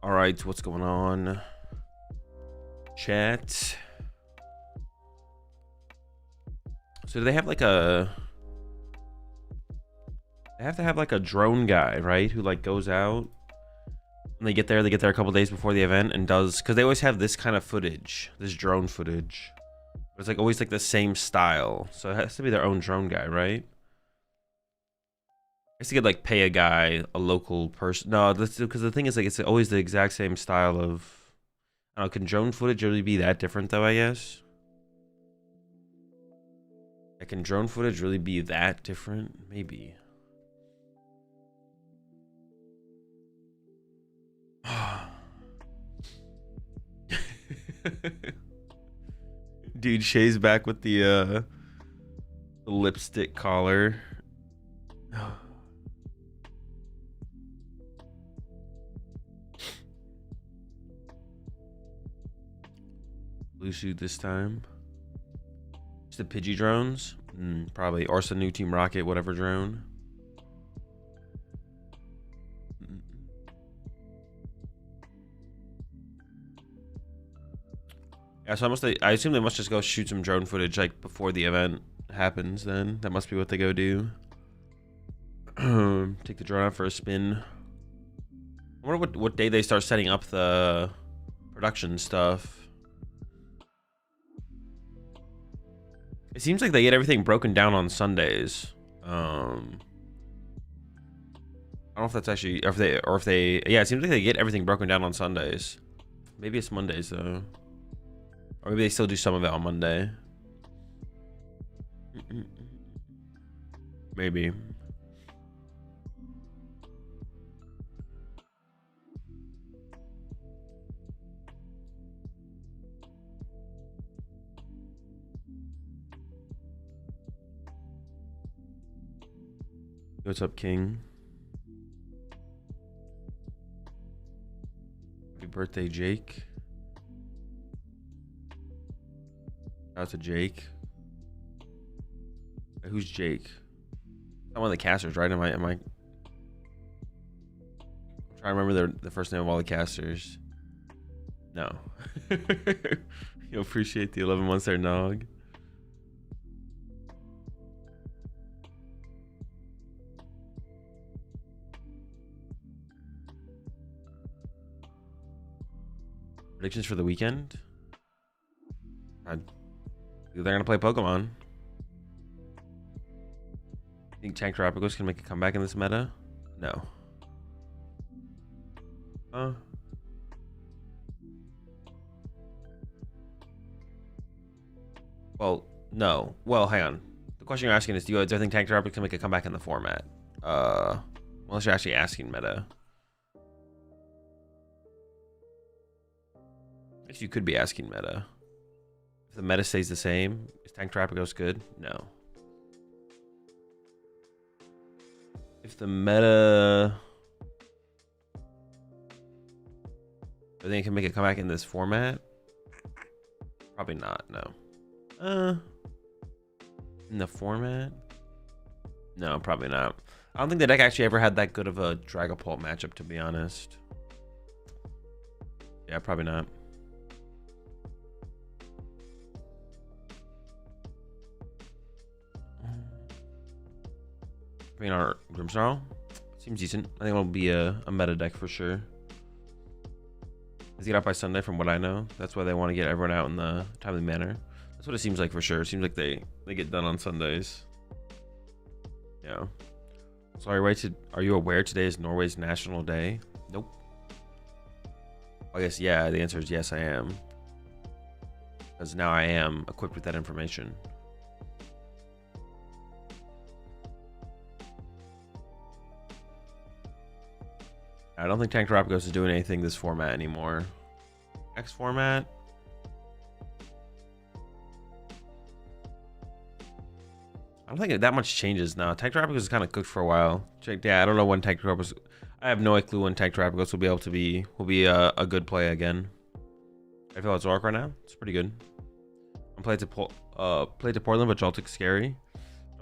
All right, what's going on, chat? So do they have like a? They have to have like a drone guy, right? Who like goes out when they get there. They get there a couple days before the event and does, because they always have this kind of footage, this drone footage. But it's like always like the same style, so it has to be their own drone guy, right? I guess you could like pay a guy, a local person. No, because the thing is like it's always the exact same style of. I don't know, can drone footage really be that different though? I guess. Like, can drone footage really be that different? Maybe. Dude, Shay's back with the lipstick collar. Blue suit this time. It's the Pidgey drones. Probably. Or some new Team Rocket, whatever drone. Yeah, so I assume they must just go shoot some drone footage like before the event happens. Then that must be what they go do. Take the drone out for a spin. I wonder what day they start setting up the production stuff. It seems like they get everything broken down on Sundays. I don't know if that's actually, or if they, yeah, it seems like they get everything broken down on Sundays. Maybe it's Mondays though. Or maybe they still do some of it on Monday. Maybe. What's up, King? Happy birthday, Jake. Shout out to Jake. Who's Jake? Not one of the casters, right? Am I I'm trying to remember the first name of all the casters. No. You appreciate the 11 months there, Nog. Predictions for the weekend? They're gonna play Pokemon. Think Tank Terrapagos can make a comeback in this meta? No. Well, no. Well, hang on. The question you're asking is, do I think Tank Terrapagos can make a comeback in the format? Unless you're actually asking meta. I guess you could be asking meta. If the meta stays the same, is Tank Terrapagos good? No. If the meta, I think it can make a comeback in this format. Probably not. No. In the format? No, probably not. I don't think the deck actually ever had that good of a Dragapult matchup, to be honest. Yeah, probably not. Green Art Grimmsnarl seems decent. I think it'll be a meta deck for sure. Let's get out by Sunday, from what I know. That's why they want to get everyone out in the timely manner. That's what it seems like for sure. It seems like they get done on Sundays. Yeah. Sorry, right? Are you aware today is Norway's National Day? Nope. I guess yeah. The answer is yes, I am. Because now I am equipped with that information. I don't think Tank Terrapagos is doing anything this format anymore. Next format? I don't think that much changes now. Tank Terrapagos is kind of cooked for a while. Yeah, I don't know when Tank Terrapagos. I have no clue when Tank Terrapagos will be able to be a good play again. I feel it's Zork right now. It's pretty good. I'm played to Portland, but Joltik's scary.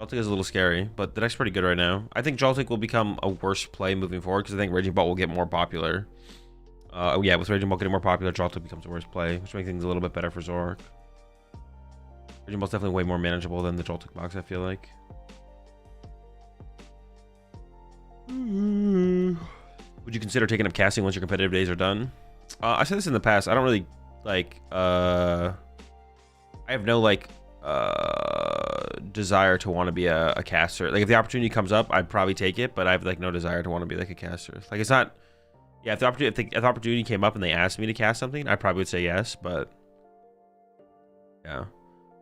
Joltik is a little scary, but the deck's pretty good right now. I think Joltik will become a worse play moving forward because I think Raging Bolt will get more popular. Oh yeah, with Raging Ball getting more popular, Joltik becomes a worse play, which makes things a little bit better for Zork. Raging Ball's definitely way more manageable than the Joltik box, I feel like. Would you consider taking up casting once your competitive days are done? I said this in the past. I don't really like. I have no like desire to want to be a caster. Like if the opportunity comes up, I'd probably take it, but I have like no desire to want to be like a caster. Like it's not. Yeah, if the opportunity came up and they asked me to cast something, I probably would say yes. But yeah,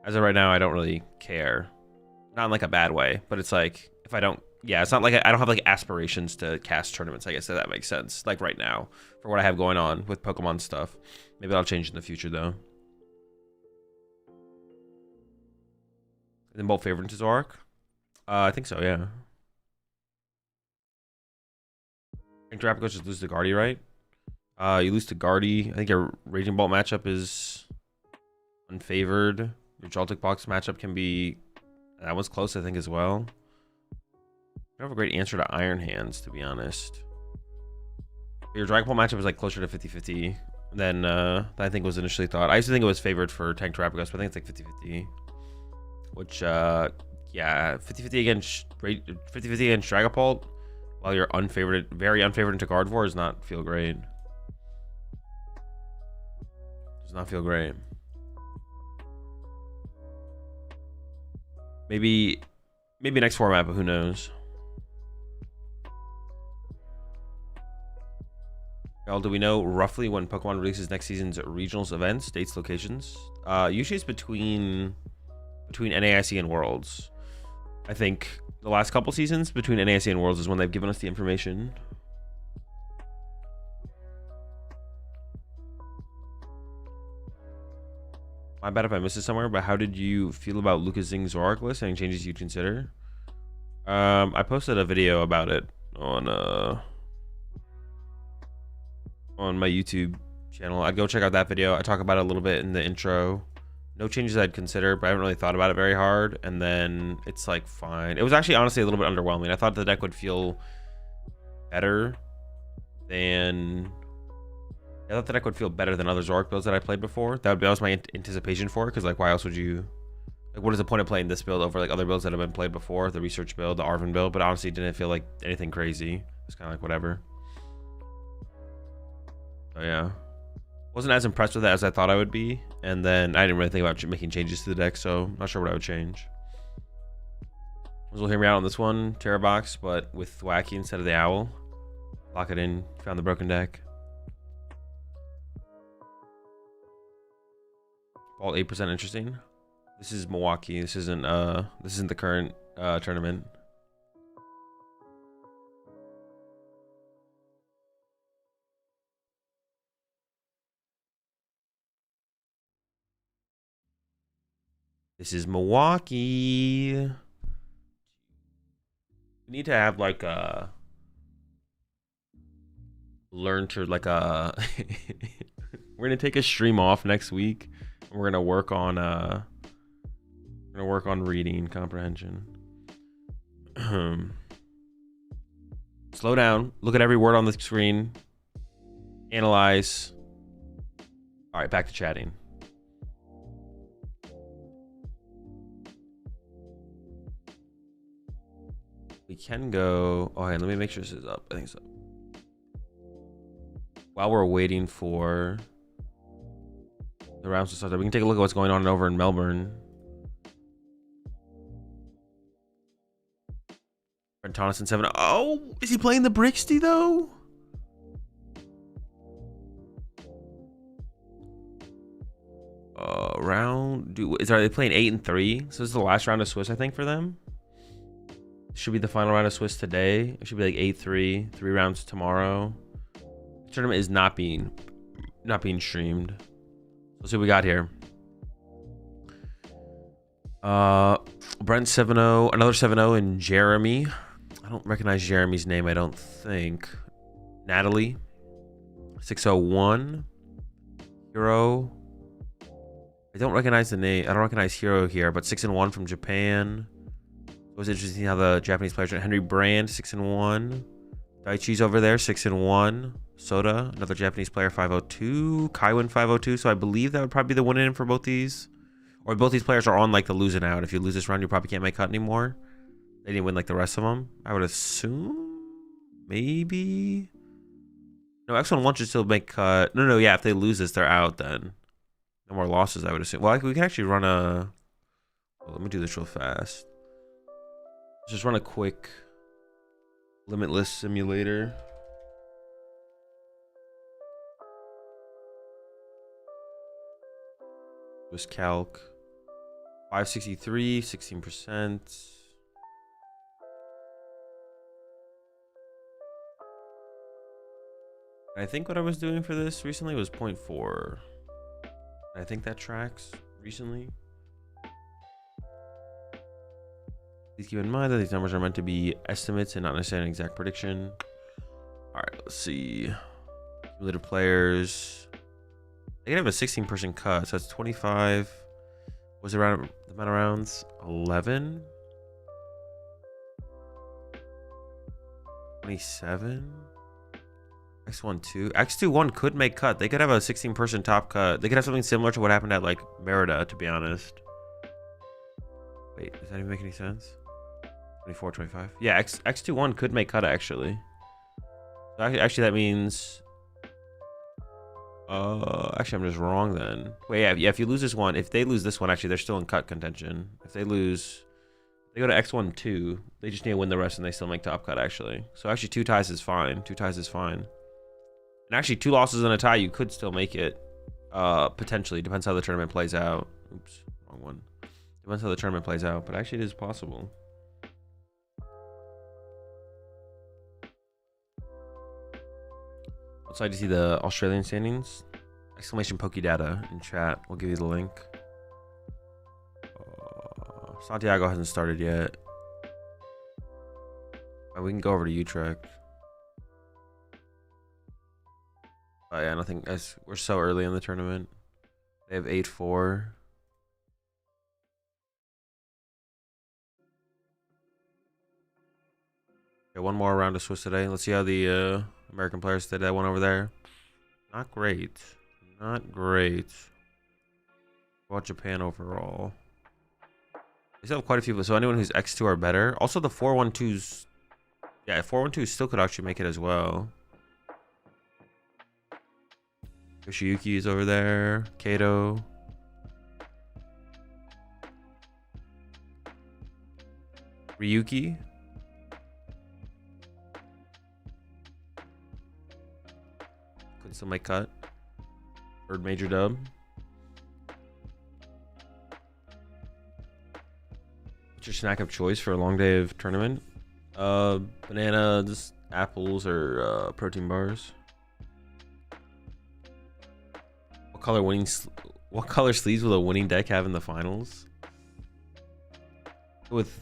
as of right now, I don't really care. Not in like a bad way, but it's like if I don't. Yeah, it's not like I don't have like aspirations to cast tournaments. I guess that makes sense. Like right now, for what I have going on with Pokemon stuff. Maybe I'll change in the future though. And then both favorite into Zork? I think so, yeah. I think Terrapagos just lose to Guardy, right? You lose to Guardy. I think your Raging Bolt matchup is unfavored. Your Joltik box matchup can be... That was close, I think, as well. I don't have a great answer to Iron Hands, to be honest. Your Dragon Ball matchup is like closer to 50-50 than I think was initially thought. I used to think it was favored for Tank Terrapagos, but I think it's like 50-50. Which, yeah, 50-50 against 50-50 against Dragapult, while you're unfavored, very unfavored into Gardevoir, does not feel great. Does not feel great. Maybe next format, but who knows? Y'all, do we know roughly when Pokemon releases next season's regionals events, dates, locations? Usually it's between NAIC and Worlds. I think the last couple seasons between NAIC and Worlds is when they've given us the information. My bad if I missed it somewhere, but how did you feel about Lucas Zing's Zork list? Any changes you'd consider? I posted a video about it on my YouTube channel. I'd go check out that video. I talk about it a little bit in the intro. No changes I'd consider, but I haven't really thought about it very hard. And then it's like fine. It was actually honestly a little bit underwhelming. I thought the deck would feel better than... I thought the deck would feel better than other Zork builds that I played before. That was my anticipation for it, because like why else would you... Like what is the point of playing this build over like other builds that have been played before? The research build, the Arvin build, but honestly it didn't feel like anything crazy. It was kind of like whatever. So yeah. Wasn't as impressed with it as I thought I would be. And then I didn't really think about making changes to the deck, so I'm not sure what I would change. Will hear me out on this one. Terra box, but with Thwacky instead of the Owl. Lock it in. Found the broken deck. All 8% interesting. This is Milwaukee. This isn't the current tournament. This is Milwaukee. We need to have like a learn to like a we're gonna take a stream off next week. We're gonna work on reading comprehension. Slow down. Look at every word on the screen. Analyze. All right, back to chatting. We can go. Oh, hey, let me make sure this is up. I think so. While we're waiting for the rounds to start, we can take a look at what's going on over in Melbourne. Tonison 7. Oh, is he playing the Brixty though? Are they playing 8 and 3? So this is the last round of Swiss, I think, for them. Should be the final round of Swiss today. It should be like 8-3, 3 rounds tomorrow. The tournament is not being streamed. Let's see what we got here. Brent 7-0, another 7-0, and Jeremy. I don't recognize Jeremy's name, I don't think. Natalie 601. Hero. I don't recognize the name. I don't recognize Hero here, but 6-1 from Japan. It was interesting how the Japanese players went. Henry Brand 6-1. Daichi's over there, 6-1. Soda, another Japanese player, 502. Kaiwin, 502. So I believe that would probably be the win-in for both these. Or both these players are on like the losing out. If you lose this round, you probably can't make cut anymore. They didn't win like the rest of them. I would assume. Maybe. No, X1 should still make cut. No, yeah. If they lose this, they're out then. No more losses, I would assume. Well, we can actually run a... Well, let me do this real fast. Let's just run a quick limitless simulator. Was calc 563, 16%. I think what I was doing for this recently was 0.4. I think that tracks recently. Please keep in mind that these numbers are meant to be estimates and not necessarily an exact prediction. All right, let's see. Cumulative players. They can have a 16-person cut, so that's 25. Was around the amount of rounds? 11? 27? X1-2. X2-1 could make cut. They could have a 16-person top cut. They could have something similar to what happened at like Merida, to be honest. Wait, does that even make any sense? 24, 25. Yeah, X2-1 could make cut actually. So actually, that means. Actually, I'm just wrong then. Wait, yeah. If you lose this one, if they lose this one, actually, they're still in cut contention. If they lose, they go to X1-2. They just need to win the rest, and they still make top cut actually. So actually, 2 ties is fine. 2 ties is fine. And actually, 2 losses and a tie, you could still make it. Potentially, depends how the tournament plays out. Oops, wrong one. Depends how the tournament plays out, but actually, it is possible. Outside to see the Australian standings. Exclamation Pokedata in chat. We'll give you the link. Santiago hasn't started yet. We can go over to Utrecht. Oh yeah, nothing. We're so early in the tournament. They have 8-4. Okay, one more round of Swiss today. Let's see how the American players did. That one over there. Not great. Not great. What about Japan overall? They still have quite a few, so anyone who's X2 or better. Also, the 4-1-2s. Yeah, 4-1-2s still could actually make it as well. Yoshiyuki is over there. Kato. Ryuki. Could still make cut. Third major dub. What's your snack of choice for a long day of tournament? Bananas, apples, or protein bars. What color sleeves will a winning deck have in the finals? With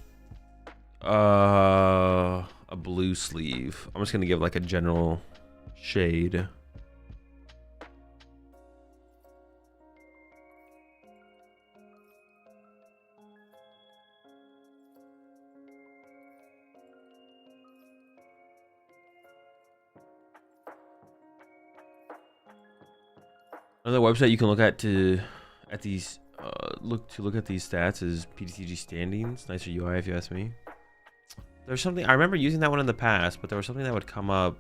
a blue sleeve. I'm just gonna give like a general shade. Another website you can look at these look at these stats is PTCG standings. Nicer UI if you ask me. There's something I remember using that one in the past, but there was something that would come up,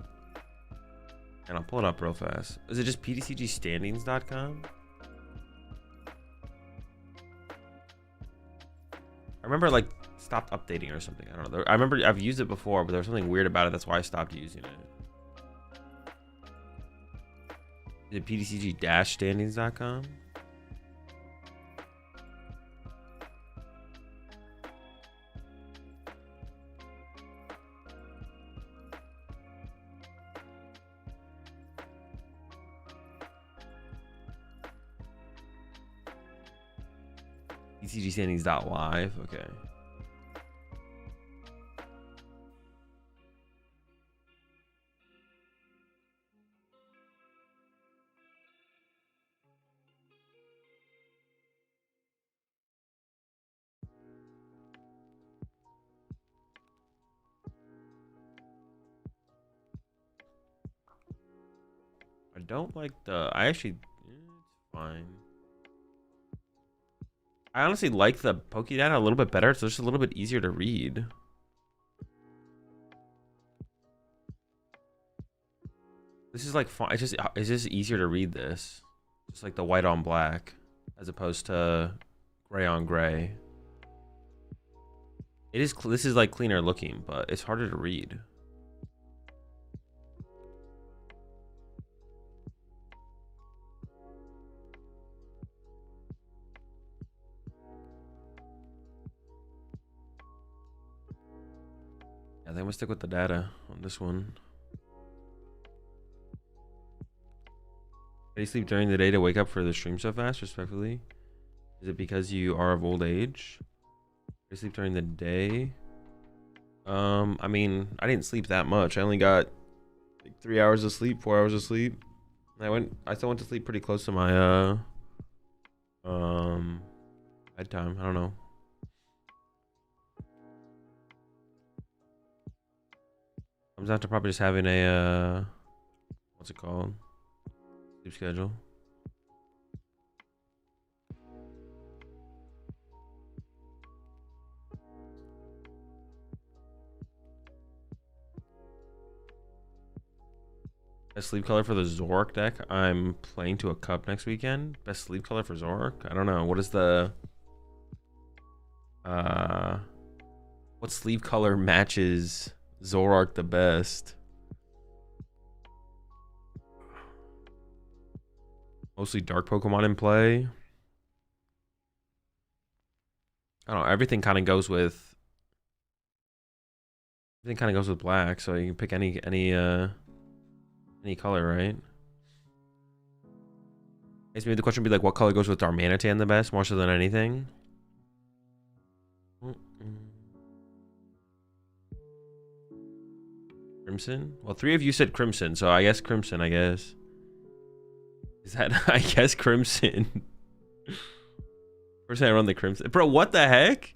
and I'll pull it up real fast. Is it just PTCGstandings.com? I remember like stopped updating or something. I don't know. I remember I've used it before, but there was something weird about it. That's why I stopped using it. Is it PTCG-standings.com? PTCGstandings.live. Okay. don't like the. I actually, it's fine. I honestly like the Pokédata a little bit better. It's just a little bit easier to read. This is like fine. It's just easier to read this. Just like the white on black, as opposed to gray on gray. It is. This is like cleaner looking, but it's harder to read. I think I'm gonna stick with the data on this one. Do you sleep during the day to wake up for the stream so fast, respectfully? Is it because you are of old age? Do you sleep during the day? I mean, I didn't sleep that much. I only got like 3 hours of sleep, 4 hours of sleep. I still went to sleep pretty close to my bedtime. I don't know. Comes down to probably just having a what's it called? Sleep schedule. Best sleep color for the Zork deck. I'm playing to a cup next weekend. Best sleep color for Zork? I don't know. What is the what sleeve color matches Zoroark the best? Mostly dark Pokemon in play. I don't know. Everything kind of goes with black, so you can pick any color, right? I guess maybe the question would be like, what color goes with Darmanitan the best, more so than anything? Crimson? Well, 3 of you said Crimson, so I guess Crimson, I guess. Is that, I guess Crimson. First time I run the Crimson. Bro, what the heck?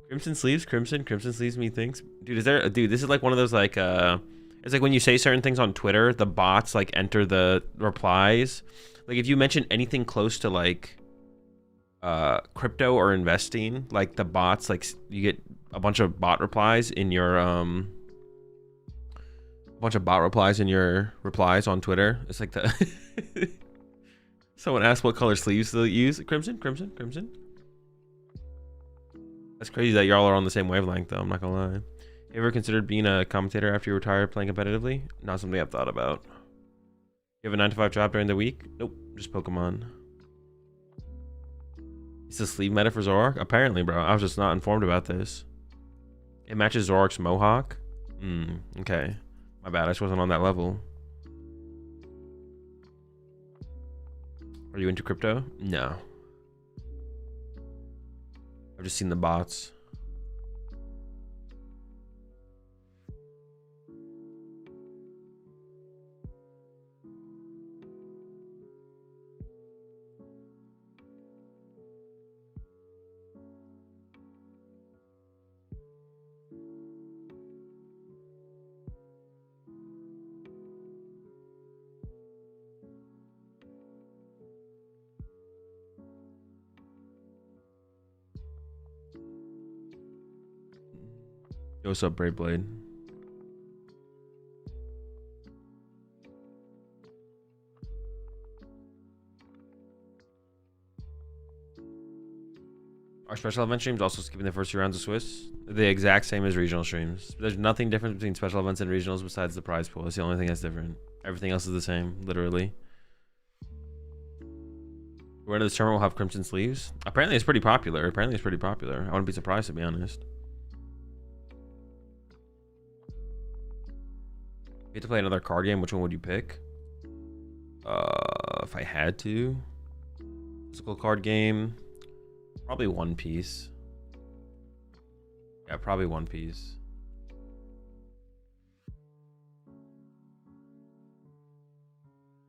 Crimson sleeves, Crimson sleeves me thinks. Dude, this is like one of those like, it's like when you say certain things on Twitter, the bots like enter the replies. Like if you mention anything close to like, crypto or investing, like the bots, like you get a bunch of bot replies in your, replies on Twitter. It's like the someone asked what color sleeves they'll use. Crimson. That's crazy that y'all are on the same wavelength though, I'm not gonna lie. You ever considered being a commentator after you retired playing competitively? Not something I've thought about. You have a 9-to-5 job during the week? Nope, just Pokemon. Is the sleeve meta for Zoroark? Apparently, bro. I was just not informed about this. It matches Zoroark's Mohawk? Okay. My bad, I just wasn't on that level. Are you into crypto? No. I've just seen the bots. Yo, what's up, Brave Blade? Our special event streams also skipping the first 2 rounds of Swiss. They're the exact same as regional streams. There's nothing different between special events and regionals besides the prize pool. It's the only thing that's different. Everything else is the same, literally. The winner of this tournament will have crimson sleeves. Apparently it's pretty popular. I wouldn't be surprised, to be honest. If you had to play another card game, which one would you pick? If I had to. Physical card game. Probably One Piece. Yeah, probably One Piece.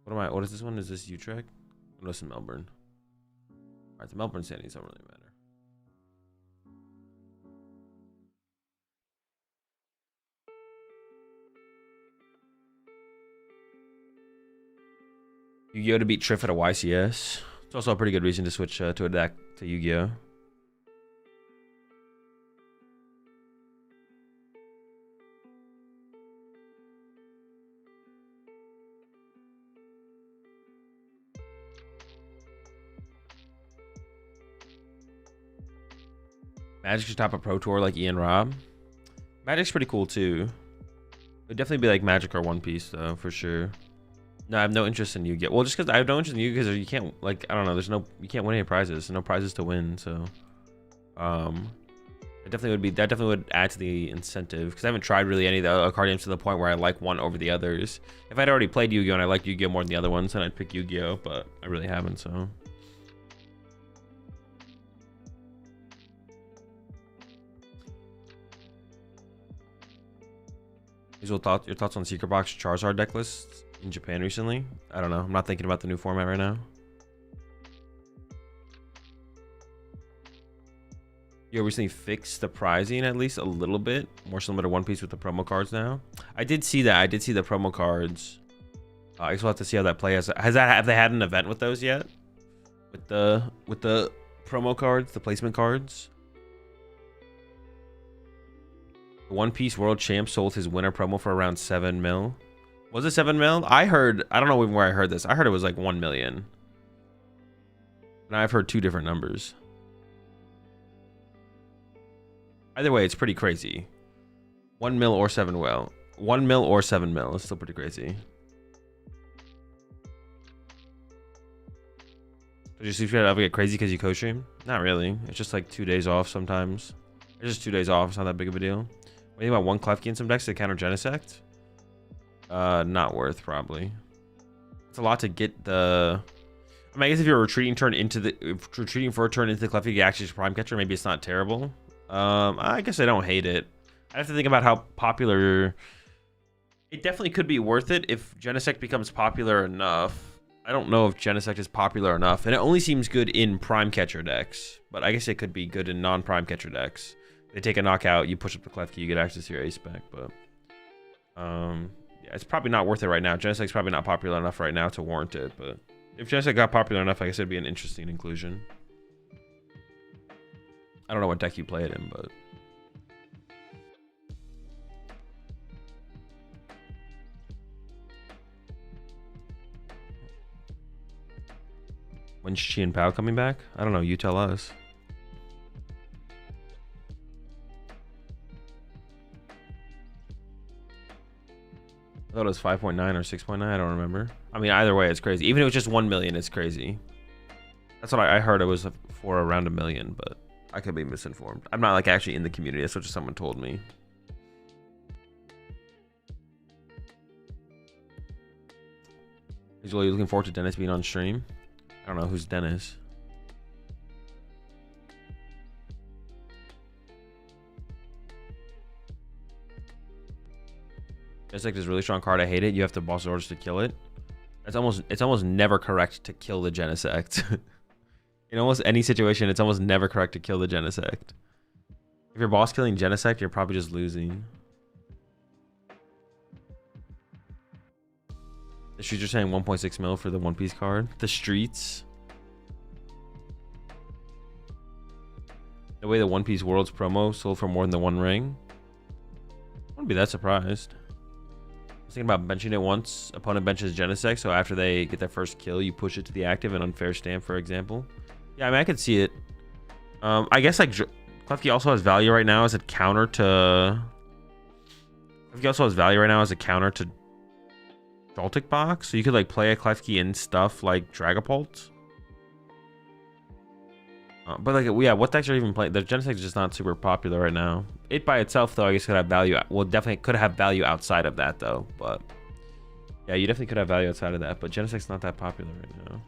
What is this one? Is this Utrecht? No, it's in Melbourne. Alright, the Melbourne standings don't really matter. Yu-Gi-Oh to beat Triff at a YCS. It's also a pretty good reason to switch to a deck to Yu-Gi-Oh. Magic should top a Pro Tour like Ian Robb. Magic's pretty cool too. It'd definitely be like Magic or One Piece though, for sure. No, I have no interest in Yu-Gi-Oh. Well, just because I have no interest in Yu-Gi-Oh, because you can't, like, I don't know, you can't win any prizes. There's no prizes to win, so it definitely would be, that definitely would add to the incentive, because I haven't tried really any of the other card games to the point where I like one over the others. If I'd already played Yu-Gi-Oh and I liked Yu-Gi-Oh more than the other ones, then I'd pick Yu-Gi-Oh, but I really haven't, so. Your thoughts on Secret Box Charizard deck lists in Japan recently? I don't know. I'm not thinking about the new format right now. You recently fixed the pricing at least a little bit, more similar to One Piece with the promo cards now. I did see that. I did see the promo cards. I guess we'll have to see how that plays. Have they had an event with those yet? With the promo cards, the placement cards. The One Piece World Champ sold his winter promo for around 7 mil. Was it 7 mil? I don't know even where I heard this. I heard it was like 1 million. And I've heard two different numbers. Either way, it's pretty crazy. 1 mil or 7 mil. 1 mil or 7 mil. It's still pretty crazy. Did you see if you ever get crazy because you co-stream? Not really. It's just like 2 days off sometimes. It's just 2 days off. It's not that big of a deal. What do you think about one Klefki in some decks to counter Genesect? Not worth, probably. It's a lot to get the... I mean, I guess if you're retreating for a turn into the Klefki to actually Prime Catcher, maybe it's not terrible. I guess I don't hate it. I have to think about how popular... It definitely could be worth it if Genesect becomes popular enough. I don't know if Genesect is popular enough, and it only seems good in Prime Catcher decks. But I guess it could be good in non-Prime Catcher decks. They take a knockout, you push up the Klefki, you get access to your ace spec, but yeah, it's probably not worth it right now. Genesect's probably not popular enough right now to warrant it, but if Genesect got popular enough, I guess it'd be an interesting inclusion. I don't know what deck you play it in, but when's Chi and Pao coming back? I don't know, you tell us. I thought it was 5.9 or 6.9. I don't remember. I mean, either way, it's crazy. Even if it was just 1 million, it's crazy. That's what I heard. It was for around 1 million, but I could be misinformed. I'm not like actually in the community. That's what just someone told me. Are you looking forward to Dennis being on stream? I don't know who's Dennis. Genesect is a really strong card. I hate it. You have to boss orders to kill it. It's almost never correct to kill the Genesect. In almost any situation, it's almost never correct to kill the Genesect. If you're boss killing Genesect, you're probably just losing. The streets are saying 1.6 mil for the One Piece card. The streets. The way the One Piece Worlds promo sold for more than the One Ring. I wouldn't be that surprised. I was thinking about benching it once. Opponent benches Genesect, so after they get their first kill, you push it to the active and unfair stamp, for example. Yeah, I mean, I could see it. I guess like Klefki also has value right now as a counter to. Klefki also has value right now as a counter to Joltik Box, so you could like play a Klefki in stuff like Dragapult. But like, yeah, what decks are even playing? The Genesect is just not super popular right now. It by itself, though, I guess could have value. Well, definitely could have value outside of that, though. But yeah, you definitely could have value outside of that. But Genesect's not that popular right now.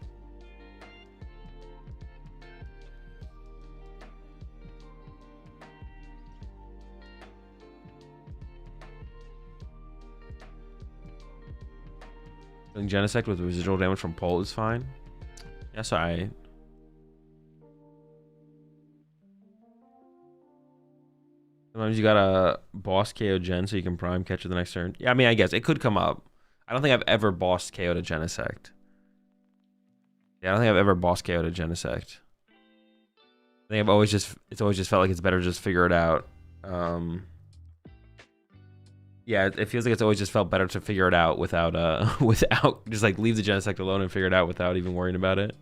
Genesect with residual damage from Pole is fine. That's alright. Sometimes you gotta boss KO Gen so you can prime catch it the next turn. Yeah, I mean, I guess it could come up. I don't think I've ever bossed KO to Genesect. Yeah, I don't think I've ever boss KO'd a Genesect. I think it's always just felt like it's better to just figure it out. Yeah, it feels like it's always just felt better to figure it out without without just like leave the Genesect alone and figure it out without even worrying about it.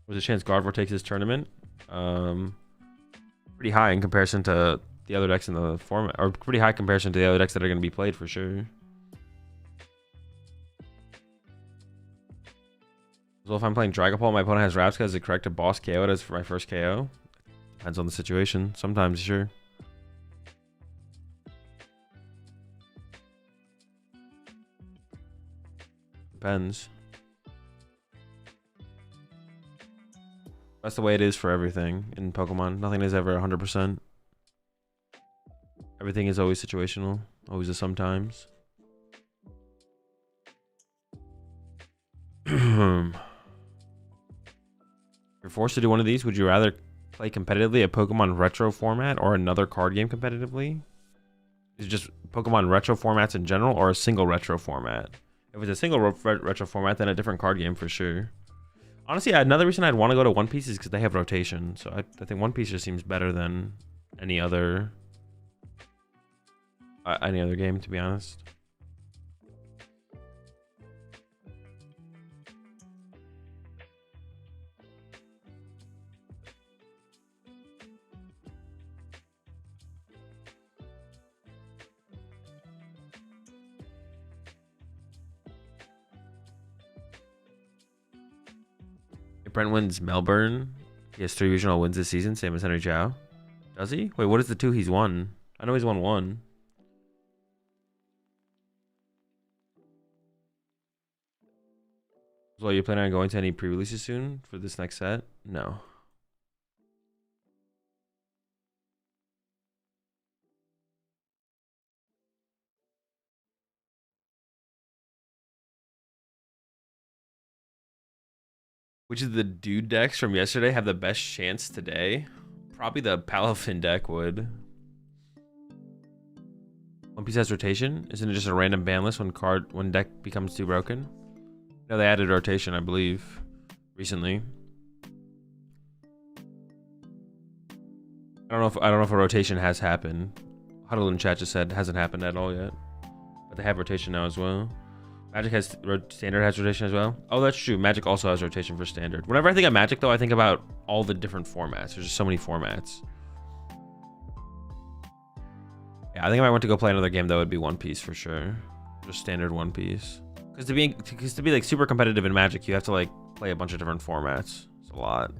There's a chance Gardevoir takes this tournament. Pretty high in comparison to the other decks in the format, or pretty high comparison to the other decks that are going to be played for sure. So if I'm playing Dragapult, my opponent has Rapska, is it correct to boss KO it as for my first KO? Depends on the situation. Sometimes, sure. Depends. That's the way it is for everything in Pokemon. Nothing is ever 100%. Everything is always situational. Always a sometimes. If you're forced to do one of these, would you rather play competitively a Pokemon Retro format or another card game competitively? Is it just Pokemon Retro formats in general or a single Retro format? If it's a single Retro format, then a different card game for sure. Honestly, another reason I'd want to go to One Piece is because they have rotation. So I think One Piece just seems better than any other game, to be honest. Brent wins Melbourne. He has 3 regional wins this season, same as Henry Chow. Does he? Wait, what is the 2 he's won? I know he's won 1. So are you planning on going to any pre-releases soon for this next set? No. Which of the dude decks from yesterday have the best chance today? Probably the Palafin deck would. One Piece has rotation? Isn't it just a random ban list when deck becomes too broken? No, they added rotation, I believe, recently. I don't know if a rotation has happened. Huddle in chat just said it hasn't happened at all yet. But they have rotation now as well. Magic has standard has rotation as well. Oh, that's true. Magic also has rotation for standard. Whenever I think of Magic, though, I think about all the different formats. There's just so many formats. Yeah, I think if I went to go play another game, that would be One Piece for sure. Just standard One Piece. Because to be like super competitive in Magic, you have to like play a bunch of different formats. It's a lot.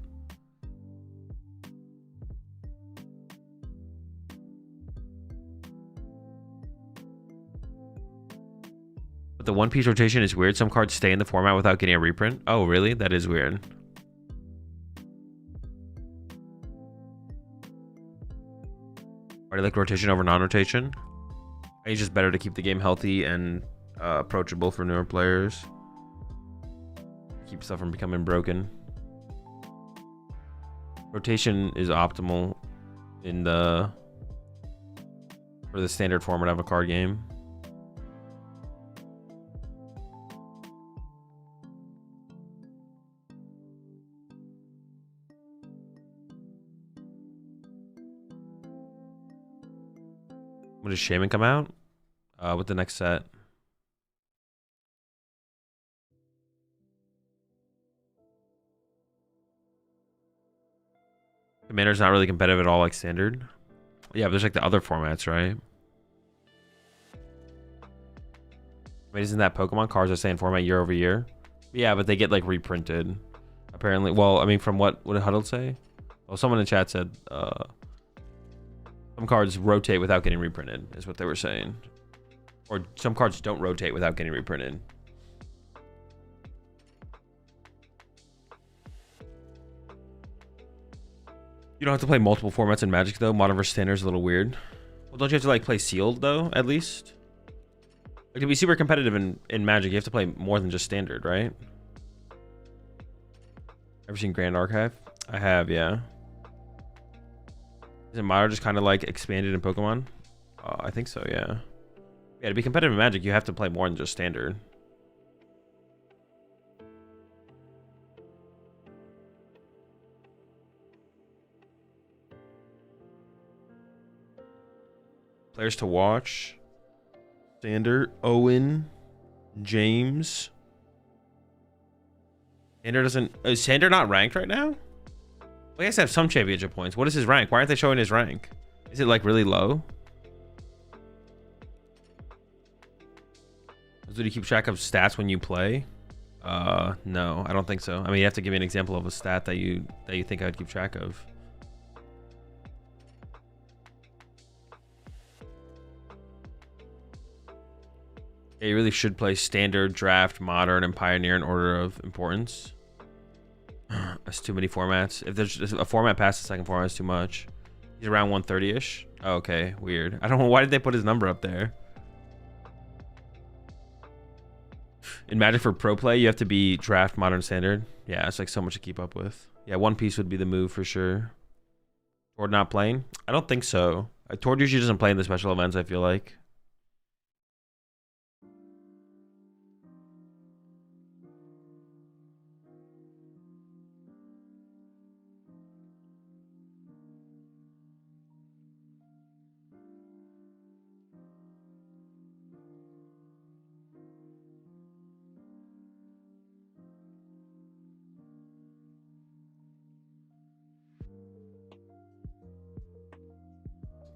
But the One Piece rotation is weird. Some cards stay in the format without getting a reprint. Oh, really? That is weird. Why do you like rotation over non-rotation? I think it's just better to keep the game healthy and approachable for newer players. Keep stuff from becoming broken. Rotation is optimal for the standard format of a card game. When does Shaman come out? With the next set. Commander's not really competitive at all like standard. Yeah, but there's like the other formats, right? Wait, isn't that Pokemon cards are staying format year over year? Yeah, but they get like reprinted. Apparently. Well, I mean, from what did Huddle say? Well, someone in chat said some cards rotate without getting reprinted, is what they were saying. Or some cards don't rotate without getting reprinted. You don't have to play multiple formats in Magic, though. Modern versus Standard is a little weird. Well, don't you have to like play Sealed, though, at least? Like, to be super competitive in Magic, you have to play more than just Standard, right? Ever seen Grand Archive? I have, yeah. Isn't Modern just kind of like expanded in Pokemon? I think so, yeah. Yeah, to be competitive in Magic, you have to play more than just Standard. Players to watch. Sander, Owen, James. Sander doesn't... Is Sander not ranked right now? Well, he has to have some championship points. What is his rank? Why aren't they showing his rank? Is it like really low? Do you keep track of stats when you play? No, I don't think so. I mean, you have to give me an example of a stat that you think I would keep track of. Yeah, you really should play standard, draft, modern, and pioneer in order of importance. That's too many formats. If there's a format past the second format, is too much. He's around 130-ish. Oh, okay, weird. I don't know, why did they put his number up there? In Magic for pro play, you have to be draft, modern, standard. Yeah, it's like so much to keep up with. Yeah, One Piece would be the move for sure. Tord not playing? I don't think so. Tord usually doesn't play in the special events, I feel like.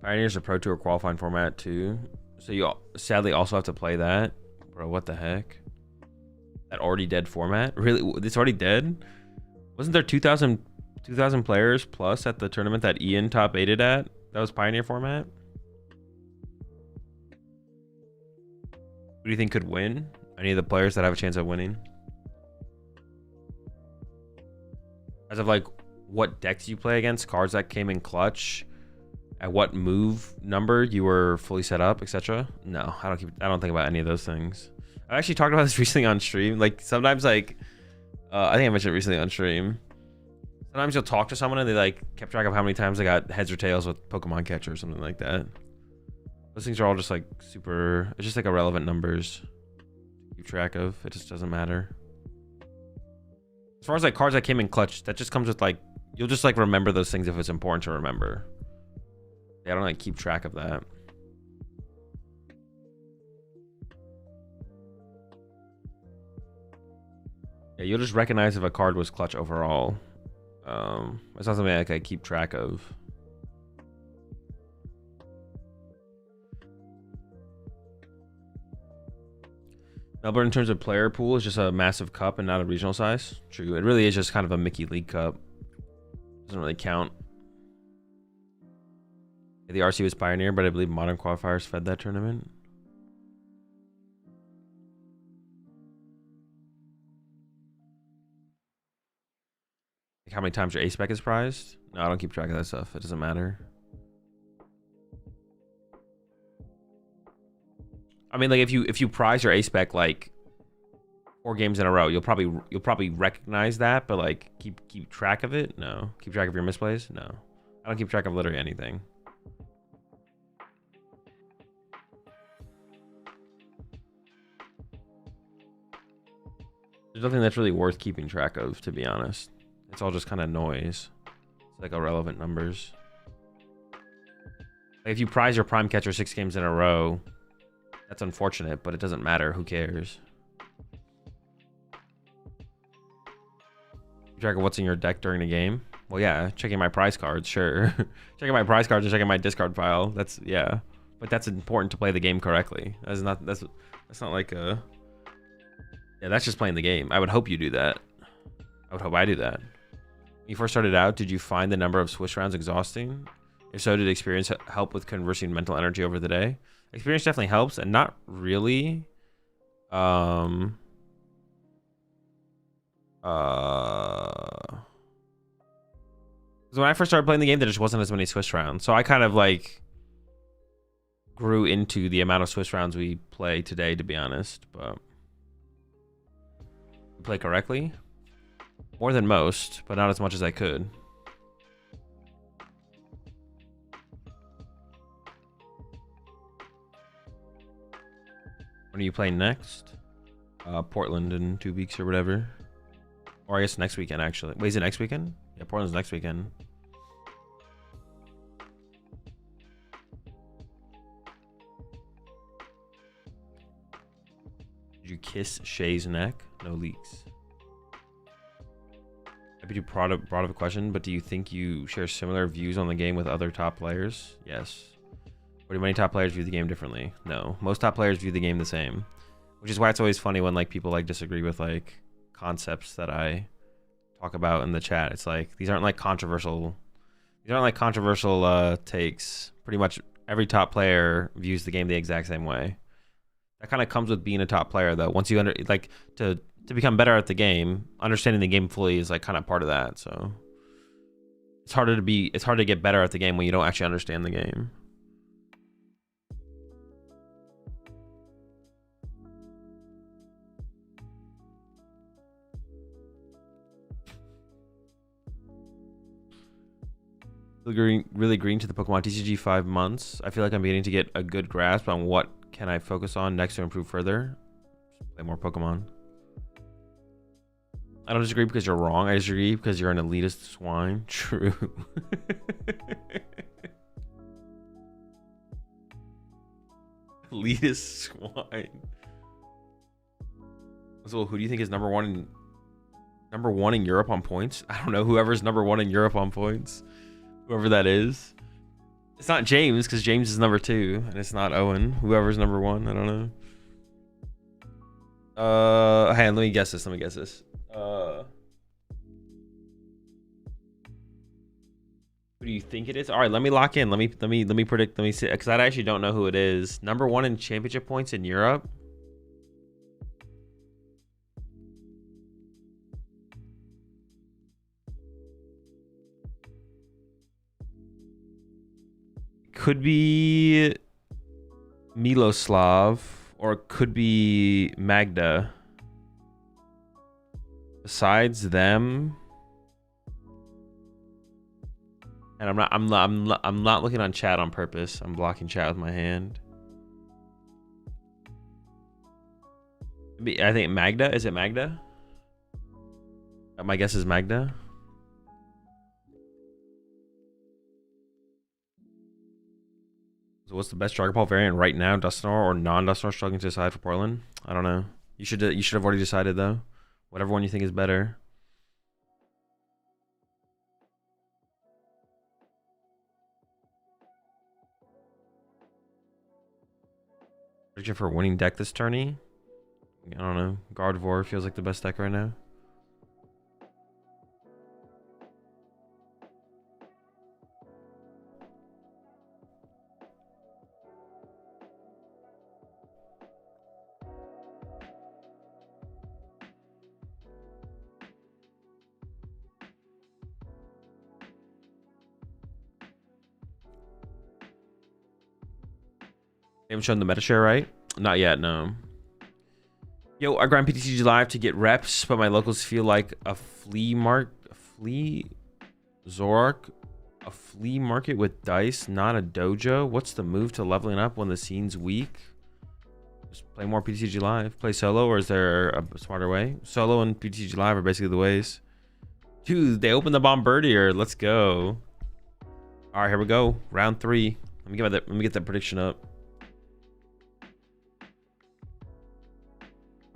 Pioneer's a Pro Tour qualifying format too. So you sadly also have to play that. Bro, what the heck? That already dead format? Really? It's already dead? Wasn't there 2,000 players plus at the tournament that Ian top 8'd at? That was Pioneer format? Who do you think could win? Any of the players that have a chance of winning? As of like what decks you play against, cards that came in clutch, at what move number you were fully set up, etc. No, I don't think about any of those things. I actually talked about this recently on stream. Like sometimes like I think I mentioned it recently on stream. Sometimes you'll talk to someone and they like kept track of how many times they got heads or tails with Pokemon Catcher or something like that. Those things are all just like super, it's just like irrelevant numbers to keep track of. It just doesn't matter. As far as like cards that came in clutch, that just comes with like, you'll just like remember those things if it's important to remember. Yeah, I don't like keep track of that. Yeah, you'll just recognize if a card was clutch overall. It's not something like I keep track of. Melbourne in terms of player pool is just a massive cup and not a regional size. True, it really is just kind of a Mickey League Cup. Doesn't really count. The RC was Pioneer, but I believe Modern Qualifiers fed that tournament. Like how many times your ace spec is prized? No, I don't keep track of that stuff. It doesn't matter. I mean, like if you prize your ace spec like 4 games in a row, you'll probably recognize that, but like keep track of it? No. Keep track of your misplays? No. I don't keep track of literally anything. There's nothing that's really worth keeping track of, to be honest. It's all just kind of noise. It's like irrelevant numbers. Like if you prize your prime catcher 6 games in a row, that's unfortunate, but it doesn't matter. Who cares? Keep track of what's in your deck during the game. Well, yeah, checking my prize cards, sure. Checking my prize cards and checking my discard pile. That's, yeah. But that's important to play the game correctly. That's not like a... Yeah, that's just playing the game. I would hope you do that. I would hope I do that. When you first started out, did you find the number of Swiss rounds exhausting? If so, did experience help with conversing mental energy over the day? Experience definitely helps, and not really. Because when I first started playing the game, there just wasn't as many Swiss rounds. So I kind of like grew into the amount of Swiss rounds we play today, to be honest. But play correctly, more than most, but not as much as I could. When are you playing next? Portland in 2 weeks or whatever, or I guess next weekend actually. Wait, is it next weekend? Yeah, Portland's next weekend. Did you kiss Shay's neck? No leaks. Happy to brought up a question, but do you think you share similar views on the game with other top players? Yes. Or do many top players view the game differently? No. Most top players view the game the same. Which is why it's always funny when like people like disagree with like concepts that I talk about in the chat. It's like these aren't like controversial takes. Pretty much every top player views the game the exact same way. That kind of comes with being a top player though. Once you to become better at the game, understanding the game fully is like kind of part of that. So it's hard to get better at the game when you don't actually understand the game. Really green to the Pokemon TCG 5 months. I feel like I'm beginning to get a good grasp on what can I focus on next to improve further. Play more Pokemon. I don't disagree because you're wrong. I disagree because you're an elitist swine. True. Elitist swine. So who do you think is number one in Europe on points? I don't know. Whoever's number one in Europe on points. Whoever that is. It's not James, because James is number 2, and it's not Owen. Whoever's number 1, I don't know. Hey, let me guess this. Who do you think it is? All right, let me lock in. Let me predict. Let me see, because I actually don't know who it is. Number 1 in championship points in Europe. Could be Miloslav, or it could be Magda. Besides them, and I'm not looking on chat on purpose. I'm blocking chat with my hand. I think Magda. Is it Magda? My guess is Magda. So what's the best Dragon Ball variant right now? Dusknoir or non-Dusknoir, struggling to decide for Portland? I don't know. You should have already decided though. Whatever one you think is better. Prediction for winning deck this tourney? I don't know. Gardevoir feels like the best deck right now. They haven't shown the meta share, right? Not yet, no. Yo, I grind PTCG live to get reps, but my locals feel like a flea market with dice, not a dojo. What's the move to leveling up when the scene's weak? Just play more PTCG live. Play solo, or is there a smarter way? Solo and PTCG live are basically the ways. Dude, they opened the Bombardier. Let's go. All right, here we go. Round 3. Let me get that prediction up.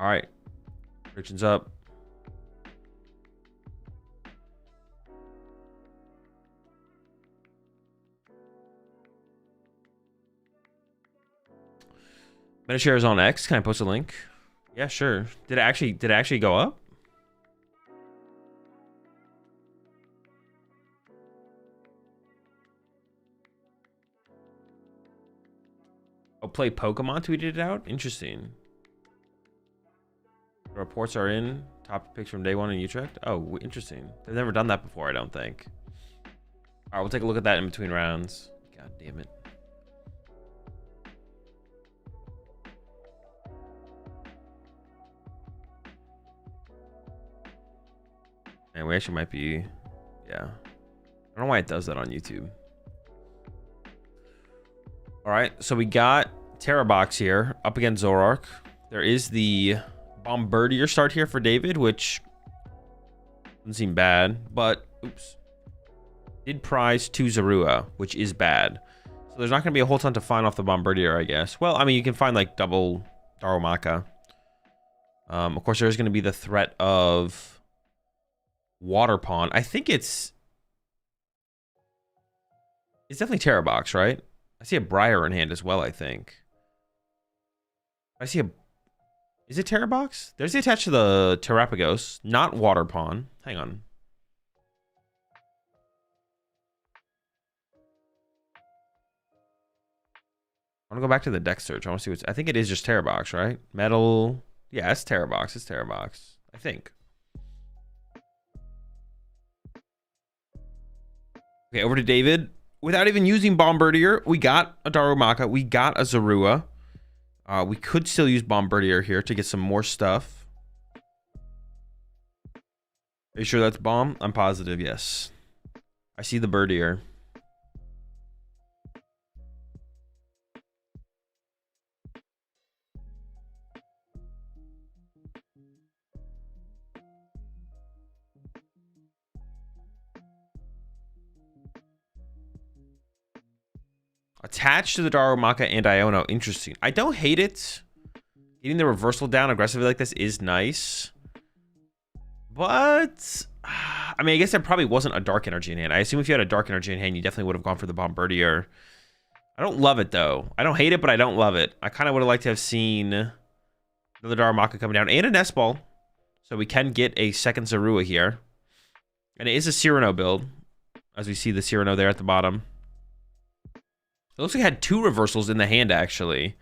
All right, predictions up. Meta share is on X. Can I post a link? Yeah, sure. Did it actually go up? Oh, Play Pokemon tweeted it out? Interesting. The reports are in. Top picks from day 1 in Utrecht. Oh, interesting. They've never done that before, I don't think. All right, we'll take a look at that in between rounds. God damn it. And we actually might be, yeah. I don't know why it does that on YouTube. All right, so we got Terrabox here up against Zoroark. There is the Bombardier start here for David, which doesn't seem bad, but oops, did prize 2 Zorua, which is bad. So there's not going to be a whole ton to find off the Bombardier, I guess. Well, I mean, you can find like double Darumaka. Of course, there's going to be the threat of Water Pawn. I think it's definitely Terror Box, right? I see a Briar in hand as well, I think. I see a... Is it Terror Box? There's the attached to the Terrapagos, not Water Pawn. Hang on. I want to go back to the deck search. I want to see what's... I think it is just Terror Box, right? Metal... Yeah, it's Terror Box. It's Terror Box. I think. Okay, over to David. Without even using Bombardier, we got a Darumaka. We got a Zorua. We could still use Bombardier here to get some more stuff. Are you sure that's Bomb? I'm positive, yes. I see the Birdier. Attached to the Darumaka and Iono. Interesting. I don't hate it. Getting the reversal down aggressively like this is nice. But... I mean, I guess there probably wasn't a Dark Energy in hand. I assume if you had a Dark Energy in hand, you definitely would have gone for the Bombardier. I don't love it, though. I don't hate it, but I don't love it. I kind of would have liked to have seen the Darumaka coming down and a Nest Ball. So we can get a second Zorua here. And it is a Cyrano build. As we see the Cyrano there at the bottom. It looks like it had two reversals in the hand, actually.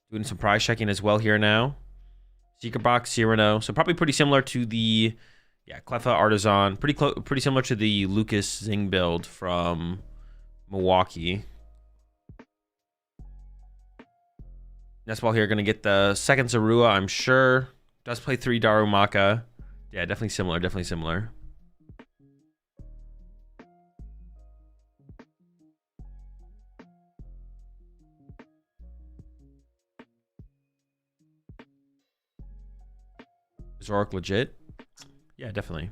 Doing some prize checking as well here now. Secret Box, Cyrano. So probably pretty similar to the... Yeah, Cleffa, Artisan. Pretty similar to the Lucas Zing build from Milwaukee. Nestball here going to get the second Zorua, I'm sure. Does play 3 Darumaka. Yeah, definitely similar, definitely similar. Is Zoroark legit? Yeah, definitely.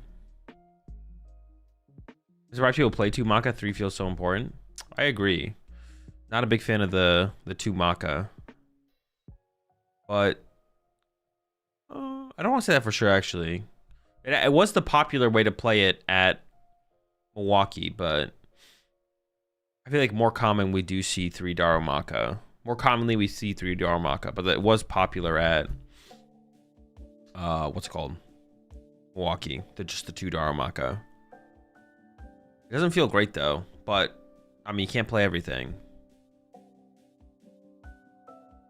Is the right people play 2 Maka? 3 feels so important. I agree. Not a big fan of the 2 Maka. But I don't want to say that for sure, actually. It was the popular way to play it at Milwaukee, but I feel like more common we do see 3 Darumaka. More commonly we see 3 Darumaka, but it was popular at what's it called? Milwaukee. Just the 2 Darumaka. It doesn't feel great though, but I mean you can't play everything.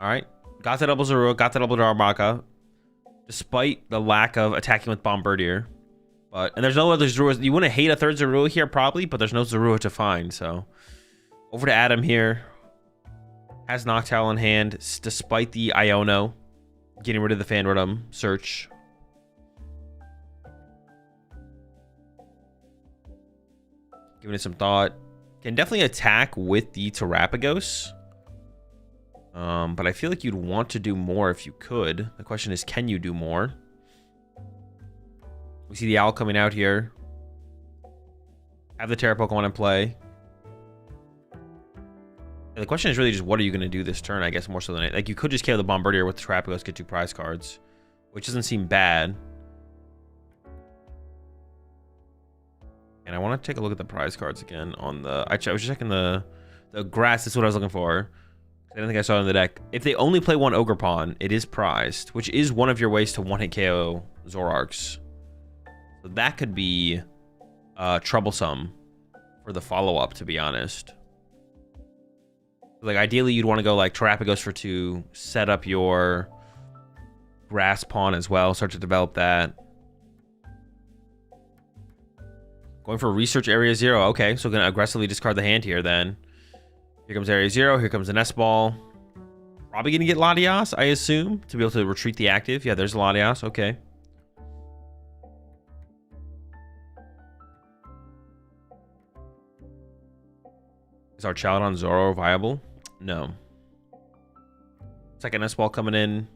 Alright. Got the double Zorua, got the double Darumaka. Despite the lack of attacking with Bombardier. And there's no other Zorua. You wouldn't hate a third Zorua here probably, but there's no Zorua to find, so. Over to Adam here. Has Noctowl in hand, despite the Iono. Getting rid of the Fanrodom search. Giving it some thought. Can definitely attack with the Terrapagos. But I feel like you'd want to do more if you could. The question is, can you do more? We see the Owl coming out here. Have the Terra Pokemon in play. And the question is really just, what are you going to do this turn, I guess, more so than it. Like, you could just kill the Bombardier with the Terrapagos, get 2 prize cards. Which doesn't seem bad. And I want to take a look at the prize cards again on the... I was checking the grass. That's what I was looking for. I don't think I saw it in the deck. If they only play 1 Ogerpon, it is prized, which is one of your ways to one-hit KO Zoroarks. So that could be troublesome for the follow-up, to be honest. Like, ideally, you'd want to go, like, Terrapagos for 2, set up your Grass Pawn as well, start to develop that. Going for Research Area 0. Okay, so going to aggressively discard the hand here, then. Here comes Area 0. Here comes the Nest Ball. Probably going to get Latias, I assume, to be able to retreat the active. Yeah, there's Latias. Okay. Is our Chaladon Zoro viable? No. Second Nest Ball coming in.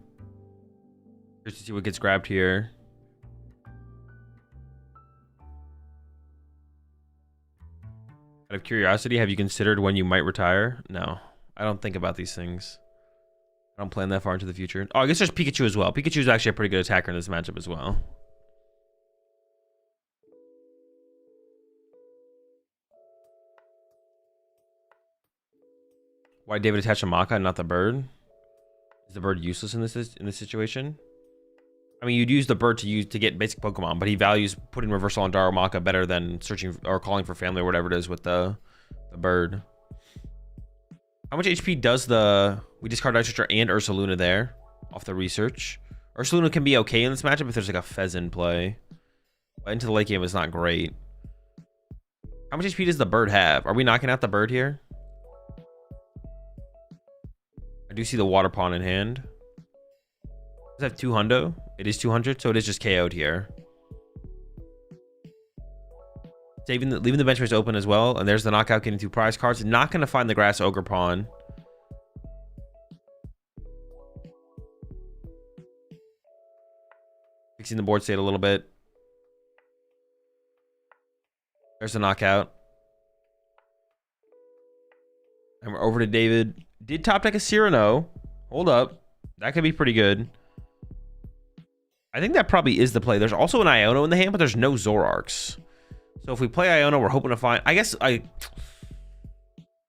Here's to see what gets grabbed here. Out of curiosity, have you considered when you might retire? No, I don't think about these things. I don't plan that far into the future. Oh, I guess there's Pikachu as well. Pikachu is actually a pretty good attacker in this matchup as well. Why David attach a Maka and not the bird? Is the bird useless in this situation? I mean, you'd use the bird to get basic Pokemon, but he values putting reversal on Darumaka better than searching or calling for family or whatever it is with the bird. How much HP does we discard Ice Archer and Ursaluna there off the research? Ursaluna can be okay in this matchup if there's like a Fez in play. But into the late game is not great. How much HP does the bird have? Are we knocking out the bird here? I do see the Water Pawn in hand. Does that have 200? It is 200, so it is just KO'd here. Leaving the bench space open as well, and there's the knockout getting 2 prize cards. Not going to find the Grass Ogre Pawn. Fixing the board state a little bit. There's the knockout. And we're over to David. Did top deck a Cyrano. Hold up. That could be pretty good. I think that probably is the play. There's also an Iono in the hand, but there's no Zoroarks. So if we play Iono, we're hoping to find... I guess I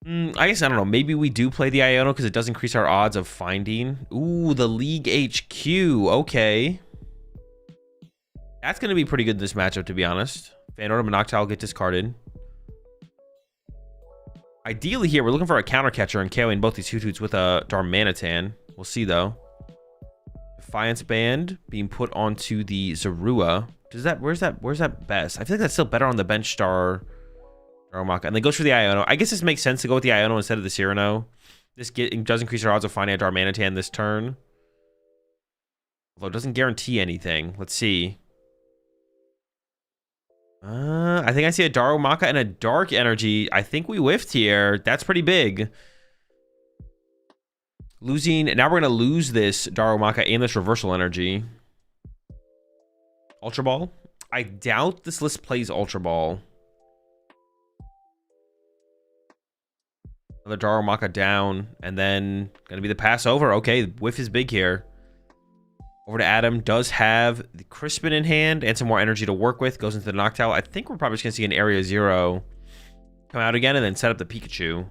don't know. Maybe we do play the Iono because it does increase our odds of finding. Ooh, the League HQ. Okay. That's going to be pretty good in this matchup, to be honest. Phantom and Noctowl get discarded. Ideally here, we're looking for a counter catcher and KOing both these Hoothoots with a Darmanitan. We'll see, though. Defiance Band being put onto the Zorua. Where's that best? I feel like that's still better on the bench star Darumaka. And then goes for the Iono. I guess this makes sense to go with the Iono instead of the Cyrano. This does increase our odds of finding a Darmanitan this turn. Although it doesn't guarantee anything. Let's see. I think I see a Darumaka and a Dark Energy. I think we whiffed here. That's pretty big. Losing. Now we're going to lose this Darumaka and this Reversal Energy. Ultra Ball? I doubt this list plays Ultra Ball. Another Darumaka down. And then going to be the pass over. Okay, whiff is big here. Over to Adam. Does have the Crispin in hand and some more energy to work with. Goes into the Noctowl. I think we're probably just going to see an Area 0 come out again and then set up the Pikachu.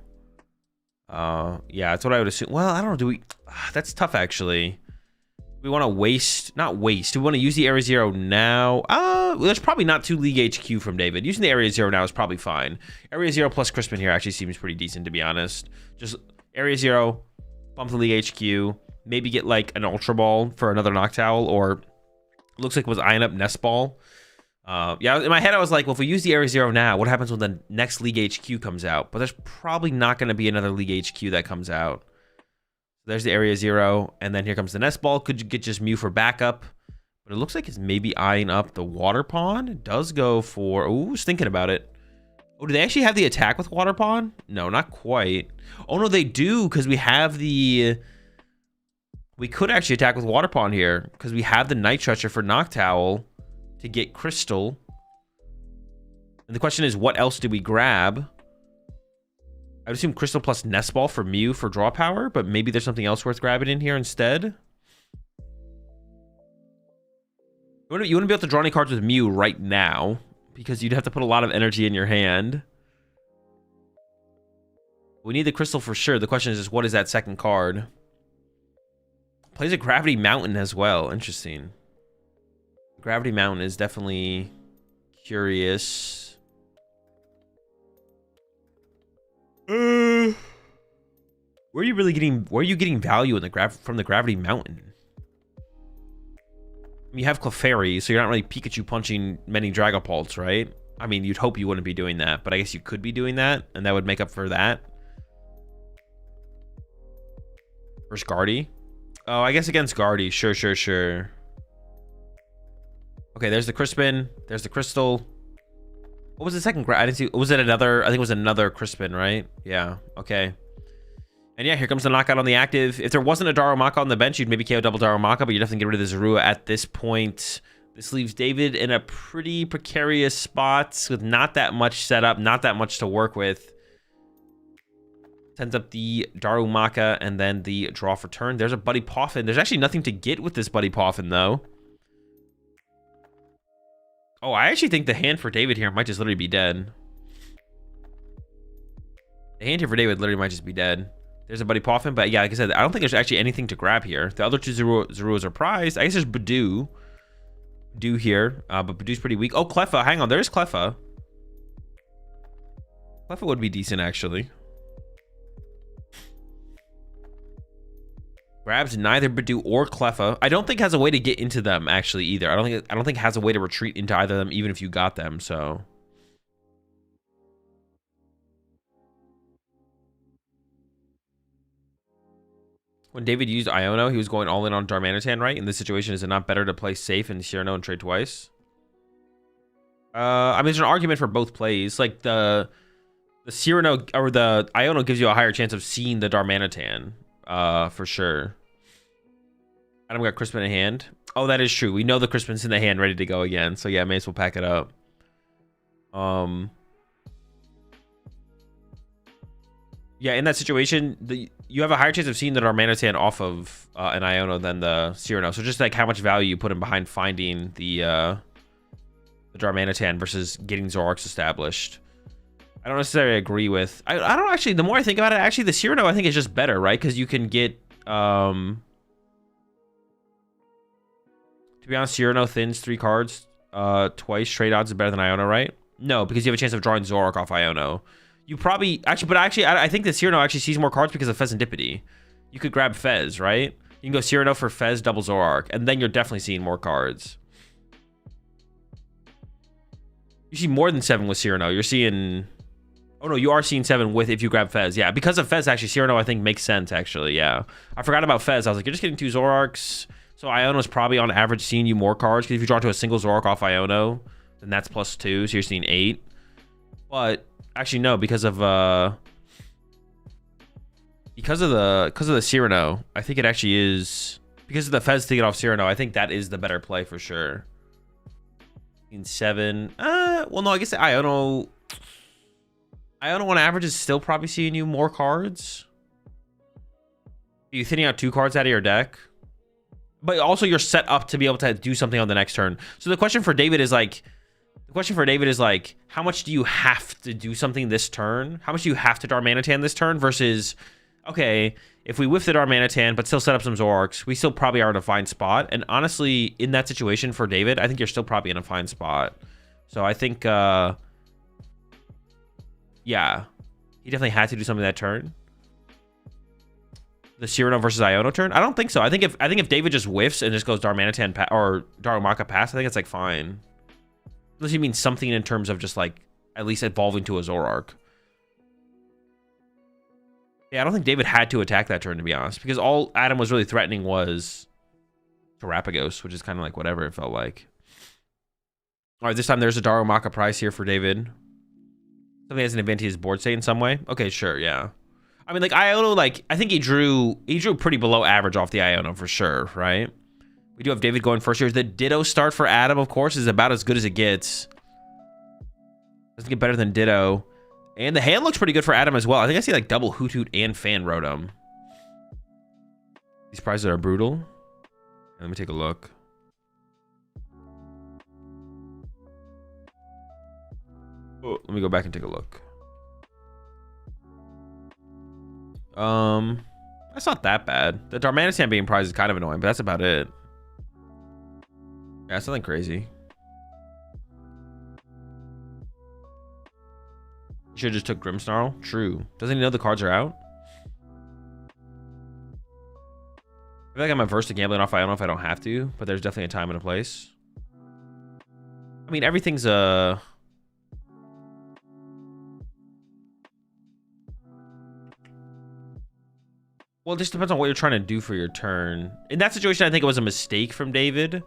Yeah, that's what I would assume. Well, I don't know. Do we... that's tough, actually. We want to waste... Not waste. Do we want to use the Area 0 now? There's probably not 2 League HQ from David. Using the Area 0 now is probably fine. Area 0 plus Crispin here actually seems pretty decent, to be honest. Just Area 0, bump the League HQ, maybe get like an Ultra Ball for another Noctowl, or looks like it was eyeing up Nest Ball. Yeah, in my head I was like, well, if we use the Area 0 now, what happens when the next League HQ comes out? But there's probably not going to be another League HQ that comes out. There's the Area 0, and then here comes the Nest Ball. Could you get just Mew for backup? But it looks like it's maybe eyeing up the Water Pawn. It does go for... Ooh, I was thinking about it. Oh, do they actually have the attack with Water Pawn? No, not quite. Oh, no, they do, because we have the... We could actually attack with Water Pawn here, because we have the Night Stretcher for Noctowl to get Crystal. And the question is, what else do we grab? I would assume Crystal plus Nest Ball for Mew for draw power, but maybe there's something else worth grabbing in here instead. You wouldn't be able to draw any cards with Mew right now, because you'd have to put a lot of energy in your hand. We need the Crystal for sure. The question is just, what is that second card? Plays a Gravity Mountain as well. Interesting. Gravity Mountain is definitely curious. Where are you getting value in from the Gravity Mountain? I mean, you have Clefairy, so you're not really Pikachu punching many Dragapults, right? I mean, you'd hope you wouldn't be doing that, but I guess you could be doing that, and that would make up for that. Versus Guardy? Oh, I guess against Guardy. Sure. Okay, there's the Crispin. There's the Crystal. What was the second? I didn't see. Was it another? I think it was another Crispin, right? Yeah. Okay. And yeah, here comes the knockout on the active. If there wasn't a Darumaka on the bench, you'd maybe KO double Darumaka, but you definitely get rid of the Zorua at this point. This leaves David in a pretty precarious spot with not that much setup, not that much to work with. Sends up the Darumaka and then the draw for turn. There's a Buddy Poffin. There's actually nothing to get with this Buddy Poffin, though. Oh, I actually think the hand for David here might just literally be dead. The hand here for David literally might just be dead. There's a Buddy Poffin, but yeah, like I said, I don't think there's actually anything to grab here. The other two Zeruos are prized. I guess there's Badoo. Badoo here, but Badoo's pretty weak. Oh, Cleffa. Hang on, there's Cleffa. Cleffa would be decent, actually. Grabs neither Badoo or Cleffa. I don't think has a way to get into them actually either. I don't think it has a way to retreat into either of them even if you got them. So when David used Iono, he was going all in on Darmanitan, right? In this situation, is it not better to play safe in Cyrano and trade twice? I mean, there's an argument for both plays. Like the Cyrano or the Iono gives you a higher chance of seeing the Darmanitan. For sure. Adam got Crispin in hand. Oh, that is true. We know the Crispin's in the hand, ready to go again. So yeah, may as well pack it up. Yeah, in that situation, you have a higher chance of seeing the Darmanitan off of an Iono than the Cyrano. So just like how much value you put in behind finding the Darmanitan versus getting Zoroarks established. I don't necessarily agree with. I don't actually. The more I think about it, actually, the Cyrano I think is just better, right? Because you can get. To be honest, Cyrano thins 3 cards twice. Trade odds is better than Iono, right? No, because you have a chance of drawing Zoroark off Iono. You probably I think the Cyrano actually sees more cards because of Fezandipity. You could grab Fez, right? You can go Cyrano for Fez, double Zoroark, and then you're definitely seeing more cards. You see more than 7 with Cyrano. You're seeing. Oh, no, you are seeing 7 with if you grab Fez. Yeah, because of Fez, actually, Cyrano, I think, makes sense, actually. Yeah. I forgot about Fez. I was like, you're just getting 2 Zoroarks. So Iono's probably, on average, seeing you more cards. Because if you draw to a single Zoroark off Iono, then that's +2. So you're seeing 8. But, actually, no, because of the Cyrano, I think it actually is... Because of the Fez to get off Cyrano, I think that is the better play for sure. In 7... well, no, I guess the Iono on average is still probably seeing you more cards. Are you thinning out 2 cards out of your deck? But also you're set up to be able to do something on the next turn. So the question for David is like, how much do you have to do something this turn? How much do you have to Darmanitan this turn versus, okay, if we whiff the Darmanitan but still set up some Zoroarks, we still probably are in a fine spot. And honestly, in that situation for David, I think you're still probably in a fine spot. So I think, yeah, he definitely had to do something that turn. The Cyrano versus Iono turn? I don't think so. I think if David just whiffs and just goes Darmanitan or Darumaka pass, I think it's like fine. Unless you mean something in terms of just like at least evolving to a Zoroark. Yeah, I don't think David had to attack that turn, to be honest, because all Adam was really threatening was Terapagos, which is kind of like whatever it felt like. All right, this time there's a Darumaka prize here for David. Something has an advantageous board state in some way. Okay, sure, yeah. I mean, like Iono, like I think he drew pretty below average off the Iono for sure, right? We do have David going first here. The Ditto start for Adam, of course, is about as good as it gets. Doesn't get better than Ditto. And the hand looks pretty good for Adam as well. I think I see like double Hoot Hoot and Fan Rotom. These prizes are brutal. Let me take a look. Oh, let me go back and take a look. That's not that bad. The Darmanitan being prized is kind of annoying, but that's about it. Yeah, it's nothing crazy. You should have just took Grimmsnarl. True. Doesn't he know the cards are out? I feel like I'm averse to gambling off. I don't know if I don't have to, but there's definitely a time and a place. I mean, everything's well, it just depends on what you're trying to do for your turn. In that situation, I think it was a mistake from David.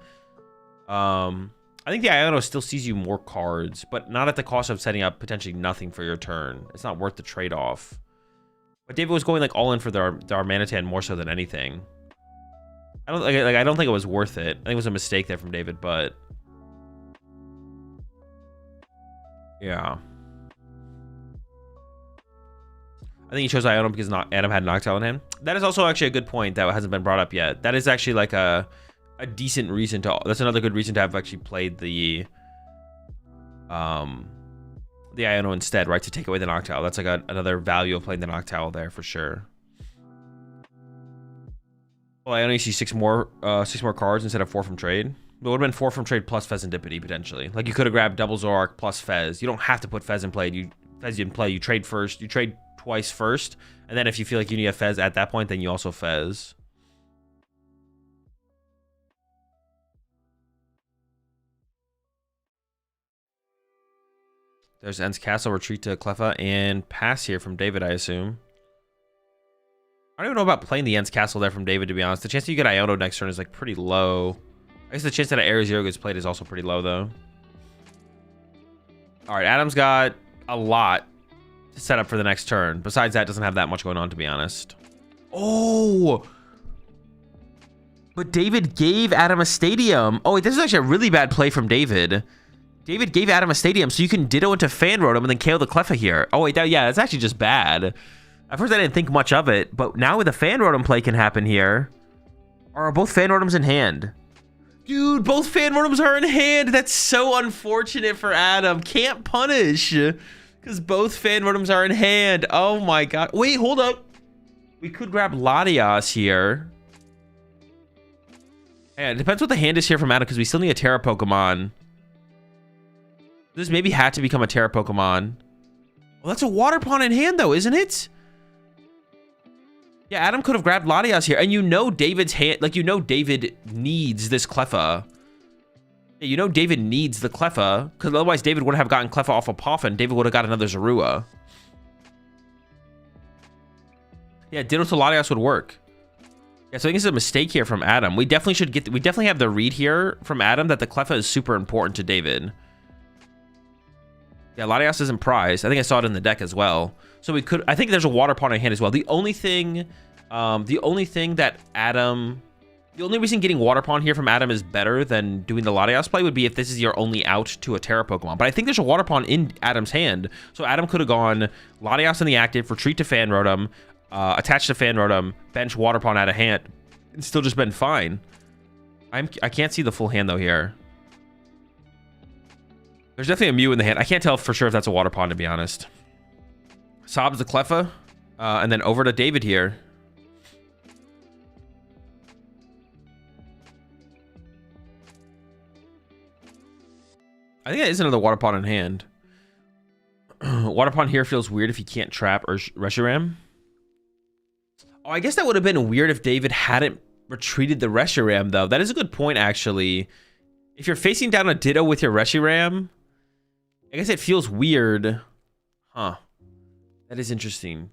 I think the Iono still sees you more cards, but not at the cost of setting up potentially nothing for your turn. It's not worth the trade-off. But David was going like all in for the Darmanitan more so than anything. I don't think it was worth it. I think it was a mistake there from David, but yeah. I think he chose Iono because Adam had Noctowl in hand. That is also actually a good point that hasn't been brought up yet. That is actually like a decent reason to... That's another good reason to have actually played the Iono instead, right? To take away the Noctowl. That's like another value of playing the Noctowl there for sure. Well, Iono, you see six more cards instead of 4 from trade. It would have been 4 from trade plus Fezandipity potentially. Like you could have grabbed double Zoroark plus Fez. You don't have to put Fez in play. Fez in play. You trade first. You trade twice first, and then if you feel like you need a Fez at that point, then you also Fez. There's Ents Castle, retreat to Cleffa, and pass here from David, I assume. I don't even know about playing the Ents Castle there from David, to be honest. The chance that you get Iono next turn is like pretty low. I guess the chance that an Area Zero gets played is also pretty low, though. All right, Adam's got a lot to set up for the next turn. Besides that, doesn't have that much going on, to be honest. Oh! But David gave Adam a stadium. Oh, wait, this is actually a really bad play from David. David gave Adam a stadium, so you can Ditto into Fan Rotom and then KO the Cleffa here. Oh, wait, yeah, that's actually just bad. At first, I didn't think much of it, but now with a Fan Rotom play can happen here. Are both Fan Rotoms in hand? Dude, both Fan Rotoms are in hand. That's so unfortunate for Adam. Can't punish because both Fan Rotoms are in hand. Oh my god. Wait, hold up. We could grab Latias here. Yeah, it depends what the hand is here from Adam because we still need a Terra Pokemon. This maybe had to become a Terra Pokemon. Well, that's a Water Pond in hand though, isn't it? Yeah, Adam could have grabbed Latias here. And you know David's hand... Like, you know David needs this Cleffa. Yeah, you know David needs the Cleffa. Because otherwise David wouldn't have gotten Cleffa off of Poffin. David would have got another Zorua. Yeah, Ditto to Latias would work. Yeah, so I think it's a mistake here from Adam. We definitely should get... We definitely have the read here from Adam that the Cleffa is super important to David. Yeah, Latias isn't prized. I think I saw it in the deck as well. So we could... I think there's a Water Pond in hand as well. The only thing that Adam... The only reason getting Water Pond here from Adam is better than doing the Latias play would be if this is your only out to a Terra Pokemon. But I think there's a Water Pond in Adam's hand. So Adam could have gone Latias in the active, retreat to Fan Rotom, attach to Fan Rotom, bench Water Pond out of hand, and still just been fine. I can't see the full hand though here. There's definitely a Mew in the hand. I can't tell for sure if that's a Water Pond, to be honest. Sobs the Cleffa, and then over to David here. I think that is another Water Pond in hand. Water Pond here feels weird if you can't trap or Reshiram. Oh, I guess that would have been weird if David hadn't retreated the Reshiram, though. That is a good point, actually. If you're facing down a Ditto with your Reshiram, I guess it feels weird. Huh. That is interesting.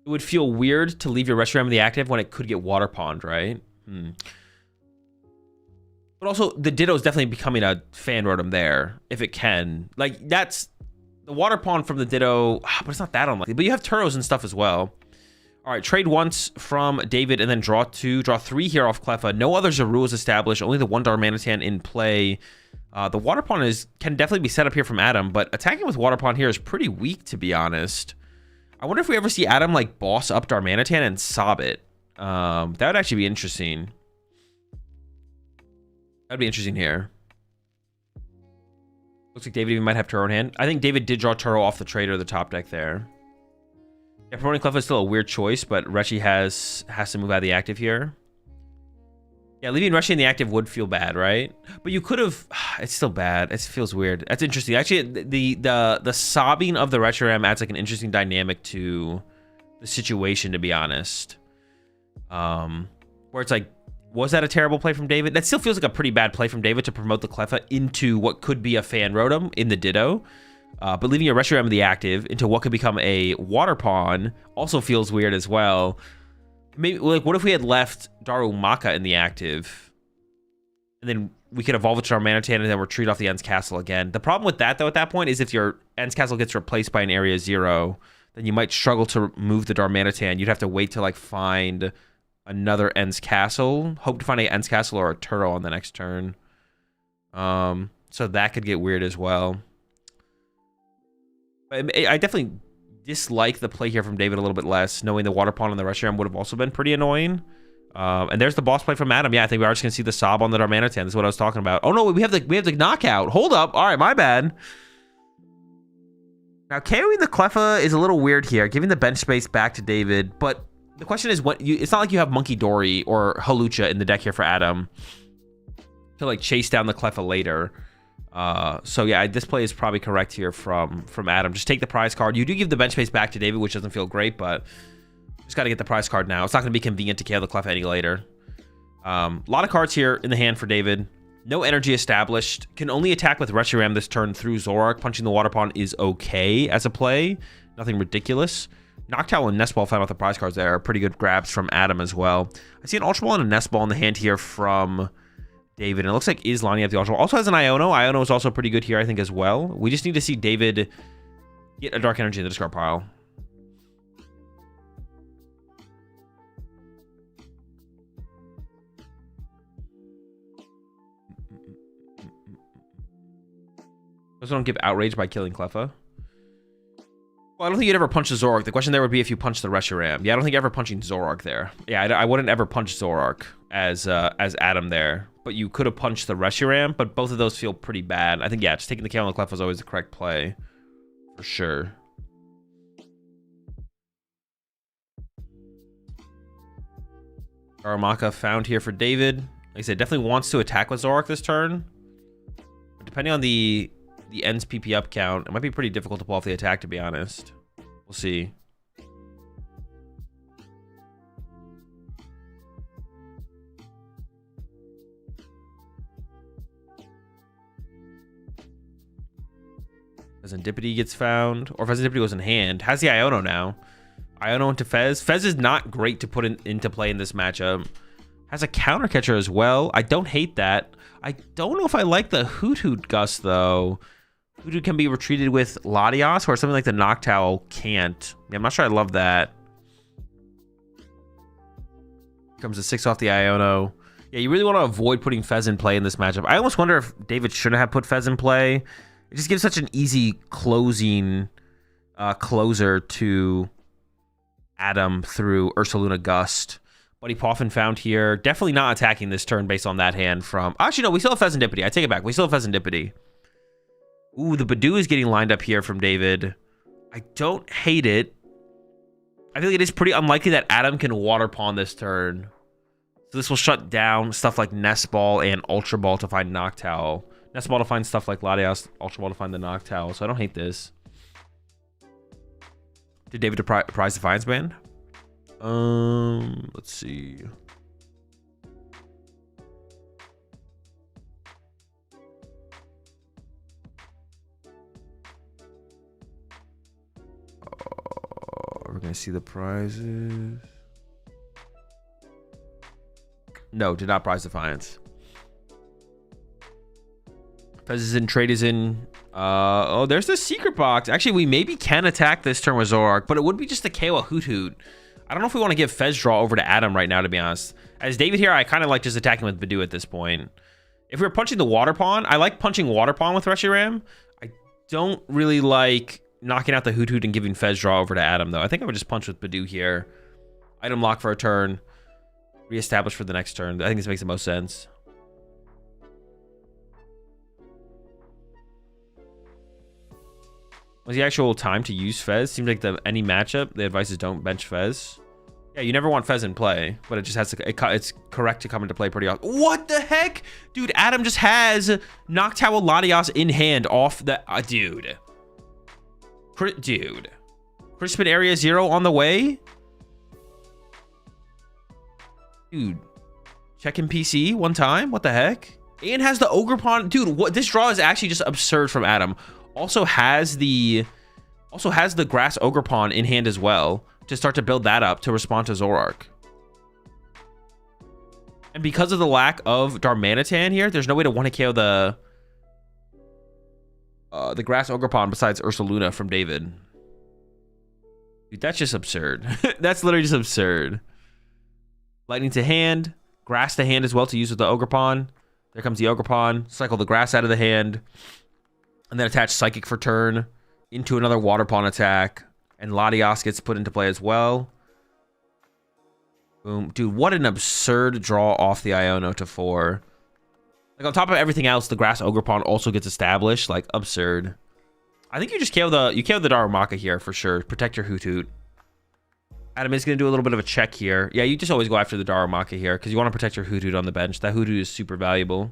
It would feel weird to leave your Reshiram in the active when it could get Water Pond, right? But also, the Ditto is definitely becoming a Fan Rotom there, if it can. Like, that's... The Water Pond from the Ditto... But it's not that unlikely. But you have Turos and stuff as well. All right, trade once from David, and then draw 2. Draw 3 here off Cleffa. No other Zoruas established. Only the one Darmanitan in play. The Water Pond can definitely be set up here from Adam, but attacking with Water Pond here is pretty weak, to be honest. I wonder if we ever see Adam, like, boss up Darmanitan and sob it. That would actually be interesting. That'd be interesting here. Looks like David even might have Turo in hand. I think David did draw Turo off the trade or the top deck there. Yeah, promoting Cleffa is still a weird choice, but Reshi has to move out of the active here. Yeah, leaving Reshi in the active would feel bad, right? But you could have... It's still bad. It feels weird. That's interesting. Actually, the sobbing of the Reshiram adds like an interesting dynamic to the situation, to be honest. Where it's like, was that a terrible play from David? That still feels like a pretty bad play from David to promote the Cleffa into what could be a Fan Rotom in the Ditto. But leaving your Reshiram in the active into what could become a Water Pond also feels weird as well. Maybe, like, what if we had left Darumaka in the active? And then we could evolve it to our Darmanitan and then retreat off the Ents Castle again. The problem with that, though, at that point, is if your Ents Castle gets replaced by an Area 0, then you might struggle to move the Darmanitan. You'd have to wait to, like, find another Ents Castle. Hope to find a Ents Castle or a Turo on the next turn. So that could get weird as well. I definitely dislike the play here from David a little bit less. Knowing the Water Pawn and the Reshiram would have also been pretty annoying. And there's the boss play from Adam. Yeah, I think we are just gonna see the Sob on the Darmanitan. This is what I was talking about. Oh no, we have the knockout. Hold up. All right, my bad. Now KOing the Cleffa is a little weird here, giving the bench space back to David. But the question is, it's not like you have Monkey Dory or Halucha in the deck here for Adam to like chase down the Cleffa later. So yeah, this play is probably correct here from Adam. Just take the prize card. You do give the bench space back to David, which doesn't feel great, but just got to get the prize card now. It's not going to be convenient to KO the Cleffa any later. A lot of cards here in the hand for David. No energy established. Can only attack with Reshiram this turn through Zoroark. Punching the Water Pawn is okay as a play. Nothing ridiculous. Noctowl and Nest Ball found out the prize cards there are pretty good grabs from Adam as well. I see an Ultra Ball and a Nest Ball in the hand here from David. And it looks like is lining up the Ultra Ball. Also has an Iono. Iono is also pretty good here, I think, as well. We just need to see David get a Dark Energy in the discard pile. Also don't get outraged by killing Cleffa. Well, I don't think you'd ever punch the Zoroark. The question there would be if you punch the Reshiram. Yeah, I don't think ever punching Zoroark there. Yeah, I wouldn't ever punch Zoroark as Adam there. But you could have punched the Reshiram, but both of those feel pretty bad. I think, yeah, just taking the KO on the Cleffa was always the correct play. For sure. Aramaka found here for David. Like I said, definitely wants to attack with Zoroark this turn. But depending on the ends PP up count, it might be pretty difficult to pull off the attack, to be honest. We'll see. Pheasantipity gets found, or Pheasantipity goes in hand. Has the Iono now. Iono into Fez. Fez is not great to put into play in this matchup. Has a counter catcher as well. I don't hate that. I don't know if I like the Hoot Gust, though. Hoot can be retreated with Latios, or something like the Noctowl can't. Yeah, I'm not sure I love that. Comes a 6 off the Iono. Yeah, you really want to avoid putting Fez in play in this matchup. I almost wonder if David shouldn't have put Fez in play. It just gives such an easy closer to Adam through Ursaluna Gust. Buddy Poffin found here. Definitely not attacking this turn based on that hand from... Actually, no, we still have Pheasantipity. I take it back. We still have Pheasantipity. Ooh, the Badoo is getting lined up here from David. I don't hate it. I feel like it is pretty unlikely that Adam can Water Pawn this turn. So this will shut down stuff like Nest Ball and Ultra Ball to find Noctowl. Nest Ball to find stuff like Latios, Ultra Ball to find the Noctowl. So I don't hate this. Did David prize Defiance Band? Let's see. We're gonna see the prizes. No, did not prize Defiance. Fez is in, trade is in. Oh, there's the secret box. Actually, we maybe can attack this turn with Zoroark, but it would be just to KO a Hoot. I don't know if we want to give Fez draw over to Adam right now, to be honest. As David here, I kind of like just attacking with Badoo at this point. If we're punching the Water Pawn, I like punching Water Pawn with Reshiram. I don't really like knocking out the Hoot and giving Fez draw over to Adam, though. I think I would just punch with Badoo here. Item lock for a turn. Reestablish for the next turn. I think this makes the most sense. What's the actual time to use Fez? Seems like any matchup, the advice is don't bench Fez. Yeah, you never want Fez in play, but it just has to. It's correct to come into play pretty often. What the heck? Dude, Adam just has Noctowl Latios in hand off the... dude. Dude. Crispin Area 0 on the way? Dude. Check in PC one time? What the heck? And has the Ogre Pawn. Dude, what? This draw is actually just absurd from Adam. Also has the Grass Ogre Pawn in hand as well to start to build that up to respond to Zoroark. And because of the lack of Darmanitan here, there's no way to want to KO the Grass Ogre Pawn besides Ursaluna from David. Dude, that's just absurd. That's literally just absurd. Lightning to hand, Grass to hand as well to use with the Ogre Pawn. There comes the Ogre Pawn. Cycle the Grass out of the hand. And then attach Psychic for turn into another Water Pawn attack. And Latios gets put into play as well. Boom. Dude, what an absurd draw off the Iono to 4. Like, on top of everything else, the Grass Ogre Pawn also gets established. Like, absurd. I think you just KO the Darumaka here for sure. Protect your Hoot Hoot. Adam is going to do a little bit of a check here. Yeah, you just always go after the Darumaka here because you want to protect your Hoot Hoot on the bench. That Hoot Hoot is super valuable.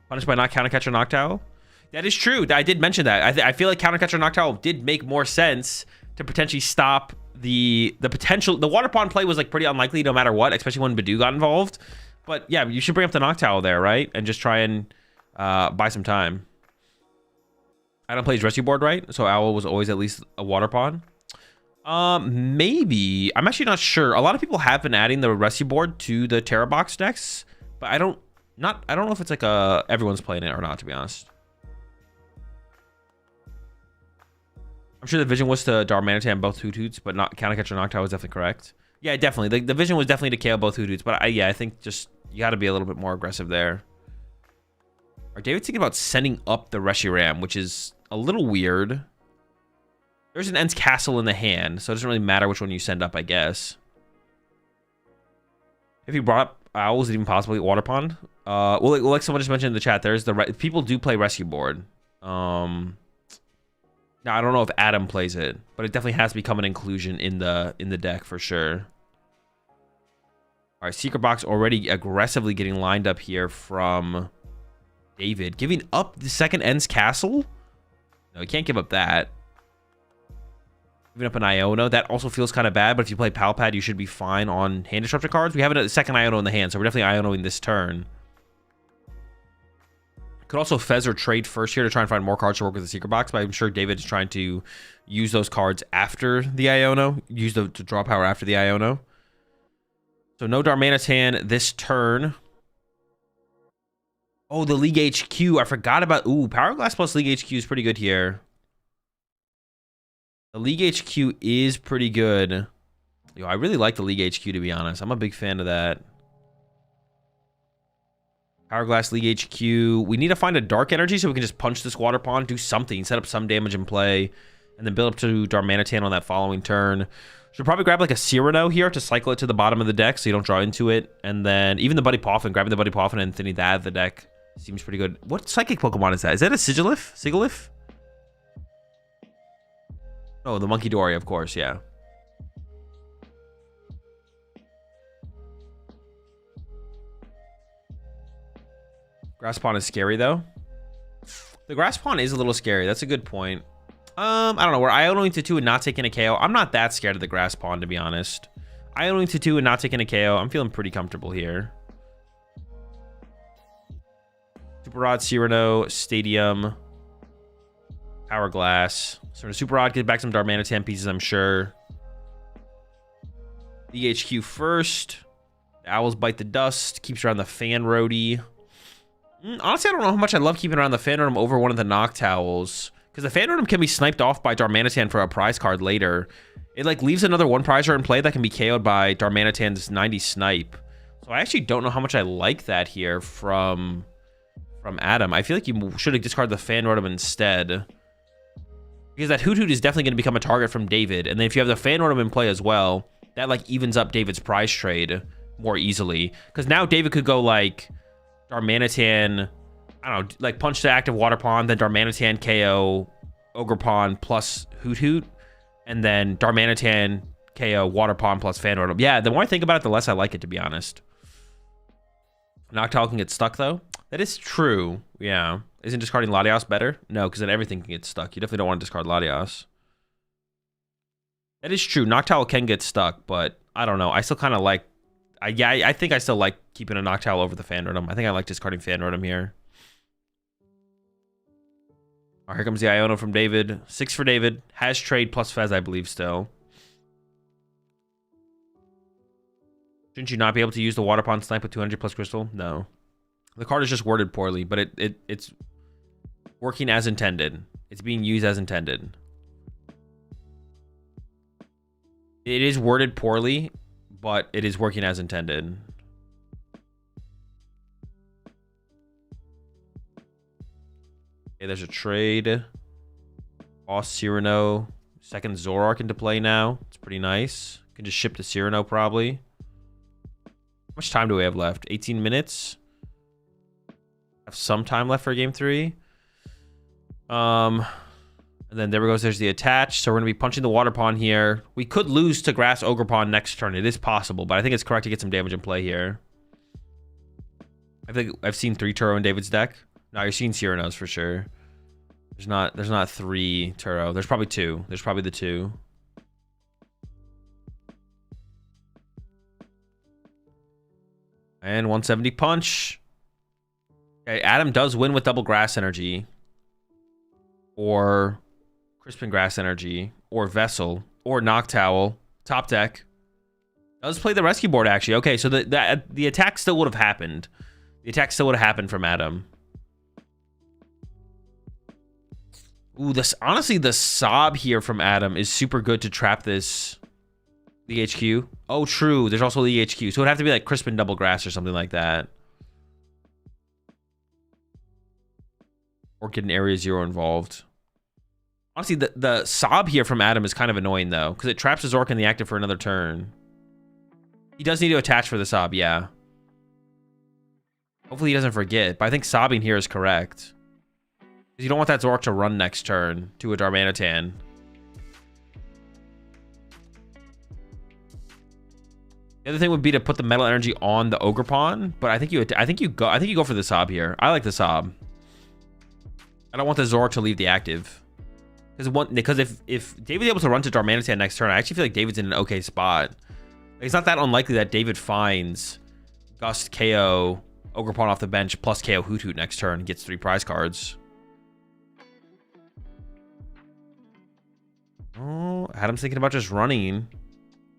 Punished by not Countercatcher Noctowl? That is true. I did mention that. I feel like Countercatcher Noctowl did make more sense to potentially stop the potential. The Water Pawn play was like pretty unlikely no matter what, especially when Badu got involved. But yeah, you should bring up the Noctowl there, right? And just try and buy some time. Adam plays Rescue Board, right? So Owl was always at least a Water Pawn. Maybe. I'm actually not sure. A lot of people have been adding the Rescue Board to the Terra Box decks, but I don't know if it's like everyone's playing it or not, to be honest. I'm sure the vision was to Darmanitan both Hoot Hoots, but not Countercatcher Noctowl was definitely correct. Yeah, definitely. The vision was definitely to KO both Hoot Hoots, but I think just you got to be a little bit more aggressive there. Are David's thinking about sending up the Reshiram, which is a little weird. There's an Ents Castle in the hand, so it doesn't really matter which one you send up, I guess. If you brought up Owl, is it even possibly Water Pond? Well, like someone just mentioned in the chat, there's people do play Rescue Board. Now, I don't know if Adam plays it, but it definitely has become an inclusion in the deck for sure. All right, Secret Box already aggressively getting lined up here from David. Giving up the second Ents Castle? No, he can't give up that. Giving up an Iono. That also feels kind of bad, but if you play Palpad, you should be fine on hand disruptor cards. We have a second Iono in the hand, so we're definitely Ionoing this turn. Could also Fez or trade first here to try and find more cards to work with the Secret Box, but I'm sure David is trying to use those cards after the Iono. Use the draw power after the Iono. So no Darmanitan this turn. Oh, the League HQ. I forgot about... Ooh, Power Glass plus League HQ is pretty good here. The League HQ is pretty good. Yo, I really like the League HQ, to be honest. I'm a big fan of that. Hourglass League HQ. We need to find a Dark Energy so we can just punch this Water Pond, do something, set up some damage in play, and then build up to Darmanitan on that following turn. Should probably grab like a Cyrano here to cycle it to the bottom of the deck so you don't draw into it. And then even the Buddy Poffin, grabbing the Buddy Poffin and thinning that out of the deck seems pretty good. What Psychic Pokemon is that? Is that a Sigilif? Sigilif? Oh, the Monkey Dory, of course, yeah. Grass Pond is scary, though. The Grass Pond is a little scary. That's a good point. I don't know. We're Ionoing to 2 and not taking a KO. I'm not that scared of the Grass Pond, to be honest. Ionoing to 2 and not taking a KO. I'm feeling pretty comfortable here. Super Rod, Cyrano, Stadium, Hourglass. So Super Rod get back some Darmanitan pieces, I'm sure. The HQ first. The Owls bite the dust. Keeps around the Fan Roadie. Honestly, I don't know how much I love keeping around the Fan Rotom over one of the Noctowls. Because the Fan Rotom can be sniped off by Darmanitan for a prize card later. It like leaves another one prizer in play that can be KO'd by Darmanitan's 90 snipe. So I actually don't know how much I like that here from Adam. I feel like you should have discarded the Fan Rotom instead. Because that Hoot Hoot is definitely going to become a target from David. And then if you have the Fan Rotom in play as well, that like evens up David's prize trade more easily. Because now David could go like Darmanitan, I don't know, like punch the active Water Pond, then Darmanitan KO Ogre Pond plus Hoot Hoot, and then Darmanitan KO Water Pond plus Fan Rotom. Yeah, the more I think about it, the less I like it, to be honest. Noctowl can get stuck, though. That is true. Yeah. Isn't discarding Latios better? No, because then everything can get stuck. You definitely don't want to discard Latios. That is true. Noctowl can get stuck, but I don't know. I still kind of like... I think I still like keeping a Noctowl over the Fan Rotom. I think I like discarding Fan Rotom here. All right, here comes the Iono from David. 6 for David. Has trade plus Fez, I believe, still. Shouldn't you not be able to use the Water Pond Snipe with 200 plus Crystal? No. The card is just worded poorly, but it's working as intended. It's being used as intended. It is worded poorly, but it is working as intended. Okay, there's a trade. Boss Cyrano. Second Zoroark into play now. It's pretty nice. Can just ship to Cyrano probably. How much time do we have left? 18 minutes. Have some time left for game 3. And then there we go. There's the attach. So we're going to be punching the water pond here. We could lose to grass ogre pond next turn. It is possible, but I think it's correct to get some damage in play here. I think I've seen 3 Turo in David's deck. No, you're seeing Cyrano's for sure. There's not 3 Turo. There's probably 2. There's probably the 2. And 170 punch. Okay, Adam does win with double grass energy. Or Crispin grass energy. Or Vessel. Or Noctowl. Top deck. Does play the rescue board actually. Okay, so the attack still would have happened. The attack still would have happened from Adam. Ooh, honestly, the sob here from Adam is super good to trap this League HQ. Oh, true. There's also League HQ. So it would have to be like Crispin double grass or something like that. Or get an Area 0 involved. Honestly, the sob here from Adam is kind of annoying, though. Because it traps his Zork in the active for another turn. He does need to attach for the sob, yeah. Hopefully he doesn't forget. But I think sobbing here is correct. Because you don't want that Zork to run next turn to a Darmanitan. The other thing would be to put the metal energy on the Ogre Pawn, but I think you go for the sob here. I like the sob. I don't want the Zork to leave the active. Because if David's able to run to Darmanitan next turn, I actually feel like David's in an okay spot. Like, it's not that unlikely that David finds Gust, KO, Ogre Pawn off the bench, plus KO Hoot Hoot next turn and gets 3 prize cards. Oh, Adam's thinking about just running.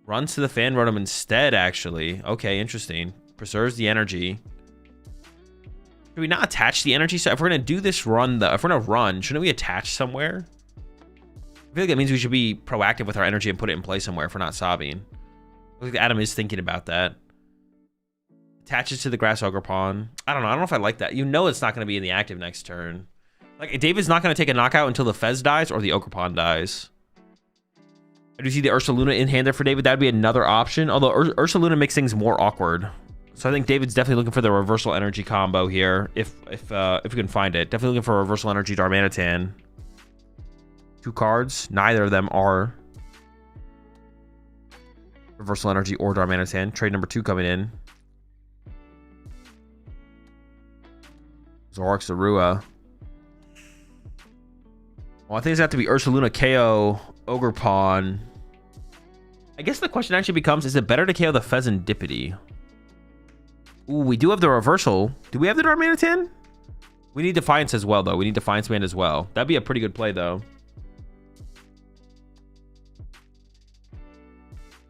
Runs to the Fan Rotom instead, actually. Okay, interesting. Preserves the energy. Should we not attach the energy? So if we're going to do this run, though, if we're going to run, shouldn't we attach somewhere? I feel like that means we should be proactive with our energy and put it in play somewhere if we're not sobbing. Looks like Adam is thinking about that. Attaches to the Grass Ogre Pawn. I don't know if I like that. You know it's not going to be in the active next turn. Like, David's not going to take a knockout until the Fez dies or the Ogre Pawn dies. I do see the Ursaluna in hand there for David. That'd be another option. Although Ursaluna makes things more awkward. So I think David's definitely looking for the reversal energy combo here. If we can find it. Definitely looking for a reversal energy Darmanitan. 2 cards. Neither of them are reversal energy or Darmanitan. Trade number 2 coming in. Zoroark Zorua. Well, I think it's have to be Ursaluna KO Ogre Pawn. I guess the question actually becomes, is it better to KO the Pheasantipity? Ooh, we do have the reversal. Do we have the Darmanitan? We need Defiance as well, though. We need Defiance Band as well. That'd be a pretty good play, though.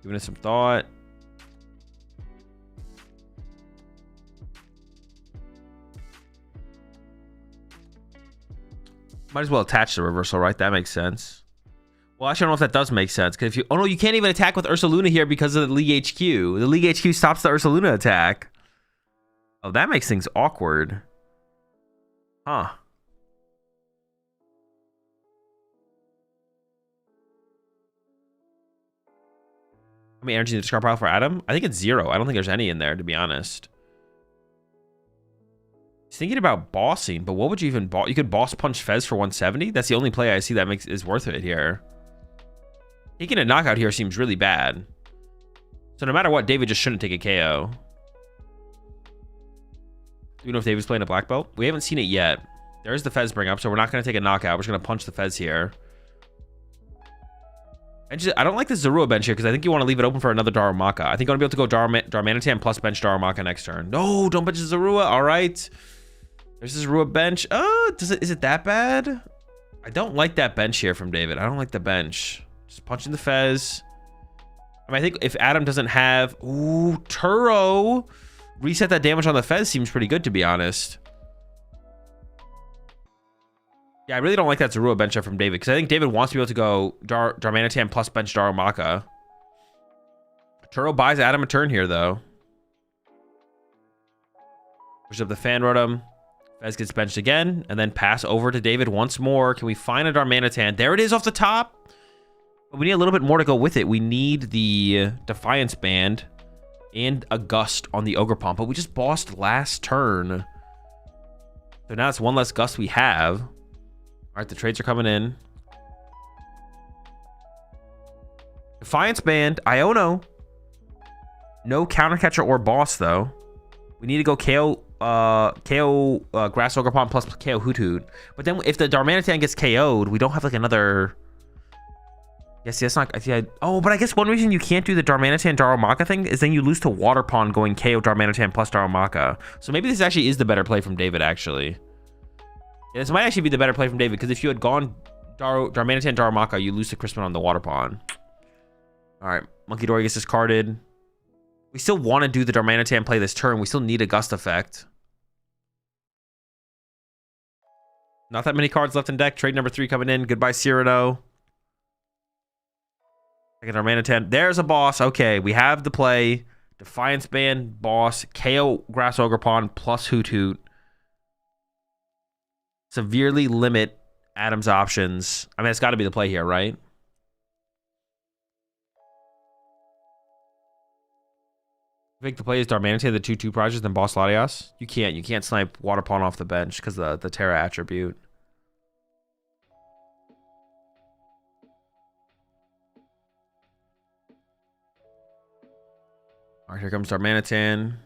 Giving it some thought. Might as well attach the reversal, right? That makes sense. Well, actually, I don't know if that does make sense. Because if you... Oh, no, you can't even attack with Ursaluna here because of the League HQ. The League HQ stops the Ursaluna attack. Oh, that makes things awkward. Huh. How many energy in the discard pile for Adam? I think it's 0. I don't think there's any in there, to be honest. He's thinking about bossing, but what would you even boss? You could boss punch Fez for 170? That's the only play I see that is worth it here. Taking a knockout here seems really bad. So no matter what, David just shouldn't take a KO. Do you know if David's playing a black belt? We haven't seen it yet. There's the Fez bring up, so we're not going to take a knockout. We're just going to punch the Fez here. I don't like this Zorua bench here because I think you want to leave it open for another Darumaka. I think you want to be able to go Darmanitan plus bench Darumaka next turn. No, don't bench Zorua. All right. There's this Zorua bench. Is it that bad? I don't like that bench here from David. I don't like the bench. Just punching the Fez. I mean, I think if Adam doesn't have... Ooh, Turo. Reset that damage on the Fez seems pretty good, to be honest. Yeah, I really don't like that Zorua bench up from David, because I think David wants to be able to go Darmanitan plus bench Darumaka. Turo buys Adam a turn here, though. Pushes up the Fan Rotom. Fez gets benched again, and then pass over to David once more. Can we find a Darmanitan? There it is off the top. But we need a little bit more to go with it. We need the Defiance Band and a Gust on the Ogre Pawn, but we just bossed last turn. So now it's one less Gust we have. All right, the trades are coming in. Defiance Band, Iono. No Countercatcher or Boss, though. We need to go KO Grass Ogre Pawn plus KO Hoot Hoot. But then if the Darmanitan gets KO'd, we don't have like another... Yes, that's not... Oh, but I guess one reason you can't do the Darmanitan Darumaka thing is then you lose to Water Pawn going KO Darmanitan plus Darumaka. So maybe this actually is the better play from David, actually. Yeah, this might actually be the better play from David, because if you had gone Darmanitan Darumaka, you lose to Crispin on the Water Pawn. All right, Monkey Dory gets discarded. We still want to do the Darmanitan play this turn. We still need a Gust effect. Not that many cards left in deck. Trade number 3 coming in. Goodbye, Cyrano. Second Darmanitan. There's a boss. Okay, we have the play. Defiance Band, boss, KO Grass Ogre Pawn plus Hoot Hoot. Severely limit Adam's options. I mean, it's got to be the play here, right? I think the play is Darmanitan, the 2/2 project, then Boss Latias. You can't snipe Water Pawn off the bench because of the Terra attribute. All right, here comes Darmanitan.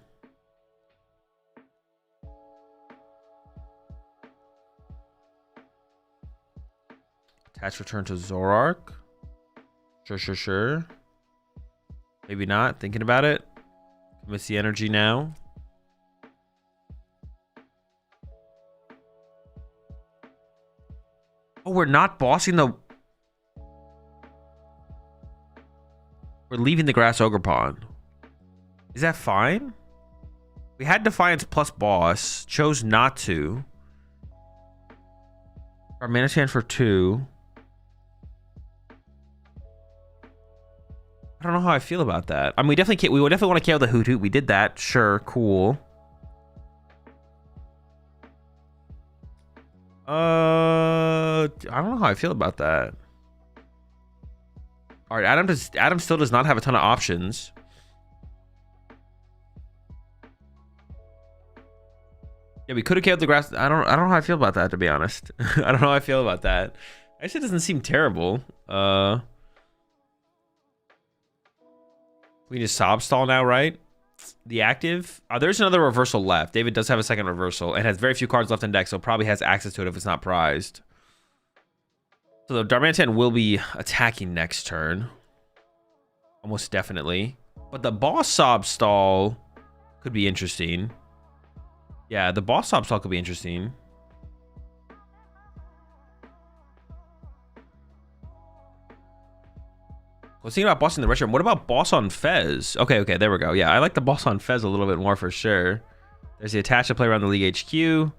Attach return to Zoroark. Sure. Maybe not. Thinking about it. Miss the energy now. Oh, we're not bossing the... We're leaving the Grass Ogre Pawn. Is that fine? We had Defiance plus boss. Chose not to. Our Darmanitan for 2. I don't know how I feel about that. I mean, we definitely want to KO the Hoot Hoot. We did that. Sure, cool. I don't know how I feel about that. All right, Adam still does not have a ton of options. Yeah, we could have KO'd the grass. I don't know how I feel about that, to be honest. I don't know how I feel about that. Actually, it doesn't seem terrible. We need a Sob Stall now, right? The active. There's another reversal left. David does have a second reversal and has very few cards left in deck, so probably has access to it if it's not prized. So the Darmanitan will be attacking next turn. Almost definitely. But the Boss Sob Stall could be interesting. Yeah, the Boss Sob Stall could be interesting. I was thinking about bossing the Retro. What about boss on Fez? Okay, there we go. Yeah, I like the boss on Fez a little bit more for sure. There's the attach to play around the League HQ.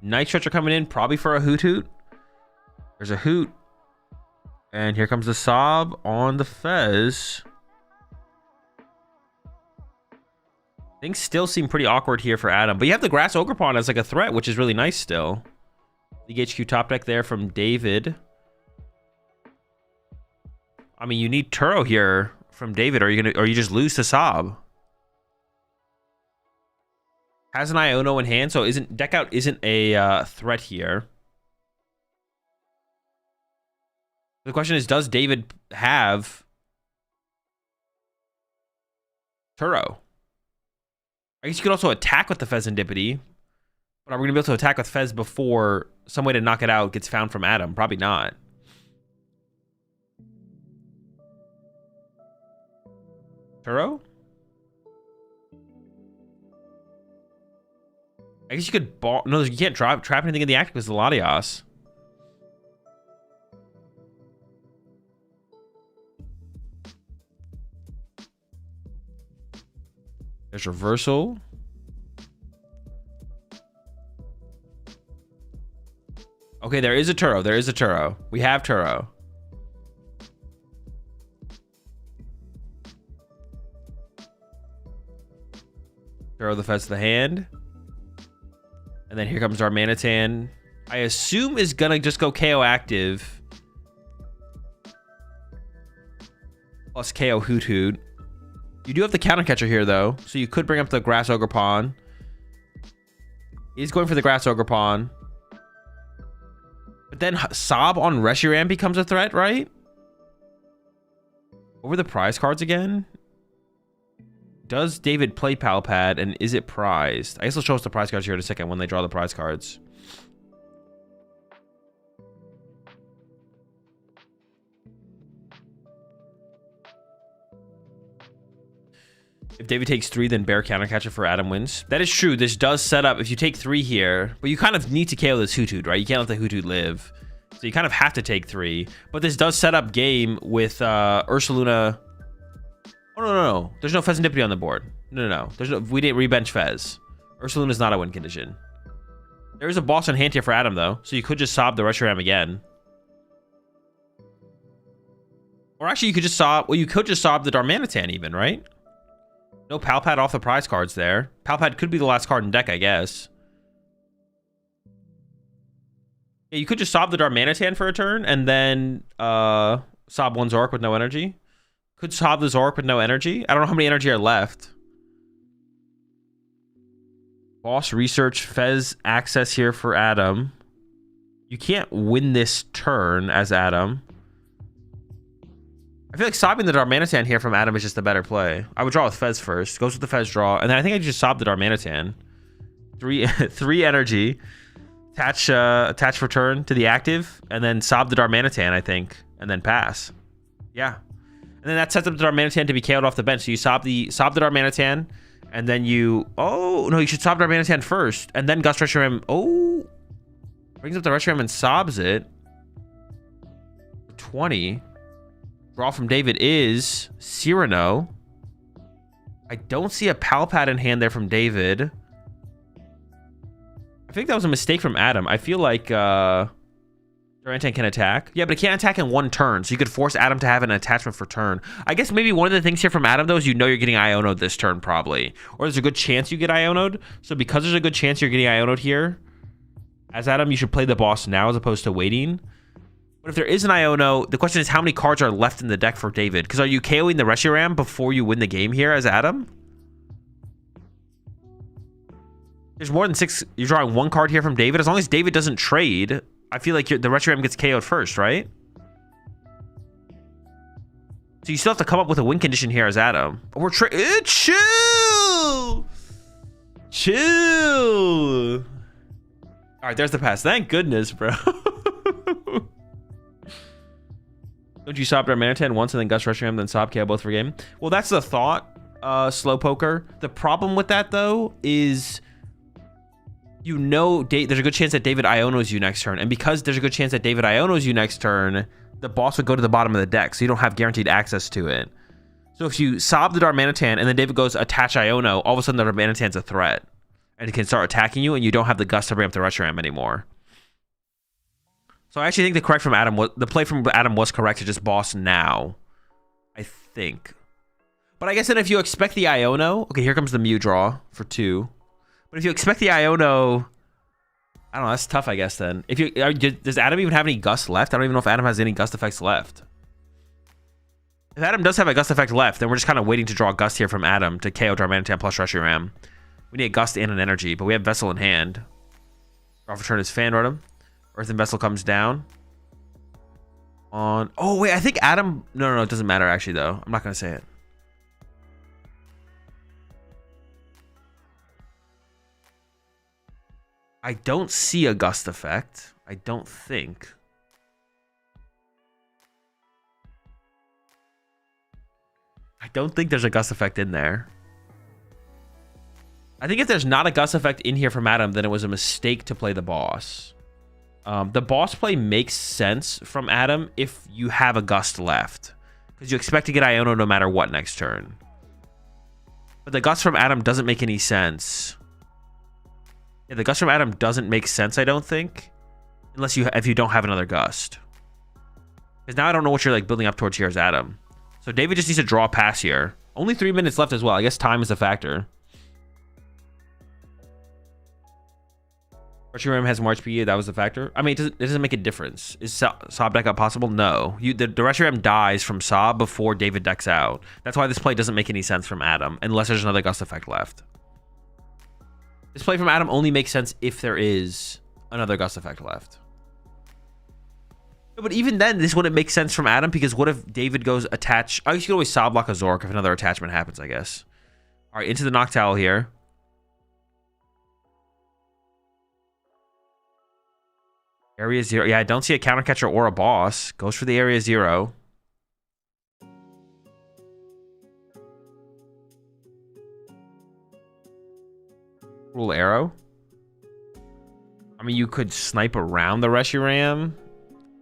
Night Stretcher coming in, probably for a Hoot Hoot. There's a Hoot. And here comes the Sob on the Fez. Things still seem pretty awkward here for Adam. But you have the Grass Ogre Pawn as like a threat, which is really nice still. League HQ top deck there from David. I mean, you need Turo here from David, or you just lose to Sob. Has an Iono in hand, so deck out isn't a threat here. The question is, does David have Turo? I guess you could also attack with the Fezandipity, but are we gonna be able to attack with Fez before some way to knock it out gets found from Adam? Probably not. Turo? I guess you could no, you can't trap anything in the active because the Latias. There's reversal. Okay, there is a Turo. We have Turo. Throw the Fez to the hand. And then here comes our Darmanitan. I assume is gonna just go KO active. plus KO Hoot Hoot. You do have the counter catcher here though, so you could bring up the Grass Ogre Pawn. He's going for the Grass Ogre Pawn. But then Sob on Reshiram becomes a threat, right? What were the prize cards again? Does David play Palpad, and is it prized? I guess they'll show us the prize cards here in a second when they draw the prize cards. If David takes 3, then Bear Countercatcher for Adam wins. That is true. This does set up if you take 3 here, but you kind of need to KO this Hoot Hoot, right? You can't let the Hoot Hoot live. So you kind of have to take 3. But this does set up game with Ursaluna. Oh, no. There's no Fezandipity on the board. No. We didn't rebench Fez. Ursaluna's not a win condition. There is a boss in hand here for Adam, though. So you could just sob the Reshiram again. Or actually, you could just sob... Well, you could just sob the Darmanitan even, right? No Palpad off the prize cards there. Palpad could be the last card in deck, I guess. Yeah, you could just sob the Darmanitan for a turn, and then sob one Zorak with no energy. Could sob the Zorak with no energy. I don't know how many energy are left. Boss Research, Fez access here for Adam. You can't win this turn as Adam. I feel like sobbing the Darmanitan here from Adam is just a better play. I would draw with Fez first. Goes with the Fez draw. And then I think I just sob the Darmanitan. 3 energy. Attach return to the active. And then sob the Darmanitan, I think. And then pass. Yeah. And then that sets up the Darmanitan to be KO'd off the bench. So you sob the Darmanitan. And then you... Oh, no, you should sob Darmanitan first. And then Gust Reshiram. Oh. Brings up the Reshiram and sobs it. 20. Draw from David is Cyrano. I don't see a Palpad in hand there from David. I think that was a mistake from Adam. I feel like Darmanitan can attack. Yeah, but it can't attack in 1 turn. So you could force Adam to have an attachment for turn. I guess maybe one of the things here from Adam, though, is you know you're getting Iono'd this turn, probably. Or there's a good chance you get Iono'd. So because there's a good chance you're getting Iono'd here, as Adam, you should play the boss now as opposed to waiting. But if there is an Iono, the question is how many cards are left in the deck for David? Because are you KOing the Reshiram before you win the game here as Adam? There's more than 6. You're drawing 1 card here from David. As long as David doesn't trade, I feel like the Reshiram gets KO'd first, right? So you still have to come up with a win condition here as Adam. We're chill! Chill! All right, there's the pass. Thank goodness, bro. Don't you sob Darmanitan once and then Gust Reshiram, then sob KO both for game? Well, that's the thought, Slowpoker. The problem with that, though, is you know there's a good chance that David Iono's you next turn. And because there's a good chance that David Iono's you next turn, the boss would go to the bottom of the deck, so you don't have guaranteed access to it. So if you sob the Darmanitan and then David goes attach Iono, all of a sudden the Darmanitan's a threat. And it can start attacking you, and you don't have the Gust to bring up the Reshiram anymore. So I actually think the play from Adam was correct to just boss now. I think. But I guess then if you expect the Iono... Okay, here comes the Mew draw for 2. But if you expect the Iono... I don't know, that's tough, I guess, then. Does Adam even have any Gust left? I don't even know if Adam has any Gust effects left. If Adam does have a Gust effect left, then we're just kind of waiting to draw Gust here from Adam to KO Darmanitan plus Reshiram. We need a Gust and an energy, but we have Vessel in hand. Draw for turn is Fanrotem. Earthen Vessel comes down. Oh, wait, I think Adam... No, it doesn't matter, actually, though. I'm not going to say it. I don't see a Gust effect. I don't think. I don't think there's a Gust effect in there. I think if there's not a Gust effect in here from Adam, then it was a mistake to play the boss. The boss play makes sense from Adam if you have a Gust left. Because you expect to get Iono no matter what next turn. But the Gust from Adam doesn't make any sense. Yeah, the Gust from Adam doesn't make sense, I don't think. Unless if you don't have another Gust. Because now I don't know what you're like building up towards here as Adam. So David just needs to draw a pass here. Only 3 minutes left as well. I guess time is a factor. Rushing Ram has more HP. That was the factor. I mean, it doesn't make a difference. Is Sob deck out possible? No. The Rushing Ram dies from Sob before David decks out. That's why this play doesn't make any sense from Adam, unless there's another Gust effect left. This play from Adam only makes sense if there is another Gust effect left. No, but even then, this wouldn't make sense from Adam, because what if David goes attach? Oh, you could always Sob block a Zork if another attachment happens, I guess. All right, into the Noctowl here. Area 0. Yeah, I don't see a counter catcher or a boss. Goes for the Area 0. Cruel Arrow. I mean, you could snipe around the Reshiram,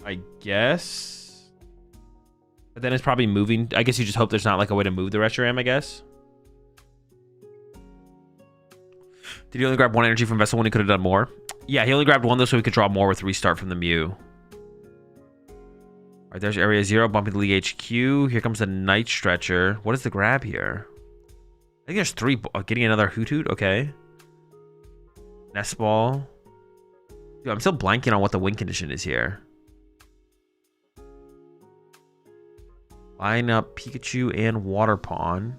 I guess. But then it's probably moving. I guess you just hope there's not like a way to move the Reshiram, I guess. Did he only grab one energy from Vessel when he could have done more? Yeah, he only grabbed one though, so he could draw more with restart from the Mew. All right, there's Area 0, bumping the League HQ. Here comes the Night Stretcher. What is the grab here? I think there's 3. Getting another Hoot Hoot, okay. Nest Ball. Dude, I'm still blanking on what the win condition is here. Line up Pikachu and Water Pawn.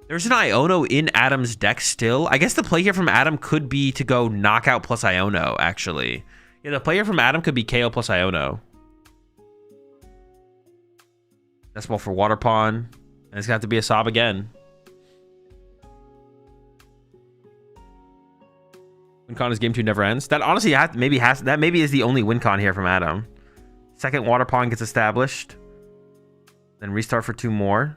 There's an Iono in Adam's deck still. I guess the play here from Adam could be to go Knockout plus Iono, actually. Yeah, the play here from Adam could be KO plus Iono. That's ball for Water Pawn. And it's going to have to be a Sob again. Win con is game 2 never ends. That honestly maybe is the only win con here from Adam. Second Water Pawn gets established. Then restart for 2 more.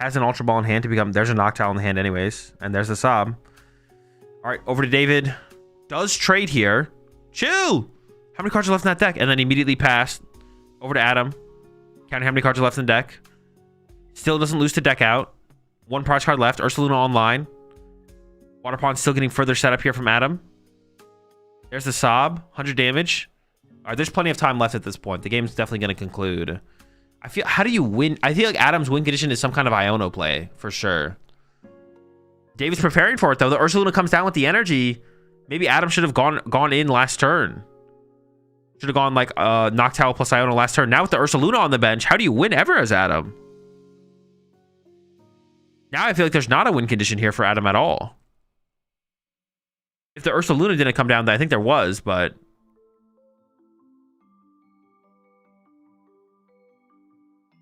Has an Ultra Ball in hand to become... There's a Noctowl in the hand anyways. And there's the Sob. All right, over to David. Does trade here. Chill! How many cards are left in that deck? And then immediately pass. Over to Adam. Counting how many cards are left in the deck. Still doesn't lose to deck out. 1 prize card left. Ursaluna online. Water Pawn still getting further setup here from Adam. There's the Sob. 100 damage. All right, there's plenty of time left at this point. The game's definitely going to conclude. I feel... How do you win? I feel like Adam's win condition is some kind of Iono play, for sure. David's preparing for it, though. The Ursaluna comes down with the energy. Maybe Adam should have gone in last turn. Should have gone, like, Noctowl plus Iono last turn. Now with the Ursaluna on the bench, how do you win ever as Adam? Now I feel like there's not a win condition here for Adam at all. If the Ursaluna didn't come down, I think there was, but...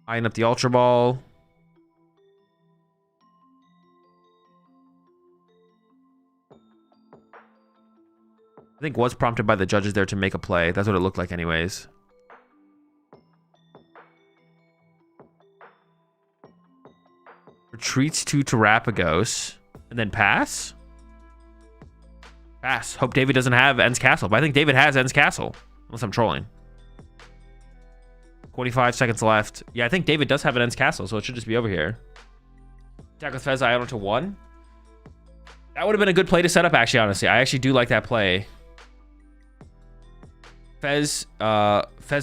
Eyeing up the Ultra Ball. I think was prompted by the judges there to make a play. That's what it looked like anyways. Retreats to Terapagos. And then pass? Pass. Hope David doesn't have Ends Castle. But I think David has Ends Castle. Unless I'm trolling. 25 seconds left. Yeah, I think David does have an Ends Castle, so it should just be over here. Attack with Fez Iono to 1. That would have been a good play to set up, actually, honestly. I actually do like that play. Fez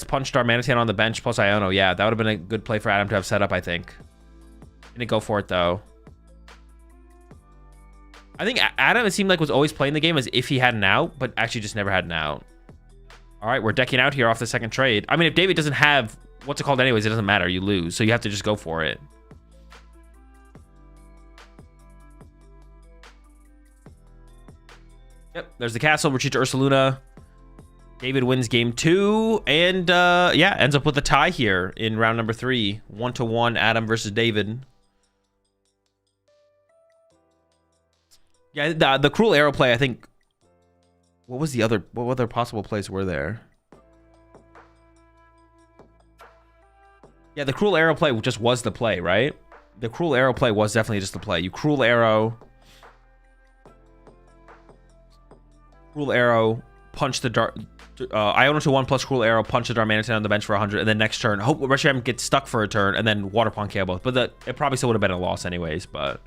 punched our Manatee on the bench plus Iono. Yeah, that would have been a good play for Adam to have set up, I think. Didn't go for it, though. I think Adam, it seemed like, was always playing the game as if he had an out, but actually just never had an out. All right, we're decking out here off the second trade. I mean, if David doesn't have... What's it called anyways? It doesn't matter. You lose. So you have to just go for it. Yep, there's the castle. Retreat to Ursaluna. David wins game 2. And, yeah, ends up with a tie here in round number 3. 1-1, Adam versus David. Yeah, the Cruel Arrow play, I think... What other possible plays were there? Yeah, the Cruel Arrow play just was the play, right? The Cruel Arrow play was definitely just the play. You Cruel Arrow, punch the Dark... Iono to 1 plus Cruel Arrow, punch the Darmanitan on the bench for 100, and then next turn, hope Reshiram gets stuck for a turn, and then Water Pawn KO both. But it probably still would have been a loss anyways, but...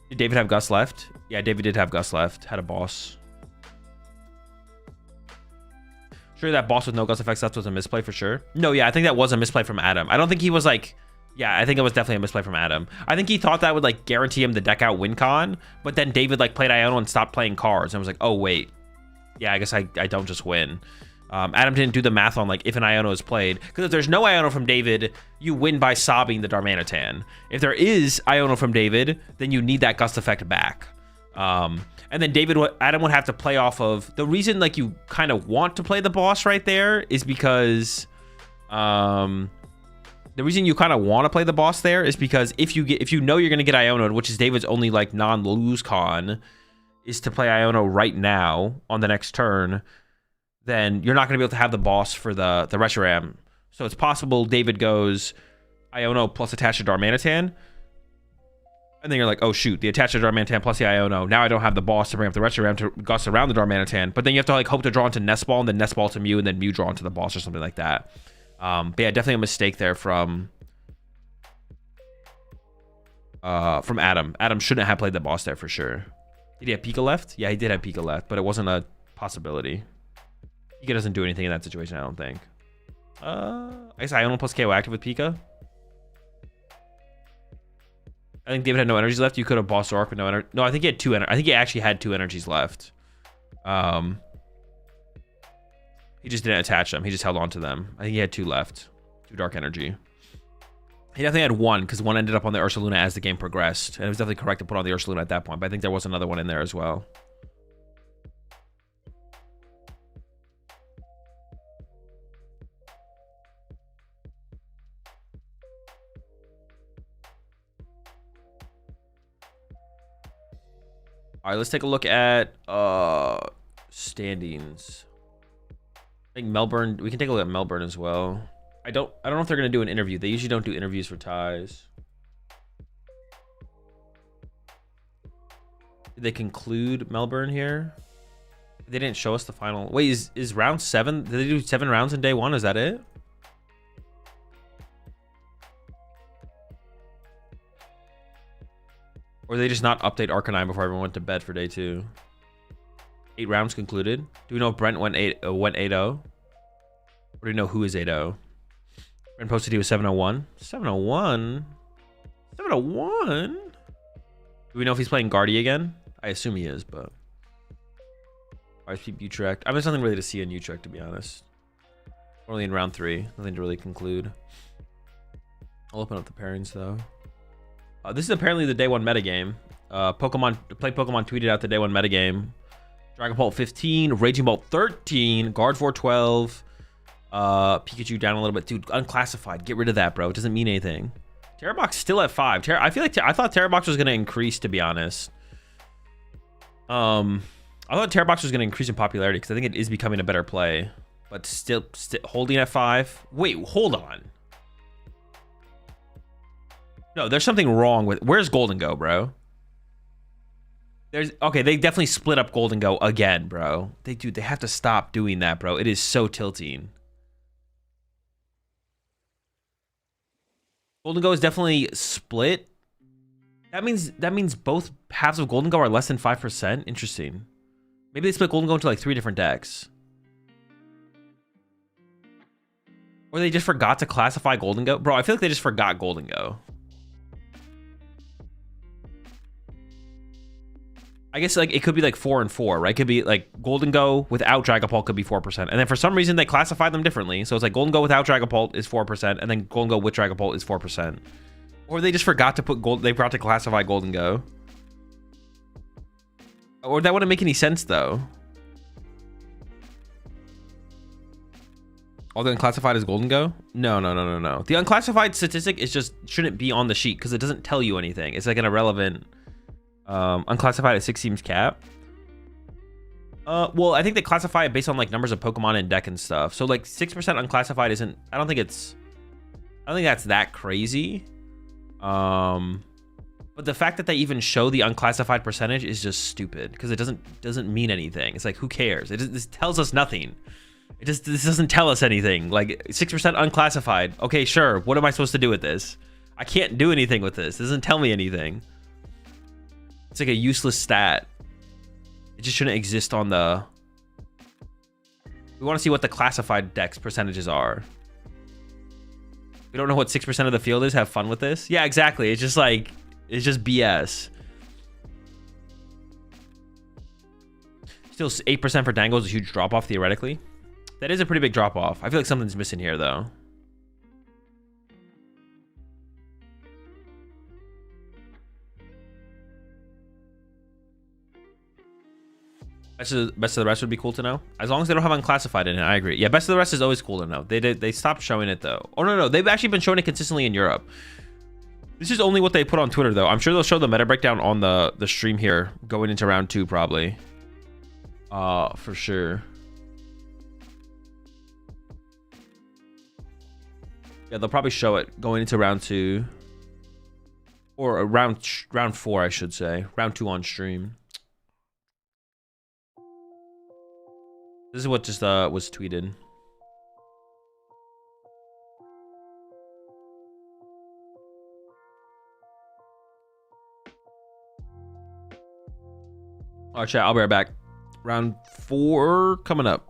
Did David have Gus left? Yeah, David did have Gus left. Had a boss. Sure, that boss with no Gus effects, that was a misplay for sure. No, yeah, I think that was a misplay from Adam. I don't think he was like... Yeah, I think it was definitely a misplay from Adam. I think he thought that would like guarantee him the deck out win con, but then David like played Iono and stopped playing cards and was like, oh wait, Yeah, I guess I don't just win. Adam didn't do the math on like if an Iono is played, because if there's no Iono from David, you win by sobbing the Darmanitan. If there is Iono from David, then you need that gust effect back. And then Adam would have to play off of the reason like you kind of want to play the boss right there is because the reason you kind of want to play the boss there is because if you know you're gonna get Iono, which is David's only like non-lose con, is to play Iono right now on the next turn, then you're not going to be able to have the boss for the Reshiram. So it's possible David goes Iono plus attach to Darmanitan, and then you're like, oh shoot, the attach to Darmanitan plus the Iono. Now I don't have the boss to bring up the Reshiram to gust around the Darmanitan, but then you have to like hope to draw into Nest Ball and then Nest Ball to Mew and then Mew draw into the boss or something like that. But yeah, definitely a mistake there from Adam. Adam shouldn't have played the boss there for sure. Did he have Pika left? Yeah, he did have Pika left, but it wasn't a possibility. Pika doesn't do anything in that situation, I don't think. I guess Iono plus KO active with Pika. I think David had no energies left. You could have bossed Orc with no energy. No, I think he had two. I think he actually had 2 energies left. He just didn't attach them. He just held on to them. I think he had 2 left. 2 dark energy. He definitely had 1 because 1 ended up on the Ursaluna as the game progressed. And it was definitely correct to put on the Ursaluna at that point. But I think there was another one in there as well. All right, let's take a look at standings. I think Melbourne, we can take a look at Melbourne as well. I don't know if they're going to do an interview. They usually don't do interviews for ties. Did they conclude Melbourne here? They didn't show us the final. Wait, is round 7? Did they do 7 rounds in day 1? Is that it? Or did they just not update Arcanine before everyone went to bed for day 2? 8 rounds concluded. Do we know if Brent went 8-0? Or do we know who is 8-0? Brent posted he was 701. 701? 701? Do we know if he's playing Guardy again? I assume he is, but... RSP Utrecht. I mean, there's nothing really to see in Utrecht, to be honest. Only in round 3. Nothing to really conclude. I'll open up the pairings, though. This is apparently the day 1 metagame. Pokemon tweeted out the day 1 metagame. Dragon Bolt 15, Raging Bolt 13, Guard 412, Pikachu down a little bit. Dude, unclassified. Get rid of that, bro. It doesn't mean anything. Terrabox still at 5. I feel like I thought Terrabox was going to increase, to be honest. I thought Terrabox was going to increase in popularity because I think it is becoming a better play. But still holding at 5. Wait, hold on. No, there's something wrong with... Where's Golden Go, bro? Okay, they definitely split up Golden Go again, bro. They have to stop doing that, bro. It is so tilting. Golden Go is definitely split. That means both halves of Golden Go are less than 5%. Interesting. Maybe they split Golden Go into like 3 different decks. Or they just forgot to classify Golden Go. Bro, I feel like they just forgot Golden Go. I guess like it could be like 4 and 4, right? It could be like Golden Go without Dragapult could be 4%. And then for some reason they classify them differently. So it's like Golden Go without Dragapult is 4%, and then Golden Go with Dragapult is 4%. Or they just forgot to put they forgot to classify Golden Go. Or that wouldn't make any sense though. All the unclassified is Golden Go? No. The unclassified statistic is just shouldn't be on the sheet because it doesn't tell you anything. It's like an irrelevant. Unclassified at 6 seems cap. Well, I think they classify it based on like numbers of Pokemon and deck and stuff. So like 6% unclassified isn't. I don't think that's that crazy. But the fact that they even show the unclassified percentage is just stupid because it doesn't mean anything. It's like, who cares? This tells us nothing. This doesn't tell us anything. Like 6% unclassified. Okay, sure. What am I supposed to do with this? I can't do anything with this. It doesn't tell me anything. It's like a useless stat. It just shouldn't exist on the... We want to see what the classified decks percentages are. We don't know what 6% of the field is. Have fun with this. Yeah, exactly. It's just like... It's just BS. Still 8% for Dangle is a huge drop off theoretically. That is a pretty big drop off. I feel like something's missing here though. Best of the rest would be cool to know. As long as they don't have unclassified in it, I agree. Yeah, best of the rest is always cool to know. They stopped showing it though. Oh no, they've actually been showing it consistently in Europe. This is only what they put on Twitter though. I'm sure they'll show the meta breakdown on the stream here going into round 2 probably. For sure. Yeah, they'll probably show it going into round 2 or round 4, I should say. Round 2 on stream. This is what just was tweeted. All right, chat. I'll be right back. Round 4 coming up.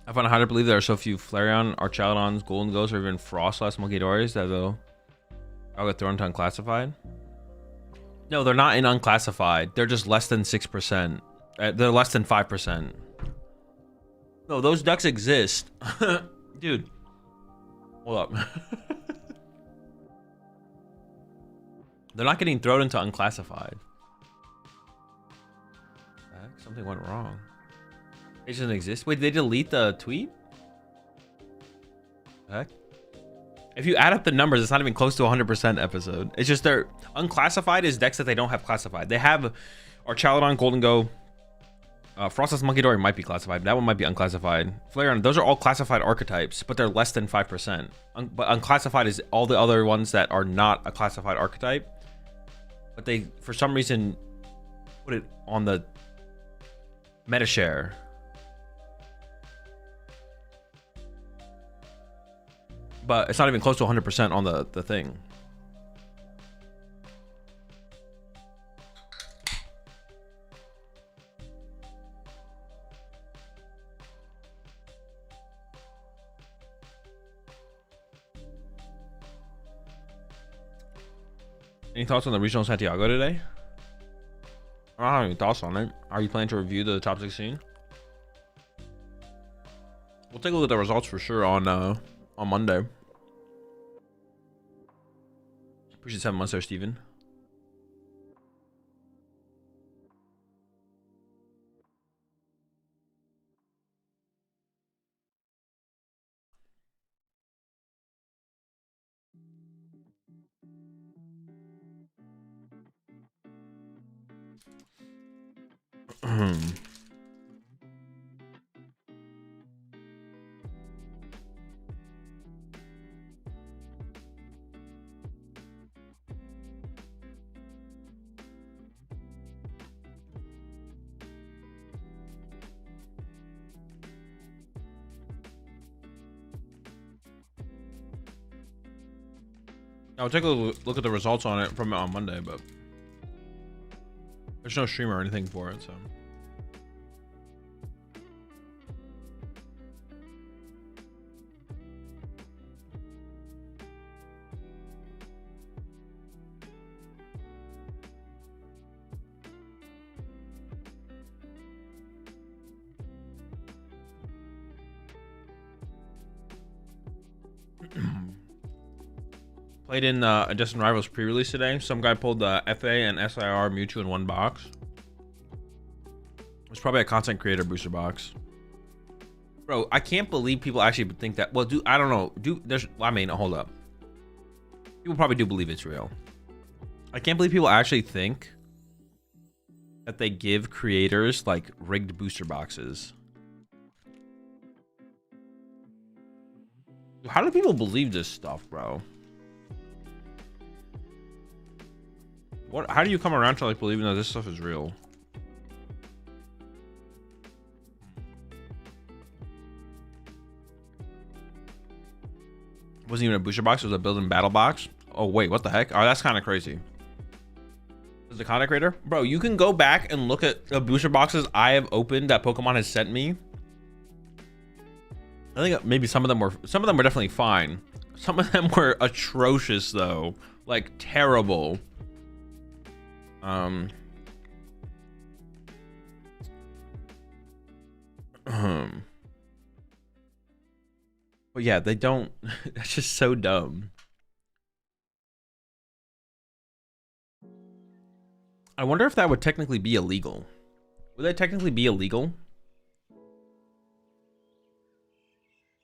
I find it hard to believe there are so few Flareon, Archaludons, Golden Ghosts, or even Frostlass Mulkidores that they'll get thrown to unclassified. No, they're not in unclassified. They're just less than 6%. They're less than 5%. No, those decks exist. Dude. Hold up. They're not getting thrown into unclassified. Something went wrong. It doesn't exist. Wait, did they delete the tweet? Heck. If you add up the numbers, it's not even close to 100% episode. It's just they're unclassified is decks that they don't have classified. They have Archaludon, Golden Go, Frostlass Mulkidore might be classified. That one might be unclassified. Flareon, those are all classified archetypes, but they're less than 5%. But unclassified is all the other ones that are not a classified archetype. But they, for some reason, put it on the meta share. But it's not even close to 100% on the thing. Any thoughts on the regional Santiago today? I don't have any thoughts on it. Are you planning to review the top 16? We'll take a look at the results for sure on Monday. Appreciate 7 months there, Steven. I'll take a look at the results on it from on Monday, but there's no stream or anything for it, so. Played in Adjusted Rivals pre-release today. Some guy pulled the FA and SIR Mewtwo in one box. It's probably a content creator booster box. Bro, I can't believe people actually think that. Well, I don't know. I mean, hold up. People probably do believe it's real. I can't believe people actually think that they give creators like rigged booster boxes. How do people believe this stuff, bro? How do you come around to like believing that this stuff is real? It wasn't even a booster box, it was a build-in battle box. Oh wait, what the heck? Oh, that's kind of crazy. Is the content creator? Bro, you can go back and look at the booster boxes I have opened that Pokemon has sent me. I think maybe some of them were definitely fine. Some of them were atrocious though, like terrible. But yeah, they don't. That's just so dumb. I wonder if that would technically be illegal. Would that technically be illegal?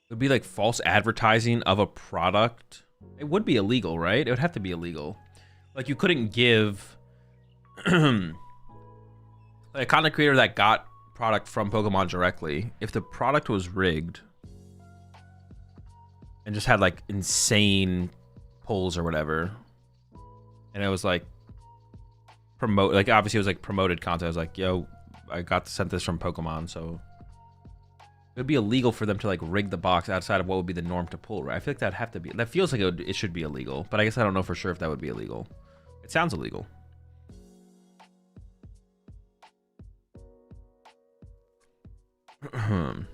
It would be like false advertising of a product. It would be illegal, right? It would have to be illegal. Like you couldn't give like a content creator that got product from Pokemon directly. If the product was rigged and just had like insane pulls or whatever, and it was like like obviously it was like promoted content. I was like, yo, I sent this from Pokemon, so it would be illegal for them to like rig the box outside of what would be the norm to pull, right? I feel like that'd have to be. That feels like it should be illegal, but I guess I don't know for sure if that would be illegal. It sounds illegal. But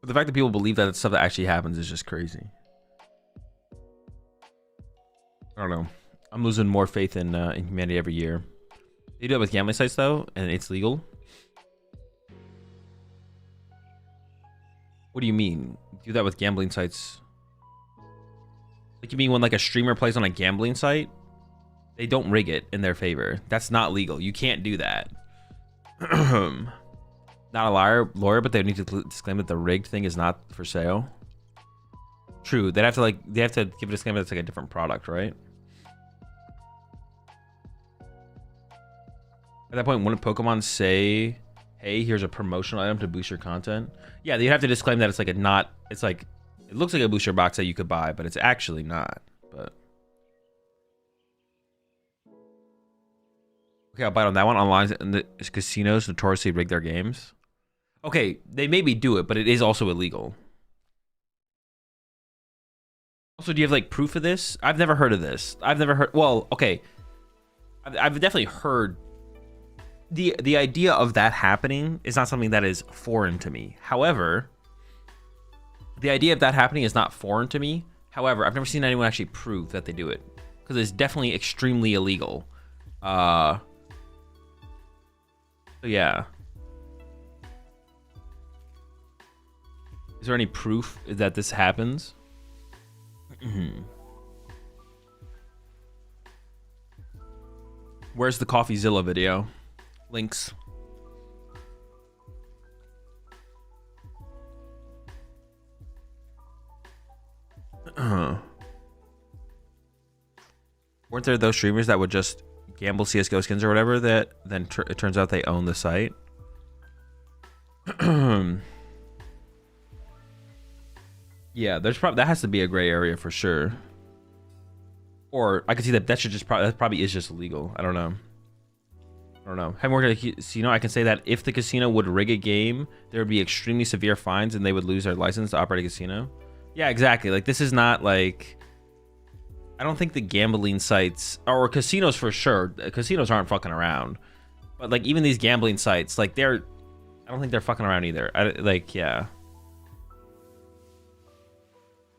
the fact that people believe that it's stuff that actually happens is just crazy. I don't know. I'm losing more faith in humanity every year. They do that with gambling sites though, and it's legal. What do you mean? Do that with gambling sites? Like you mean when like a streamer plays on a gambling site? They don't rig it in their favor. That's not legal. You can't do that. Not a lawyer, but they need to disclaim that the rigged thing is not for sale. True. They have to give a disclaimer that's like a different product, right? At that point, wouldn't Pokemon say, "Hey, here's a promotional item to boost your content"? Yeah, you have to disclaim that it's like it's like it looks like a booster box that you could buy, but it's actually not. But okay, I'll bite on that one. Online, and the casinos notoriously rig their games. Okay, they maybe do it, but it is also illegal. Also, do you have like proof of this? I've never heard of this. I've never heard. Well, okay, I've definitely heard. The idea of that happening is not something that is foreign to me. However, the idea of that happening is not foreign to me. However, I've never seen anyone actually prove that they do it, because it's definitely extremely illegal. So yeah, Is there any proof that this happens? Where's the CoffeeZilla video? Links. Weren't there those streamers that would just gamble CSGO skins or whatever that then it turns out they own the site? Yeah, there's probably that has to be a gray area for sure. Or I could see that should just that probably is just illegal. I don't know. Having worked at a casino, I can say that if the casino would rig a game, there would be extremely severe fines and they would lose their license to operate a casino. Yeah, exactly. Like this is not like, I don't think the gambling sites or casinos for sure. Casinos aren't fucking around, but like even these gambling sites, like I don't think they're fucking around either. Yeah.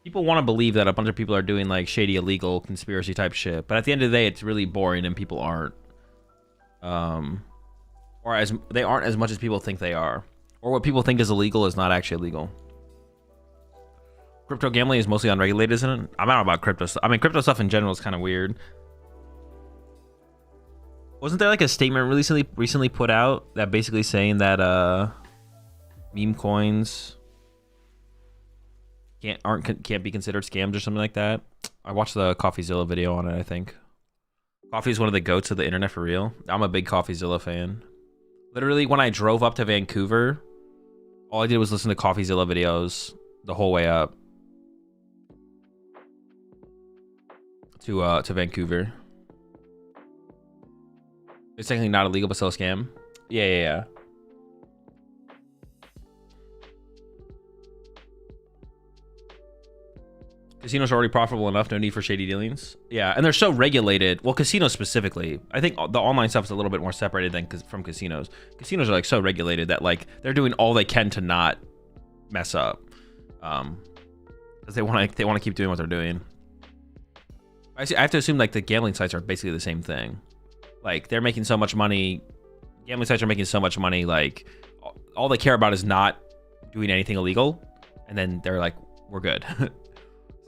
People want to believe that a bunch of people are doing like shady, illegal, conspiracy type shit, but at the end of the day, it's really boring and people aren't. They aren't as much as people think they are, or what people think is illegal is not actually illegal. Crypto gambling is mostly unregulated, isn't it? I'm not about crypto stuff. I mean, crypto stuff in general is kind of weird. Wasn't there like a statement recently put out that basically saying that meme coins can't be considered scams or something like that? I watched the CoffeeZilla video on it, I think. Coffee is one of the goats of the internet for real. I'm a big CoffeeZilla fan. Literally, when I drove up to Vancouver, all I did was listen to CoffeeZilla videos the whole way up to Vancouver. It's technically not illegal, but still a scam. Yeah. Casinos are already profitable enough, no need for shady dealings. Yeah, and they're so regulated. Well, casinos specifically. I think the online stuff is a little bit more separated than from casinos. Casinos are like so regulated that like they're doing all they can to not mess up, because they want to keep doing what they're doing. I have to assume like the gambling sites are basically the same thing. Like they're making so much money. Gambling sites are making so much money. Like all they care about is not doing anything illegal, and then they're like, we're good.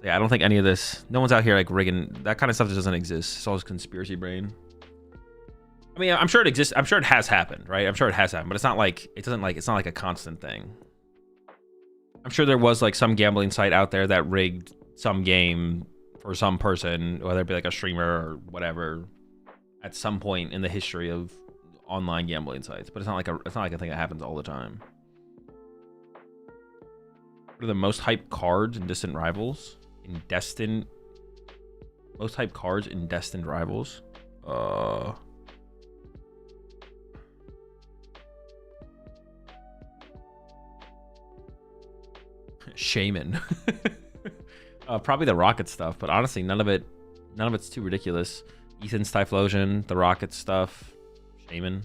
Yeah, I don't think any of this. No one's out here like rigging that kind of stuff. Just doesn't exist. It's all just conspiracy brain. I mean, I'm sure it exists. I'm sure it has happened, right? I'm sure it has happened, but it's not like it's not like a constant thing. I'm sure there was like some gambling site out there that rigged some game for some person, whether it be like a streamer or whatever, at some point in the history of online gambling sites. But it's not like a thing that happens all the time. What are the most hyped cards in Distant Rivals? Most hyped cards in Destined Rivals. Shaman. Probably the Rocket stuff, but honestly, none of it's too ridiculous. Ethan's Typhlosion, the Rocket stuff, Shaman.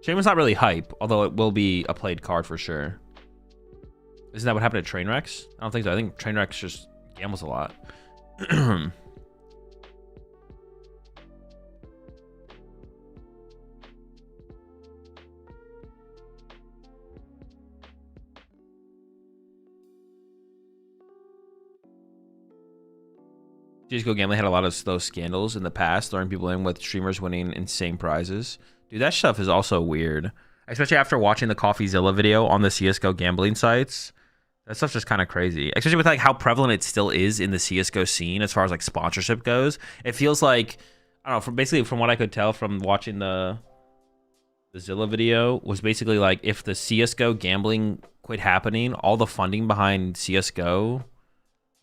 Shaman's not really hype, although it will be a played card for sure. Isn't that what happened at Trainwrecks? I don't think so. I think Trainwrecks just gambles a lot. CSGO gambling had a lot of those scandals in the past, throwing people in with streamers winning insane prizes. Dude, that stuff is also weird. Especially after watching the CoffeeZilla video on the CSGO gambling sites. That stuff's just kind of crazy. Especially with like how prevalent it still is in the CSGO scene as far as like sponsorship goes. It feels like, I don't know, from what I could tell from watching the Zilla video, was basically like if the CSGO gambling quit happening, all the funding behind CSGO,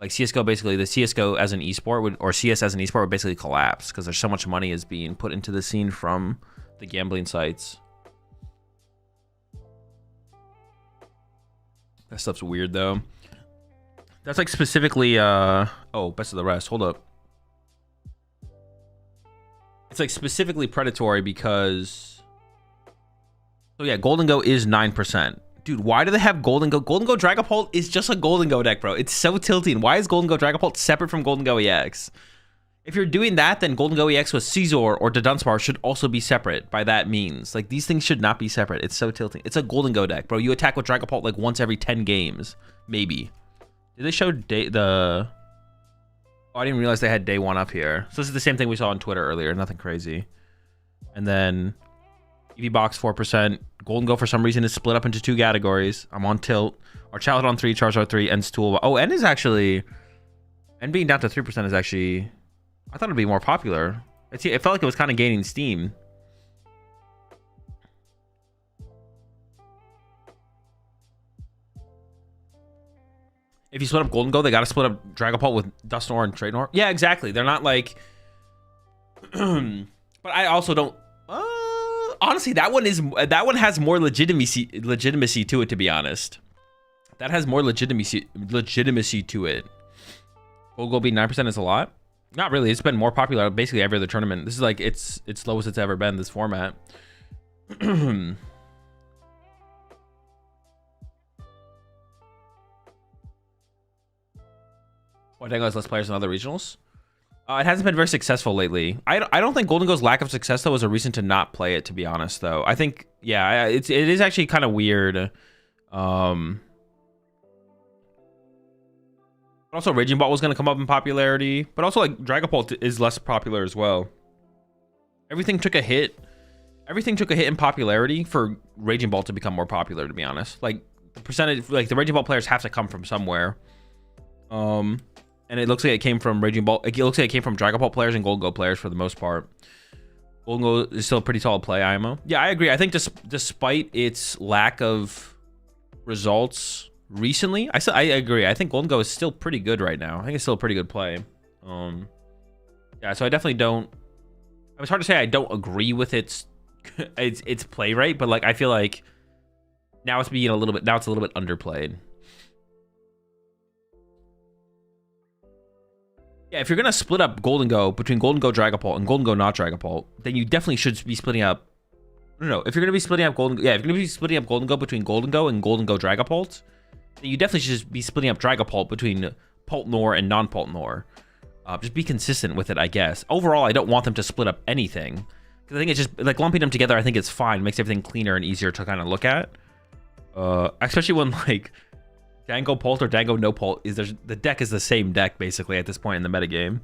like CSGO basically, the CSGO as an esport or CS as an esport would basically collapse because there's so much money is being put into the scene from the gambling sites. That stuff's weird though. That's like specifically oh, best of the rest. Hold up. It's like specifically predatory because, so yeah, Golden Go is 9%. Dude, why do they have Golden Go? Golden Go Dragapult is just a Golden Go deck, bro. It's so tilting. Why is Golden Go Dragapult separate from Golden Go EX? If you're doing that, then Golden Go EX with Caesar or the Dunsparce should also be separate by that means. Like, these things should not be separate. It's so tilting. It's a Golden Go deck, bro. You attack with Dragapult like once every 10 games, maybe. Did they show the... Oh, I didn't realize they had day 1 up here. So this is the same thing we saw on Twitter earlier. Nothing crazy. And then EV Box 4%. Golden Go for some reason is split up into 2 categories. I'm on tilt. Our Childhood on 3, Charizard 3, End's Tool. Oh, End is actually... End being down to 3% is actually... I thought it'd be more popular. It felt like it was kind of gaining steam. If you split up Golden Go, they got to split up Dragapult with Dusknoir and Tradenor. Yeah, exactly. They're not like... But I also don't... honestly, that one has more legitimacy to it, to be honest. That has more legitimacy to it. Golden Go being 9% is a lot. Not really. It's been more popular basically every other tournament. This is like its lowest it's ever been, this format. Why Dango has less players than other regionals? It hasn't been very successful lately. I don't think Golden Go's lack of success though is a reason to not play it, to be honest though. I think, yeah, it is actually kind of weird. Also, Raging Ball was going to come up in popularity, but also like Dragapult is less popular as well. Everything took a hit. Everything took a hit in popularity for Raging Ball to become more popular, to be honest. Like the percentage, like the Raging Ball players have to come from somewhere. And it looks like it came from Raging Ball. It looks like it came from Dragapult players and Golden Go players for the most part. Golden Go is still a pretty solid play, IMO. Yeah, I agree. I think despite its lack of results recently, I agree. I think Golden Go is still pretty good right now. I think it's still a pretty good play. Yeah, so I definitely don't... It's hard to say I don't agree with its play rate, but like I feel like now it's a little bit underplayed. Yeah, if you're gonna split up Golden Go between Golden Go Dragapult and Golden Go not Dragapult, then you definitely should be splitting up. No, if you're gonna be splitting up Golden Go between Golden Go and Golden Go Dragapult, then you definitely should be splitting up Dragapult between Pultnor and non-Pultnor. Just be consistent with it, I guess. Overall, I don't want them to split up anything, because I think it's just like lumping them together. I think it's fine, makes everything cleaner and easier to kind of look at. Especially when like Dango Pult or Dango no Pult the deck is the same deck basically at this point in the metagame.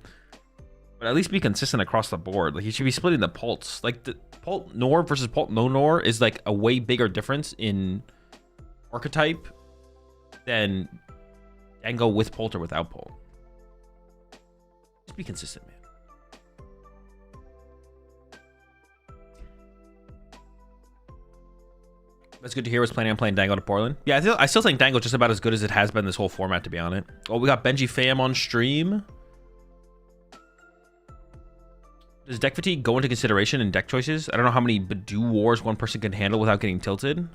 But at least be consistent across the board. Like you should be splitting the Pults. Like the Pult Nor versus Pult no Nor is like a way bigger difference in archetype than Dango with Pult or without Pult. Just be consistent, man. That's good to hear. Was planning on playing Dango to Portland. Yeah, I still think Dango just about as good as it has been this whole format, to be honest. Oh, we got Benji Fam on stream. Does deck fatigue go into consideration in deck choices? I don't know how many Badoo Wars one person can handle without getting tilted.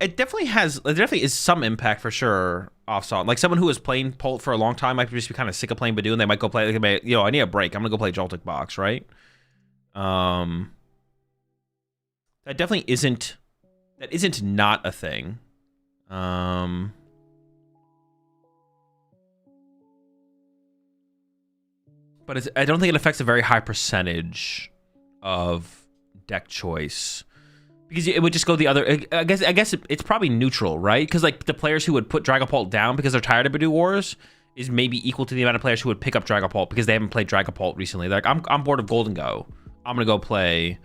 It definitely is some impact for sure. Offside, like someone who is playing Pult for a long time might just be kind of sick of playing Badoo, and they might go play. Like, I need a break. I'm gonna go play Joltik Box, right? That definitely isn't. That isn't not a thing. But I don't think it affects a very high percentage of deck choice. Because it would just go the other... I guess it's probably neutral, right? Because like the players who would put Dragapult down because they're tired of Badoo Wars is maybe equal to the amount of players who would pick up Dragapult because they haven't played Dragapult recently. They're like, I'm bored of Golden Go. I'm gonna go play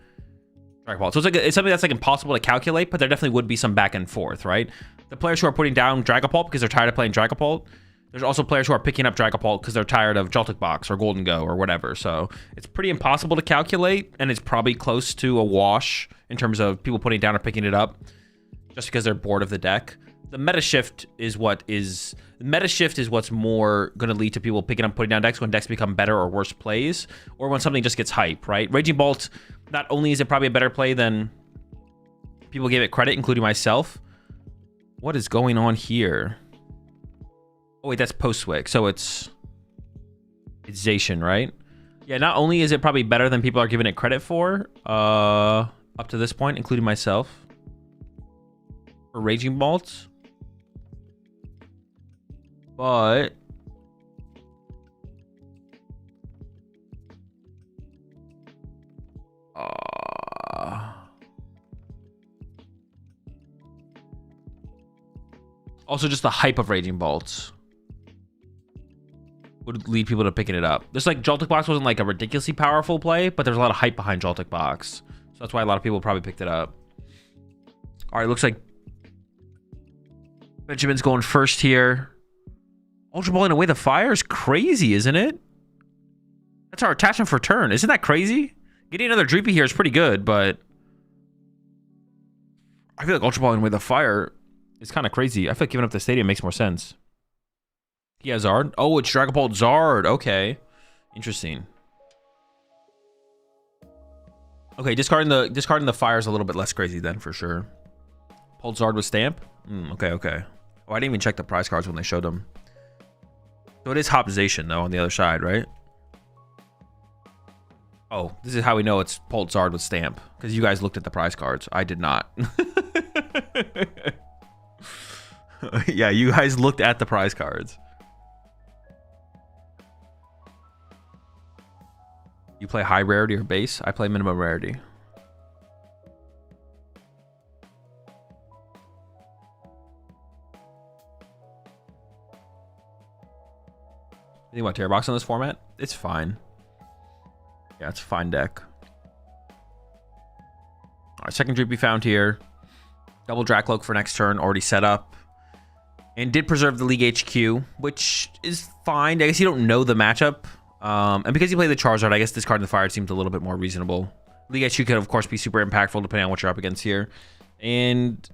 Dragapult. So it's something that's like impossible to calculate, but there definitely would be some back and forth, right? The players who are putting down Dragapult because they're tired of playing Dragapult. There's also players who are picking up Dragapult because they're tired of Joltik Box or Golden Go or whatever. So it's pretty impossible to calculate, and it's probably close to a wash in terms of people putting it down or picking it up just because they're bored of the deck. The meta shift is what's more going to lead to people picking up, putting down decks when decks become better or worse plays, or when something just gets hype, right? Raging Bolt, not only is it probably a better play than people gave it credit, including myself. What is going on here? Oh, wait, that's post-Swick, so it's Zacian, right? Yeah, not only is it probably better than people are giving it credit for, up to this point, including myself, for Raging Bolt, but Also, just the hype of Raging Bolts would lead people to picking it up. There's like Joltik Box wasn't like a ridiculously powerful play, but there's a lot of hype behind Joltik Box. So that's why a lot of people probably picked it up. All right, looks like Benjamin's going first here. Ultra Balling Away the Fire is crazy, isn't it? That's our attachment for turn. Isn't that crazy? Getting another Dreepy here is pretty good, but I feel like Ultra Balling Away the Fire is kind of crazy. I feel like giving up the stadium makes more sense. He has Zard. Oh, it's Dragapult Zard. Okay. Interesting. Okay, discarding the fire is a little bit less crazy then, for sure. Pulled Zard with Stamp? Okay, okay. Oh, I didn't even check the prize cards when they showed them. So it is Hopzation, though, on the other side, right? Oh, this is how we know it's Pulled Zard with Stamp. Because you guys looked at the prize cards. I did not. Yeah, you guys looked at the prize cards. You play high rarity or base? I play minimum rarity. You think about Terror Box on this format? It's fine. Yeah, it's a fine deck. Alright, second Droopy found here. Double Dracloak for next turn, already set up. And did preserve the League HQ, which is fine. I guess you don't know the matchup. And because you play the Charizard, I guess discarding the fire seems a little bit more reasonable. League HQ could, of course, be super impactful depending on what you're up against here. And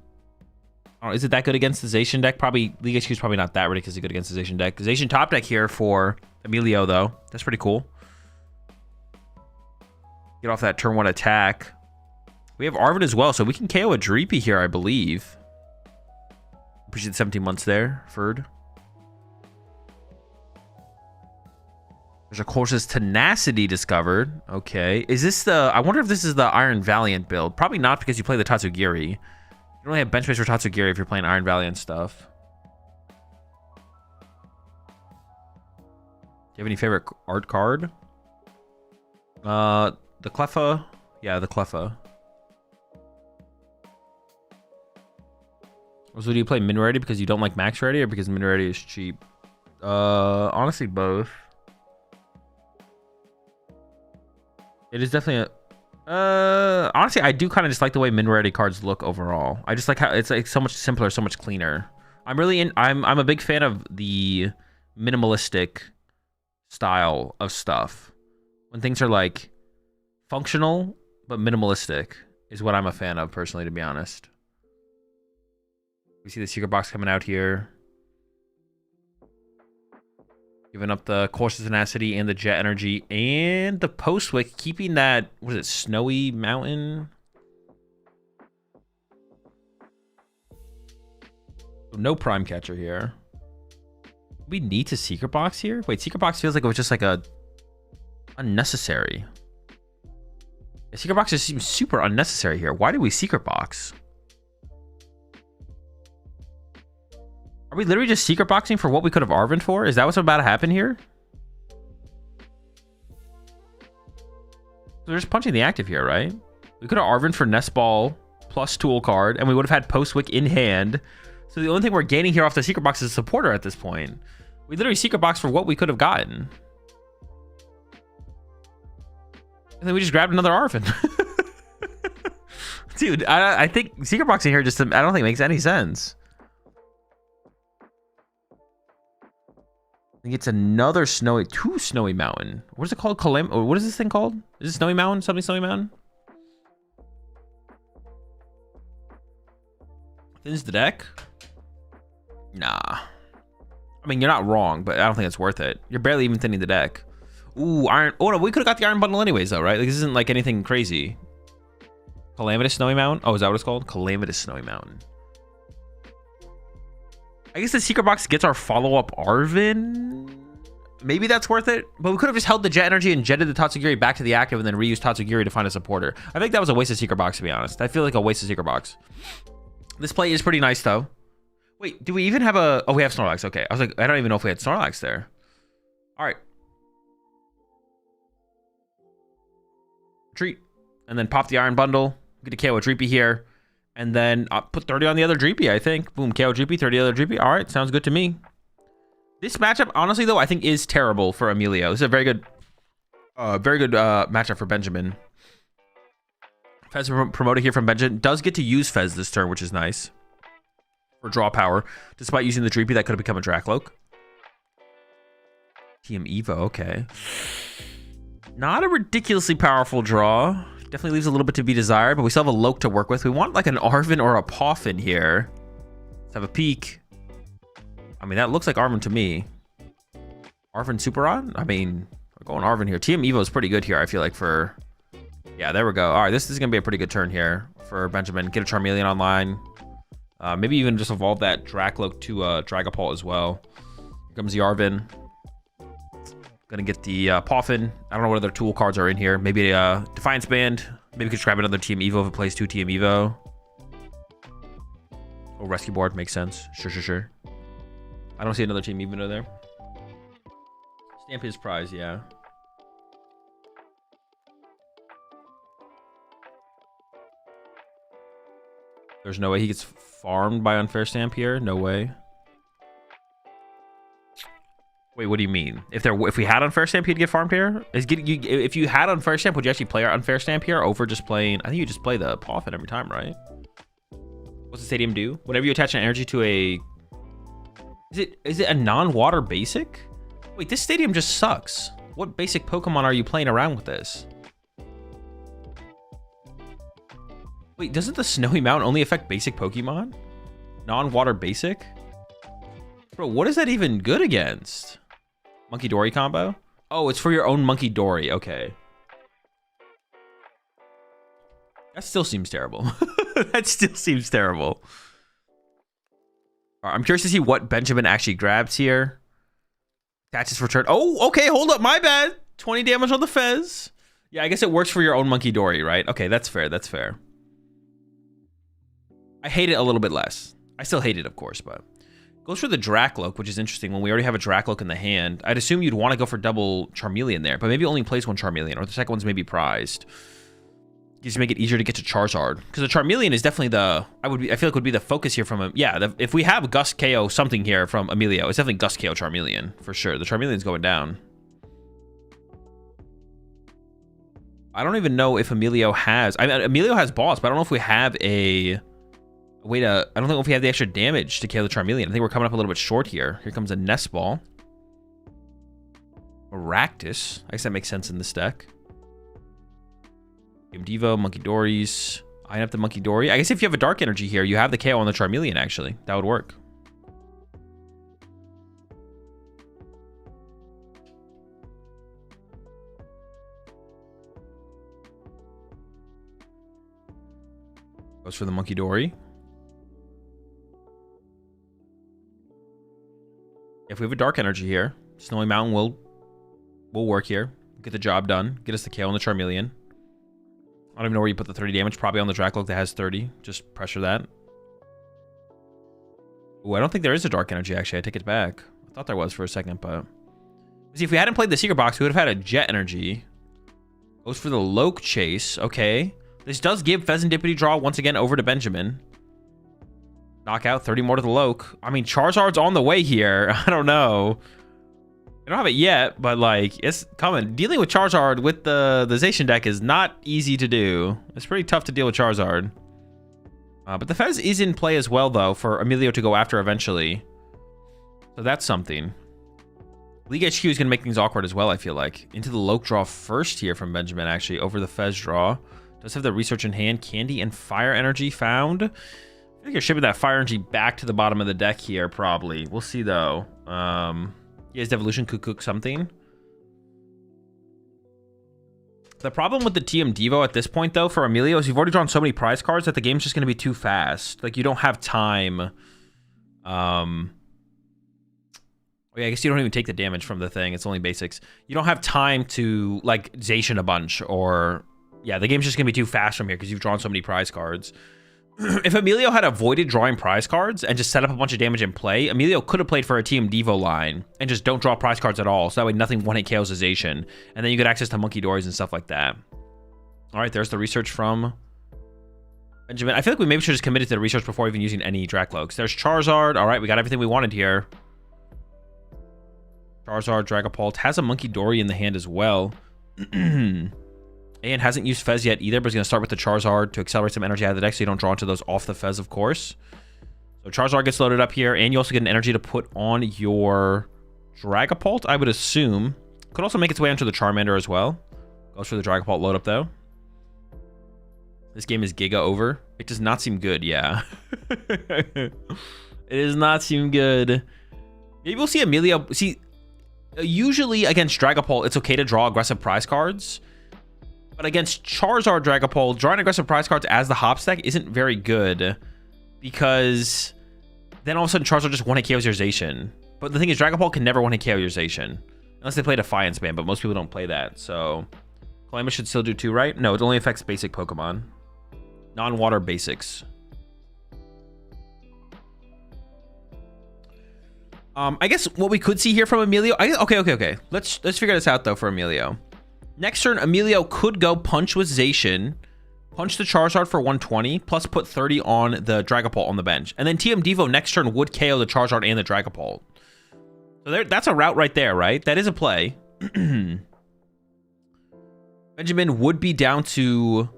is it that good against the Zacian deck? Probably. League HQ is probably not that ridiculously good against the Zacian deck. Zacian top deck here for Emilio, though. That's pretty cool. Get off that turn 1 attack. We have Arvid as well, so we can KO a Dreepy here, I believe. Appreciate the 17 months there, Ferd. There's a Course's Tenacity discovered. Okay. Is this the... I wonder if this is the Iron Valiant build. Probably not, because you play the Tatsugiri. You don't really have bench space for Tatsugiri if you're playing Iron Valiant stuff. Do you have any favorite art card? The Cleffa. Yeah, the Cleffa. So do you play min rarity because you don't like max rarity or because min rarity is cheap? Honestly, both. It is definitely a... honestly, I do kind of just like the way min rarity cards look overall. I just like how it's like so much simpler, so much cleaner. I'm a big fan of the minimalistic style of stuff. When things are like functional but minimalistic is what I'm a fan of personally, to be honest. We see the secret box coming out here. Giving up the Course's Tenacity and the Jet Energy and the Postwick, keeping that, what is it, Snowy Mountain? No Prime Catcher here. We need to Secret Box here? Wait, Secret Box feels like it was just like a unnecessary. Yeah, Secret Box just seems super unnecessary here. Why did we Secret Box? Are we literally just secret boxing for what we could have Arvin for? Is that what's about to happen here? We're just punching the active here, right? We could have Arvin for Nest Ball plus Tool card, and we would have had Postwick in hand. So the only thing we're gaining here off the secret box is a supporter at this point. We literally secret box for what we could have gotten. And then we just grabbed another Arvin. Dude, I think secret boxing here just, I don't think makes any sense. I think it's another two Snowy Mountain. What is it called? What is this thing called? Is it Snowy Mountain? Something Snowy Mountain? Thins the deck? Nah. I mean, you're not wrong, but I don't think it's worth it. You're barely even thinning the deck. Ooh, Iron. Oh, no, we could have got the Iron Bundle anyways, though, right? Like, this isn't like anything crazy. Calamitous Snowy Mountain? Oh, is that what it's called? Calamitous Snowy Mountain. I guess the secret box gets our follow-up Arvin. Maybe that's worth it. But we could have just held the Jet Energy and jetted the Tatsugiri back to the active and then reused Tatsugiri to find a supporter. I think that was a waste of secret box, to be honest. I feel like a waste of secret box. This play is pretty nice, though. Wait, do we even have a... Oh, we have Snorlax. Okay. I was like, I don't even know if we had Snorlax there. All right. Retreat. And then pop the Iron Bundle. Get a KO Dreepy here. And then I'll put 30 on the other Dreepy, I think. Boom, KO Dreepy, 30 other Dreepy. All right, sounds good to me. This matchup, honestly, though, I think is terrible for Emilio. This is a very good matchup for Benjamin. Fez promoted here from Benjamin. Does get to use Fez this turn, which is nice. For draw power, despite using the Dreepy that could have become a Drakloak. TM Evo, okay. Not a ridiculously powerful draw. Definitely leaves a little bit to be desired, but we still have a Loke to work with. We want like an Arven or a Poffin here. Let's have a peek. I mean, that looks like Arven to me. Arven Superon? I mean, we're going Arven here. TM Evo is pretty good here, I feel like, for... Yeah, there we go. All right, this is going to be a pretty good turn here for Benjamin. Get a Charmeleon online. Maybe even just evolve that Drakloak to Dragapult as well. Here comes the Arven. Gonna get the Poffin. I don't know what other tool cards are in here. Maybe a Defiance Band. Maybe we could grab another TM Evo if it plays 2 TM Evo. Oh, Rescue Board makes sense. Sure. I don't see another TM Evo there. Stamp his prize, yeah. There's no way he gets farmed by Unfair Stamp here. No way. Wait, what do you mean? If we had Unfair Stamp, he'd get farmed here? If you had Unfair Stamp, would you actually play our Unfair Stamp here over just playing... I think you just play the Poffin every time, right? What's the stadium do? Whenever you attach an energy to a... Is it a non-water basic? Wait, this stadium just sucks. What basic Pokemon are you playing around with this? Wait, doesn't the Snowy Mountain only affect basic Pokemon? Non-water basic? Bro, what is that even good against? Monkey Dory combo? Oh, it's for your own Monkey Dory. Okay. That still seems terrible. That still seems terrible. All right, I'm curious to see what Benjamin actually grabs here. Attaches for turn. Oh, okay, hold up. My bad. 20 damage on the Fez. Yeah, I guess it works for your own Monkey Dory, right? Okay, that's fair. That's fair. I hate it a little bit less. I still hate it, of course, but... Goes for the Drakloak, which is interesting when we already have a Drakloak in the hand. I'd assume you'd want to go for double Charmeleon there, but maybe only plays one Charmeleon, or the second one's maybe prized. Just make it easier to get to Charizard. Because the Charmeleon is definitely the... I feel like would be the focus here from him. Yeah, if we have Gus KO something here from Emilio, it's definitely Gus KO Charmeleon, for sure. The Charmeleon's going down. I don't even know if Emilio has... I mean, Emilio has Boss, but I don't know if we have a... Wait, I don't know if we have the extra damage to KO the Charmeleon. I think we're coming up a little bit short here. Here comes a Nest Ball. Maractus. I guess that makes sense in this deck. Game Devo, Monkey Dories. I have the Monkey Dory. I guess if you have a Dark Energy here, you have the KO on the Charmeleon, actually. That would work. Goes for the Monkey Dory. If we have a Dark Energy here, Snowy Mountain will work here. Get the job done. Get us the KO on the Charmeleon. I don't even know where you put the 30 damage. Probably on the Drakloak that has 30. Just pressure that. Ooh, I don't think there is a Dark Energy, actually. I take it back. I thought there was for a second, but... See, if we hadn't played the Secret Box, we would have had a Jet Energy. Goes for the Loke Chase. Okay. This does give Pheasantipity draw once again over to Benjamin. Knockout, 30 more to the Loke. I mean, Charizard's on the way here. I don't know. I don't have it yet, but like, it's coming. Dealing with Charizard with the Zacian deck is not easy to do. It's pretty tough to deal with Charizard. But the Fez is in play as well, though, for Emilio to go after eventually. So that's something. League HQ is going to make things awkward as well, I feel like. Into the Loke draw first here from Benjamin, actually, over the Fez draw. Does have the research in hand. Candy and Fire Energy found. I think you're shipping that Fire Energy back to the bottom of the deck here, probably. We'll see, though. His Devolution could cook something. The problem with the TM Devo at this point, though, for Emilio is you've already drawn so many prize cards that the game's just going to be too fast. Like, you don't have time. Oh, yeah, I guess you don't even take the damage from the thing. It's only basics. You don't have time to, like, Zacian a bunch or... Yeah, the game's just going to be too fast from here because you've drawn so many prize cards. If Emilio had avoided drawing prize cards and just set up a bunch of damage in play, Emilio could have played for a TM Devo line and just don't draw prize cards at all. So that way nothing one-hit KOs his Zacian. And then you get access to Monkey Dories and stuff like that. All right, there's the research from Benjamin, I feel like we maybe should just commit it to the research before even using any Dracloaks. There's Charizard. All right, we got everything we wanted here. Charizard, Dragapult. Has a Monkey Dory in the hand as well. And hasn't used Fez yet either, but he's going to start with the Charizard to accelerate some energy out of the deck so you don't draw into those off the Fez, of course. So Charizard gets loaded up here, and you also get an energy to put on your Dragapult, I would assume. Could also make its way onto the Charmander as well. Goes for the Dragapult load up, though. This game is Giga over. It does not seem good, yeah. It does not seem good. Maybe we'll see Emilio. See, usually against Dragapult, it's okay to draw aggressive prize cards. But against Charizard Dragapult, drawing aggressive prize cards as the Hop stack isn't very good. Because then all of a sudden Charizard just one-hit KOs your Zacian. But the thing is, Dragapult can never one-hit KO your Zacian. Unless they play Defiance Band, but most people don't play that. So, Calamus should still do 2, right? No, it only affects basic Pokemon. Non-water basics. I guess what we could see here from Emilio... Okay. Let's figure this out, though, for Emilio. Next turn, Emilio could go punch with Zacian, punch the Charizard for 120, plus put 30 on the Dragapult on the bench. And then TM Devo next turn would KO the Charizard and the Dragapult. So that's a route right there, right? That is a play. Benjamin would be down to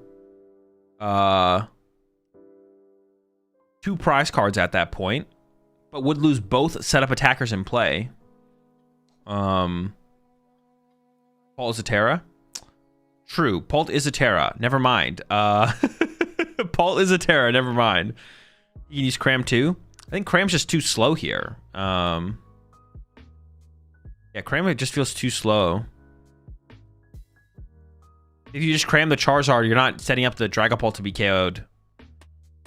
2 prize cards at that point, but would lose both setup attackers in play. Paul is a Terra. True. Paul is a Terra. Never mind. Paul is a Terra. Never mind. You can use Cram too. I think Cram's just too slow here. Yeah, Cram just feels too slow. If you just cram the Charizard, you're not setting up the Dragapult to be KO'd.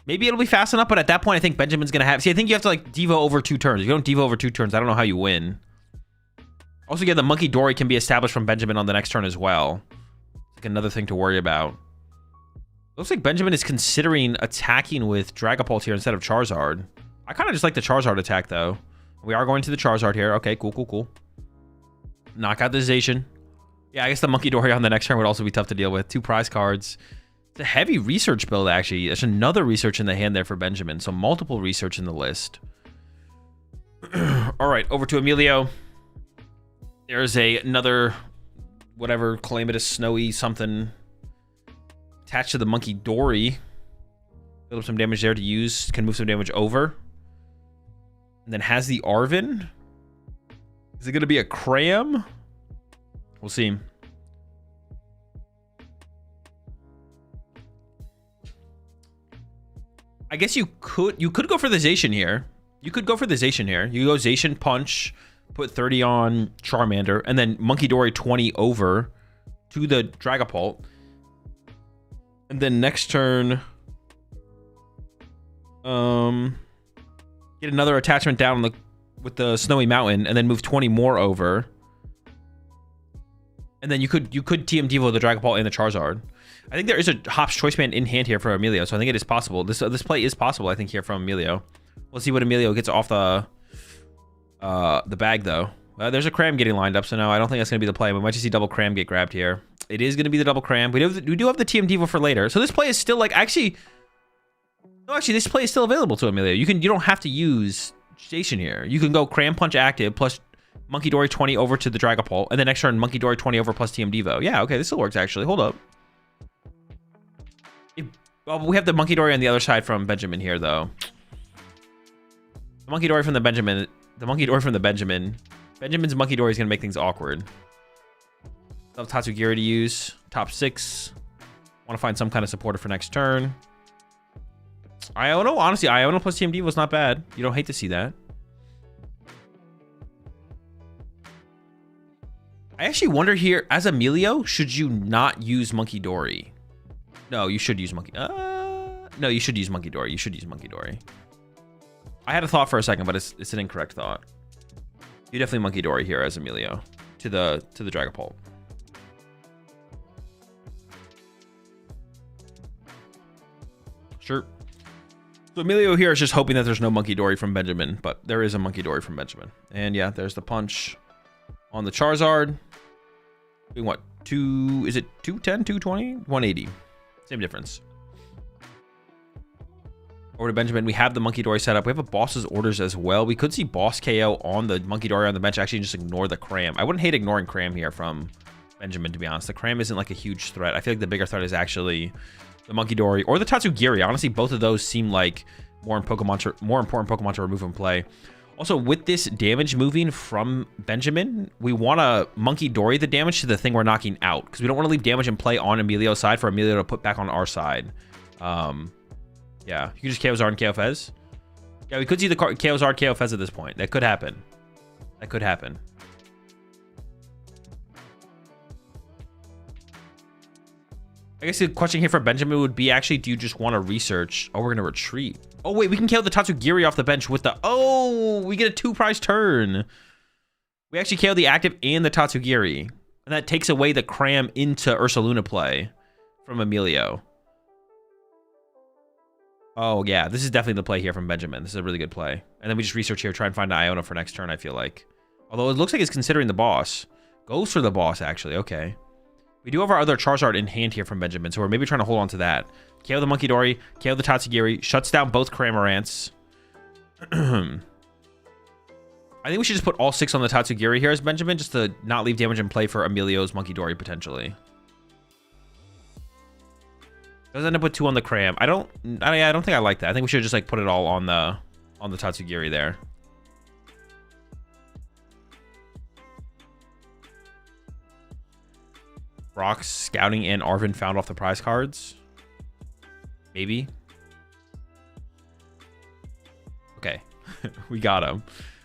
Maybe it'll be fast enough, but at that point, I think Benjamin's going to have... See, I think you have to, like, Devo over 2 turns. If you don't Devo over 2 turns, I don't know how you win. Also, yeah, the Monkey Dory can be established from Benjamin on the next turn as well. Like another thing to worry about. Looks like Benjamin is considering attacking with Dragapult here instead of Charizard. I kind of just like the Charizard attack, though. We are going to the Charizard here. Okay, cool. Knock out the Zacian. Yeah, I guess the Monkey Dory on the next turn would also be tough to deal with. 2 prize cards. It's a heavy research build, actually. There's another research in the hand there for Benjamin. So multiple research in the list. All right, over to Emilio. There's another, whatever, calamitous, snowy something attached to the Monkey Dory. Build up some damage there to use. Can move some damage over. And then has the Arven. Is it going to be a Cram? We'll see. I guess you could go for the Zacian here. You could go for the Zacian here. You go Zacian punch, put 30 on Charmander, and then Monkey Dory 20 over to the Dragapult. And then next turn, get another attachment down with the Snowy Mountain, and then move 20 more over. And then you could TM Devo the Dragapult and the Charizard. I think there is a Hop's Choice Band in hand here for Emilio, so I think it is possible. This play is possible, I think, here from Emilio. We'll see what Emilio gets off the bag, though. There's a Cram getting lined up, so no, I don't think that's going to be the play. We might just see double Cram get grabbed here. It is going to be the double Cram. We do have the TM Devo for later. So this play is still, like, actually... No, actually, this play is still available to Emilio. You don't have to use Zacian here. You can go Cram Punch active plus Monkey Dory 20 over to the Dragapult, and then next turn Monkey Dory 20 over plus TM Devo. Yeah, okay, this still works, actually. Hold up. Well, we have the Monkey Dory on the other side from Benjamin here, though. The Monkey Dory from the Benjamin. Benjamin's Monkey Dory is going to make things awkward. Love Tatsugiri to use. Top 6. Want to find some kind of supporter for next turn. Iono, honestly, Iono plus TM Devo was not bad. You don't hate to see that. I actually wonder here, as Emilio, should you not use Monkey Dory? No, you should use Monkey... no, you should use Monkey Dory. You should use Monkey Dory. I had a thought for a second, but it's an incorrect thought. You definitely Monkey Dory here as Emilio to the Dragapult. Sure. So Emilio here is just hoping that there's no Monkey Dory from Benjamin, but there is a Monkey Dory from Benjamin. And yeah, there's the punch on the Charizard. Doing what? Is it 210, 220? 180. Same difference. Over to Benjamin. We have the Monkey Dory set up. We have a boss's orders as well. We could see boss KO on the Monkey Dory on the bench. Actually, just ignore the Cram. I wouldn't hate ignoring Cram here from Benjamin, to be honest. The Cram isn't like a huge threat. I feel like the bigger threat is actually the Monkey Dory or the Tatsugiri. Honestly, both of those seem like more important Pokemon to remove from play. Also, with this damage moving from Benjamin, we want to Monkey Dory the damage to the thing we're knocking out, because we don't want to leave damage in play on Emilio's side for Emilio to put back on our side. Yeah, you can just KO Zard and KO Fez. Yeah, we could see the KO Zard, KO Fez at this point. That could happen. That could happen. I guess the question here for Benjamin would be, actually, do you just want to research? Oh, we're going to retreat. Oh, wait, we can KO the Tatsugiri off the bench with the... Oh, we get a 2-prize turn. We actually KO the active and the Tatsugiri. And that takes away the Cram into Ursaluna play from Emilio. Oh, yeah, this is definitely the play here from Benjamin. This is a really good play. And then we just research here, try and find an Iona for next turn, I feel like. Although it looks like it's considering the boss. Goes for the boss, actually. Okay. We do have our other Charizard in hand here from Benjamin, so we're maybe trying to hold on to that. KO the Monkey Dory, KO the Tatsugiri, shuts down both Cramorants. I think we should just put all 6 on the Tatsugiri here as Benjamin, just to not leave damage in play for Emilio's Monkey Dory, potentially. Does end up with 2 on the Cram. I don't think I like that. I think we should just like put it all on the Tatsugiri there. Brock's scouting and Arvin found off the prize cards. Maybe. Okay. We got him.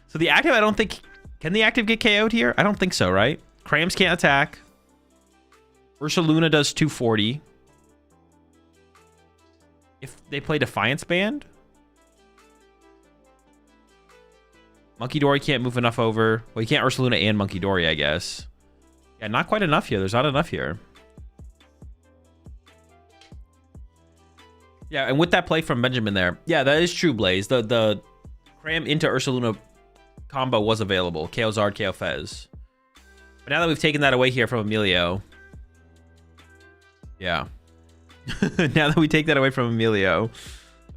So the active, I don't think... Can the active get KO'd here? I don't think so, right? Crams can't attack. Ursaluna does 240. If they play Defiance Band? Monkey Dory can't move enough over. Well, you can't Ursaluna and Monkey Dory, I guess. Yeah, not quite enough here. There's not enough here. Yeah, and with that play from Benjamin there, yeah, that is true, Blaze. The Cram into Ursaluna combo was available. KO Zard, KO Fez. But now that we've taken that away here from Emilio, yeah. Now that we take that away from Emilio,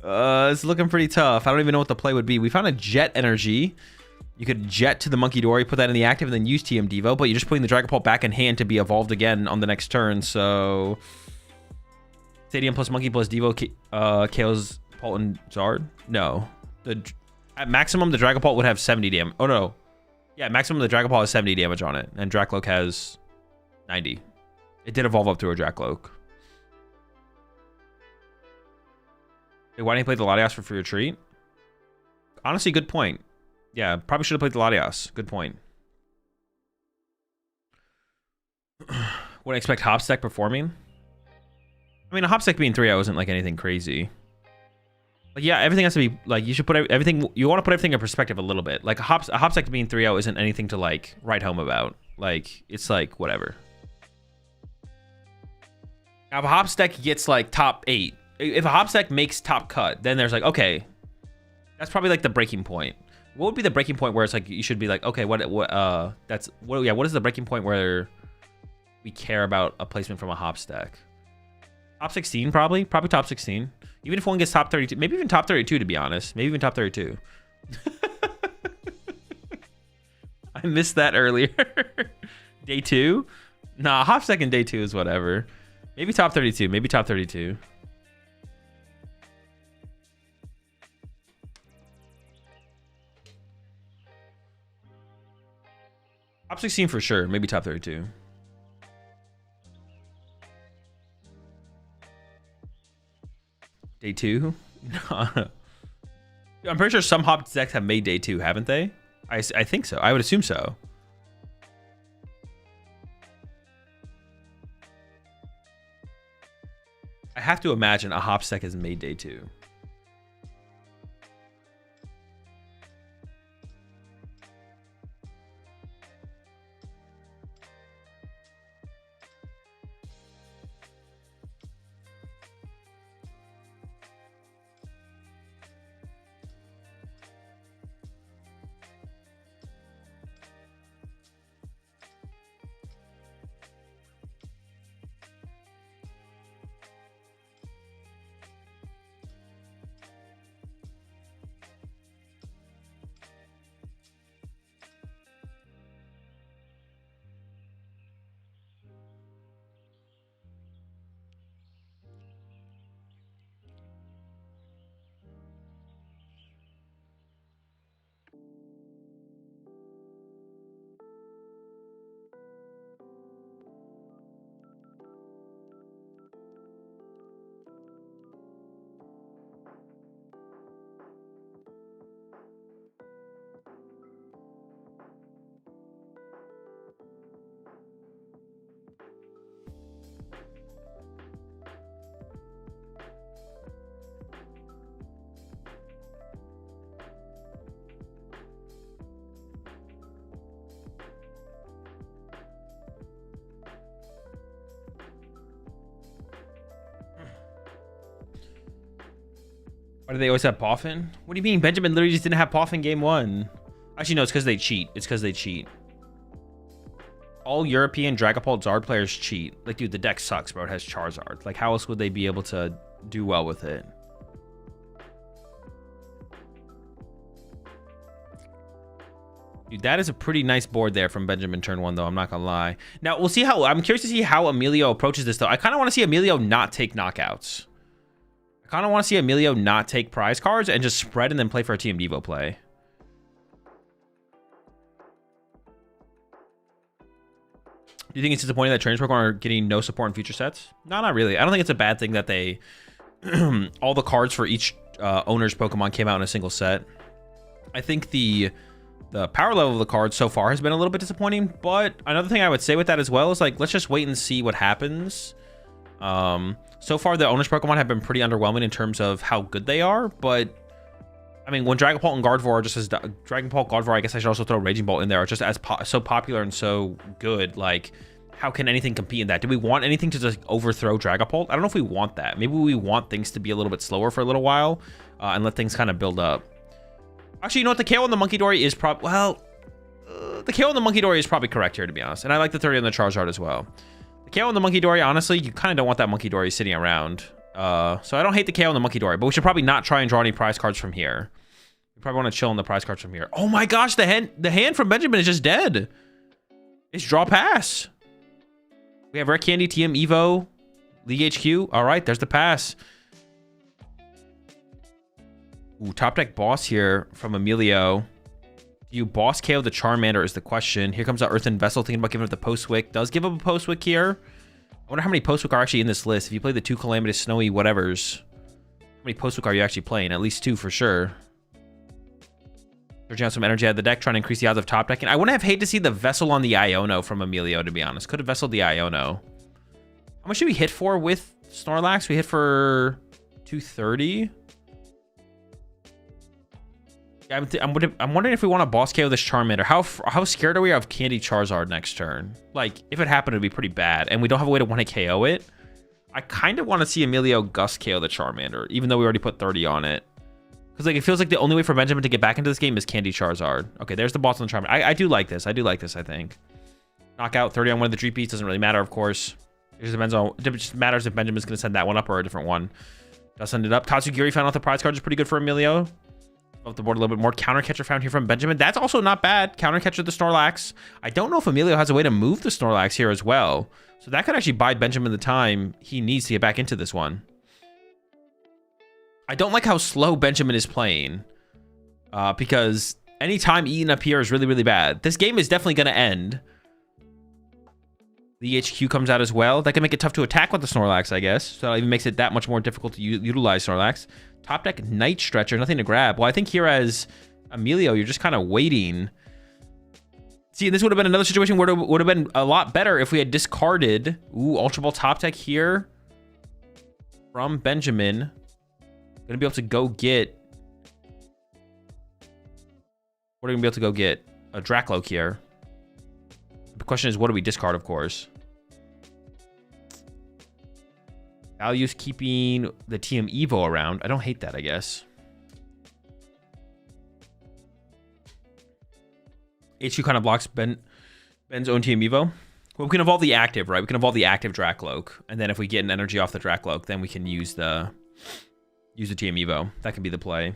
it's looking pretty tough. I don't even know what the play would be. We found a Jet Energy. You could Jet to the Monkey Dory, put that in the active, and then use TM Devo, but you're just putting the Dragapult back in hand to be evolved again on the next turn, so... Stadium plus Monkey plus Devo KOs Pult and Zard? No. At maximum, the Dragapult would have 70 damage. Oh, no. Yeah, maximum, the Dragapult has 70 damage on it, and Dracloak has 90. It did evolve up to a Dracloak. Hey, why didn't you play the Latias for free retreat? Honestly, good point. Yeah, probably should have played the Latias. Good point. Would I expect Hopstack performing? I mean, a Hopstack being 3-0 isn't like anything crazy. Like, yeah, everything has to be like, you should put everything, you want to put everything in perspective a little bit. Like a Hopstack being 3-0 isn't anything to like write home about. Like, it's like whatever. Now, if a Hopstack gets like top 8, if a Hopstack makes top cut, then there's like, okay, that's probably like the breaking point. What would be the breaking point where it's like you should be like, okay, what is the breaking point where we care about a placement from a Hopstack? Top 16, probably top 16. Even if one gets top 32, maybe even top 32, to be honest. Maybe even top 32. I missed that earlier. Day 2? Nah, Hopstack in day 2 is whatever. Maybe top 32. Maybe top 32. Top 16 for sure. Maybe top 32. Day 2? I'm pretty sure some Hop decks have made day 2, haven't they? I think so. I would assume so. I have to imagine a Hopstack has made day 2. Why do they always have Poffin? What do you mean? Benjamin literally just didn't have Poffin game 1. Actually, no, it's because they cheat. It's because they cheat. All European Dragapult Zard players cheat. Like, dude, the deck sucks, bro. It has Charizard. Like, how else would they be able to do well with it? Dude, that is a pretty nice board there from Benjamin turn 1, though. I'm not gonna lie. Now, we'll see how... I'm curious to see how Emilio approaches this, though. I kind of want to see Emilio not take knockouts. I kind of want to see Emilio not take prize cards and just spread and then play for a Team Devo play. Do you think it's disappointing that trainers Pokemon are getting no support in future sets? No, not really. I don't think it's a bad thing that they... all the cards for each owner's Pokemon came out in a single set. I think the power level of the cards so far has been a little bit disappointing, but another thing I would say with that as well is, like, let's just wait and see what happens. So far, the owner's Pokemon have been pretty underwhelming in terms of how good they are, but I mean, when Dragapult and Gardevoir just as Dragapult, Gardevoir, I guess I should also throw Raging Bolt in there, are just as so popular and so good. Like, how can anything compete in that? Do we want anything to just overthrow Dragapult? I don't know if we want that. Maybe we want things to be a little bit slower for a little while and let things kind of build up. Actually, you know what? The KO on the Monkey Dory is probably... Well, the KO on the Monkey Dory is probably correct here, to be honest. And I like the 30 on the Charizard as well. The KO on the Monkey Dory, honestly, you kind of don't want that Monkey Dory sitting around. So I don't hate the KO on the Monkey Dory, but we should probably not try and draw any prize cards from here. We probably want to chill on the prize cards from here. Oh my gosh, the hand from Benjamin is just dead. It's draw pass. We have Rare Candy, TM Evo, League HQ. All right, there's the pass. Ooh, top deck boss here from Emilio. You boss KO the Charmander is the question. Here comes the Earthen Vessel, thinking about giving up the Post-Wick. Does give up a Post-Wick here. I wonder how many Post-Wick are actually in this list. If you play the 2 Calamitous Snowy whatevers, how many Post-Wick are you actually playing? At least 2 for sure. Searching out some energy out of the deck, trying to increase the odds of top decking. I wouldn't have hated to see the Vessel on the Iono from Emilio, to be honest. Could have Vesseled the Iono. How much did we hit for with Snorlax? We hit for 230. I'm wondering if we want to boss KO this Charmander. How scared are we of Candy Charizard next turn? Like, if it happened, it'd be pretty bad, and we don't have a way to want to KO it. I kind of want to see Emilio Gust KO the Charmander, even though we already put 30 on it. Because, like, it feels like the only way for Benjamin to get back into this game is Candy Charizard. Okay, there's the boss on the Charmander. I do like this. I do like this, I think. Knockout 30 on one of the Dream Beats doesn't really matter, of course. It just matters if Benjamin's going to send that one up or a different one. Does send it up. Tatsugiri found out the prize card is pretty good for Emilio. Up the board a little bit more. Counter Catcher found here from Benjamin. That's also not bad. Counter Catcher the Snorlax. I don't know if Emilio has a way to move the Snorlax here as well. So that could actually buy Benjamin the time he needs to get back into this one. I don't like how slow Benjamin is playing. Because any time Eaton up here is really, really bad. This game is definitely going to end. The HQ comes out as well. That can make it tough to attack with the Snorlax, I guess. So that even makes it that much more difficult to utilize Snorlax. Top deck Night Stretcher, nothing to grab. Well, I think here as Emilio, you're just kind of waiting. See, this would have been another situation where it would have been a lot better if we had discarded. Ooh, Ultra Ball top deck here from Benjamin. Gonna be able to go get... What are we gonna be able to go get? A Dracloak here. The question is, what do we discard, of course? Value's keeping the TM Evo around. I don't hate that, I guess. HQ kind of blocks Ben's own TM Evo. Well, we can evolve the active, right? We can evolve the active Dracloak. And then if we get an energy off the Dracloak, then we can use the TM Evo. That can be the play.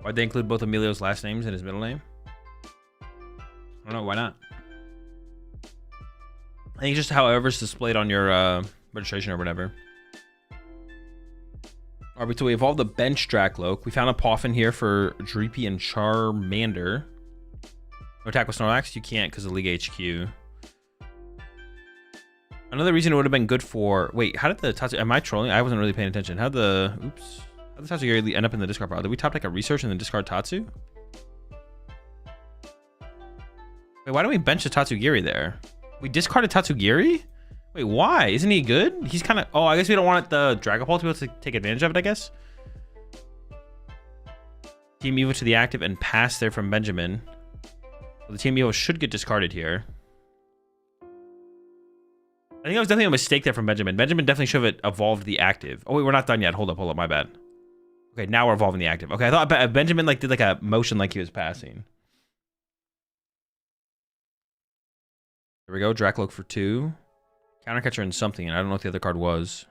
Why'd they include both Emilio's last names and his middle name? I don't know. Why not? I think just however it's displayed on your registration or whatever. All right, so we evolved the bench Dracloak. We found a Poffin here for Dreepy and Charmander. No attack with Snorlax? You can't because of League HQ. Another reason it would have been good for... Wait, how did the Tatsu... Am I trolling? I wasn't really paying attention. How did the... Oops. How did the Tatsu end up in the discard pile? Did we top deck a research and then discard Tatsu? Wait, why don't we bench the Tatsugiri there? We discarded Tatsugiri? Wait, why? Isn't he good? He's kind of... Oh, I guess we don't want the Dragapult to be able to take advantage of it, I guess. Team Evo to the active and pass there from Benjamin. Well, the Team Evo should get discarded here. I think that was definitely a mistake there from Benjamin. Benjamin definitely should have evolved the active. Oh, wait, we're not done yet. Hold up, my bad. Okay, now we're evolving the active. Okay, I thought Benjamin like did like a motion like he was passing. There we go, Dracloak for 2. Countercatcher and something, and I don't know what the other card was.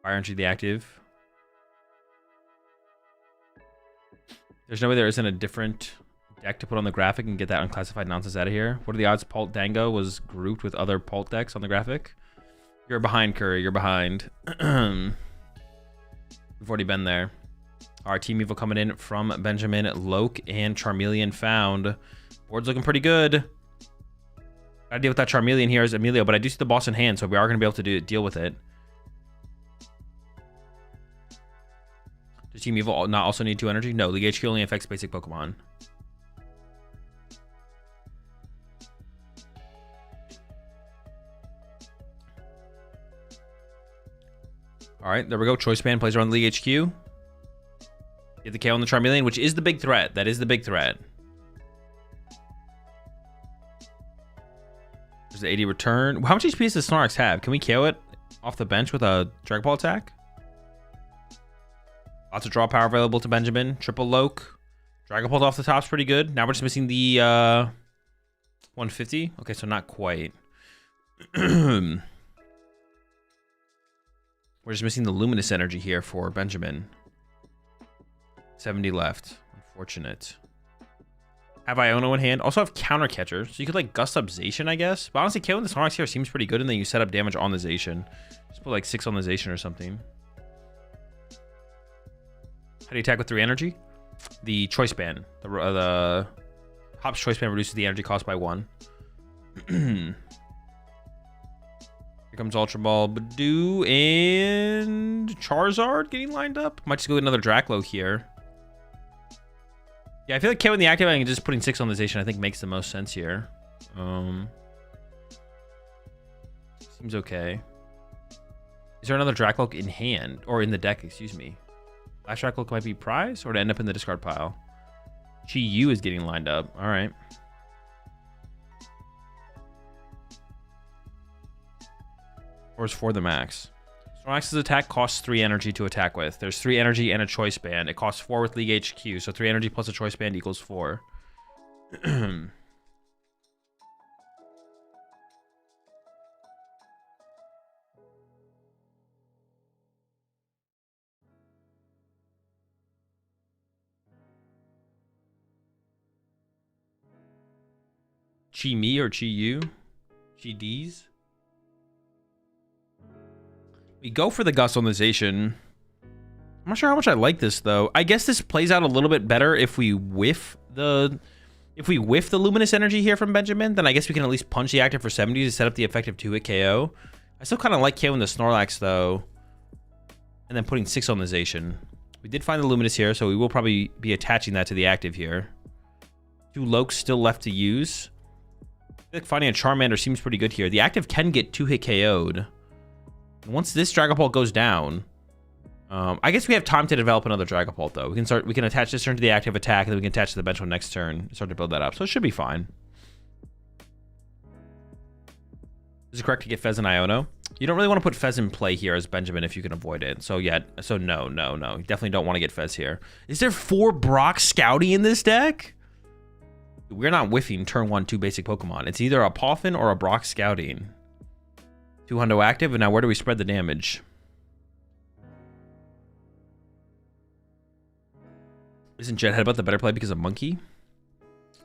Fire Energy the active. There's no way there isn't a different deck to put on the graphic and get that unclassified nonsense out of here. What are the odds Pult Dango was grouped with other Pult decks on the graphic? You're behind, Curry. You're behind. We've already been there. Our Team Evo coming in from Benjamin, Loke, and Charmeleon found. Board's looking pretty good. Gotta deal with that Charmeleon here as Emilio, but I do see the boss in hand, so we are going to be able to deal with it. Does Team Evo not also need 2 energy? No, League HQ only affects basic Pokemon. All right, there we go. Choice Band plays around League HQ. Get the KO on the Charmeleon, which is the big threat. That is the big threat. There's the 80 return. How much HP does the Snorlax have? Can we KO it off the bench with a Dragon Ball attack? Lots of draw power available to Benjamin. Triple Loke. Dragon Ball off the top's pretty good. Now we're just missing the 150. Okay, so not quite. We're just missing the Luminous Energy here for Benjamin. 70 left. Unfortunate. Have Iono in hand. Also have Counter Catcher. So you could like Gust Up Zacian, I guess. But honestly, killing the Snorlax here seems pretty good. And then you set up damage on the Zacian. Just put like 6 on the Zacian or something. How do you attack with 3 energy? The Choice Band. The Hop's Choice Band reduces the energy cost by 1. Here comes Ultra Ball, Badoo, and Charizard getting lined up. Might just go with another Dracloak here. Yeah, I feel like KOing the active and just putting 6 on the Zacian I think makes the most sense here. Seems okay. Is there another Dracloak in hand? Or in the deck, excuse me. Last Dracloak might be prize or to end up in the discard pile. Chi-Yu is getting lined up. All right. Or is 4 the max? Snorlax's attack costs 3 energy to attack with. There's 3 energy and a Choice Band. It costs 4 with League HQ, so 3 energy plus a Choice Band equals 4. Chi-Me or Chi-Yu? Chi-D's? We go for the Gust on the Zacian. I'm not sure how much I like this though. I guess this plays out a little bit better if we whiff the Luminous Energy here from Benjamin. Then I guess we can at least punch the active for 70 to set up the effective 2-hit KO. I still kind of like KOing the Snorlax though, and then putting 6 on the Zacian. We did find the Luminous here, so we will probably be attaching that to the active here. 2 Lokes still left to use. I feel like finding a Charmander seems pretty good here. The active can get 2-hit KO'd. Once this Dragapult goes down, I guess we have time to develop another Dragapult though. We can attach this turn to the active attack, and then we can attach to the bench one next turn and start to build that up. So it should be fine. Is it correct to get Fez and Iono? You don't really want to put Fez in play here as Benjamin if you can avoid it. So yeah, so no. You definitely don't want to get Fez here. Is there 4 Brock Scouty in this deck? We're not whiffing turn 1 2 basic Pokemon. It's either a Poffin or a Brock Scouting. 2 hundo active, and now where do we spread the damage? Isn't Jet Headbutt the better play because of Monkey?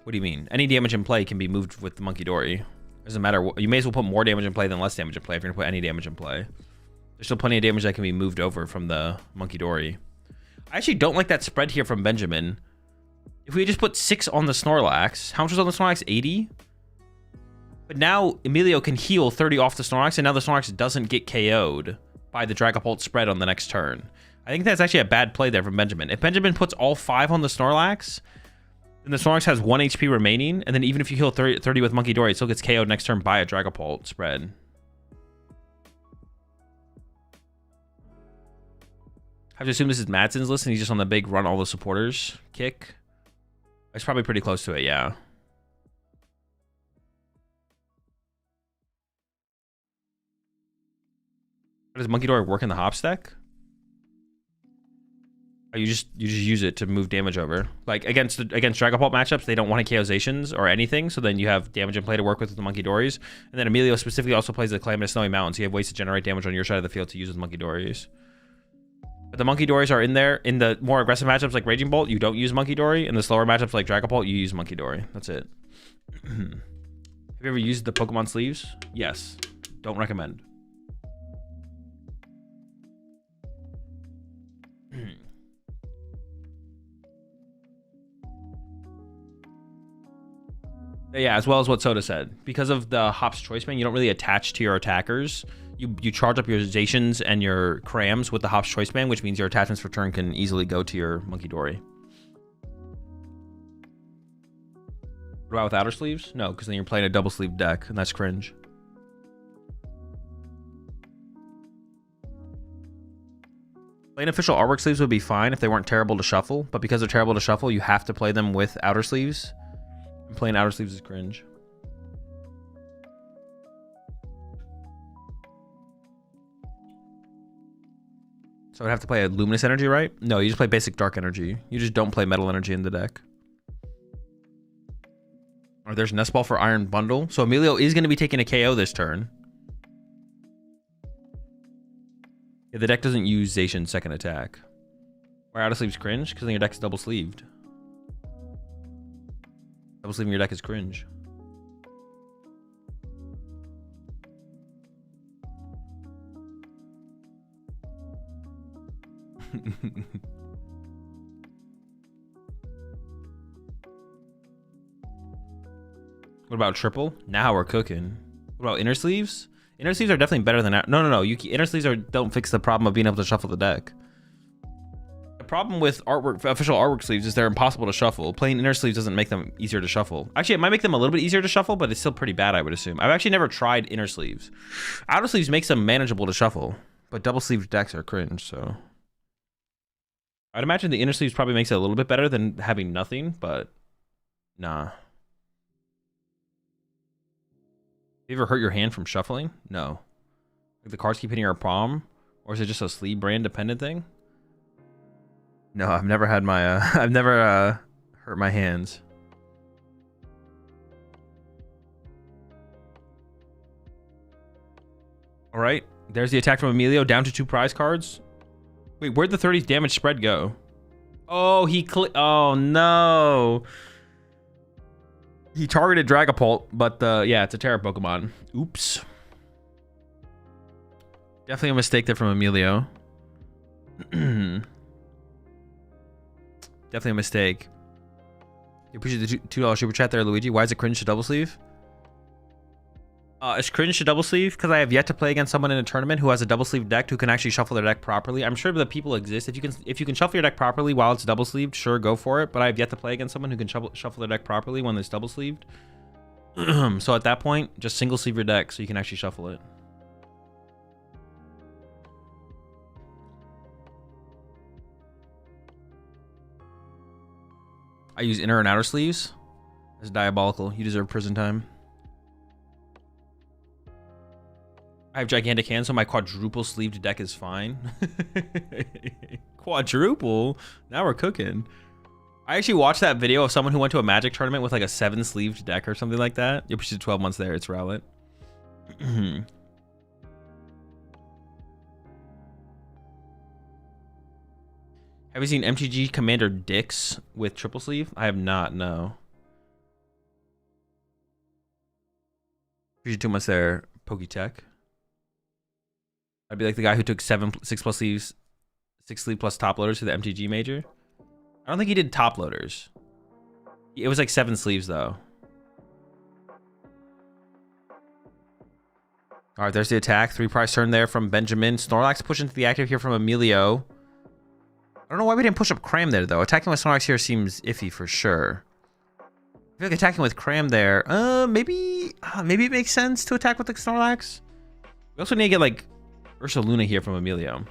What do you mean? Any damage in play can be moved with the Monkey Dory. Doesn't matter. You may as well put more damage in play than less damage in play if you're going to put any damage in play. There's still plenty of damage that can be moved over from the Monkey Dory. I actually don't like that spread here from Benjamin. If we just put 6 on the Snorlax, how much was on the Snorlax? 80? But now Emilio can heal 30 off the Snorlax, and now the Snorlax doesn't get KO'd by the Dragapult spread on the next turn. I think that's actually a bad play there from Benjamin. If Benjamin puts all 5 on the Snorlax, then the Snorlax has 1 HP remaining, and then even if you heal 30 with Monkey Dory, it still gets KO'd next turn by a Dragapult spread. I have to assume this is Madsen's list, and he's just on the big run all the supporters kick. It's probably pretty close to it, yeah. How does Monkey Dory work in the Hops deck? Oh, you just use it to move damage over. Like against Dragapult matchups, they don't want to KO Zacians or anything, so then you have damage in play to work with the Monkey Dories. And then Emilio specifically also plays the Calamitous Snowy Mountain, so you have ways to generate damage on your side of the field to use with Monkey Dories. But the Monkey Dories are in there. In the more aggressive matchups like Raging Bolt, you don't use Monkey Dory. In the slower matchups like Dragapult, you use Monkey Dory. That's it. Have you ever used the Pokemon sleeves? Yes. Don't recommend. Yeah, as well as what Soda said. Because of the Hops Choice Man, you don't really attach to your attackers. You charge up your Zacians and your Crams with the Hops Choice Man, which means your attachments for turn can easily go to your Monkey Dory. What about with outer sleeves? No, because then you're playing a double sleeve deck, and that's cringe. Plain official artwork sleeves would be fine if they weren't terrible to shuffle, but because they're terrible to shuffle, you have to play them with outer sleeves. And playing outer sleeves is cringe. So I'd have to play a Luminous Energy, right? No, you just play basic Dark Energy. You just don't play Metal Energy in the deck. Or there's Nest Ball for Iron Bundle. So Emilio is going to be taking a KO this turn. Yeah, the deck doesn't use Zacian's second attack. Why outer sleeves cringe? Because then your deck is double sleeved. Double sleeving your deck is cringe. What about triple? Now we're cooking. What about inner sleeves? Inner sleeves are definitely better than that. No. Inner sleeves don't fix the problem of being able to shuffle the deck. The problem with official artwork sleeves is they're impossible to shuffle. Playing inner sleeves doesn't make them easier to shuffle. Actually, it might make them a little bit easier to shuffle, but it's still pretty bad, I would assume. I've actually never tried inner sleeves. Outer sleeves makes them manageable to shuffle, but double sleeved decks are cringe, so. I'd imagine the inner sleeves probably makes it a little bit better than having nothing, but nah. You ever hurt your hand from shuffling? No. Like the cards keep hitting your palm? Or is it just a sleeve brand dependent thing? No, I've never had my, I've never hurt my hands. All right, there's the attack from Emilio, down to 2 prize cards. Wait, where'd the 30 damage spread go? Oh, oh no. He targeted Dragapult, but yeah, it's a Terra Pokemon. Oops. Definitely a mistake there from Emilio. Definitely a mistake. You appreciate the $2 super chat there, Luigi. Why is it cringe to double sleeve? It's cringe to double sleeve because I have yet to play against someone in a tournament who has a double sleeve deck who can actually shuffle their deck properly. I'm sure that people exist. If you can shuffle your deck properly while it's double sleeved, sure, go for it. But I have yet to play against someone who can shuffle their deck properly when it's double sleeved. So at that point, just single sleeve your deck so you can actually shuffle it. I use inner and outer sleeves. That's diabolical. You deserve prison time. I have gigantic hands, so my quadruple sleeved deck is fine. Quadruple? Now we're cooking. I actually watched that video of someone who went to a Magic tournament with like a 7 sleeved deck or something like that. You're pushing 12 months there. It's Rowlet. Have you seen MTG Commander Dix with triple sleeve? I have not, no. Appreciate too much there, Poketech. I'd be like the guy who took 6 plus sleeves, 6 sleeve plus top loaders to the MTG major. I don't think he did top loaders. It was like 7 sleeves though. All right, there's the attack. 3 price turn there from Benjamin. Snorlax push into the active here from Emilio. I don't know why we didn't push up Cram there, though. Attacking with Snorlax here seems iffy for sure. I feel like attacking with Cram there, maybe it makes sense to attack with the Snorlax. We also need to get, like, Ursaluna here from Emilio.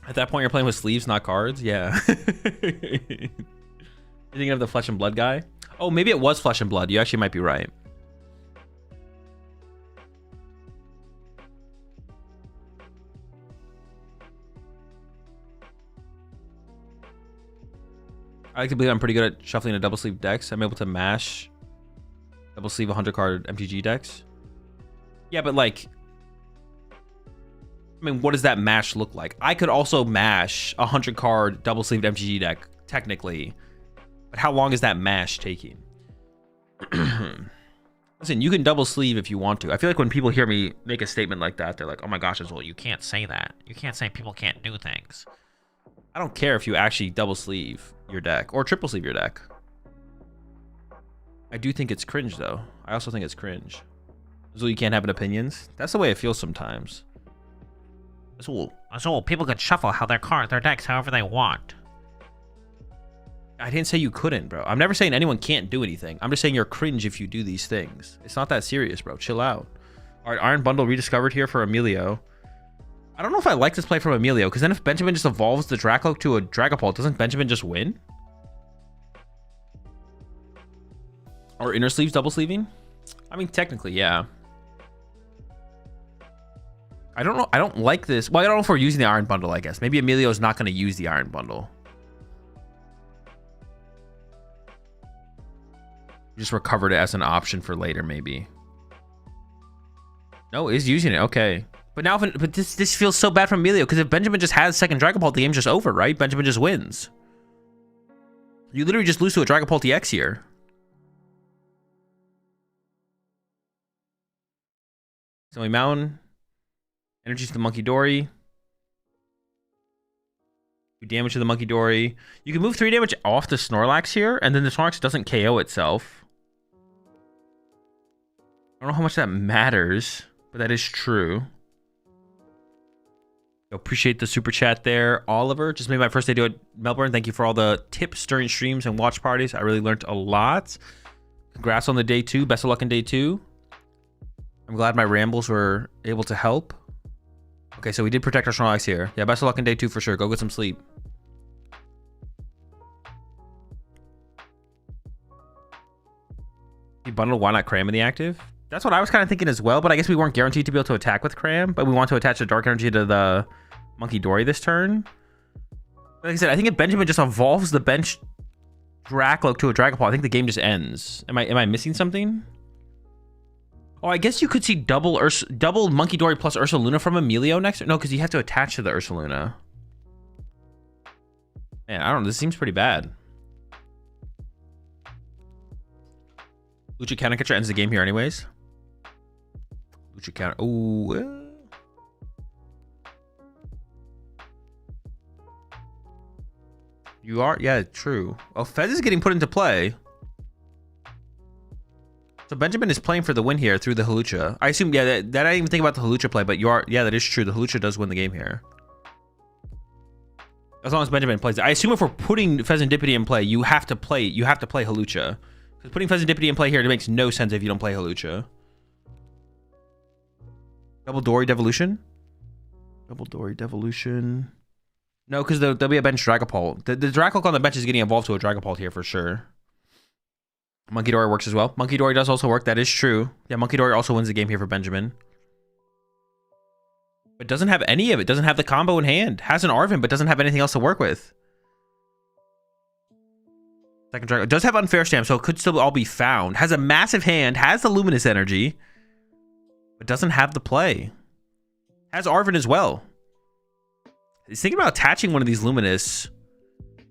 At that point, you're playing with sleeves, not cards? Yeah. You're thinking of the Flesh and Blood guy? Oh, maybe it was Flesh and Blood. You actually might be right. I like to believe I'm pretty good at shuffling a double sleeve decks. I'm able to mash double sleeve 100 card MTG decks. Yeah, but like, I mean, what does that mash look like? I could also mash a 100 card double sleeved MTG deck, technically. But how long is that mash taking? Listen, you can double sleeve if you want to. I feel like when people hear me make a statement like that, they're like, oh my gosh, Azul, you can't say that. You can't say people can't do things. I don't care if you actually double sleeve your deck or triple sleeve your deck. I do think it's cringe, though. I also think it's cringe. Azul, you can't have an opinions. That's the way it feels sometimes. Azul, people can shuffle their decks however they want. I didn't say you couldn't, bro. I'm never saying anyone can't do anything. I'm just saying you're cringe if you do these things. It's not that serious, bro. Chill out. All right, Iron Bundle rediscovered here for Emilio. I don't know if I like this play from Emilio, because then if Benjamin just evolves the Dracloak to a Dragapult, doesn't Benjamin just win? Or inner sleeves double sleeving? I mean, technically, yeah. I don't know. I don't like this. Well, I don't know if we're using the Iron Bundle, I guess. Maybe Emilio's not going to use the Iron Bundle. Just recovered it as an option for later, maybe. No, is using it. Okay. But now, but this feels so bad for Emilio, because if Benjamin just has second Dragapult, the game's just over, right? Benjamin just wins. You literally just lose to a Dragapult EX here. Snowy Mountain. Energy to the Monkey Dory. 2 damage to the Monkey Dory. You can move 3 damage off the Snorlax here, and then the Snorlax doesn't KO itself. I don't know how much that matters, but that is true. Appreciate the super chat there, Oliver. Just made my first day to it, Melbourne. Thank you for all the tips during streams and watch parties. I really learned a lot. Congrats on the day 2. Best of luck in day 2. I'm glad my rambles were able to help. Okay, so we did protect our Snorlax here. Yeah, best of luck in day 2 for sure. Go get some sleep. You bundle, why not Cram in the active? That's what I was kind of thinking as well, but I guess we weren't guaranteed to be able to attack with Cram, but we want to attach the Dark Energy to the Monkey Dory this turn. Like I said, I think if Benjamin just evolves the bench Dracloak to a Dragapult, I think the game just ends. Am I missing something? Oh, I guess you could see double Monkey Dory plus Ursaluna from Emilio next. No, because you have to attach to the Ursaluna. Man, I don't know. This seems pretty bad. Lucha Counter Catcher ends the game here anyways. Lucha Counter. Oh. You are? Yeah, true. Well, Fez is getting put into play. So Benjamin is playing for the win here through the Hawlucha. I assume, yeah, that I didn't even think about the Hawlucha play, but you are, yeah, that is true. The Hawlucha does win the game here. As long as Benjamin plays it. I assume if we're putting Fezandipity in play, you have to play Hawlucha. Because putting Fezandipity in play here, it makes no sense if you don't play Hawlucha. Double Dory Devolution? Double Dory Devolution. No, because there'll be a bench Dragapult. The Dracloak on the bench is getting evolved to a Dragapult here for sure. Monkey Dory works as well. Monkey Dory does also work. That is true. Yeah, Monkey Dory also wins the game here for Benjamin. But doesn't have any of it. Doesn't have the combo in hand. Has an Arven, but doesn't have anything else to work with. Second Dragon does have Unfair Stamp, so it could still all be found. Has a massive hand. Has the Luminous Energy. But doesn't have the play. Has Arven as well. He's thinking about attaching one of these Luminous.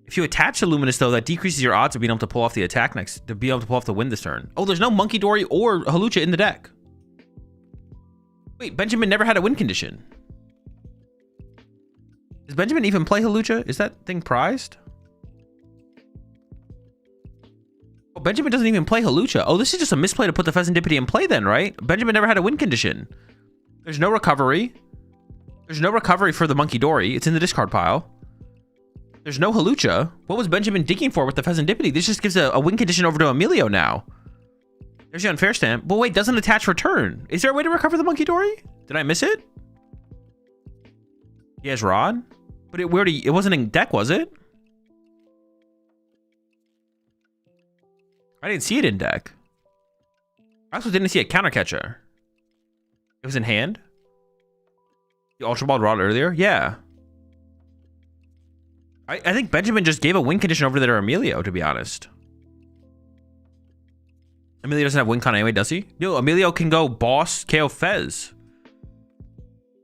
If you attach a Luminous, though, that decreases your odds of being able to pull off the attack next, to be able to pull off the win this turn. Oh, there's no Monkey Dory or Halucha in the deck. Wait, Benjamin never had a win condition. Does Benjamin even play Halucha? Is that thing prized? Oh, Benjamin doesn't even play Halucha. Oh, this is just a misplay to put the Pheasantipity in play then, right? Benjamin never had a win condition. There's no recovery. There's no recovery for the Monkey Dory. It's in the discard pile. There's no Halucha. What was Benjamin digging for with the Pheasantipity? This just gives a win condition over to Emilio now. There's the unfair stamp. But wait, doesn't attach return. Is there a way to recover the Monkey Dory? Did I miss it? He has Rod? But it wasn't in deck, was it? I didn't see it in deck. I also didn't see a counter catcher. It was in hand? The Ultra Ball Rod earlier? Yeah. I think Benjamin just gave a win condition over there to Emilio, to be honest. Emilio doesn't have win con anyway, does he? No, Emilio can go boss KO Fez.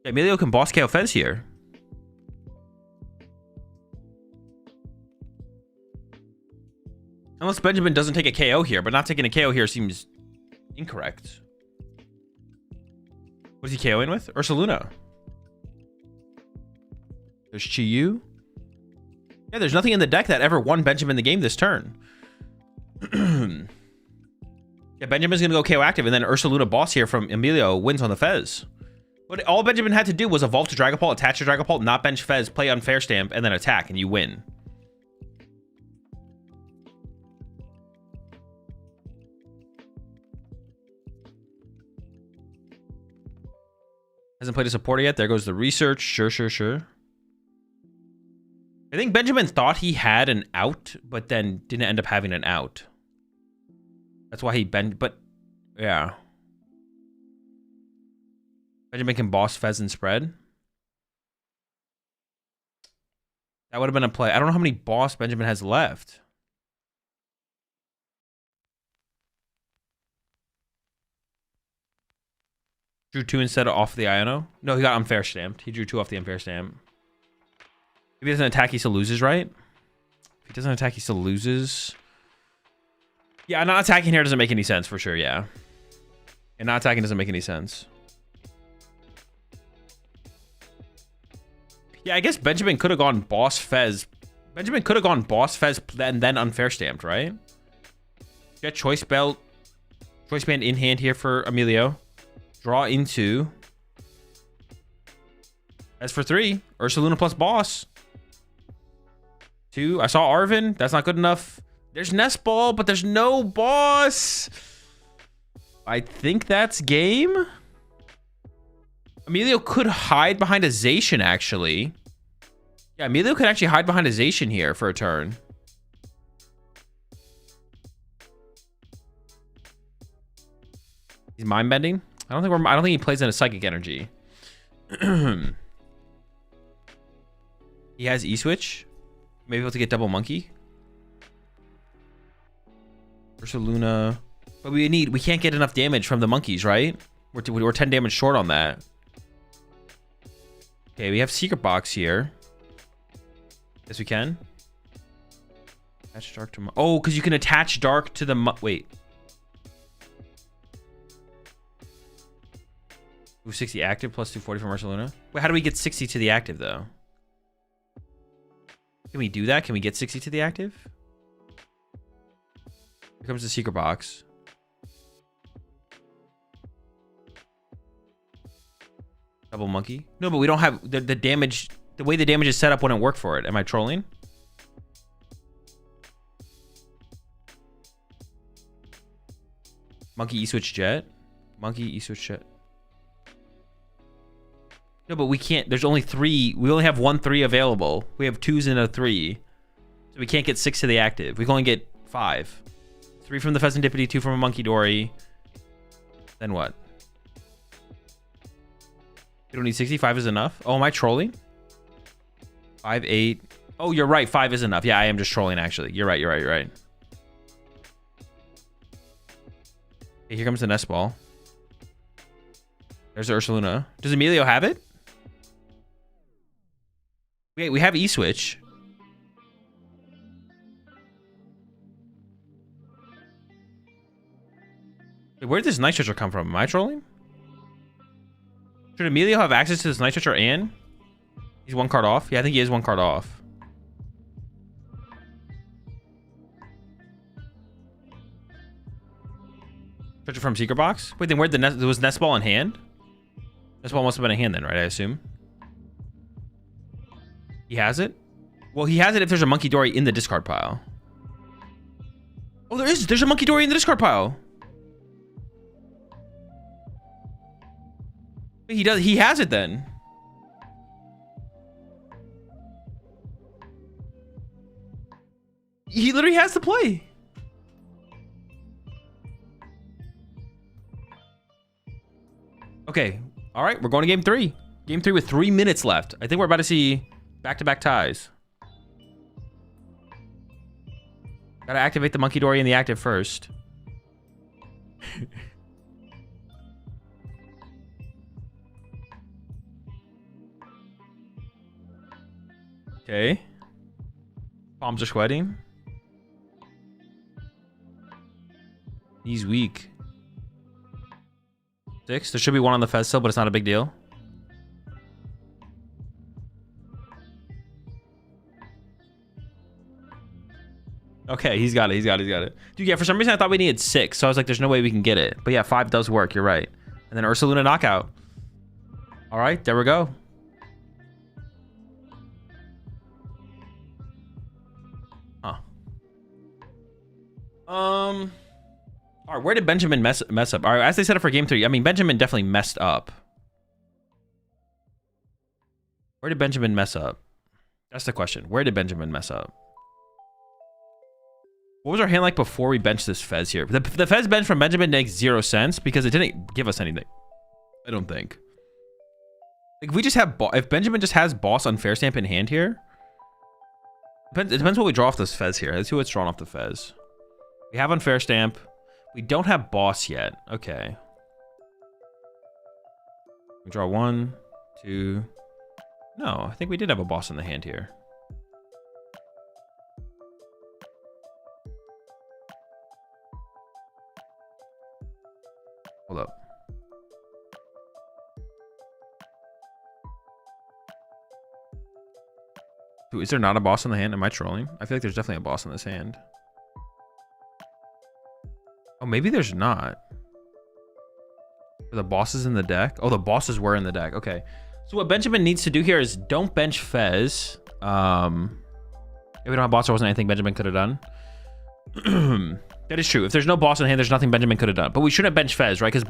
Emilio can boss KO Fez here. Unless Benjamin doesn't take a KO here, but not taking a KO here seems incorrect. What is he KOing with? Ursaluna. There's Chiyu. Yeah, there's nothing in the deck that ever won Benjamin the game this turn. Yeah, Benjamin's gonna go KO active, and then Ursaluna boss here from Emilio wins on the Fez. But all Benjamin had to do was evolve to Dragapult, attach to Dragapult, not bench Fez, play unfair stamp, and then attack, and you win. Hasn't played a supporter yet. There goes the research. Sure. I think Benjamin thought he had an out, but then didn't end up having an out. That's why he but yeah. Benjamin can boss Fez and spread. That would have been a play. I don't know how many boss Benjamin has left. Drew 2 instead of off the Iono. No, he got unfair stamped. He drew 2 off the unfair stamp. If he doesn't attack, he still loses, right? If he doesn't attack, he still loses. Yeah, not attacking here doesn't make any sense for sure, yeah. And not attacking doesn't make any sense. Yeah, I guess Benjamin could have gone boss Fez. Benjamin could have gone boss Fez and then unfair stamped, right? Get choice belt. Choice band in hand here for Emilio. Draw into. As for 3, Ursaluna plus boss. 2, I saw Arvin. That's not good enough. There's Nest Ball, but there's no boss. I think that's game. Emilio could hide behind a Zacian, actually. Yeah, Emilio could actually hide behind a Zacian here for a turn. He's mind bending. I don't think he plays in a psychic energy. He has E-Switch. Maybe able to get double monkey. Ursaluna. But we can't get enough damage from the monkeys, right? We're 10 damage short on that. Okay, we have Secret Box here. Yes, we can. Attach Dark to... Oh, because you can attach Dark to the... Wait. Move 60 active plus 240 from Ursaluna. Wait, how do we get 60 to the active, though? Can we do that? Can we get 60 to the active? Here comes the Secret Box. Double monkey. No, but we don't have the damage. The way the damage is set up wouldn't work for it. Am I trolling? Monkey E-Switch Jet. Monkey E-Switch Jet. No, but we can't. There's only 3. We only have 1 3 available. We have 2s and a 3. So we can't get 6 to the active. We can only get 5. 3 from the Pheasantipity, 2 from a Monkey Dory. Then what? You don't need 60. 5 is enough. Oh, am I trolling? 5, 8. Oh, you're right. 5 is enough. Yeah, I am just trolling, actually. You're right. Okay, here comes the Nest Ball. There's the Ursaluna. Does Emilio have it? Wait, we have E-Switch. Wait, where did this Night Switcher come from? Am I trolling? Should Emilio have access to this Night Switcher and? He's one card off? Yeah, I think he is one card off. Switcher from Secret Box? Wait, then where'd there was Nest Ball in hand? Nest Ball must have been in hand then, right? I assume. He has it? Well, he has it if there's a Monkey Dory in the discard pile. Oh, there is. There's a Monkey Dory in the discard pile. He does. He has it then. He literally has the play. Okay. All right. We're going to game 3. Game 3 with 3 minutes left. I think we're about to see back-to-back ties. Gotta activate the Monkey Dory in the active first. Okay. Palms are sweating. He's weak. 6. There should be one on the Fez still, but it's not a big deal. Okay, he's got it. He's got it. He's got it. Dude, yeah, for some reason I thought we needed 6. So I was like, there's no way we can get it. But yeah, 5 does work. You're right. And then Ursaluna knockout. All right, there we go. Huh. All right, where did Benjamin mess up? All right, as they set up for game 3, I mean, Benjamin definitely messed up. Where did Benjamin mess up? That's the question. Where did Benjamin mess up? What was our hand like before we benched this Fez here? The Fez bench from Benjamin makes 0 sense because it didn't give us anything. I don't think. Like, if we just have if Benjamin just has boss Unfair Stamp in hand here, it depends what we draw off this Fez here. Let's see what's drawn off the Fez. We have Unfair Stamp. We don't have boss yet. Okay. We draw 1, 2. No, I think we did have a boss in the hand here. Hold up. Dude, is there not a boss in the hand? Am I trolling? I feel like there's definitely a boss in this hand. Oh, maybe there's not. Are the bosses in the deck? Oh, the bosses were in the deck. Okay. So what Benjamin needs to do here is don't bench Fez. If we don't have boss, there wasn't anything Benjamin could have done. That is true. If there's no boss in hand, there's nothing Benjamin could have done. But we shouldn't bench Fez, right? Because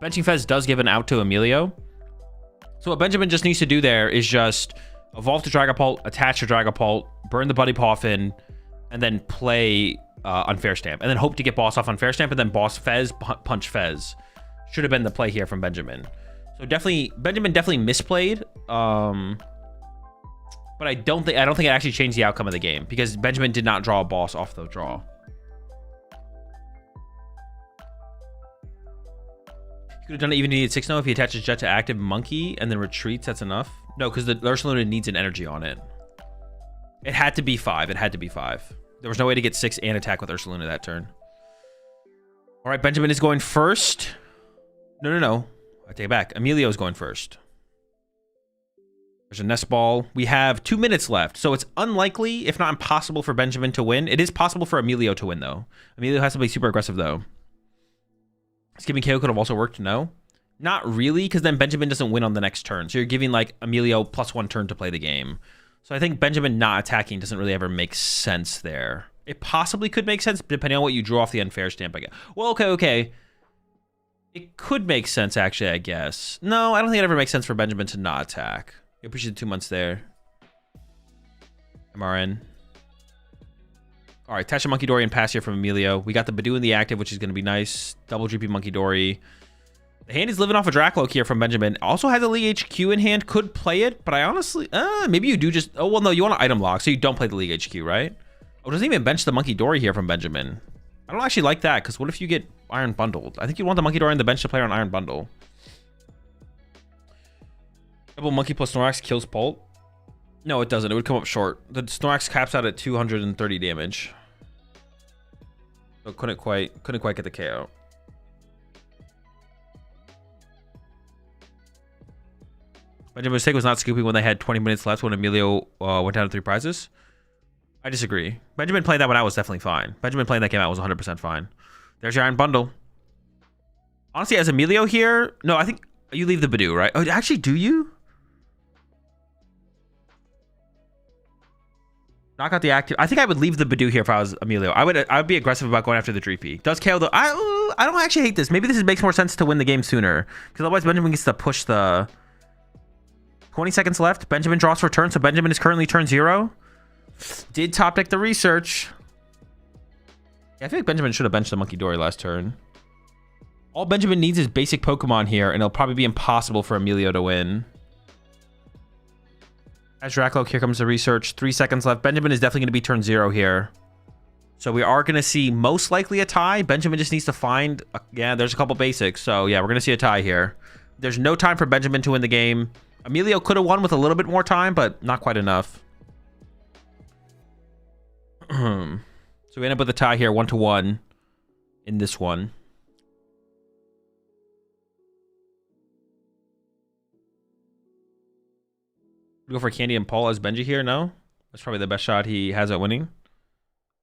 benching Fez does give an out to Emilio. So what Benjamin just needs to do there is just evolve to Dragapult, attach to Dragapult, burn the Buddy Poffin, and then play Unfair Stamp. And then hope to get boss off Unfair Stamp, and then boss Fez, punch Fez. Should have been the play here from Benjamin. So definitely, Benjamin definitely misplayed. But I don't think it actually changed the outcome of the game because Benjamin did not draw a boss off the draw. He could have done it even if he needed 6 now if he attaches Jet to active Monkey and then retreats. That's enough. No, because the Ursaluna needs an energy on it. It had to be 5. It had to be 5. There was no way to get 6 and attack with Ursaluna that turn. All right, Benjamin is going first. No. I take it back. Emilio is going first. There's a Nest Ball. We have 2 minutes left, so it's unlikely, if not impossible, for Benjamin to win. It is possible for Emilio to win, though. Emilio has to be super aggressive, though. Skipping KO could have also worked. No. Not really, because then Benjamin doesn't win on the next turn. So you're giving, like, Emilio +1 turn to play the game. So I think Benjamin not attacking doesn't really ever make sense there. It possibly could make sense, depending on what you drew off the Unfair Stamp, I guess. Well, okay. It could make sense, actually, I guess. No, I don't think it ever makes sense for Benjamin to not attack. I appreciate the 2 months there. MRN. All right, attach a Monkey Dory and pass here from Emilio. We got the Badoo in the active, which is going to be nice. Double GP Monkey Dory. The hand is living off a Dracloak here from Benjamin. Also has a League HQ in hand. Could play it, but I honestly... maybe you do just... Oh, well, no, you want an item lock, so you don't play the League HQ, right? Oh, doesn't even bench the Monkey Dory here from Benjamin. I don't actually like that, because what if you get Iron Bundled? I think you want the Monkey Dory on the bench to play on Iron Bundle. Double Monkey plus Norax kills Pult. No, it doesn't. It would come up short. The Snorlax caps out at 230 damage. So couldn't quite get the KO. Benjamin's mistake was not scooping when they had 20 minutes left when Emilio went down to 3 prizes. I disagree. Benjamin playing that one out was definitely fine. Benjamin playing that game out was 100% fine. There's your Iron Bundle. Honestly, as Emilio here, no, I think you leave the Badoo, right? Oh, actually, do you? Knock out the active. I think I would leave the Badoo here if I was Emilio. I would be aggressive about going after the Dreepy. Does KO though? I don't actually hate this. Maybe this makes more sense to win the game sooner. Because otherwise Benjamin gets to push the 20 seconds left. Benjamin draws for turn, so Benjamin is currently turn 0. Did top deck the research. Yeah, I feel like Benjamin should have benched the Monkey Dory last turn. All Benjamin needs is basic Pokemon here, and it'll probably be impossible for Emilio to win. As Dracloak, here comes the research. 3 seconds left. Benjamin is definitely going to be turn 0 here. So we are going to see most likely a tie. Benjamin just needs to find... yeah, there's a couple basics. So yeah, we're going to see a tie here. There's no time for Benjamin to win the game. Emilio could have won with a little bit more time, but not quite enough. So we end up with a tie here, 1-1 in this one. Go for Candy and Paul as Benji here? No? That's probably the best shot he has at winning.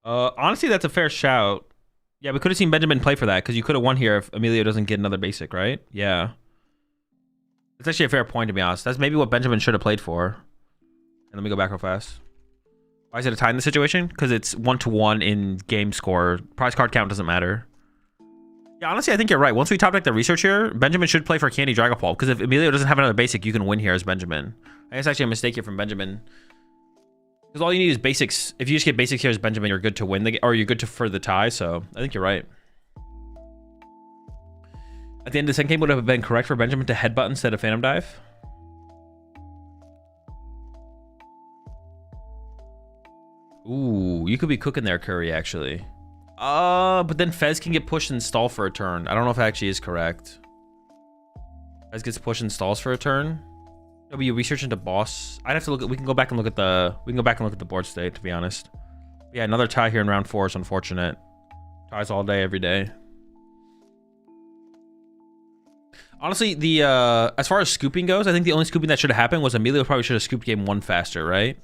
Honestly, that's a fair shout. Yeah, we could have seen Benjamin play for that because you could have won here if Emilio doesn't get another basic, right? Yeah. It's actually a fair point, to be honest. That's maybe what Benjamin should have played for. And let me go back real fast. Why is it a tie in this situation? Because it's 1-1 in game score. Prize card count doesn't matter. Yeah, honestly, I think you're right. Once we top deck the research here, Benjamin should play for Candy Dragapult. Because if Emilio doesn't have another basic, you can win here as Benjamin. I think it's actually a mistake here from Benjamin. Because all you need is basics. If you just get basics here as Benjamin, you're good to win the game. Or you're good to for the tie. So I think you're right. At the end of the second game, would it have been correct for Benjamin to headbutt instead of Phantom Dive? Ooh, you could be cooking there, Curry, actually. But then Fez can get pushed and stall for a turn. I don't know if that actually is correct. Fez gets pushed and stalls for a turn. W research into boss. I'd have to look at, we can go back and look at the board state, to be honest. Yeah, another tie here in round 4 is unfortunate. Ties all day, every day. Honestly, the as far as scooping goes, I think the only scooping that should have happened was Emilio probably should have scooped game 1 faster, right?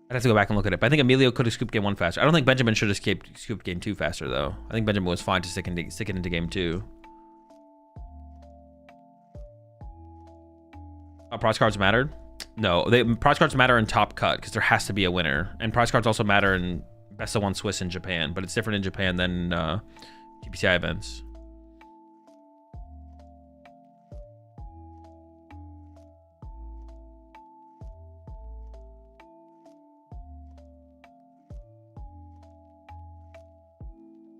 I'd have to go back and look at it, but I think Emilio could have scooped game 1 faster. I don't think Benjamin should have scooped game 2 faster, though. I think Benjamin was fine to stick it into game 2. Prize cards mattered? No, prize cards matter in Top Cut because there has to be a winner, and prize cards also matter in Best of 1 Swiss in Japan, but it's different in Japan than TPCI events.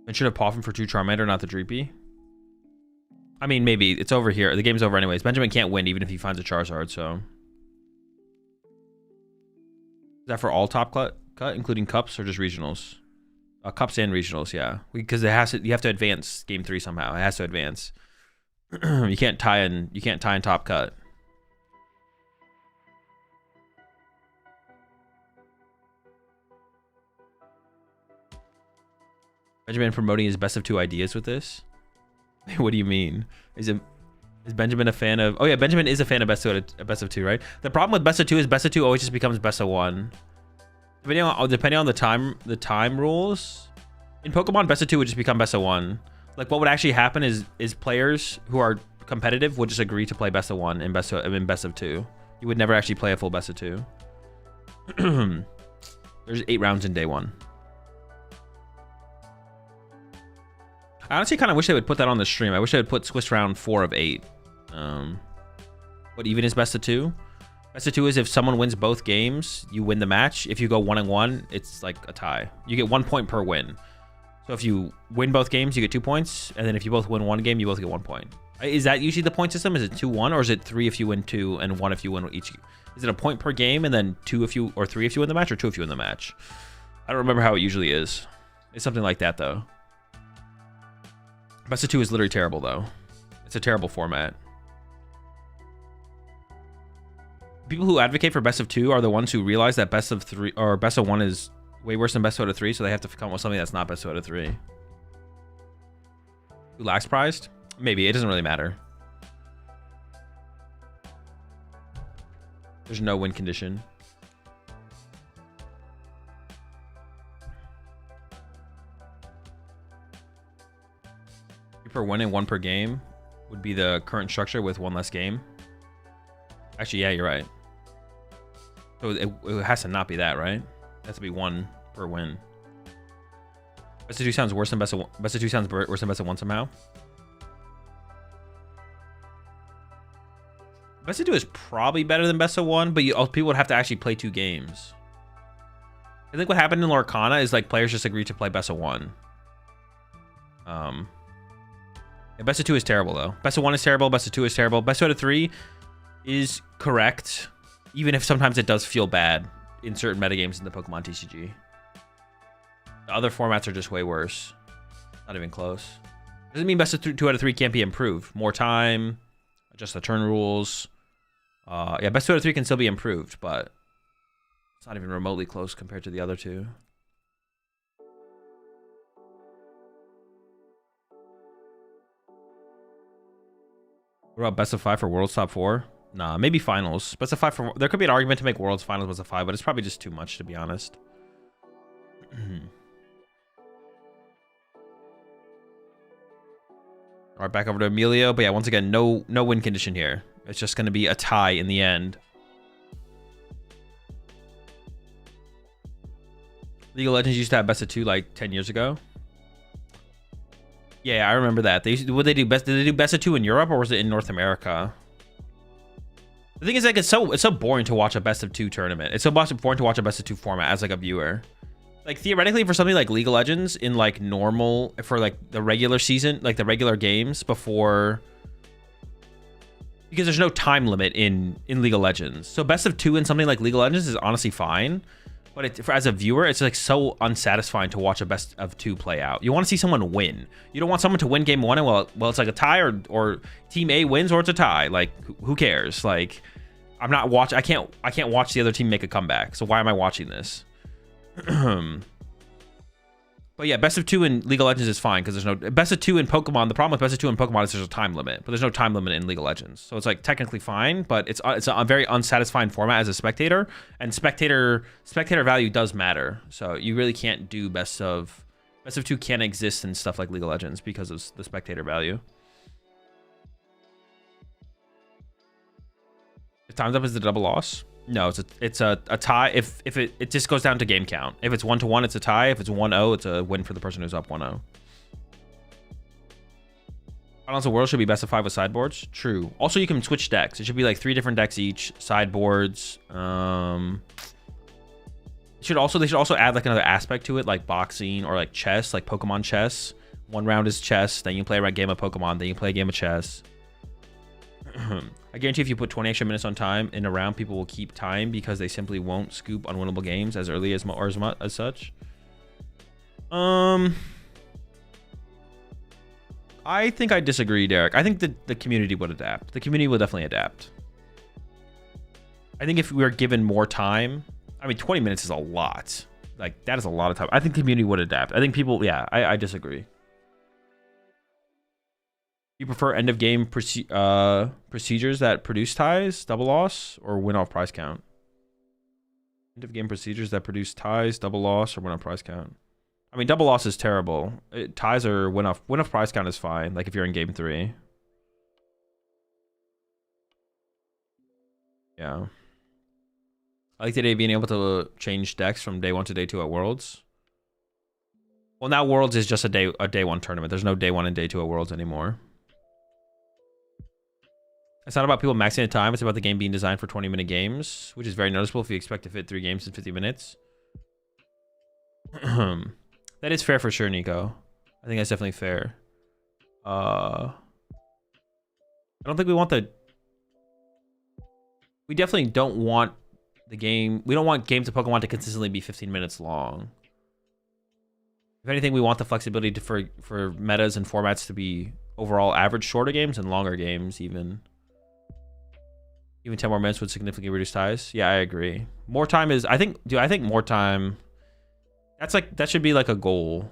And should have Poffin for 2 Charmander, not the Dreepy. I mean, maybe. It's over here. The game's over anyways. Benjamin can't win even if he finds a Charizard, so. Is that for all Top Cut, including Cups or just Regionals? Cups and Regionals, yeah. Because it has to, you have to advance game 3 somehow. It has to advance. You can't tie in Top Cut. Benjamin promoting his best of 2 ideas with this? What do you mean? Is Benjamin a fan of... Oh yeah, Benjamin is a fan of best of 2, right? The problem with best of 2 is best of 2 always just becomes best of 1. Depending on the time rules, in Pokemon, best of 2 would just become best of 1. Like what would actually happen is players who are competitive would just agree to play best of 1 in best of 2. You would never actually play a full best of 2. There's 8 rounds in day 1. I honestly kind of wish they would put that on the stream. I wish they would put Swiss round 4 of 8. What even is best of 2? Best of 2 is if someone wins both games, you win the match. If you go 1-1, it's like a tie. You get 1 point per win. So if you win both games, you get 2 points. And then if you both win 1 game, you both get 1 point. Is that usually the point system? Is it 2-1 or is it 3 if you win 2 and 1 if you win each? Is it a point per game and then 2 if you, or 3 if you win the match, or 2 if you win the match? I don't remember how it usually is. It's something like that though. Best of 2 is literally terrible, though. It's a terrible format. People who advocate for best of 2 are the ones who realize that best of 3 or best of 1 is way worse than best out of 3, so they have to come up with something that's not best out of 3. Who lax prized? Maybe. It doesn't really matter. There's no win condition. Per win and 1 per game would be the current structure with 1 less game. Actually, yeah, you're right. So it has to not be that, right? It has to be 1 per win. Best of 2 sounds worse than best of 1. Best of 2 sounds worse than best of 1 somehow. Best of 2 is probably better than best of 1, but people would have to actually play 2 games. I think what happened in Lorcana is like players just agreed to play best of 1. Yeah, best of 2 is terrible though. Best of 1 is terrible. Best of 2 is terrible. Best out of 3 is correct, even if sometimes it does feel bad in certain metagames in the Pokemon TCG. The other formats are just way worse. Not even close. Doesn't mean best of 2 out of 3 can't be improved. More time, adjust the turn rules. Yeah, best 2 out of 3 can still be improved, but it's not even remotely close compared to the other 2. What about best of 5 for Worlds top 4? Nah, maybe finals. Best of 5 for... There could be an argument to make Worlds finals best of 5, but it's probably just too much, to be honest. All right, back over to Emilio. But yeah, once again, no win condition here. It's just going to be a tie in the end. League of Legends used to have best of 2 like 10 years ago. Yeah, I remember that. Did they do best of 2 in Europe, or was it in North America? The thing is, like, it's so boring to watch a best of 2 tournament. It's so boring to watch a best of 2 format as like a viewer. Like theoretically, for something like League of Legends in like normal for like the regular season, like the regular games before, because there's no time limit in League of Legends. So best of 2 in something like League of Legends is honestly fine. But as a viewer, it's like so unsatisfying to watch a best of 2 play out. You want to see someone win. You don't want someone to win game 1 and well it's like a tie or team A wins or it's a tie. Like who cares? Like I can't watch the other team make a comeback. So why am I watching this? But yeah, best of 2 in League of Legends is fine because there's no best of 2 in Pokemon. The problem with best of 2 in Pokemon is there's a time limit, but there's no time limit in League of Legends. So it's like technically fine, but it's a very unsatisfying format as a spectator, and spectator value does matter. So you really can't do best of 2 can't exist in stuff like League of Legends because of the spectator value. If time's up is the double loss. No, it's a tie if it just goes down to game count. If it's 1-1, it's a tie. If it's 1-0, it's a win for the person who's up 1-0. Finals of World should be best of 5 with sideboards. True. Also, you can switch decks. It should be like 3 different decks each. Sideboards. They should also add like another aspect to it, like boxing or like chess, like Pokemon chess. 1 round is chess. Then you play a game of Pokemon. Then you play a game of chess. I guarantee if you put 20 extra minutes on time in a round, people will keep time because they simply won't scoop unwinnable games as early as such. I think I disagree, Derek. I think that the community would adapt. The community will definitely adapt. I think if we were given more time, I mean, 20 minutes is a lot. Like, that is a lot of time. I think the community would adapt. I think people, yeah, I disagree. You prefer end of game procedures that produce ties, double loss, or win off prize count? End of game procedures that produce ties, double loss, or win off prize count. I mean, double loss is terrible. Ties or win off prize count is fine. Like if you're in game 3. Yeah. I like today being able to change decks from day 1 to day 2 at Worlds. Well, now Worlds is just a day 1 tournament. There's no day 1 and day 2 at Worlds anymore. It's not about people maxing the time. It's about the game being designed for 20-minute games, which is very noticeable if you expect to fit 3 games in 50 minutes. That is fair for sure, Nico. I think that's definitely fair. I don't think we want the... We definitely don't want the game... We don't want games of Pokemon to consistently be 15 minutes long. If anything, we want the flexibility for metas and formats to be overall average shorter games and longer games even. Even 10 more minutes would significantly reduce ties. Yeah, I agree. More time is, I think more time, that should be like a goal.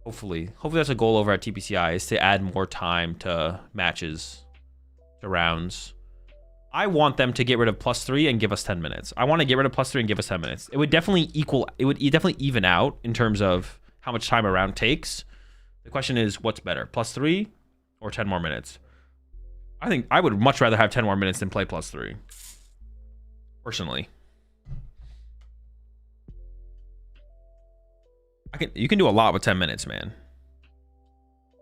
Hopefully that's a goal over at TPCI, is to add more time to matches, to rounds. I want them to get rid of +3 and give us 10 minutes. I want to get rid of +3 and give us 10 minutes. It would definitely even out in terms of how much time a round takes. The question is, what's better, +3 or 10 more minutes? I think I would much rather have 10 more minutes than play +3. Personally. You can do a lot with 10 minutes, man.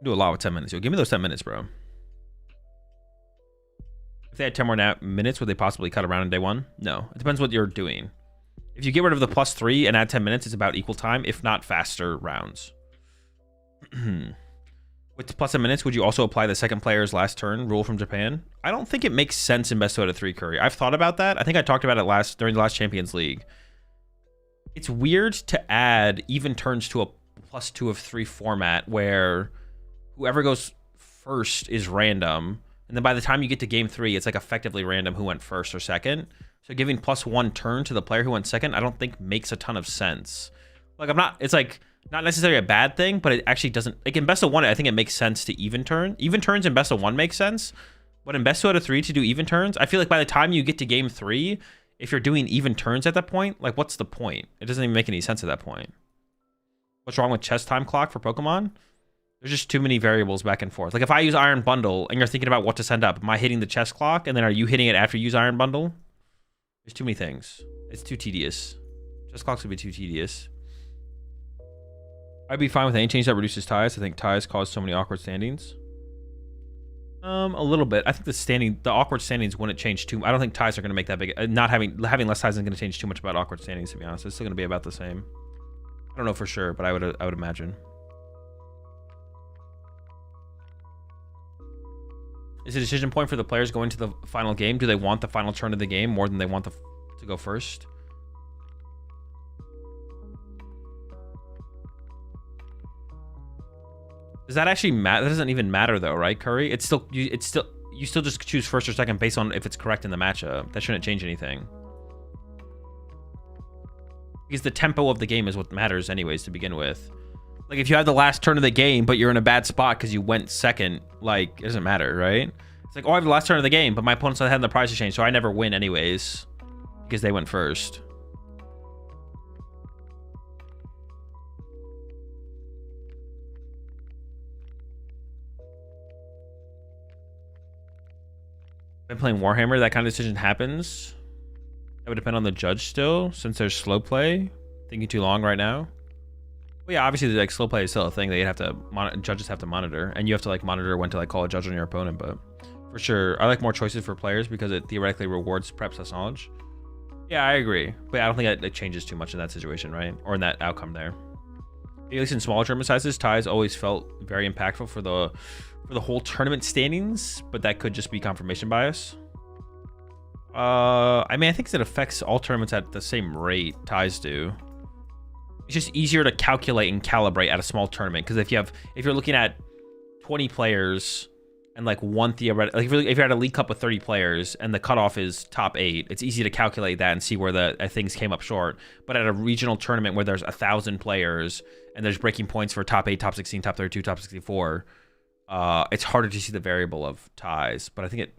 Do a lot with 10 minutes. Yo, give me those 10 minutes, bro. If they had 10 more minutes, would they possibly cut around in day one? No. It depends what you're doing. If you get rid of the +3 and add 10 minutes, it's about equal time, if not faster rounds. With +10 minutes, would you also apply the second player's last turn rule from Japan? I don't think it makes sense in best out of 3 Curry. I've thought about that. I think I talked about it during the last Champions League. It's weird to add even turns to a +2 of 3 format where whoever goes first is random. And then by the time you get to game 3, it's like effectively random who went first or second. So giving +1 turn to the player who went second, I don't think makes a ton of sense. Like it's like not necessarily a bad thing, but it actually doesn't, like in best of 1, I think it makes sense to even turn. Even turns in best of 1 make sense, but in best 2 out of 3 to do even turns, I feel like by the time you get to game 3, if you're doing even turns at that point, like what's the point? It doesn't even make any sense at that point. What's wrong with chess time clock for Pokemon? There's just too many variables back and forth. Like if I use Iron Bundle and you're thinking about what to send up, am I hitting the chess clock and then are you hitting it after you use Iron Bundle? There's too many things. It's too tedious. Chess clocks would be too tedious. I'd be fine with any change that reduces ties. I think ties cause so many awkward standings. A little bit. I think the awkward standings wouldn't change too. I don't think ties are going to make that big. Not having less ties isn't going to change too much about awkward standings. To be honest, it's still going to be about the same. I don't know for sure, but I would imagine. Is a decision point for the players going to the final game? Do they want the final turn of the game more than they want to go first? Does that actually matter? That doesn't even matter though, right, Curry? You still just choose first or second based on if it's correct in the matchup. That shouldn't change anything. Because the tempo of the game is what matters anyways to begin with. Like if you have the last turn of the game, but you're in a bad spot because you went second, like it doesn't matter, right? It's like, oh, I have the last turn of the game, but my opponent's not having the prize exchange, so I never win anyways because they went first. Been playing Warhammer, that kind of decision happens. That would depend on the judge still, since there's slow play. Thinking too long right now. Well, yeah, obviously like slow play is still a thing that you have to judges have to monitor, and you have to like monitor when to like call a judge on your opponent. But for sure, I like more choices for players because it theoretically rewards prep + knowledge. Yeah, I agree, but I don't think it changes too much in that situation, right? Or in that outcome there. At least in smaller tournament sizes, ties always felt very impactful for the whole tournament standings, but that could just be confirmation bias. I mean, I think it affects all tournaments at the same rate ties do. It's just easier to calculate and calibrate at a small tournament because if you're looking at 20 players and like one theoretical, like if you're at a League Cup with 30 players and the cutoff is top 8, it's easy to calculate that and see where the things came up short. But at a regional tournament where there's 1,000 players and there's breaking points for top 8, top 16, top 32, top 64, it's harder to see the variable of ties. But I think it's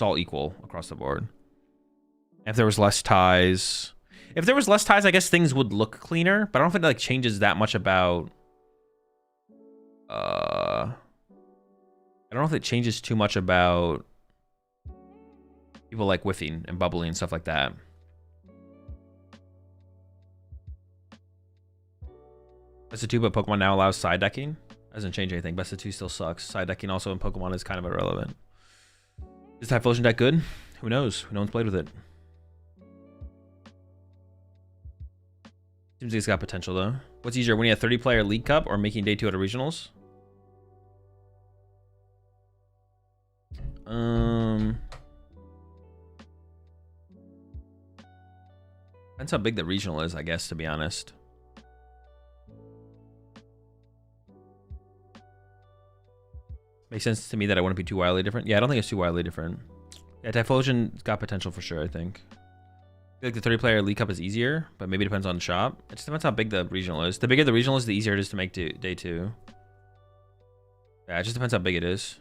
all equal across the board. If there was less ties, I guess things would look cleaner, but I don't think it like changes that much about I don't know if it changes too much about people like whiffing and bubbling and stuff like that. Best of 2, but Pokemon now allows side decking. Doesn't change anything. Best of 2 still sucks. Side decking also in Pokemon is kind of irrelevant. Is Typhlosion deck good? Who knows? No one's played with it. Seems like it's got potential though. What's easier, winning a 30-player League Cup or making day 2 at a regionals? Depends how big the regional is, I guess, to be honest. Makes sense to me that it wouldn't be too wildly different. Yeah, I don't think it's too wildly different. Yeah, Typhlosion's got potential for sure, I think. I feel like the 30-player League Cup is easier, but maybe it depends on the shop. It just depends how big the regional is. The bigger the regional is, the easier it is to make day 2. Yeah, it just depends how big it is.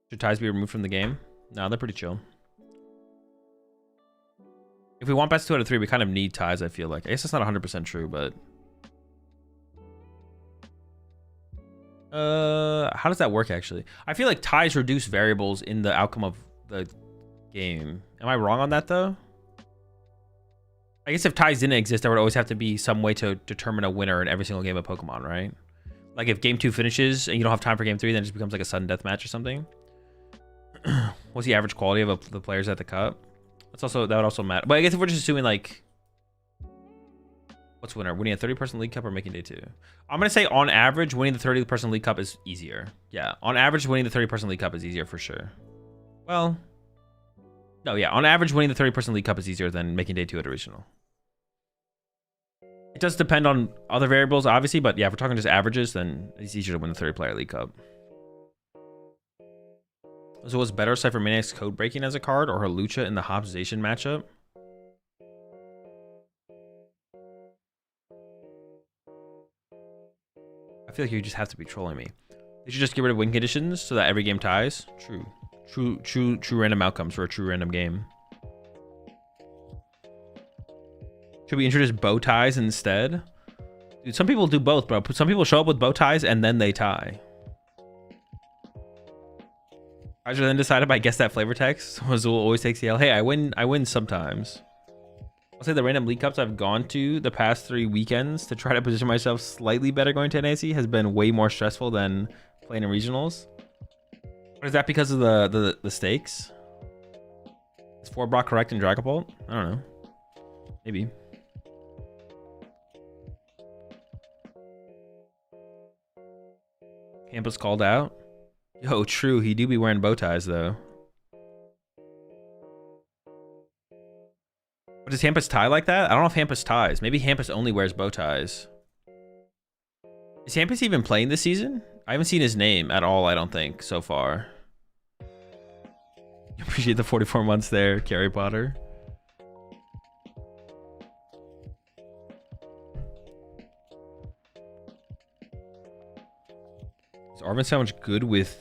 Should ties be removed from the game? No, they're pretty chill. If we want best 2 out of 3, we kind of need ties, I feel like. I guess that's not 100% true, but... how does that work, actually? I feel like ties reduce variables in the outcome of the game. Am I wrong on that, though? I guess if ties didn't exist, there would always have to be some way to determine a winner in every single game of Pokemon, right? Like, if game 2 finishes and you don't have time for game 3, then it just becomes like a sudden death match or something. What's the average quality of the players at the cup? That would also matter. But I guess if we're just assuming like, what's winner? Winning a 30-person League Cup or making day 2? I'm gonna say on average, winning the 30-person League Cup is easier. Yeah, on average, winning the 30-person League Cup is easier for sure. Well, no, yeah, on average, winning the 30-person League Cup is easier than making day 2 at a regional. It does depend on other variables, obviously, but yeah, if we're talking just averages, then it's easier to win the 30-player League Cup. So was better Cypher Maniac's code breaking as a card or her Lucha in the Hobbsation matchup? I feel like you just have to be trolling me. They should just get rid of win conditions so that every game ties. True random outcomes for a true random game. Should we introduce bow ties instead? Dude, some people do both, bro. Some people show up with bow ties and then they tie. Ties are then decided by guess that flavor text. So Azul always takes the L. Hey, I win sometimes. I'll say the random League Cups I've gone to the past 3 weekends to try to position myself slightly better going to NAC has been way more stressful than playing in regionals. But is that because of the stakes? Is 4 Brock correct in Dragapult? I don't know. Maybe. Campus called out. Yo, true. He do be wearing bow ties, though. But does Hampus tie like that? I don't know if Hampus ties. Maybe Hampus only wears bow ties. Is Hampus even playing this season? I haven't seen his name at all, I don't think, so far. Appreciate the 44 months there, Harry Potter. Is Arvin Sandwich good with...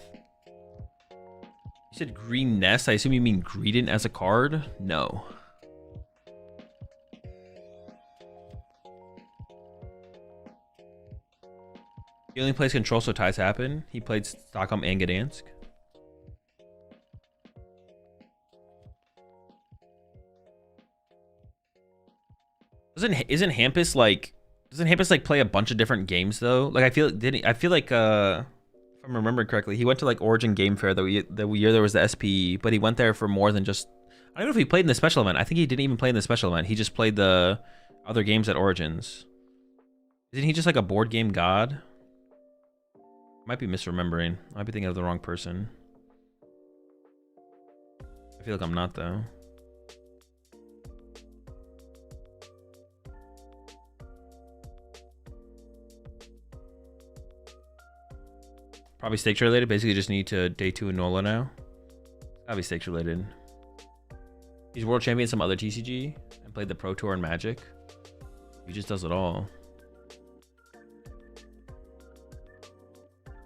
You said Green Nest? I assume you mean Greedent as a card? No. He only plays Control so ties happen. He played Stockholm and Gdansk. Doesn't Hampus like... Doesn't Hampus like play a bunch of different games though? Like I feel like if I'm remembering correctly, he went to like Origin Game Fair the year there was the SPE, but he went there for more than just... I don't know if he played in the special event. I think he didn't even play in the special event. He just played the other games at Origins. Isn't he just like a board game god? Might be misremembering. I might be thinking of the wrong person. I feel like I'm not though. Probably stakes related. Basically just need to day 2 in NOLA now. Gotta be stakes related. He's world champion in some other TCG and played the Pro Tour and Magic. He just does it all.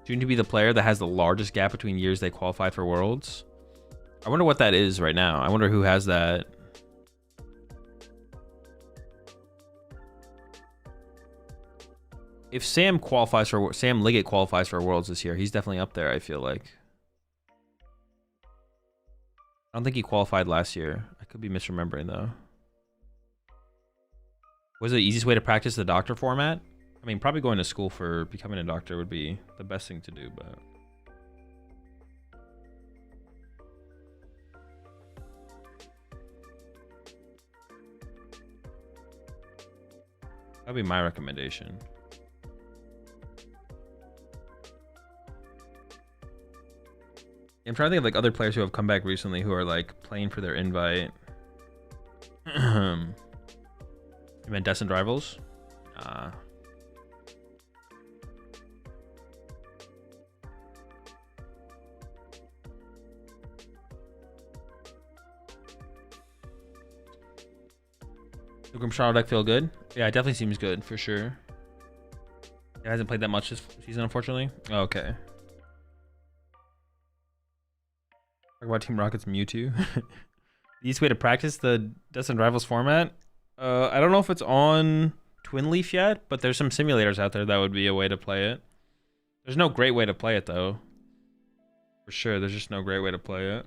Soon to be the player that has the largest gap between years they qualified for Worlds. I wonder what that is right now. I wonder who has that. If Sam Liggett qualifies for Worlds this year, he's definitely up there, I feel like. I don't think he qualified last year. I could be misremembering though. Was the easiest way to practice the doctor format? I mean, probably going to school for becoming a doctor would be the best thing to do, but... That'd be my recommendation. I'm trying to think of like other players who have come back recently who are like playing for their invite. You meant Descent Rivals? The Grim Shadow deck feel good? Yeah, it definitely seems good for sure. It hasn't played that much this season, unfortunately. Okay. Talk about Team Rocket's Mewtwo. The easiest way to practice the Destined Rivals format? I don't know if it's on Twin Leaf yet, but there's some simulators out there that would be a way to play it. There's no great way to play it though. For sure, there's just no great way to play it.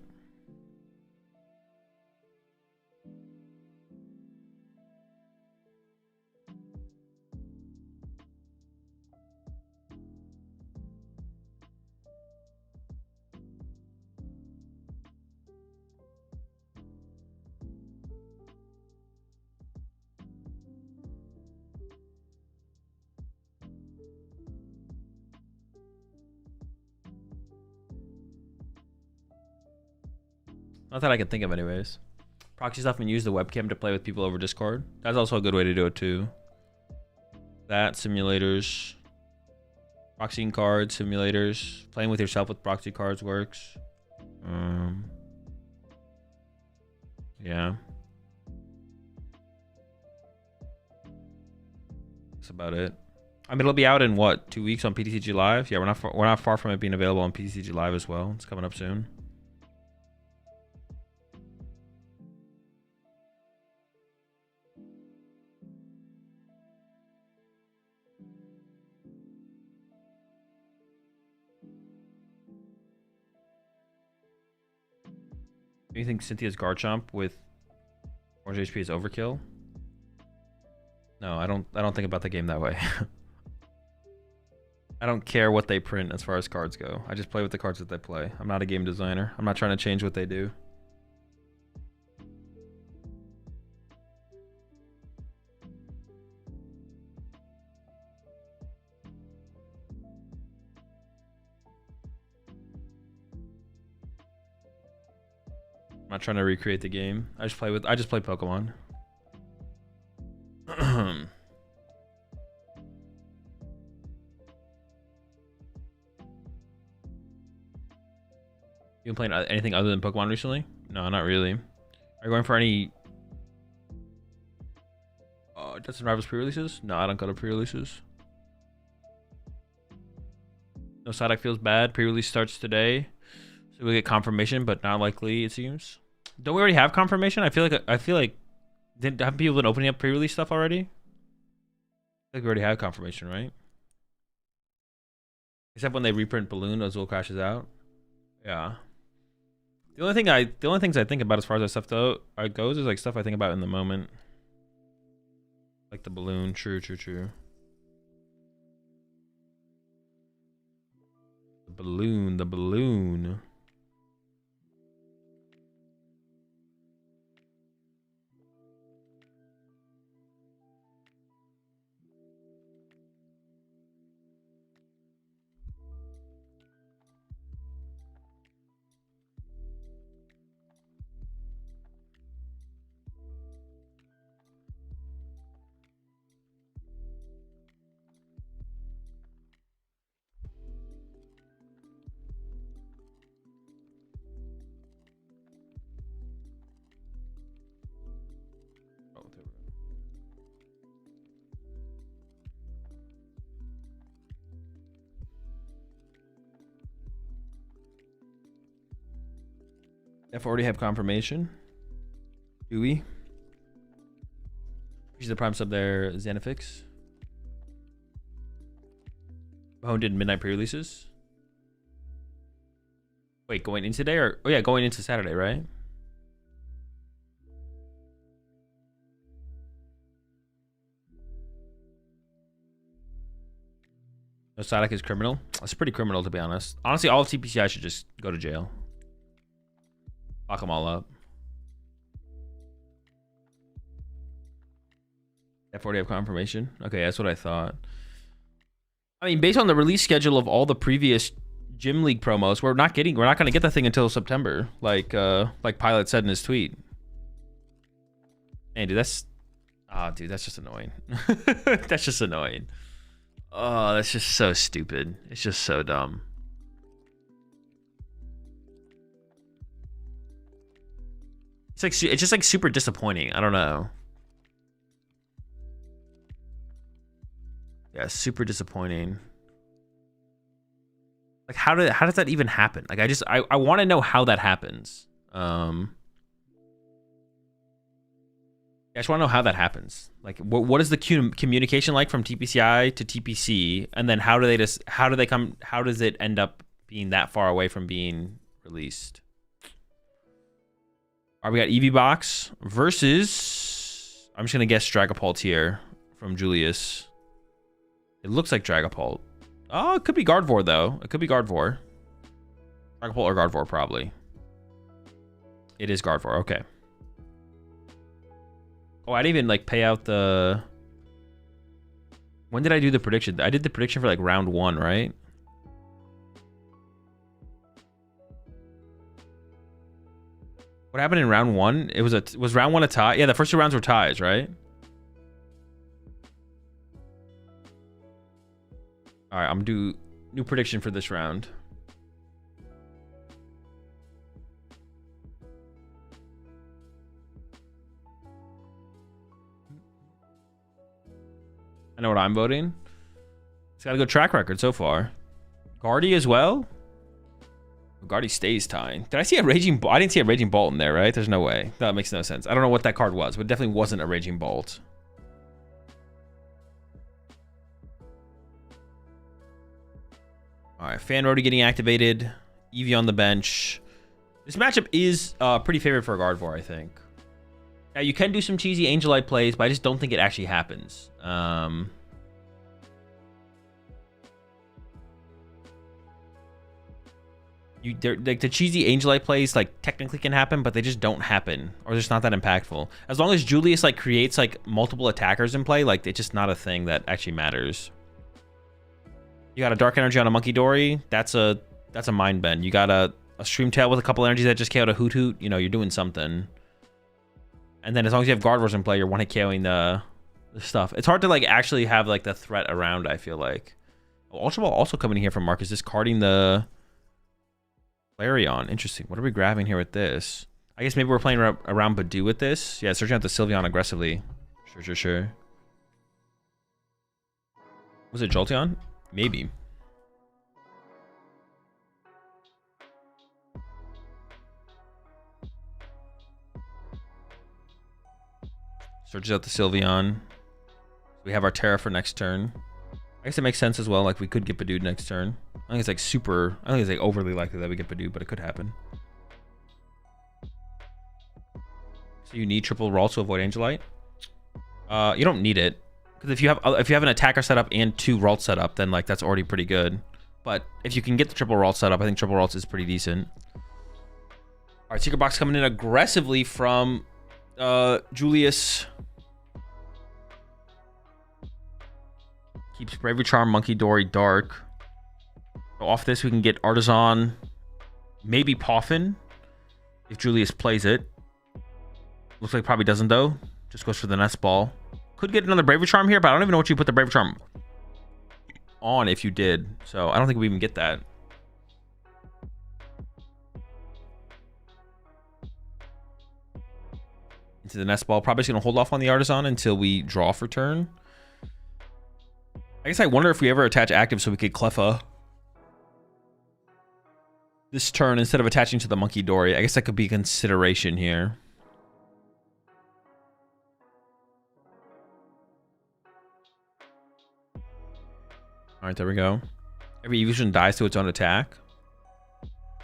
Not that I can think of anyways. Proxy stuff and use the webcam to play with people over Discord. That's also a good way to do it too. That, simulators. Proxying cards, simulators. Playing with yourself with proxy cards works. Yeah. That's about it. I mean, it'll be out in what, 2 weeks on PTCG Live? Yeah, we're not far from it being available on PTCG Live as well. It's coming up soon. Do you think Cynthia's Garchomp with orange HP is overkill? No, I don't think about the game that way. I don't care what they print as far as cards go. I just play with the cards that they play. I'm not a game designer. I'm not trying to change what they do. I'm not trying to recreate the game. I just play Pokemon. You been playing anything other than Pokemon recently? No, not really. Are you going for any Destined Rivals pre-releases? No, I don't go to pre-releases. No, Psyduck feels bad. Pre-release starts today. So we'll get confirmation, but not likely, it seems. Don't we already have confirmation? I feel like have people been opening up pre-release stuff already? I feel like we already have confirmation, right? Except when they reprint Balloon, Azul crashes out. Yeah. The only things I think about as far as that stuff though goes is like stuff I think about in the moment. Like the Balloon, true. The balloon. If already have confirmation. Do we? She's the prime sub there, Xanafix. Mahone did midnight pre-releases. Wait, going into today or oh yeah, going into Saturday, right? No, Psyduck is criminal. That's pretty criminal to be honest. Honestly, all of TPCI should just go to jail. Lock them all up. F40 have confirmation. Okay, that's what I thought. I mean, based on the release schedule of all the previous Gym League promos, we're not gonna get the thing until September, like Pilot said in his tweet. Hey, dude, that's Oh, dude, that's just annoying. That's just annoying. Oh, that's just so stupid. It's just so dumb. It's just like super disappointing. I don't know. Yeah, super disappointing. Like how does that even happen? Like I want to know how that happens. I just want to know how that happens. Like what is the communication like from TPCI to TPC, and then how does it end up being that far away from being released? All right, we got EV Box versus, I'm just gonna guess Dragapult here from Julius. It looks like Dragapult. Oh, it could be Gardevoir though. It could be Gardevoir. Dragapult or Gardevoir probably. It is Gardevoir. Okay. Oh, I didn't even like pay out the. When did I do the prediction? I did the prediction for like round 1, right? What happened in round 1? It was round 1 a tie? Yeah, the first 2 rounds were ties, right? All right, I'm do new prediction for this round. I know what I'm voting. It's got a good track record so far. Guardy as well. Guardy stays tying. Did I see a Raging Bolt? I didn't see a Raging Bolt in there, right? There's no way. That makes no sense. I don't know what that card was, but it definitely wasn't a Raging Bolt. All right, Fan Roadie getting activated. Eevee on the bench. This matchup is pretty favored for Gardevoir, I think. Now, you can do some cheesy Angelite plays, but I just don't think it actually happens. Like the cheesy Angelite plays, like technically can happen, but they just don't happen, or they're just not that impactful. As long as Julius like creates like multiple attackers in play, like it's just not a thing that actually matters. You got a Dark Energy on a Monkey Dory. That's a mind bend. You got a Stream Tail with a couple energies that just KO'd a Hoot Hoot. You know, you're doing something. And then as long as you have Gardevoirs in play, you're one hit KOing the stuff. It's hard to like actually have like the threat around, I feel like. Oh, Ultra Ball also coming in here from Marcus, discarding the Flareon. Interesting. What are we grabbing here with this? I guess maybe we're playing around Badoo with this. Yeah, searching out the Sylveon aggressively. Sure. Was it Jolteon? Maybe. Searches out the Sylveon. We have our Terra for next turn. I guess it makes sense as well. Like we could get Badoo next turn. I think it's like super. I think it's like overly likely that we get Badoo, but it could happen. So you need triple Ralts to avoid Angelite. You don't need it, because if you have an attacker setup and 2 Ralts set up, then like that's already pretty good. But if you can get the triple Ralts set up, I think triple Ralts is pretty decent. All right, Secret Box coming in aggressively from Julius. Keeps Bravery Charm, Monkey Dory, Dark. So off this, we can get Artisan, maybe Poffin, if Julius plays it. Looks like probably doesn't, though. Just goes for the Nest Ball. Could get another Bravery Charm here, but I don't even know what you put the Bravery Charm on if you did. So I don't think we even get that. Into the Nest Ball. Probably just going to hold off on the Artisan until we draw for turn. I guess I wonder if we ever attach active so we could Cleffa this turn instead of attaching to the Monkey Dory. I guess that could be a consideration here. All right, there we go. Every evolution dies to its own attack.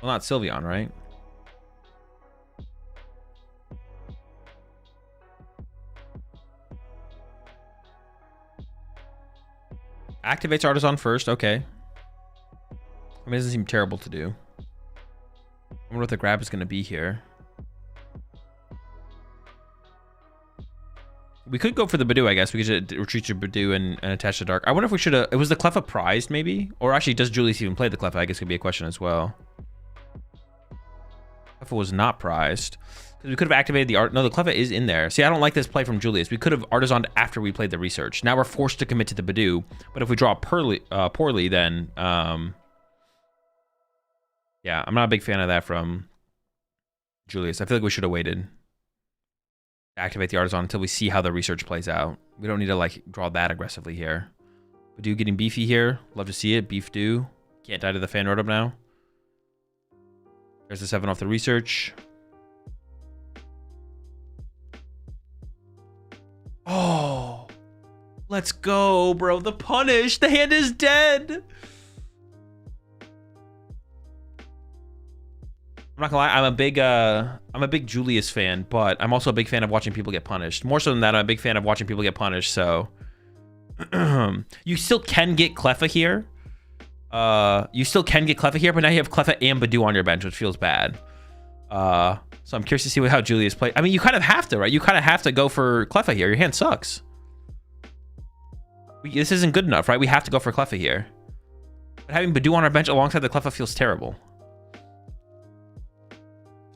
Well, not Sylveon, right? Activates Artisan first. Okay. I mean, it doesn't seem terrible to do. I wonder what the grab is going to be here. We could go for the Badoo, I guess. We could retreat to Badoo and attach to Dark. I wonder if we should have... It was the Cleffa prized, maybe? Or actually, does Julius even play the Cleffa? I guess could be a question as well. Cleffa was not prized. Because we could have activated the art. No, the Cleffa is in there. See, I don't like this play from Julius. We could have artisaned after we played the research. Now we're forced to commit to the Badoo. But if we draw poorly, then yeah, I'm not a big fan of that from Julius. I feel like we should have waited to activate the artisan until we see how the research plays out. We don't need to like draw that aggressively here. Badoo getting beefy here. Love to see it. Beef do. Can't die to the fan road-up now. There's the 7 off the research. Oh, let's go, bro. The punish. The hand is dead. I'm not gonna lie, I'm a big Julius fan, but I'm also a big fan of watching people get punished. More so than that, I'm a big fan of watching people get punished, so you still can get Cleffa here. But now you have Cleffa and Badoo on your bench, which feels bad. So I'm curious to see how Julius plays. I mean, you kind of have to, right? You kind of have to go for Cleffa here. Your hand sucks. This isn't good enough, right? We have to go for Cleffa here. But having Badoo on our bench alongside the Cleffa feels terrible.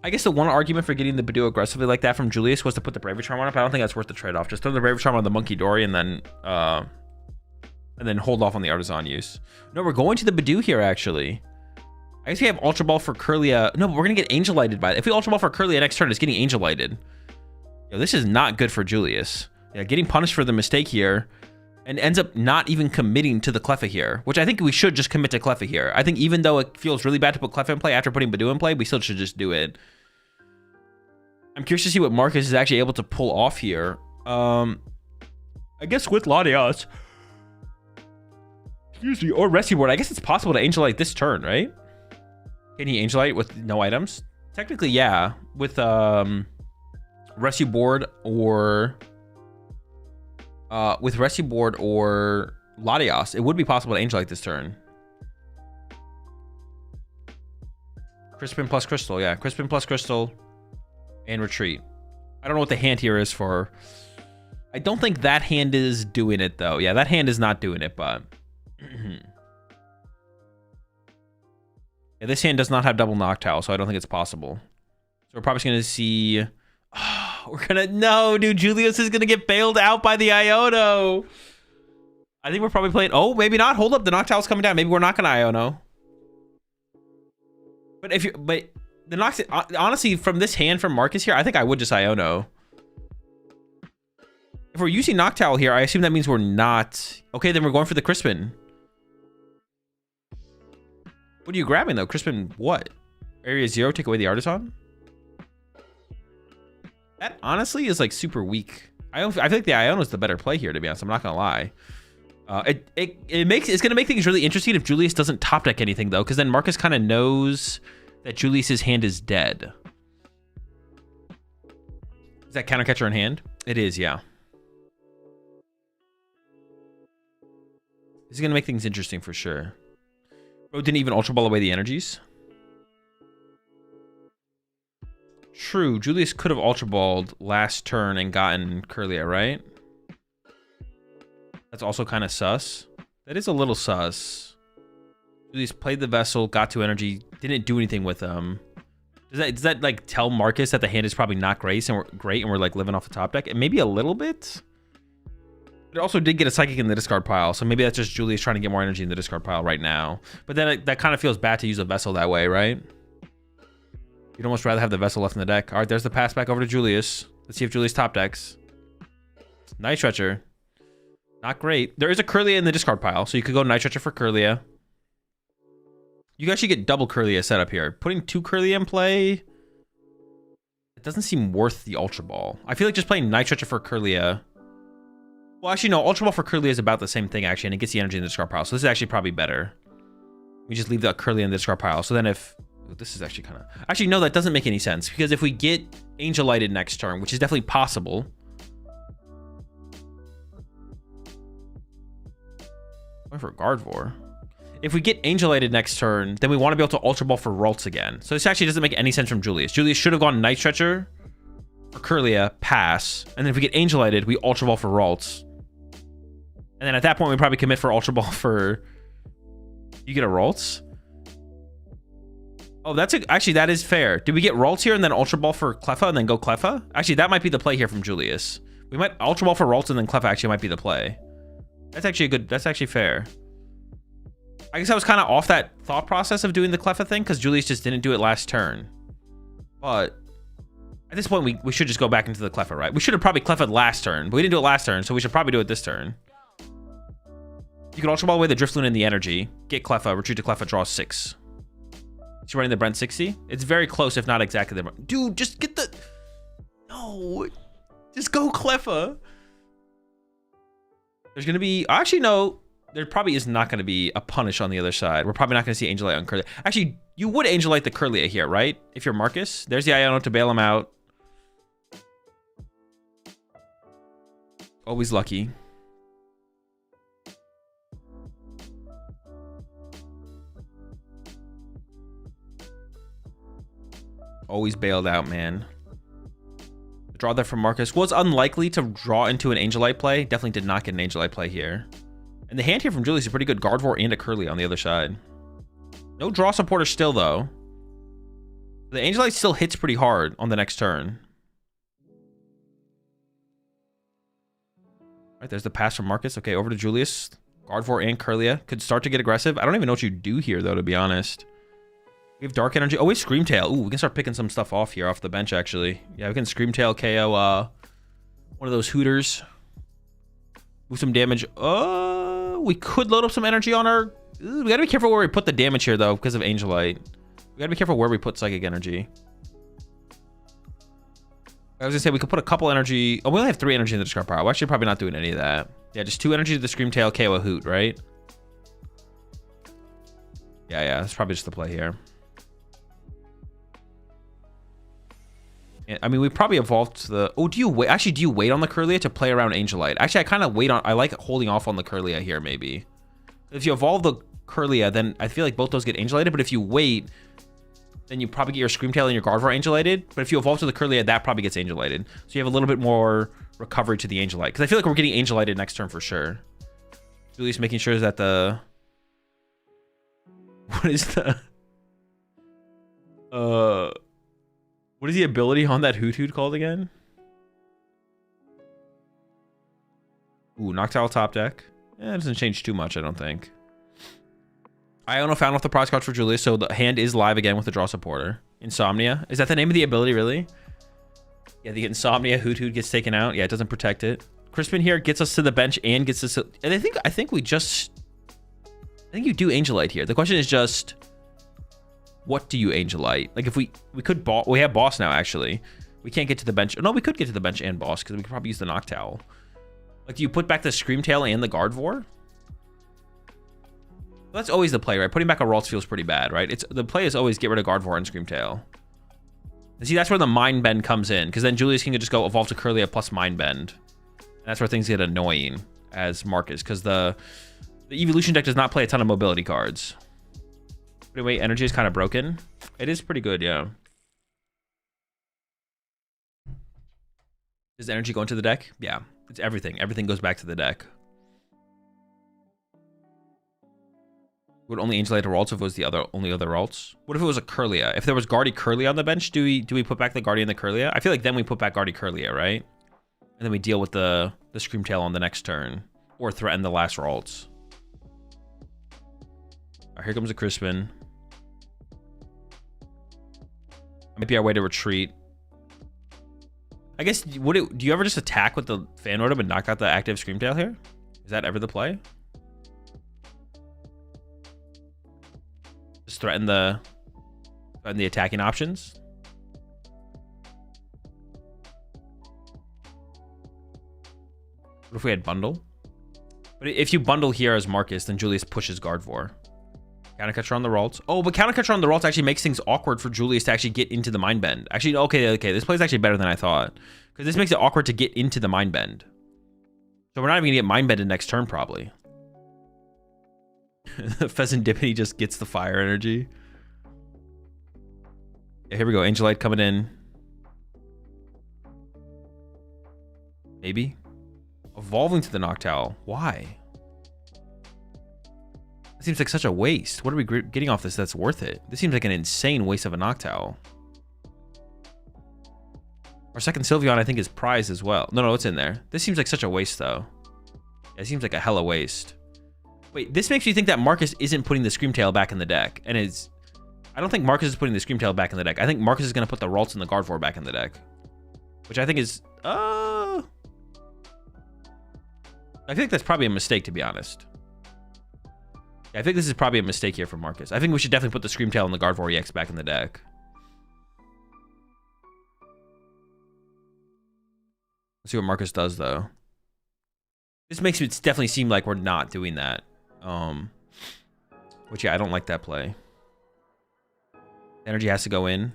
I guess the one argument for getting the Badoo aggressively like that from Julius was to put the Bravery Charm on it, but I don't think that's worth the trade-off. Just throw the Bravery Charm on the Monkey Dory and then hold off on the Artisan use. No, we're going to the Badoo here, actually. I guess we have Ultra Ball for Curlia. No, but we're going to get Angel Lighted by it. If we Ultra Ball for Curlia next turn, it's getting Angel Lighted. Yo, this is not good for Julius. Yeah, getting punished for the mistake here and ends up not even committing to the Cleffa here, which I think we should just commit to Cleffa here. I think even though it feels really bad to put Cleffa in play after putting Badoo in play, we still should just do it. I'm curious to see what Marcus is actually able to pull off here. I guess with Latias, excuse me, or Rescue Board, I guess it's possible to Angel Light this turn, right? Can he Angel Light with no items? Technically, yeah. With Rescue Board or Latias, it would be possible to Angel Light this turn. Crispin plus Crystal, yeah. Crispin plus Crystal and Retreat. I don't know what the hand here is for. I don't think that hand is doing it, though. Yeah, that hand is not doing it, but... yeah, this hand does not have double Noctowl, so I don't think it's possible. So we're probably going to see... oh, no, dude, Julius is going to get bailed out by the Iono. I think we're probably playing... oh, maybe not. Hold up, the Noctowl's coming down. Maybe we're not going to Iono. But if you... but the Noctowl... honestly, from this hand from Marcus here, I think I would just Iono. If we're using Noctowl here, I assume that means we're not... okay, then we're going for the Crispin. What are you grabbing, though? Crispin, what? Area 0, take away the Artisan? That honestly is, like, super weak. I feel like the Iono is the better play here, to be honest. I'm not going to lie. It's going to make things really interesting if Julius doesn't top deck anything, though, because then Marcus kind of knows that Julius's hand is dead. Is that counter catcher in hand? It is, yeah. This is going to make things interesting for sure. Bro didn't even Ultra Ball away the energies. True, Julius could have Ultra Balled last turn and gotten Curlia, right? That's also kind of sus. That is a little sus. Julius played the Vessel, got 2 energy, didn't do anything with them. Does that like tell Marcus that the hand is probably not great and we're like living off the top deck? And maybe a little bit. It also did get a Psychic in the discard pile, so maybe that's just Julius trying to get more energy in the discard pile right now. But then that kind of feels bad to use a Vessel that way, right? You'd almost rather have the Vessel left in the deck. All right, there's the pass back over to Julius. Let's see if Julius top decks. Night Stretcher. Not great. There is a Curlia in the discard pile, so you could go Night Stretcher for Curlia. You actually get double Curlia set up here. Putting 2 Curlia in play, it doesn't seem worth the Ultra Ball. I feel like just playing Night Stretcher for Curlia... well, actually, no. Ultra Ball for Curlia is about the same thing, actually, and it gets the energy in the discard pile. So this is actually probably better. We just leave the Curlia in the discard pile. So then if... oh, this is actually kind of... actually, no, that doesn't make any sense. Because if we get Angel Lighted next turn, which is definitely possible... going for Gardevoir. If we get Angel Lighted next turn, then we want to be able to Ultra Ball for Ralts again. So this actually doesn't make any sense from Julius. Julius should have gone Night Stretcher for Curlia, pass. And then if we get Angel Lighted, we Ultra Ball for Ralts. And then at that point, we probably commit for Ultra Ball for... you get a Ralts? Oh, actually, that is fair. Did we get Ralts here and then Ultra Ball for Cleffa and then go Cleffa? Actually, that might be the play here from Julius. We might Ultra Ball for Ralts and then Cleffa actually might be the play. That's actually that's actually fair. I guess I was kind of off that thought process of doing the Cleffa thing because Julius just didn't do it last turn. But at this point, we should just go back into the Cleffa, right? We should have probably Cleffa'd last turn, but we didn't do it last turn, so we should probably do it this turn. You can Ultra Ball away the Drifloon and the energy, get Cleffa, retreat to Cleffa, draw 6. She's running the Brent 60. It's very close, if not exactly the... Dude, just get the... No. Just go Cleffa. There's going to be... Actually, no. There probably is not going to be a punish on the other side. We're probably not going to see Angel Light on Curlia. Actually, you would Angel Light the Curlia here, right? If you're Marcus. There's the Iono to bail him out. Always lucky. Always bailed out, man. Draw that from Marcus. Was unlikely to draw into an Angel Light play. Definitely did not get an Angel Light play here. And the hand here from Julius is a pretty good Gardevoir and a Curly on the other side. No draw supporter still, though. The Angel Light still hits pretty hard on the next turn. All right, there's the pass from Marcus. Okay, over to Julius. Gardevoir and Curlia could start to get aggressive. I don't even know what you do here, though, to be honest. We have Dark Energy. Oh, we have Screamtail. Ooh, we can start picking some stuff off here off the bench, actually. Yeah, we can Screamtail KO one of those Hooters. Move some damage. We could load up some energy on our... Ooh, we gotta be careful where we put the damage here, though, because of Angel Light. We gotta be careful where we put Psychic Energy. I was gonna say we could put a couple energy... Oh, we only have 3 energy in the discard pile. We're actually probably not doing any of that. Yeah, just 2 energy to the Screamtail, KO a Hoot, right? Yeah, that's probably just the play here. I mean, we probably evolved to the... Oh, do you wait? Actually, do you wait on the Curlia to play around Angel Light? Actually, I kind of wait on... I like holding off on the Curlia here, maybe. If you evolve the Curlia, then I feel like both those get Angel Lighted. But if you wait, then you probably get your Screamtail and your Gardevoir Angel Lighted. But if you evolve to the Curlia, that probably gets Angel Lighted. So you have a little bit more recovery to the Angel Light. Because I feel like we're getting Angel Lighted next turn for sure. Julius making sure that the... What is the... What is the ability on that Hoot called again? Ooh, Noctowl top deck. Yeah, it doesn't change too much, I don't think. Iono found off the prize cards for Julius, so the hand is live again with the draw supporter. Insomnia. Is that the name of the ability, really? Yeah, the Insomnia Hoot gets taken out. Yeah, it doesn't protect it. Crispin here gets us to the bench and gets us... And I think we just... I think you do Angel Light here. The question is just... What do you Angel Light? Like, if we could... We have Boss now, actually. We can't get to the bench. No, we could get to the bench and Boss, because we could probably use the Noctowl. Like, do you put back the Screamtail and the Gardevoir? That's always the play, right? Putting back a Ralts feels pretty bad, right? The play is always get rid of Gardevoir and Screamtail. And see, that's where the Mind Bend comes in, because then Julius can just go evolve to Curlia plus Mind Bend. And that's where things get annoying as Marcus, because the Evolution deck does not play a ton of mobility cards. But anyway, energy is kind of broken. It is pretty good, yeah. Does energy go into the deck? Yeah, it's everything. Everything goes back to the deck. Would only Angel Light a Ralts if it was the only other Ralts? What if it was a Curlia? If there was Guardy Curlia on the bench, do we put back the Guardian the Curlia? I feel like then we put back Guardy Curlia, right? And then we deal with the Screamtail on the next turn. Or threaten the last Ralts. Alright, here comes a Crispin. Might be our way to retreat. I guess, do you ever just attack with the Fan Rotom and knock out the active Screamtail here? Is that ever the play? Just threaten the attacking options? What if we had Bundle? But if you bundle here as Marcus, then Julius pushes Gardevoir. Countercatcher on the Ralts. Oh, but Countercatcher on the Ralts actually makes things awkward for Julius to actually get into the Mind Bend. Actually, okay, this play is actually better than I thought. Because this makes it awkward to get into the Mind Bend. So we're not even going to get Mind Bended next turn, probably. Pheasant Dippity just gets the fire energy. Yeah, here we go. Angel Light coming in. Maybe. Evolving to the Noctowl. Why? seems like such a waste. What are we getting off this that's worth it? This seems like an insane waste of a Noctowl. Our second Sylveon, I think, is prized as well. No, it's in there. This seems like such a waste, though. Yeah, it seems like a hella waste. Wait, this makes me think that Marcus isn't putting the Screamtail back in the deck. And I don't think Marcus is putting the Screamtail back in the deck. I think Marcus is going to put the Ralts and the Gardevoir back in the deck. Which I think is... I think that's probably a mistake, to be honest. Yeah, I think this is probably a mistake here for Marcus. I think we should definitely put the Screamtail and the Gardevoir EX back in the deck. Let's see what Marcus does, though. This makes it definitely seem like we're not doing that. Which, yeah, I don't like that play. Energy has to go in.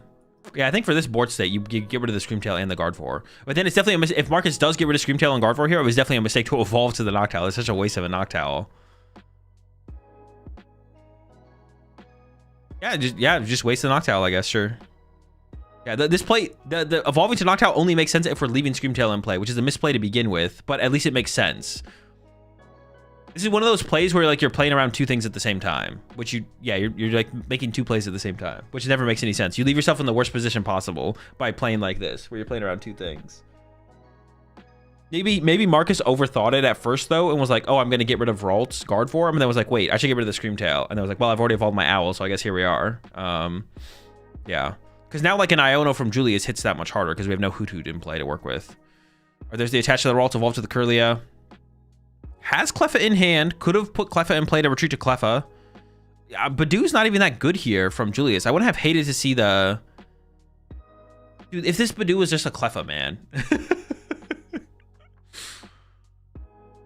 Yeah, I think for this board state, you get rid of the Screamtail and the Gardevoir. But then it's definitely a mistake. If Marcus does get rid of Screamtail and Gardevoir here, it was definitely a mistake to evolve to the Noctowl. It's such a waste of a Noctowl. Yeah, just waste the Noctowl, I guess, sure. Yeah, this play, the evolving to Noctowl only makes sense if we're leaving Screamtail in play, which is a misplay to begin with, but at least it makes sense. This is one of those plays where like you're playing around two things at the same time, which you're like making two plays at the same time, which never makes any sense. You leave yourself in the worst position possible by playing like this, where you're playing around two things. Maybe Marcus overthought it at first though, and was like, oh, I'm gonna get rid of Ralts, Gardevoir, and then was like, wait, I should get rid of the Screamtail, and then was like, well, I've already evolved my Owl, so I guess here we are. Yeah. Because now, like, an Iono from Julius hits that much harder because we have no Hoot in play to work with. Or there's the attach to the Ralts, evolve to the Kirlia. Has Cleffa in hand. Could have put Cleffa in play to retreat to Cleffa. Badoo's not even that good here from Julius. I wouldn't have hated to see the... Dude, if this Badoo was just a Cleffa, man.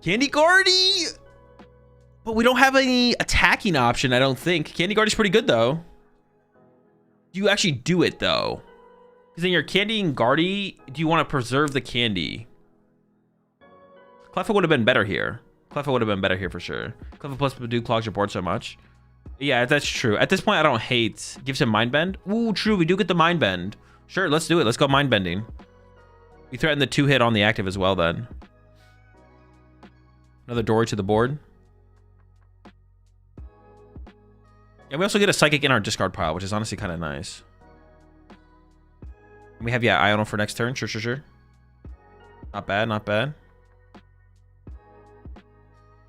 Candy Guardy! But we don't have any attacking option, I don't think. Candy Guardy's pretty good, though. Do you actually do it, though? Because then you're candying Guardy. Do you want to preserve the candy? Cleffa would have been better here. Cleffa would have been better here for sure. Cleffa plus Badoo clogs your board so much. Yeah, that's true. At this point, I don't hate. Gives him Mind Bend. Ooh, true. We do get the Mind Bend. Sure, let's do it. Let's go Mind Bending. We threaten the 2-hit on the active as well, then. Another Dory to the board. And we also get a Psychic in our discard pile, which is honestly kind of nice. And we have, yeah, Iono for next turn. Sure. Not bad, not bad.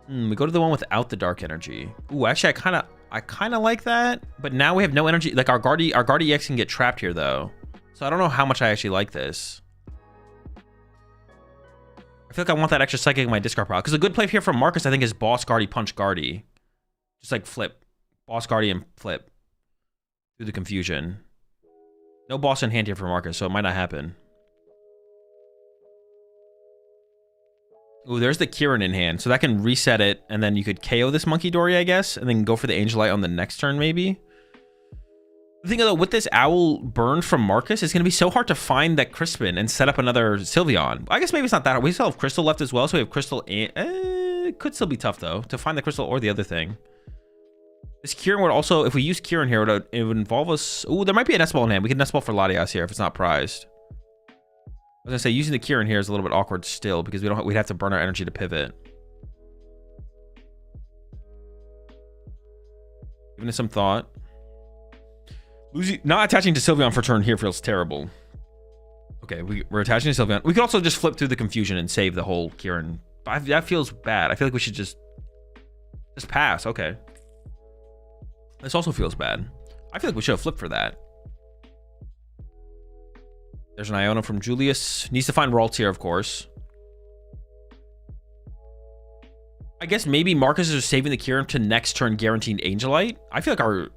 We go to the one without the Dark Energy. Ooh, actually, I kind of like that. But now we have no energy. Like, our Guardy EX can get trapped here, though. So I don't know how much I actually like this. I feel like I want that extra Psychic in my discard pile. Because a good play here from Marcus, I think, is Boss Guardy, Punch Guardy. Just, like, flip. Boss Guardian flip through the confusion. No boss in hand here for Marcus, so it might not happen. Ooh, there's the Kieran in hand, so that can reset it, and then you could KO this Monkey Dory, I guess, and then go for the Angelite on the next turn, maybe. The thing though, with this Owl burn from Marcus, it's going to be so hard to find that Crispin and set up another Sylveon. I guess maybe it's not that hard. We still have Crystal left as well, so we have Crystal and... it could still be tough, though, to find the Crystal or the other thing. This Kieran would also, if we use Kieran here, it would involve us... Ooh, there might be an Nest Ball in hand. We can Nest Ball for Latias here if it's not prized. I was gonna say, using the Kieran here is a little bit awkward still, because we'd have to burn our energy to pivot. Giving it some thought. Not attaching to Sylveon for turn here feels terrible. Okay, we're attaching to Sylveon. We could also just flip through the confusion and save the whole Kieran. But that feels bad. I feel like we should just pass. Okay. This also feels bad. I feel like we should have flipped for that. There's an Iono from Julius. Needs to find Ralts here, of course. I guess maybe Marcus is saving the Kieran to next turn guaranteed Angelite. I feel like our...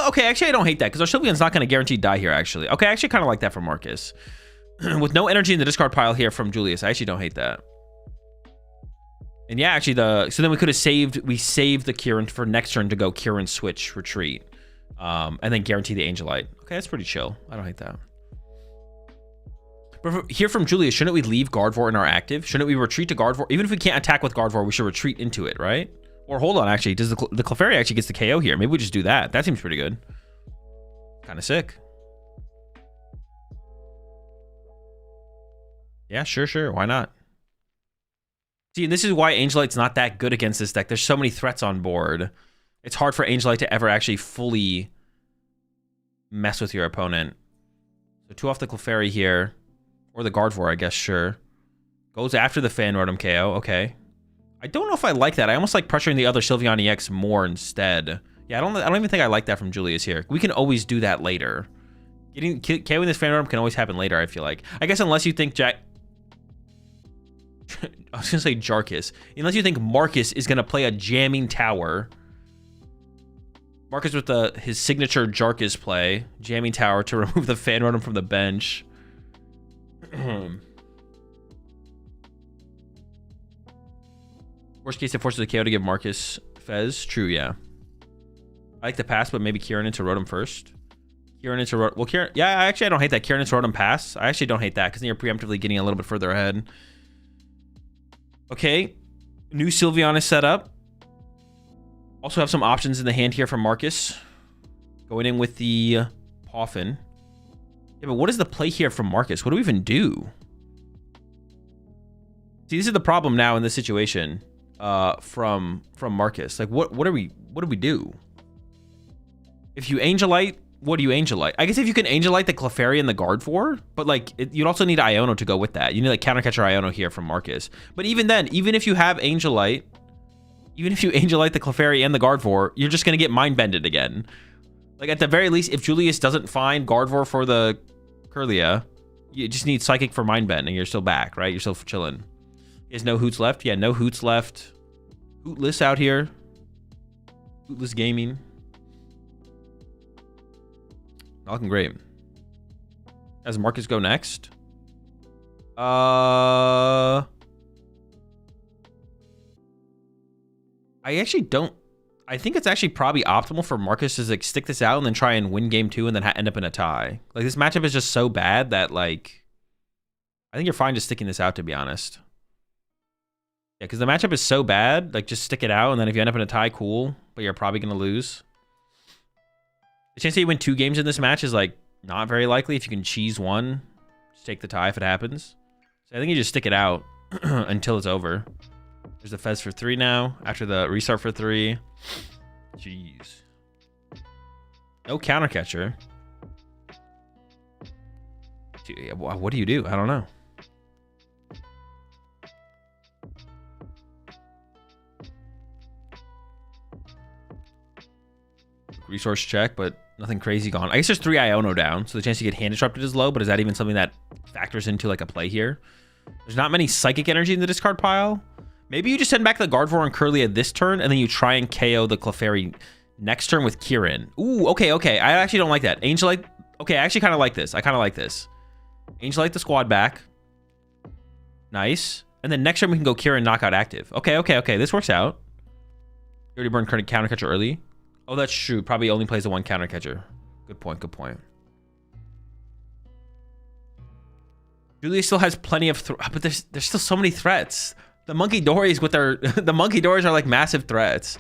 okay, actually, I don't hate that, because our Sylveon's not going to guaranteed die here, actually. Okay, I actually kind of like that from Marcus. With no energy in the discard pile here from Julius, I actually don't hate that. And yeah, actually, so then we could have saved the Kieran for next turn to go Kieran switch retreat, and then guarantee the Angelite. Okay, that's pretty chill. I don't hate that. But here from Julius, shouldn't we leave Gardevoir in our active? Shouldn't we retreat to Gardevoir? Even if we can't attack with Gardevoir, we should retreat into it, right? Or hold on, actually, does the Clefairy actually gets the KO here? Maybe we just do that. That seems pretty good. Kind of sick. Yeah, sure. Why not? See, and this is why Angelite's not that good against this deck. There's so many threats on board. It's hard for Angelite to ever actually fully mess with your opponent. So 2 off the Clefairy here. Or the Gardevoir, I guess, sure. Goes after the Fan Rotom KO, okay. I don't know if I like that. I almost like pressuring the other Sylveon EX more instead. Yeah, I don't even think I like that from Julius here. We can always do that later. KOing this Fan Rotom can always happen later, I feel like. I guess unless you think I was gonna say Jarkus. Unless you think Marcus is gonna play a jamming tower. Marcus with his signature Jarkus play. Jamming tower to remove the Fan Rotom from the bench. Worst case, it forces the KO to give Marcus Fez. True, yeah. I like the pass, but maybe Kieran into Rotom first. Kieran into Rotom. Well, Kieran. Yeah, actually, I don't hate that. Kieran into Rotom pass. I actually don't hate that because then you're preemptively getting a little bit further ahead. Okay. New Sylveon is set up. Also have some options in the hand here from Marcus. Going in with the Poffin. Yeah, but what is the play here from Marcus? What do we even do? See, this is the problem now in this situation from Marcus. Like, what do we do? If you Angelite, what do you Angelite? I guess if you can Angelite the Clefairy and the Gardevoir, but like you'd also need Iono to go with that. You need like Countercatcher Iono here from Marcus. But even then, even if you have Angelite, even if you Angelite the Clefairy and the Gardevoir, you're just gonna get Mind Bended again. Like at the very least, if Julius doesn't find Gardevoir for the Kirlia, you just need Psychic for Mind Bend and you're still back, right? You're still chilling. He has no Hoots left. Yeah, no Hoots left. Hootless out here. Hootless gaming. Not looking great. As Marcus go next. I actually don't. I think it's actually probably optimal for Marcus to like stick this out and then try and win game 2 and then end up in a tie. Like this matchup is just so bad that like I think you're fine just sticking this out, to be honest. Yeah, because the matchup is so bad. Like just stick it out and then if you end up in a tie, cool. But you're probably gonna lose. The chance that you win 2 games in this match is like not very likely. If you can cheese one, just take the tie if it happens. So I think you just stick it out until it's over. There's the Fez for 3 now. After the restart for 3. Jeez. No counter catcher. Dude, what do you do? I don't know. Resource check, but nothing crazy gone. I guess there's 3 Iono down, so the chance you get hand disrupted is low, but is that even something that factors into like a play here? There's not many psychic energy in the discard pile. Maybe you just send back the Gardevoir and Kirlia this turn, and then you try and KO the Clefairy next turn with Kieran. Ooh, okay. I actually don't like that. Angelite. Okay, I actually kind of like this. I kind of like this. Angelite the squad back. Nice. And then next turn we can go Kieran knockout active. Okay. This works out. You already burned counter catcher early. Oh, that's true. Probably only plays the 1 counter catcher. Good point. Julia still has plenty of but there's still so many threats. The Monkey Dories with their the Monkey Dories are like massive threats.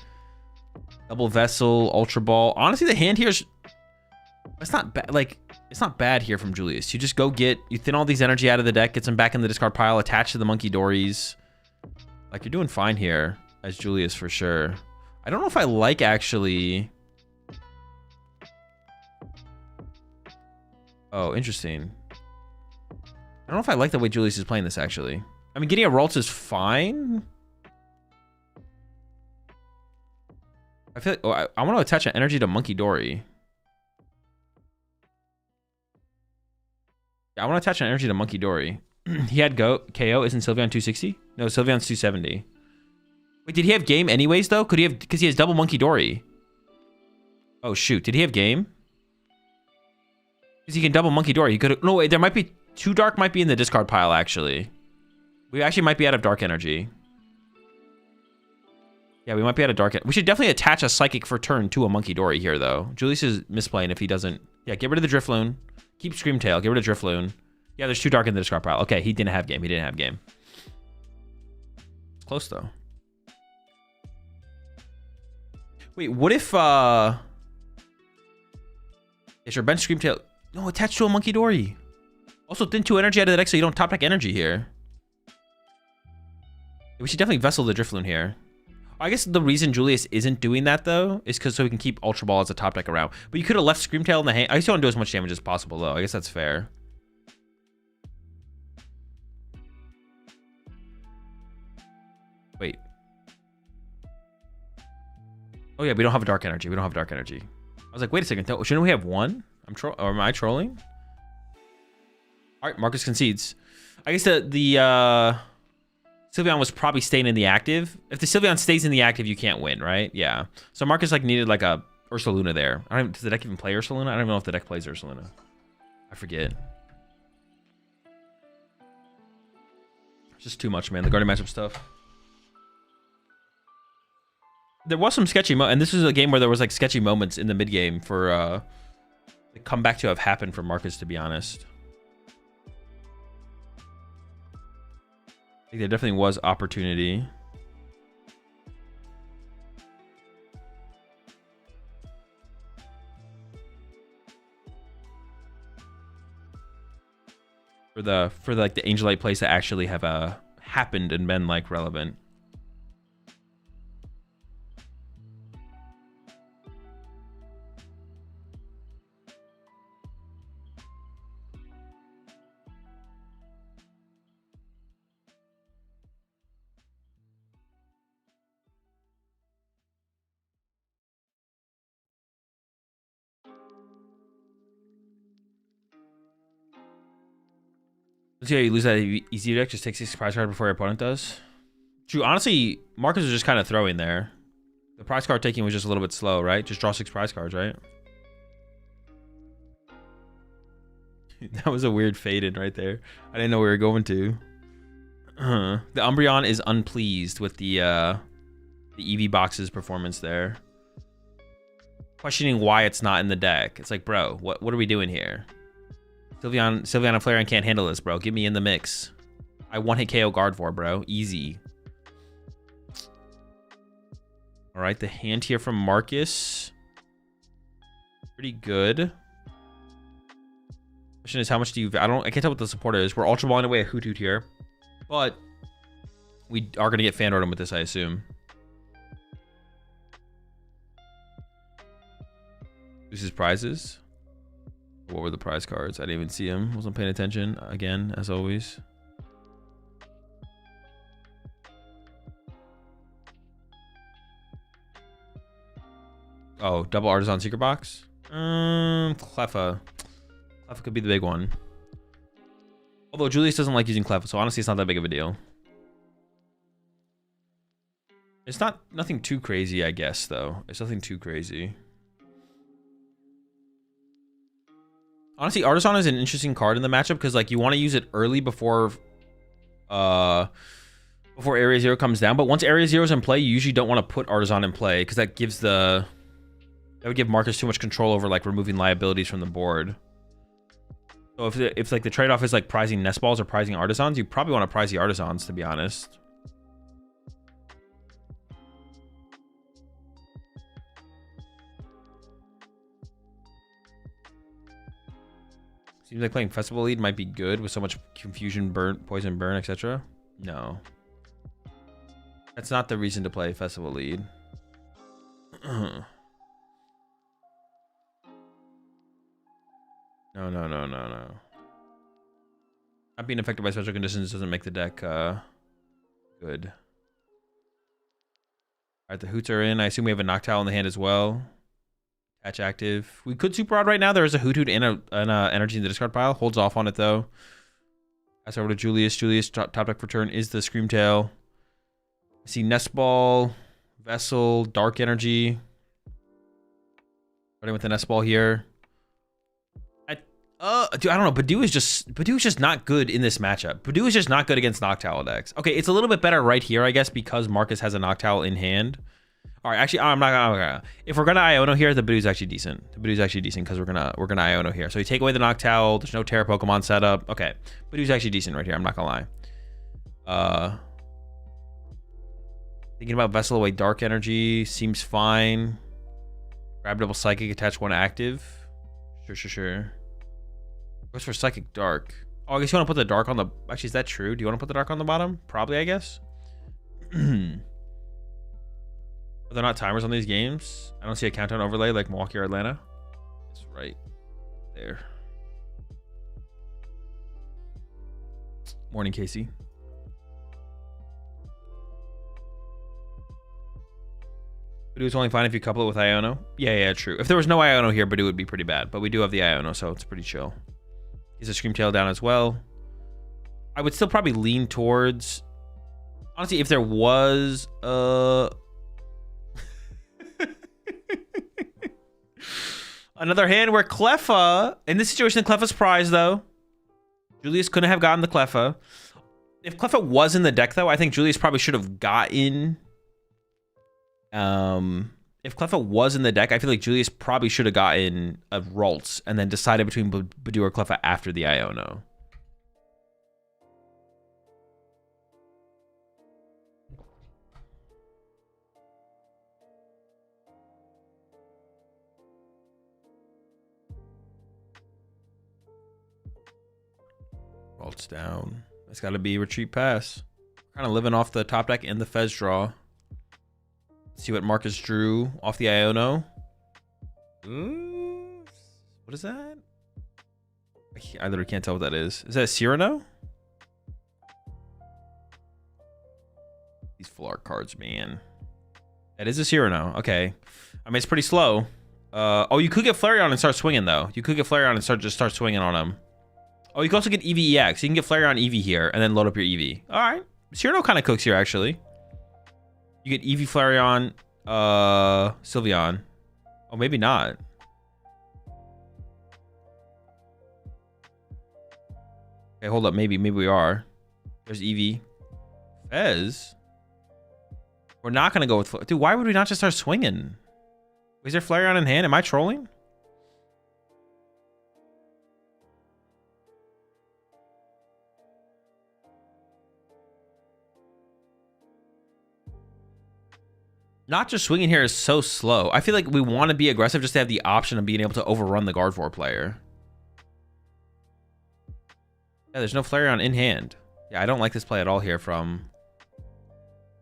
Double Vessel, Ultra Ball. Honestly, the hand here's it's not bad. Like it's not bad here from Julius. You just go you thin all these energy out of the deck, get some back in the discard pile, attach to the Monkey Dories. Like you're doing fine here as Julius for sure. I don't know if I like actually. Oh, interesting. I don't know if I like the way Julius is playing this actually. I mean, getting a Ralts is fine. I feel like I want to attach an energy to Monkey Dory. Yeah, I want to attach an energy to Monkey Dory. He had KO. Isn't Sylveon 260? No, Sylveon's 270. Wait, did he have game anyways though? Could he have? Because he has double Monkey Dory. Oh shoot, did he have game? Because he can double Monkey Dory. He could. No, wait, there might be 2 dark. Might be in the discard pile actually. We actually might be out of dark energy. Yeah, we might be out of dark. We should definitely attach a Psychic for turn to a Monkey Dory here, though. Julius is misplaying if he doesn't. Yeah, get rid of the Drifloon. Keep Screamtail. Get rid of Drifloon. Yeah, there's 2 dark in the discard pile. Okay, he didn't have game. Close, though. Wait, what if... Is your bench Screamtail... No, attached to a Monkey Dory. Also, thin 2 energy out of the deck so you don't top deck energy here. We should definitely Vessel the Drifloon here. I guess the reason Julius isn't doing that though is because so we can keep Ultra Ball as a top deck around. But you could have left Screamtail in the hand. I just want to do as much damage as possible though. I guess that's fair. Wait. Oh yeah, we don't have a Dark Energy. We don't have Dark Energy. I was like, wait a second. Shouldn't we have one? Or am I trolling? All right, Marcus concedes. I guess the Sylveon was probably staying in the active. If the Sylveon stays in the active, you can't win, right? Yeah. So Marcus like needed like a Ursaluna there. Does the deck even play Ursaluna? I don't even know if the deck plays Ursaluna. I forget. It's just too much, man. The guarding matchup stuff. There was some sketchy and this was a game where there was like sketchy moments in the mid game for the comeback to have happened for Marcus, to be honest. I think there definitely was opportunity. For like the Angelite plays to actually have happened and been like relevant. Let's see how you lose that easy deck. Just take 6 prize card before your opponent does. True. Honestly, Marcus was just kind of throwing there. The prize card taking was just a little bit slow, right? Just draw 6 prize cards, right? That was a weird fade-in right there. I didn't know we were going to. The Umbreon is unpleased with the EV Box's performance there. Questioning why it's not in the deck. It's like, bro, what are we doing here? Sylveon and Flareon can't handle this, bro. Get me in the mix. I one-hit KO Gardevoir, bro. Easy. All right, the hand here from Marcus. Pretty good. Question is, how much do you... I can't tell what the support is. We're Ultra Balling away a Hoothoot here. But we are going to get Fan Rotom with this, I assume. This is prizes. What were the prize cards? I didn't even see them. Wasn't paying attention. Again, as always. Oh, double Artisan Secret Box? Cleffa. Cleffa could be the big one. Although Julius doesn't like using Cleffa, so honestly it's not that big of a deal. It's nothing too crazy, I guess, though. It's nothing too crazy. Honestly, Artisan is an interesting card in the matchup because like you want to use it early before Area 0 comes down. But once Area 0 is in play, you usually don't want to put Artisan in play because that would give Marcus too much control over like removing liabilities from the board. So if like the trade-off is like prizing Nest Balls or prizing Artisans, you probably want to prize the Artisans, to be honest. Seems like playing Festival Lead might be good with so much confusion, burn, poison, burn, etc. No. That's not the reason to play Festival Lead. No. Not being affected by special conditions doesn't make the deck good. Alright, the Hoots are in. I assume we have a Noctowl in the hand as well. Attach active. We could Super Rod right now. There is a Hoothoot and an energy in the discard pile. Holds off on it though. Pass over to Julius. Julius, top deck for turn is the Screamtail. I see Nest Ball, Vessel, Dark Energy. Starting with the Nest Ball here. Dude, I don't know. Badoo is just not good in this matchup. Badoo is just not good against Noctowl decks. Okay, it's a little bit better right here, I guess, because Marcus has a Noctowl in hand. All right, actually, I'm not gonna. If we're gonna Iono here, the Badoo's actually decent. The Badoo's actually decent because we're gonna Iono here. So you take away the Noctowl. There's no Terra Pokemon setup. Okay, Badoo's actually decent right here. I'm not gonna lie. Thinking about Vessel away Dark Energy seems fine. Grab double Psychic, attach one active. Sure. Goes for Psychic Dark. Oh, I guess you want to put the Dark on the... Actually, is that true? Do you want to put the Dark on the bottom? Probably, I guess. Are there not timers on these games? I don't see a countdown overlay like Milwaukee or Atlanta. It's right there. Morning, Casey. Badoo is only fine if you couple it with Iono. Yeah, true. If there was no Iono here, Badoo would be pretty bad. But we do have the Iono, so it's pretty chill. He's a Screamtail down as well. I would still probably lean towards... Honestly, if there was... Another hand where Cleffa... In this situation, Cleffa's prize, though. Julius couldn't have gotten the Cleffa. If Cleffa was in the deck, though, I think Julius probably should have gotten... If Cleffa was in the deck, I feel like Julius probably should have gotten a Ralts and then decided between Badoo or Cleffa after the Iono. Ralts down. It's got to be retreat pass. Kind of living off the top deck and the Fez draw. See what Marcus drew off the Iono. Ooh, what is that? I literally can't tell what that is. Is that a Cyrano? These full art cards, man. That is a Cyrano. Okay. I mean, it's pretty slow. Oh, you could get Flareon and start swinging, though. You could get Flareon and start swinging on him. Oh, you can also get EV-EX. You can get Flareon EV here and then load up your EV. All right. Cyrano kind of cooks here, actually. You get Eevee, Flareon, Sylveon. Oh, maybe not. Okay, hold up. Maybe we are. There's Eevee. Fez? We're not going to go with... Dude, why would we not just start swinging? Is there Flareon in hand? Am I trolling? Not just swinging here is so slow. I feel like we want to be aggressive just to have the option of being able to overrun the Gardevoir player. Yeah, there's no Flareon in hand. Yeah, I don't like this play at all here from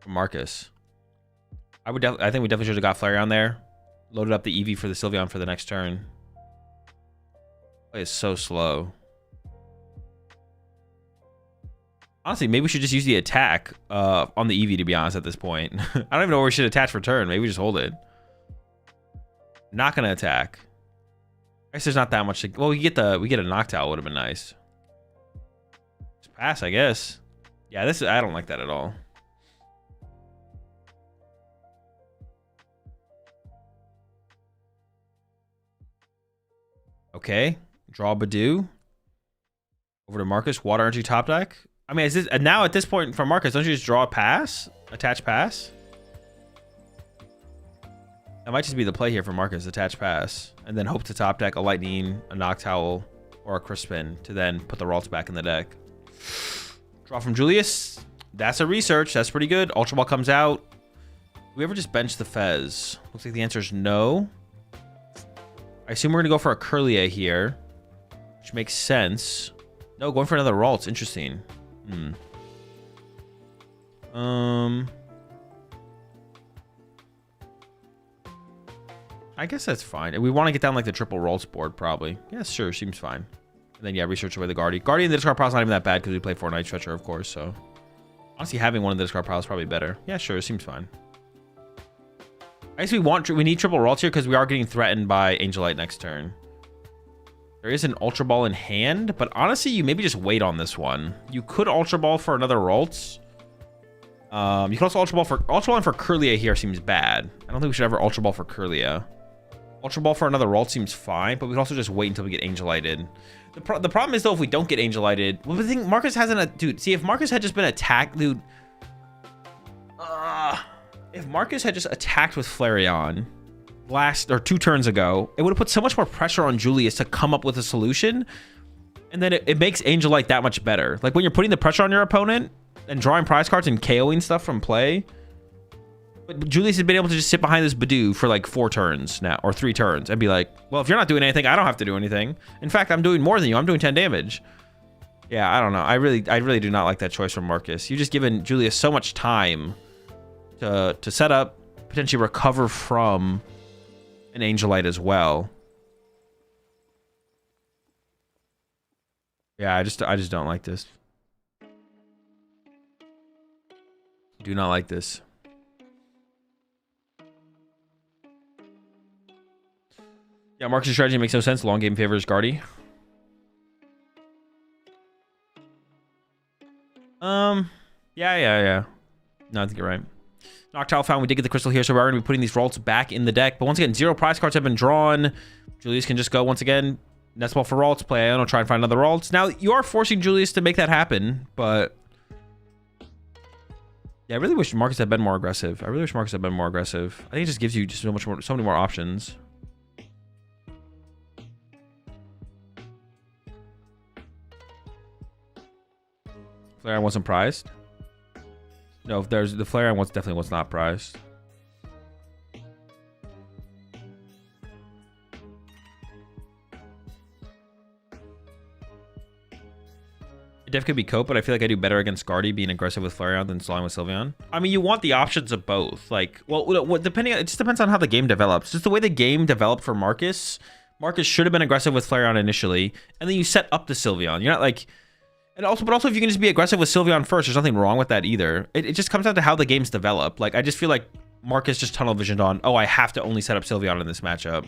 Marcus. I think we definitely should have got Flareon there. Loaded up the Eevee for the Sylveon for the next turn. Play is so slow. Honestly, maybe we should just use the attack on the Eevee, to be honest, at this point. I don't even know where we should attach for turn. Maybe we just hold it. Not going to attack. I guess there's not that much. Well, we get a Noctowl. Would have been nice. Just pass, I guess. Yeah, I don't like that at all. Okay. Draw Badoo. Over to Marcus. Water Energy top deck. I mean, now at this point from Marcus, don't you just draw a pass? Attach pass? That might just be the play here for Marcus. Attach pass. And then hope to top deck a Lightning, a Noctowl, or a Crispin to then put the Ralts back in the deck. Draw from Julius. That's a research. That's pretty good. Ultra Ball comes out. Do we ever just bench the Fez? Looks like the answer is no. I assume we're going to go for a Kirlia here, which makes sense. No, going for another Ralts. Interesting. I guess that's fine. We want to get down like the triple Ralts board, probably. Yeah, sure. Seems fine. And then, yeah, research away the Guardian. Guardian, the discard pile is not even that bad because we play 4 Night Stretcher, of course. So, honestly, having one of the discard pile is probably better. Yeah, sure. Seems fine. I guess we need triple Ralts here because we are getting threatened by Angelite next turn. There is an Ultra Ball in hand, but honestly, you maybe just wait on this one. You could Ultra Ball for another Ralts. You can also Ultra Ball for Kirlia here seems bad. I don't think we should ever Ultra Ball for Kirlia. Ultra Ball for another Ralts seems fine, but we can also just wait until we get Angelited. The problem is though, if we don't get Angelited, well, the thing Marcus hasn't dude. See, if Marcus had just been attacked, dude. If Marcus had just attacked with Flareon last or 2 turns ago, it would have put so much more pressure on Julius to come up with a solution, and then it makes Angelite that much better. Like when you're putting the pressure on your opponent and drawing prize cards and KOing stuff from play, but Julius has been able to just sit behind this Badoo for like 4 turns now or 3 turns and be like, well, if you're not doing anything, I don't have to do anything. In fact, I'm doing more than you. I'm doing 10 damage. Yeah, I don't know. I really do not like that choice from Marcus. You've just given Julius so much time to set up, potentially recover from an Angelite as well. Yeah, I just don't like this. Do not like this. Yeah, Marcus' strategy makes no sense. Long game favors Guardy. Yeah. No, I think you're right. Noctile found we did get the crystal here, so we're going to be putting these rolls back in the deck. But once again, 0 prize cards have been drawn. Julius can just go once again. Nestball for Ralts, play Iono, try and find another Ralts. Now, you are forcing Julius to make that happen, but... Yeah, I really wish Marcus had been more aggressive. I think it just gives you just so many more options. Flareon wasn't prized. No, if there's the Flareon definitely was not prized. It definitely could be Cope, but I feel like I do better against Guardy being aggressive with Flareon than slowing with Sylveon. I mean, you want the options of both. Like, well, depending, it just depends on how the game develops. Just the way the game developed for Marcus. Marcus should have been aggressive with Flareon initially, and then you set up the Sylveon. You're not like... But also, if you can just be aggressive with Sylveon first, there's nothing wrong with that either. It just comes down to how the games develop. Like, I just feel like Marcus just tunnel visioned on, oh, I have to only set up Sylveon in this matchup.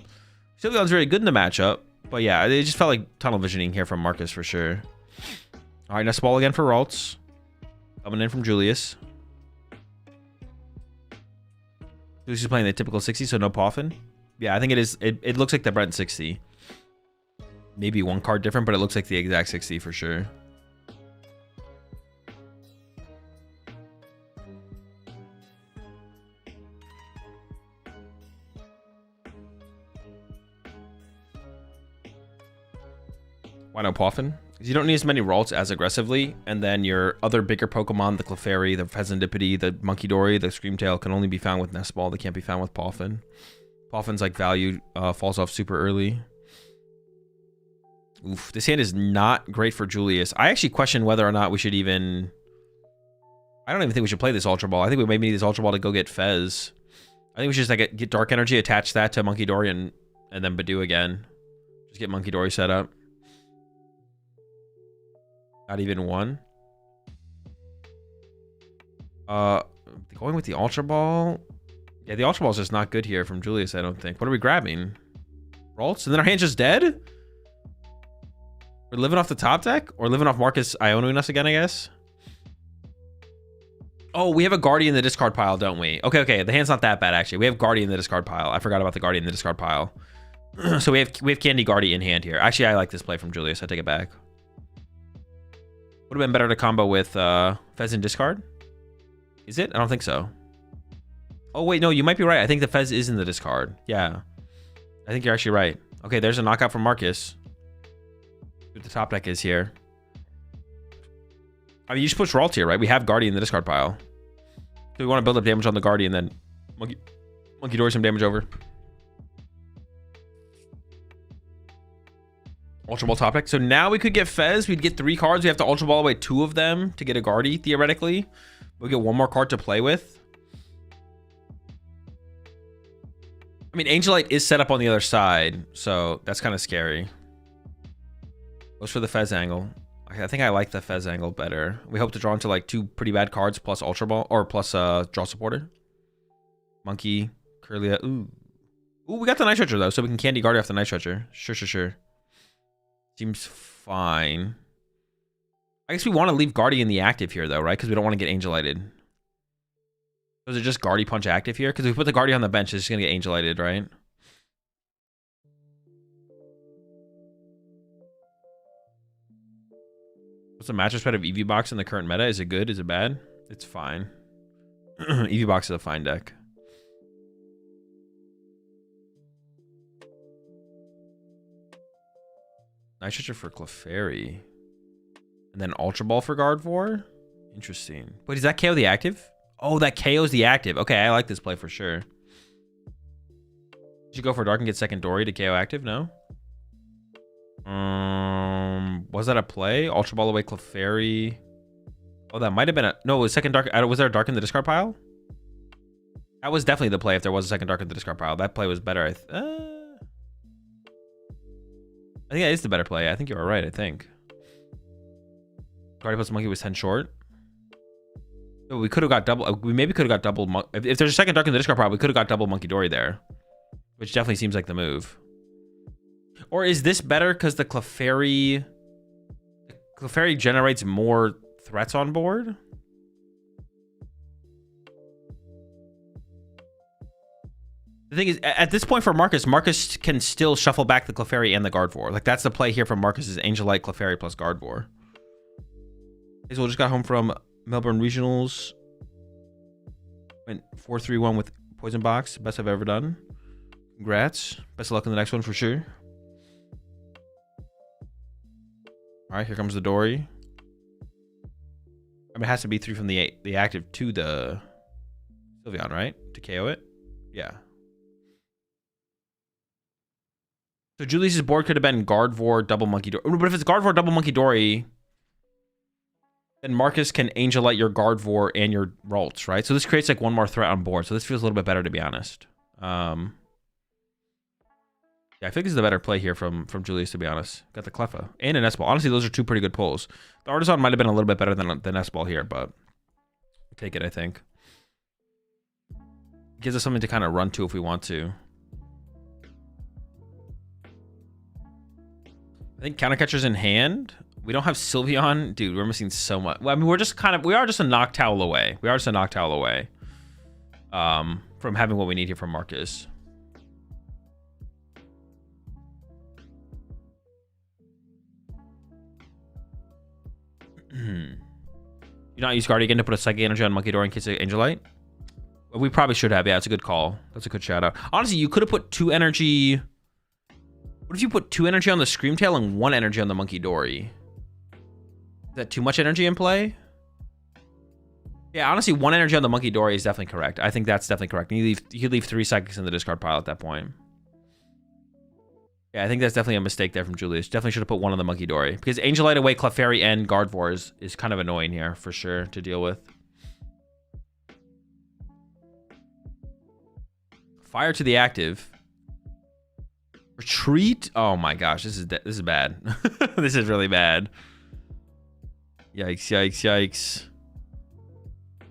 Sylveon's very good in the matchup, but yeah, it just felt like tunnel visioning here from Marcus for sure. All right, Nestball again for Ralts. Coming in from Julius. Julius is playing the typical 60, so no Poffin. Yeah, I think it is. It looks like the Brent 60. Maybe one card different, but it looks like the exact 60 for sure. Why no Poffin? Because you don't need as many Ralts as aggressively, and then your other bigger Pokemon, the Clefairy, the Pheasantipede, the Monkey-Dory, the Screamtail, can only be found with Nestball. They can't be found with Poffin. Poffin's like value falls off super early. Oof, this hand is not great for Julius. I actually question whether or not we should even... I don't even think we should play this Ultra Ball. I think we maybe need this Ultra Ball to go get Fez. I think we should just like get Dark Energy, attach that to Monkey-Dory, and then Badoo again. Just get Monkey-Dory set up. Not even one. Going with the Ultra Ball. Yeah, the Ultra Ball is just not good here from Julius, I don't think. What are we grabbing? Ralts? And then our hand's just dead? We're living off the top deck? Or living off Marcus Ionoing us again, I guess? Oh, we have a Guardian in the discard pile, don't we? Okay. The hand's not that bad, actually. We have Guardian in the discard pile. I forgot about the Guardian in the discard pile. So we have Candy Guardian in hand here. Actually, I like this play from Julius. I take it back. Would have been better to combo with Fez in discard. Is it? I don't think so. Oh, wait, no, you might be right. I think the Fez is in the discard. Yeah. I think you're actually right. Okay, there's a knockout from Marcus. What the top deck is here. I mean, you just push Ralts here, right? We have Guardian in the discard pile. So we want to build up damage on the Guardian, then Monkey-Dory some damage over. Ultra Ball top deck. So now we could get Fez. We'd get 3 cards. We have to Ultra Ball away 2 of them to get a Guardy, theoretically. We'll get 1 more card to play with. I mean, Angelite is set up on the other side, so that's kind of scary. Goes for the Fez angle. I think I like the Fez angle better. We hope to draw into like 2 pretty bad cards plus Ultra Ball, or plus draw supporter. Monkey, Curlia. Ooh, we got the Night Stretcher though, so we can Candy Guardy off the Night Stretcher. Sure. Seems fine. I guess we want to leave Guardy in the active here though, right? Because we don't want to get Angelited. Was it just Guardy Punch active here? Because if we put the Guardy on the bench, it's just going to get Angelited, right? What's the matchup spread of EV Box in the current meta? Is it good? Is it bad? It's fine. EV Box is a fine deck. Night Stretcher for Clefairy. And then Ultra Ball for Gardevoir? Interesting. Wait, does that KO the active? Oh, that KO's the active. Okay, I like this play for sure. Did you go for Dark and get second Dory to KO active? No? Was that a play? Ultra Ball away Clefairy. Oh, that might have been a... No, it was second Dark. Was there a Dark in the discard pile? That was definitely the play if there was a second Dark in the discard pile. That play was better. I think that is the better play. I think you were right, I think. Guardian plus Monkey was 10 short. So we could have got double. We maybe could have got double. If there's a second Dark in the discard pile, we could have got double Monkey Dory there. Which definitely seems like the move. Or is this better because the Clefairy generates more threats on board? The thing is, at this point for Marcus, Marcus can still shuffle back the Clefairy and the Gardevoir. Like, that's the play here from Marcus is Angelite, Clefairy plus Gardevoir. Hazel just got home from Melbourne Regionals. Went 4-3-1 with Poison Box. Best I've ever done. Congrats. Best of luck in the next one for sure. All right, here comes the Dory. I mean, it has to be 3 from the active to the Sylveon, right? To KO it? Yeah. So Julius's board could have been Gardevoir, double Monkey Dory. But if it's Gardevoir, double Monkey Dory, then Marcus can Angelite your Gardevoir and your Ralts, right? So this creates like one more threat on board. So this feels a little bit better, to be honest. Yeah, I think this is the better play here from Julius, to be honest. Got the Cleffa and an S-Ball. Honestly, those are 2 pretty good pulls. The Artisan might have been a little bit better than S-Ball here, but take it, I think. Gives us something to kind of run to if we want to. I think Countercatcher's in hand. We don't have Sylveon. Dude, we're missing so much. Well, I mean, we are just a Noctowl away. We are just a Noctowl away from having what we need here from Marcus. You not use Guardian to put a Psychic Energy on Monkey Door in case of Angelite? We probably should have. Yeah, it's a good call. That's a good shout out. Honestly, you could have put 2 energy. What if you put 2 energy on the Screamtail and 1 energy on the Monkey Dory? Is that too much energy in play? Yeah, honestly, 1 energy on the Monkey Dory is definitely correct. I think that's definitely correct. You could leave 3 Psychics in the discard pile at that point. Yeah, I think that's definitely a mistake there from Julius. Definitely should have put 1 on the Monkey Dory. Because Angelite away Clefairy and Gardevoir is kind of annoying here, for sure, to deal with. Fire to the active. Retreat? Oh my gosh, this is bad. This is really bad. Yikes, yikes, yikes.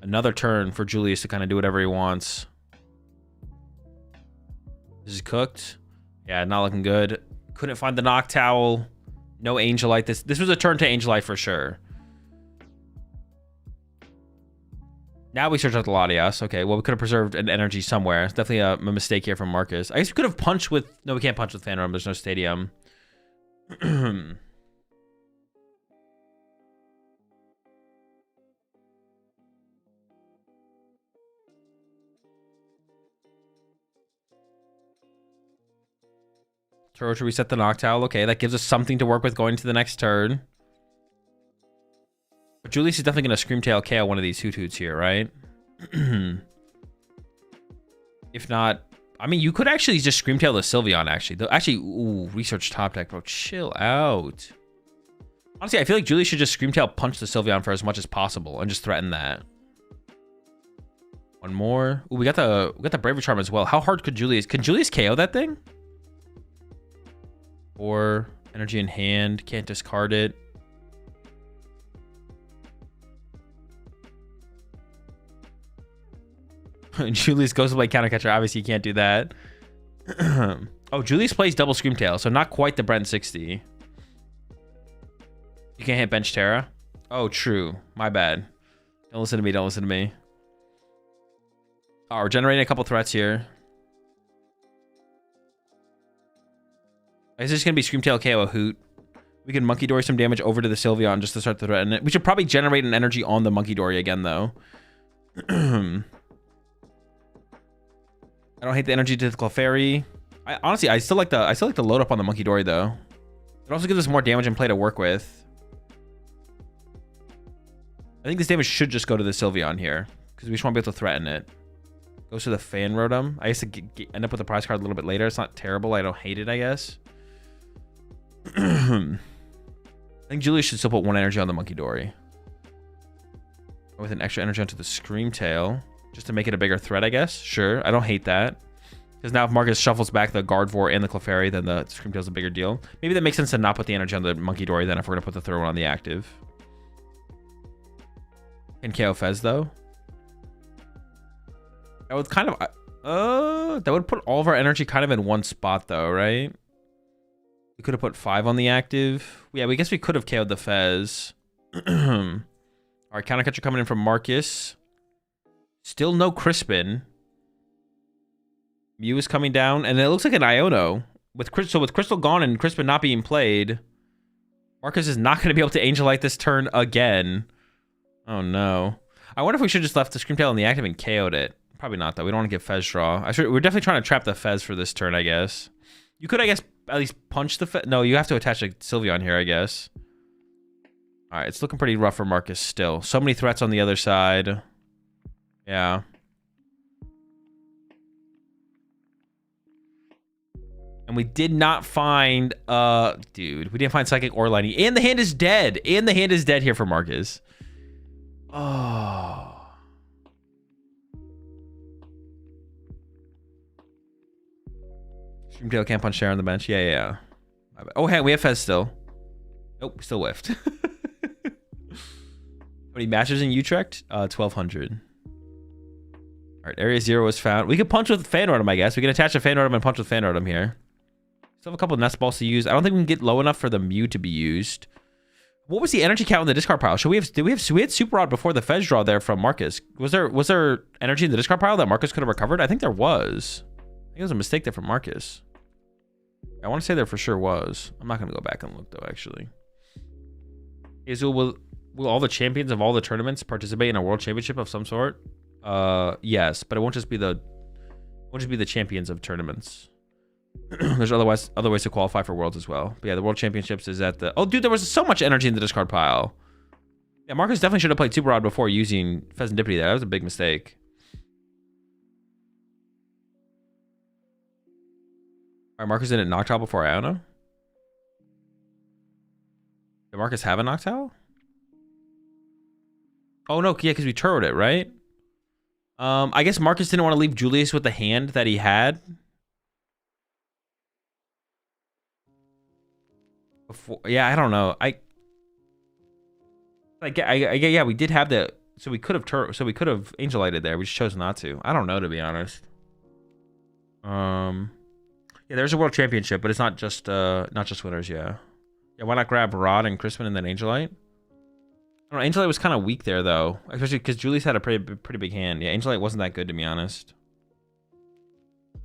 Another turn for Julius to kind of do whatever he wants. This is cooked. Yeah, not looking good. Couldn't find the Noctowl. No Angelite. This was a turn to Angelite for sure. Now we search out the Latias. Okay, well, we could have preserved an energy somewhere. It's definitely a mistake here from Marcus. I guess we could have punched with... No, we can't punch with Phantom. There's no stadium. Turbo to reset the Noctowl. Okay, that gives us something to work with going to the next turn. But Julius is definitely going to Screamtail KO one of these Hoothoots here, right? If not... I mean, you could actually just Screamtail the Sylveon, actually. Actually, ooh, research top deck, bro. Chill out. Honestly, I feel like Julius should just Screamtail punch the Sylveon for as much as possible and just threaten that. One more. Ooh, we got the Bravery Charm as well. How hard could Julius... Can Julius KO that thing? Or energy in hand. Can't discard it. Julius goes to play Countercatcher. Obviously, you can't do that. Oh, Julius plays double Screamtail, so not quite the Brent 60. You can't hit Bench Terra? Oh, true. My bad. Don't listen to me. Don't listen to me. Oh, we're generating a couple threats here. Is this going to be Screamtail KO a Hoot? We can Monkey Dory some damage over to the Sylveon just to start to threaten it. We should probably generate an energy on the Monkey Dory again, though. I don't hate the energy to the Clefairy. Honestly, I still like the load up on the Monkey Dory, though. It also gives us more damage in play to work with. I think this damage should just go to the Sylveon here, because we just want to be able to threaten it. Goes to the Fan Rotom. I guess to end up with the prize card a little bit later. It's not terrible. I don't hate it, I guess. I think Julius should still put 1 energy on the Monkey Dory. With an extra energy onto the Screamtail. just to make it a bigger threat, I guess. Sure, I don't hate that. Because now if Marcus shuffles back the Gardevoir and the Clefairy, then the Screamtail's a bigger deal. Maybe that makes sense to not put the energy on the Monkey Dory then if we're going to put the third one on the active. And KO Fez, though. That would kind of... that would put all of our energy kind of in one spot, though, right? We could have put 5 on the active. Yeah, we guess we could have KO'd the Fez. All right, counter catcher coming in from Marcus. Still no Crispin. Mew is coming down, and it looks like an Iono. With Crystal gone and Crispin not being played, Marcus is not going to be able to Angelite this turn again. Oh, no. I wonder if we should just left the Screamtail on the active and KO'd it. Probably not, though. We don't want to get Fez draw. We're definitely trying to trap the Fez for this turn, I guess. You could, I guess, at least punch the Fez. No, you have to attach a Sylveon here, I guess. All right, it's looking pretty rough for Marcus still. So many threats on the other side. Yeah. And we did not find, dude, we didn't find Psychic or Lightning. And the hand is dead. And the hand is dead here for Marcus. Oh. Screamtail can't punch Share on the bench. Yeah. Oh, hey, we have Fez still. Nope, we still whiffed. How many matches in Utrecht? 1,200. All right, Area 0 was found. We could punch with Fan Rotom, I guess. We can attach a Fan Rotom and punch with Fan Rotom here. Still have a couple of Nest Balls to use. I don't think we can get low enough for the Mew to be used. What was the energy count in the discard pile? We had Super Rod before the Fez draw there from Marcus. Was there energy in the discard pile that Marcus could have recovered? I think there was. I think it was a mistake there from Marcus. I want to say there for sure was. I'm not going to go back and look, though, actually. Azul, will all the champions of all the tournaments participate in a world championship of some sort? Yes, but it won't just be the champions of tournaments. There's other ways to qualify for worlds as well. But yeah, the world championships is at the... Oh, dude, there was so much energy in the discard pile. Yeah, Marcus definitely should have played Super Rod before using Pheasantipity there. That was a big mistake. All right, Marcus didn't Noctowl before Iono? Did Marcus have a Noctowl? Oh, no, yeah, because we turret it, right? I guess Marcus didn't want to leave Julius with the hand that he had. Before, yeah, I don't know. Yeah, we did have the, so we could have Angelited there. We just chose not to. I don't know, to be honest. Yeah, there's a world championship, but it's not just winners. Yeah, why not grab Rod and Crispin and then Angelite? I don't know, Angelite was kind of weak there though, especially because Julius had a pretty big hand. Yeah, Angelite wasn't that good, to be honest.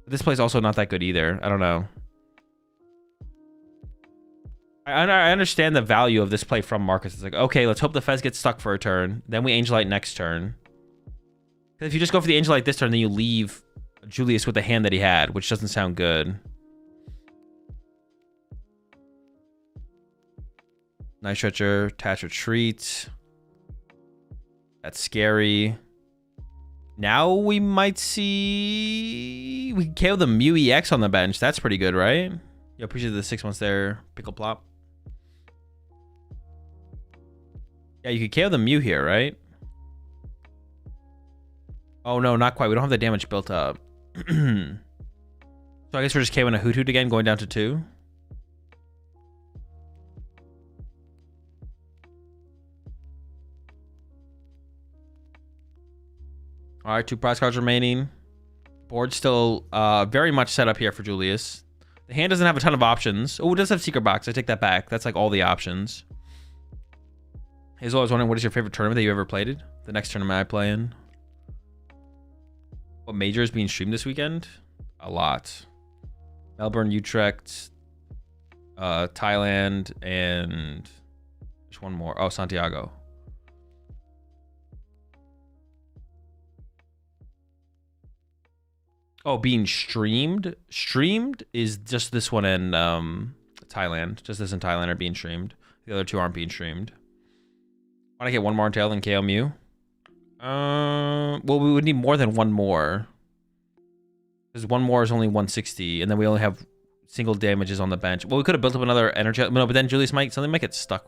But this play's also not that good either. I don't know. I understand the value of this play from Marcus. It's like, okay, let's hope the Fez gets stuck for a turn. Then we Angelite next turn. If you just go for the Angelite this turn, then you leave Julius with the hand that he had, which doesn't sound good. Night Stretcher, Attach Retreat. That's scary. Now we might see... We can KO the Mew EX on the bench. That's pretty good, right? Yeah, appreciate the 6 months there, Pickle Plop. Yeah, you could KO the Mew here, right? Oh, no, not quite. We don't have the damage built up. So I guess we're just KOing a Hoot Hoot again, going down to 2. All right, 2 prize cards remaining. Board still very much set up here for Julius. The hand doesn't have a ton of options. Oh, it does have Secret Box. I take that back. That's like all the options. Hazel, I was wondering, what is your favorite tournament that you ever played? The next tournament I play in. What major is being streamed this weekend? A lot. Melbourne, Utrecht, Thailand, and there's one more. Oh, Santiago. Oh, being streamed? Streamed is just this one in Thailand. Just this in Thailand are being streamed. The other 2 aren't being streamed. Want to get one more tail than KO Mew? Well, we would need more than one more. Because one more is only 160, and then we only have single damages on the bench. Well, we could have built up another energy. No, but then Julius something might get stuck.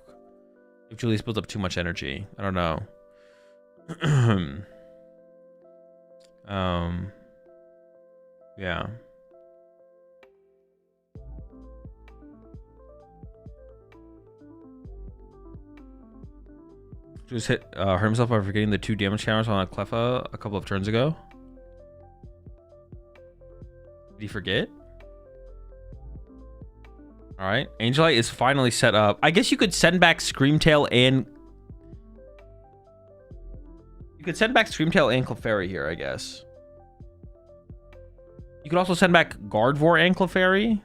If Julius builds up too much energy. I don't know. Yeah. Just hurt himself by forgetting the 2 damage counters on a Cleffa a couple of turns ago. Did he forget? All right. Angelite is finally set up. I guess you could send back Screamtail and... You could send back Screamtail and Clefairy here, I guess. You could also send back Gardevoir and Clefairy.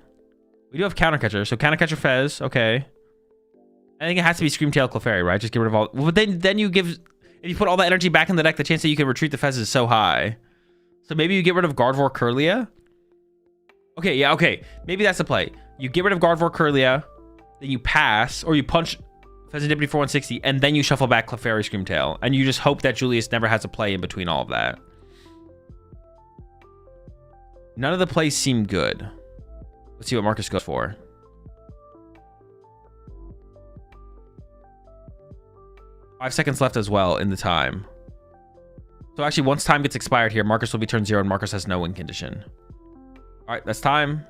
We do have Countercatcher, so Countercatcher Fez, okay. I think it has to be Screamtail Clefairy, right? Just get rid of all... Well, then you give... If you put all that energy back in the deck, the chance that you can retreat the Fez is so high. So maybe you get rid of Gardevoir Kirlia? Okay, yeah, okay. Maybe that's the play. You get rid of Gardevoir Kirlia, then you pass, or you punch Fezandipity for 160, and then you shuffle back Clefairy Screamtail. And you just hope that Julius never has a play in between all of that. None of the plays seem good. Let's see what Marcus goes for. Five seconds left as well in the time. So actually, once time gets expired here, Marcus will be turn 0, and Marcus has no win condition. All right, that's time.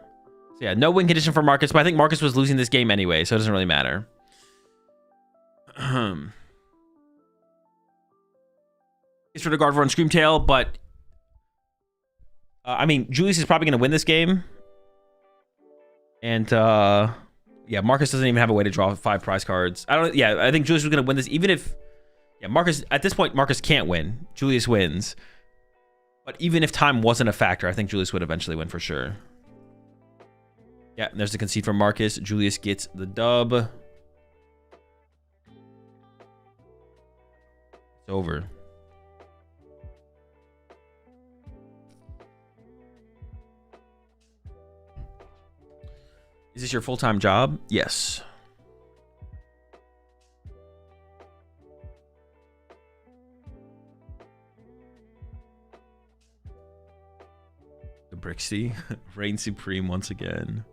So yeah, no win condition for Marcus, but I think Marcus was losing this game anyway, so it doesn't really matter. It's for the Gardevoir and Screamtail, but I mean, Julius is probably going to win this game. And yeah, Marcus doesn't even have a way to draw 5 prize cards. I think Julius was going to win this, even if... Yeah, Marcus, at this point, Marcus can't win. Julius wins. But even if time wasn't a factor, I think Julius would eventually win for sure. Yeah, there's the concede from Marcus. Julius gets the dub. It's over. Is this your full-time job? Yes. The Brixie reign supreme once again.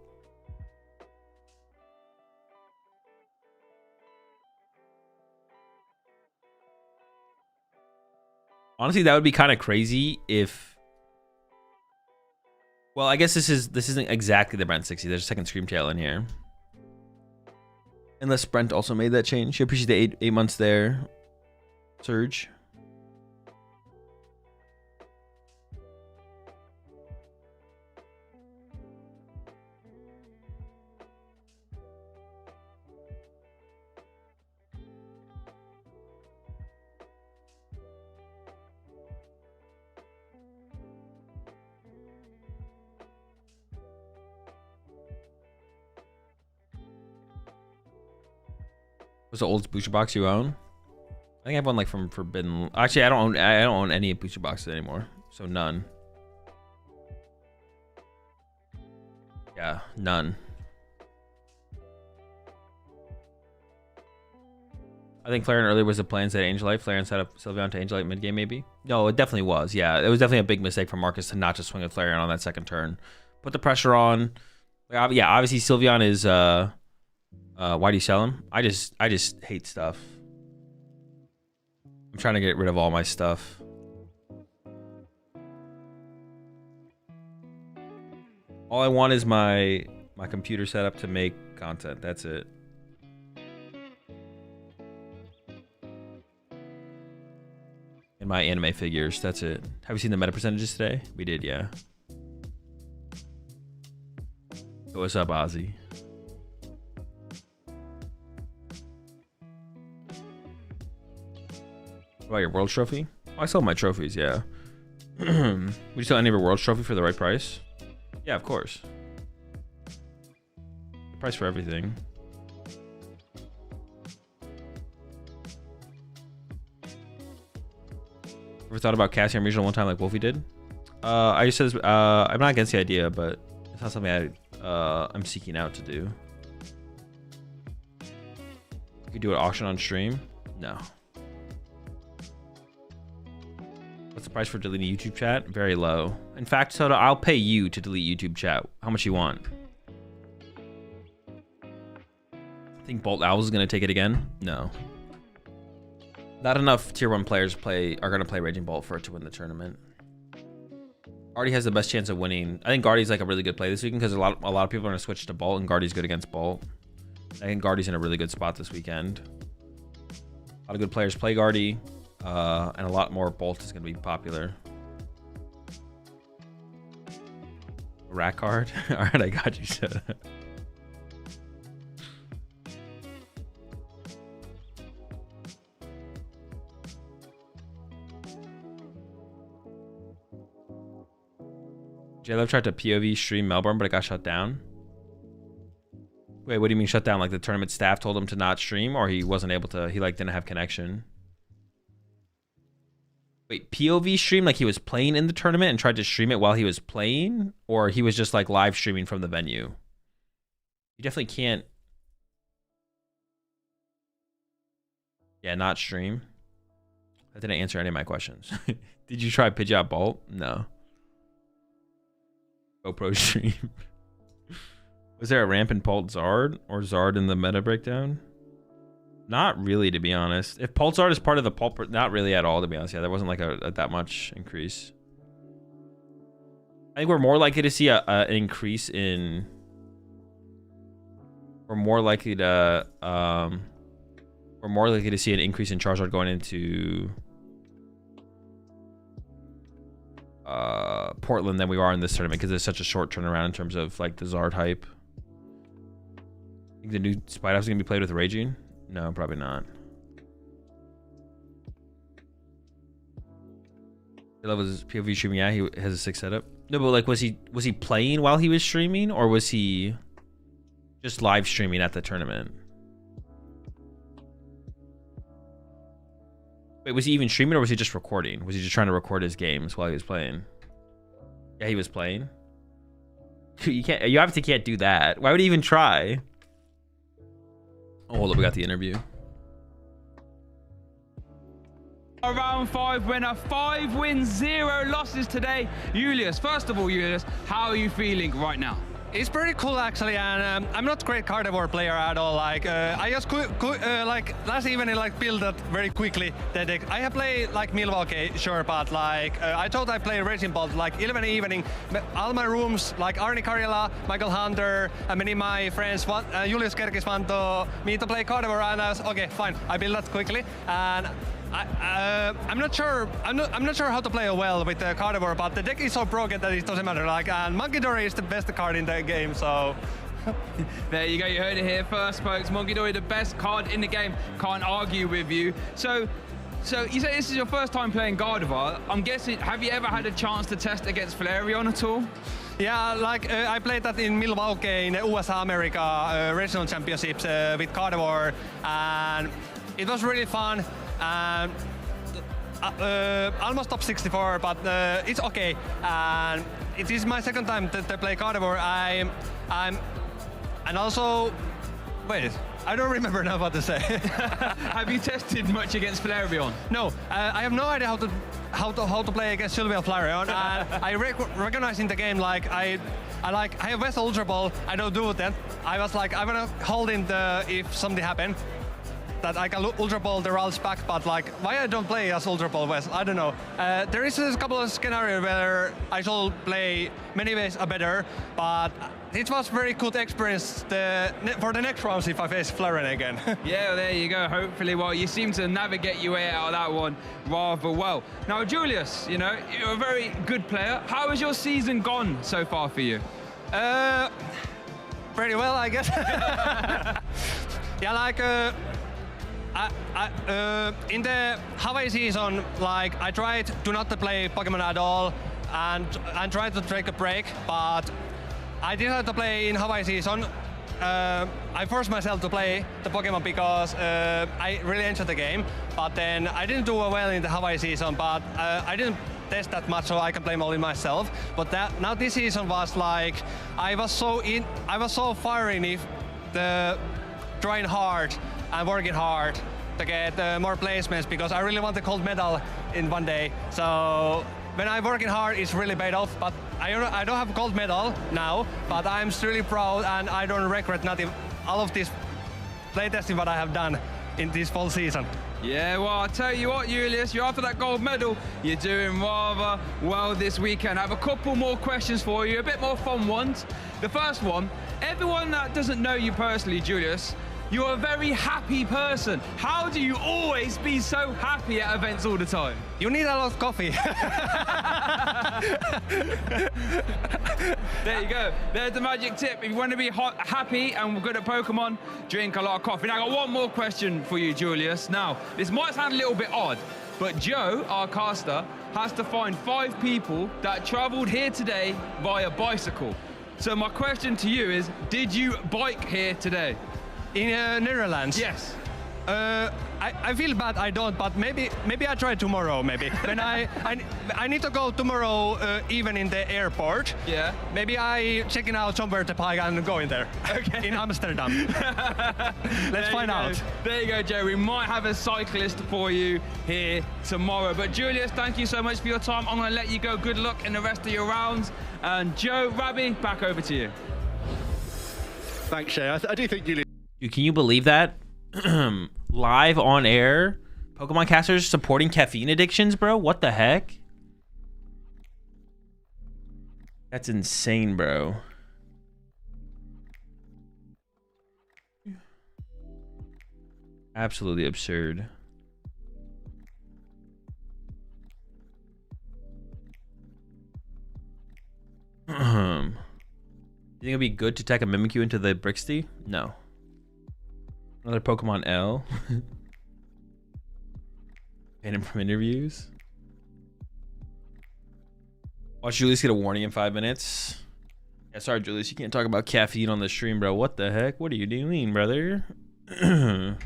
Honestly, that would be kind of crazy if... Well, I guess this isn't exactly the Brent 60. There's a second Screamtail in here. Unless Brent also made that change. She appreciates the 8 months there. Surge. What's the oldest booster box you own? I think I have one like from Forbidden. Actually, I don't own any booster boxes anymore, so none. Yeah, none. I think Flareon earlier was the plan set Angelite. Flareon set up Sylveon to Angelite mid game, maybe. No, it definitely was. Yeah, it was definitely a big mistake for Marcus to not just swing a Flareon on that second turn. Put the pressure on. Yeah, obviously Sylveon is why do you sell him? I just hate stuff. I'm trying to get rid of all my stuff. All I want is my computer set up to make content. That's it. And my anime figures. That's it. Have you seen the meta percentages today? We did, yeah. What's up, Ozzy? What about your World Trophy? Oh, I sell my trophies, yeah. Would you sell any of your World Trophy for the right price? Yeah, of course. Price for everything. Ever thought about casting a regional one time like Wolfie did? I just said I'm not against the idea, but it's not something I'm seeking out to do. You could do an auction on stream? No. What's the price for deleting YouTube chat? Very low. In fact, Soda, I'll pay you to delete YouTube chat. How much you want? I think Bolt Owls is going to take it again. No. Not enough tier 1 players are going to play Raging Bolt for it to win the tournament. Guardy has the best chance of winning. I think Guardy's like a really good play this weekend because a lot of people are gonna switch to Bolt, and Guardy's good against Bolt. I think Guardy's in a really good spot this weekend. A lot of good players play Guardy, and a lot more Bolt is gonna be popular. Rat card. All right, I got you. Shut up. JLove tried to POV stream Melbourne, but it got shut down. Wait, what do you mean shut down? Like the tournament staff told him to not stream, or he wasn't able to? He like didn't have connection. Wait, POV stream like he was playing in the tournament and tried to stream it while he was playing, or he was just like live streaming from the venue? You definitely can't. Yeah, not stream. That didn't answer any of my questions. Did you try Pidgeot Bolt? No. GoPro stream. Was there a rampant Bolt Zard or Zard in the meta breakdown? Not really, to be honest. If Pult Zard is part of the Pult, not really at all, to be honest. Yeah, there wasn't like a that much increase. I think we're more likely to see an increase in. We're more likely to see an increase in Charizard going into Portland than we are in this tournament because there's such a short turnaround in terms of like the Zard hype. I think the new Spite House is gonna be played with Raging. No, probably not. I love his POV streaming. Yeah, he has a sick setup. No, but like, was he playing while he was streaming, or was he just live streaming at the tournament? Wait, was he even streaming, or was he just recording? Was he just trying to record his games while he was playing? Yeah, he was playing. You can't. You obviously can't do that. Why would he even try? Oh, hold up, we got the interview. Round 5 winner, 5 wins, 0 losses today. Julius, first of all, Julius, how are you feeling right now? It's pretty cool actually, and I'm not a great carnivore player at all. Like I just like last evening like build that very quickly. The deck. I have played like Milwaukee, sure, but like I thought I played Racing Bolt like 11 evening. All my rooms like Arnie Karjala, Michael Hunter, and many of my friends. Julius Kerkis want to me to play carnivore, and I was okay, fine. I build that quickly, and I'm not sure how to play well with the carnivore, but the deck is so broken that it doesn't matter. Like, and Monkey Dory is the best card in the game, so. There you go, you heard it here first, folks. Monkey Dory, the best card in the game. Can't argue with you. So you say this is your first time playing Gardevoir. I'm guessing, have you ever had a chance to test against Flareon at all? Yeah, like I played that in Milwaukee in the USA America Regional Championships with Gardevoir, and it was really fun. Almost top 64, but it's okay. And it is my second time to play Gardevoir. And also, wait, I don't remember now what to say. Have you tested much against Flareon? No, I have no idea how to play against Sylveon Flareon. I recognize in the game like I have West Ultra Ball. I don't do that. I was like I wanna hold in the if something happen. That I can Ultra Ball the Ralph's back, but like, why I don't play as Ultra Ball West, I don't know. There is a couple of scenarios where I should play many ways better, but it was very good experience for the next rounds if I face Flareon again. Yeah, well, there you go. Hopefully, well, you seem to navigate your way out of that one rather well. Now, Julius, you know, you're a very good player. How has your season gone so far for you? Pretty well, I guess. Yeah, like, in the Hawaii season, like I tried to not to play Pokemon at all, and tried to take a break, but I decided to play in Hawaii season. I forced myself to play the Pokemon because I really enjoyed the game, but then I didn't do well in the Hawaii season, but I didn't test that much, so I can play only myself. But now this season was like I was so firing if the trying hard and working hard to get more placements because I really want the gold medal in one day. So when I'm working hard, it's really paid off. But I don't have a gold medal now, but I'm really proud and I don't regret nothing. All of this playtesting what I have done in this fall season. Yeah, well, I'll tell you what, Julius, you're after that gold medal. You're doing rather well this weekend. I have a couple more questions for you, a bit more fun ones. The first one, everyone that doesn't know you personally, Julius, you're a very happy person. How do you always be so happy at events all the time? You need a lot of coffee. There you go. There's the magic tip. If you want to be happy and good at Pokemon, drink a lot of coffee. Now, I got one more question for you, Julius. Now, this might sound a little bit odd, but Joe, our caster, has to find 5 people that traveled here today via bicycle. So my question to you is, did you bike here today? In Netherlands? Yes. I feel bad I don't, but maybe I try tomorrow. Maybe when I need to go tomorrow, even in the airport. Yeah. Maybe I checking out somewhere the bike and going there. Okay. In Amsterdam. Let's find out. There you go, Joe. We might have a cyclist for you here tomorrow. But Julius, thank you so much for your time. I'm going to let you go. Good luck in the rest of your rounds. And Joe, Rabbi, back over to you. Thanks, Shay. I do think Julius. Dude, can you believe that? Live on air, Pokemon casters supporting caffeine addictions, bro. What the heck? That's insane, bro. Absolutely absurd. You think it'd be good to take a Mimikyu into the Brixty? No. Another Pokemon L. Ban him from interviews. Watch Julius get a warning in 5 minutes. Yeah, sorry, Julius. You can't talk about caffeine on the stream, bro. What the heck? What are you doing, brother? I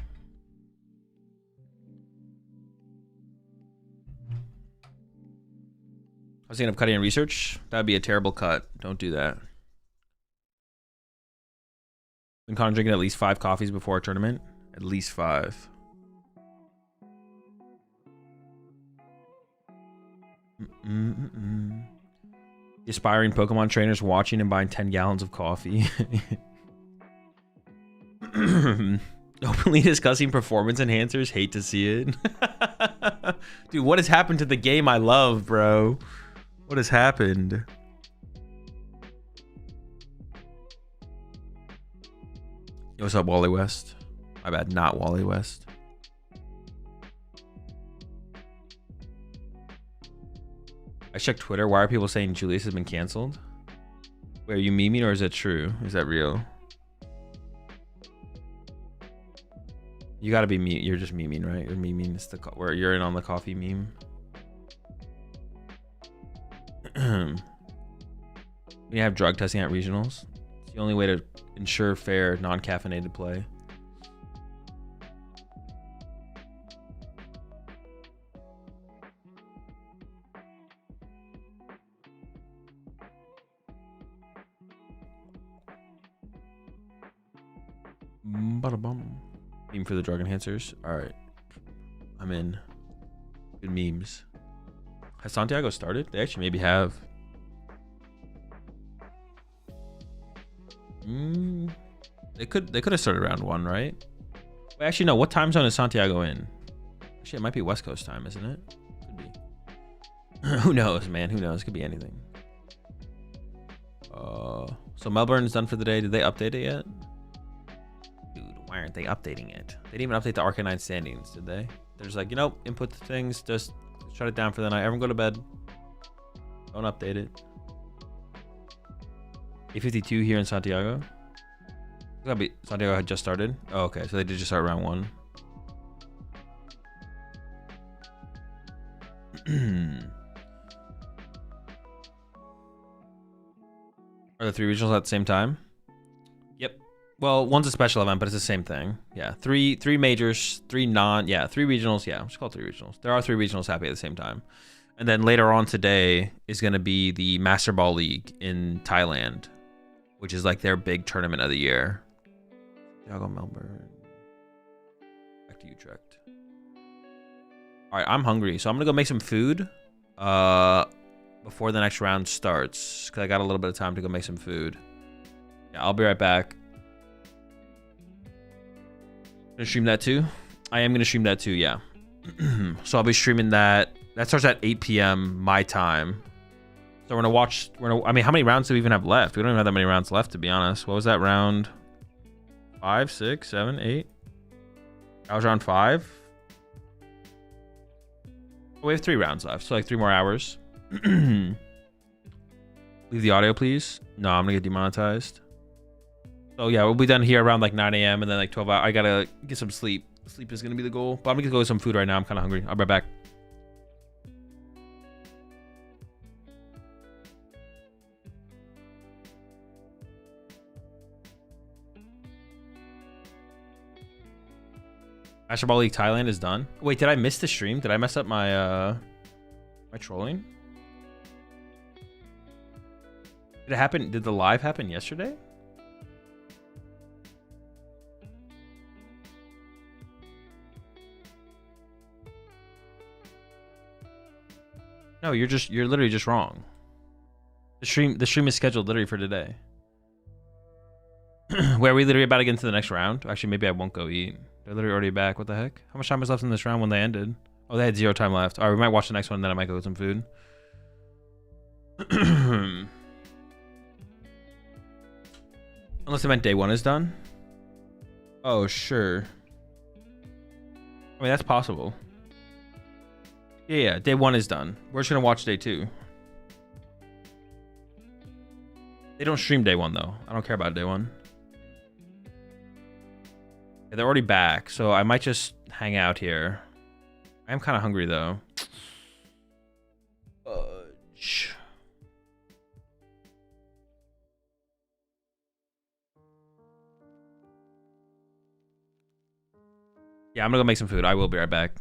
was thinking of cutting in research. That'd be a terrible cut. Don't do that. Been Connor drinking at least 5 coffees before a tournament. At least 5. The aspiring Pokemon trainers watching and buying 10 gallons of coffee. Openly discussing performance enhancers. Hate to see it. Dude, what has happened to the game I love, bro? What has happened? Yo, what's up, Wally West? My bad, not Wally West. I checked Twitter. Why are people saying Julius has been canceled? Wait, are you memeing or is that true? Is that real? You gotta be me. You're just memeing, right? You're memeing. It's the where you're in on the coffee meme. We have drug testing at regionals. It's the only way to ensure fair, non-caffeinated play. Bada-bum. Meme for the drug enhancers. All right, I'm in. Good memes. Has Santiago started? They actually maybe have. They could have started round 1, right? Wait, actually no. What time zone is Santiago in? Actually, it might be West Coast time, isn't it? Could be. Who knows, man? Who knows? Could be anything. So Melbourne's done for the day. Did they update it yet? Dude, why aren't they updating it? They didn't even update the Arcanine standings, did they? They're just like, you know, input the things, just shut it down for the night. Everyone go to bed. Don't update it. 8:52 here in Santiago. Santiago had just started. Oh, okay, so they did just start round 1. Are the 3 regionals at the same time? Yep. Well, one's a special event, but it's the same thing. Yeah, three majors, 3 3 regionals. Yeah, just call it 3 regionals. There are 3 regionals happening at the same time. And then later on today is going to be the Master Ball League in Thailand, which is like their big tournament of the year. Santiago, Melbourne. Back to Utrecht. All right, I'm hungry, so I'm gonna go make some food before the next round starts, because I got a little bit of time to go make some food. Yeah, I'll be right back. Gonna stream that too. I am gonna stream that too. Yeah. So I'll be streaming that. That starts at 8 p.m. my time. So we're gonna watch. I mean, how many rounds do we even have left? We don't even have that many rounds left, to be honest. What was that round? 5, 6, 7, 8. That was round 5. We have 3 rounds left, so like 3 more hours. Leave the audio, please. No, I'm gonna get demonetized. So yeah, we'll be done here around like 9 a.m. and then like 12 hours. I gotta get some sleep. Sleep is gonna be the goal. But I'm gonna go get some food right now. I'm kind of hungry. I'll be right back. Basketball League Thailand is done. Wait, did I miss the stream? Did I mess up my my trolling? Did it happen? Did the live happen yesterday? No, you're literally just wrong. The stream is scheduled literally for today. Where are we literally about to get into the next round? Actually, maybe I won't go eat. They're literally already back. What the heck? How much time is left in this round when they ended? Oh, they had 0 time left. All right, we might watch the next one, and then I might go get some food. Unless they meant day 1 is done. Oh, sure. I mean, that's possible. Yeah, day 1 is done. We're just gonna watch day 2. They don't stream day 1 though. I don't care about day 1. Yeah, they're already back, so I might just hang out here. I am kind of hungry though. Yeah, I'm gonna go make some food. I will be right back.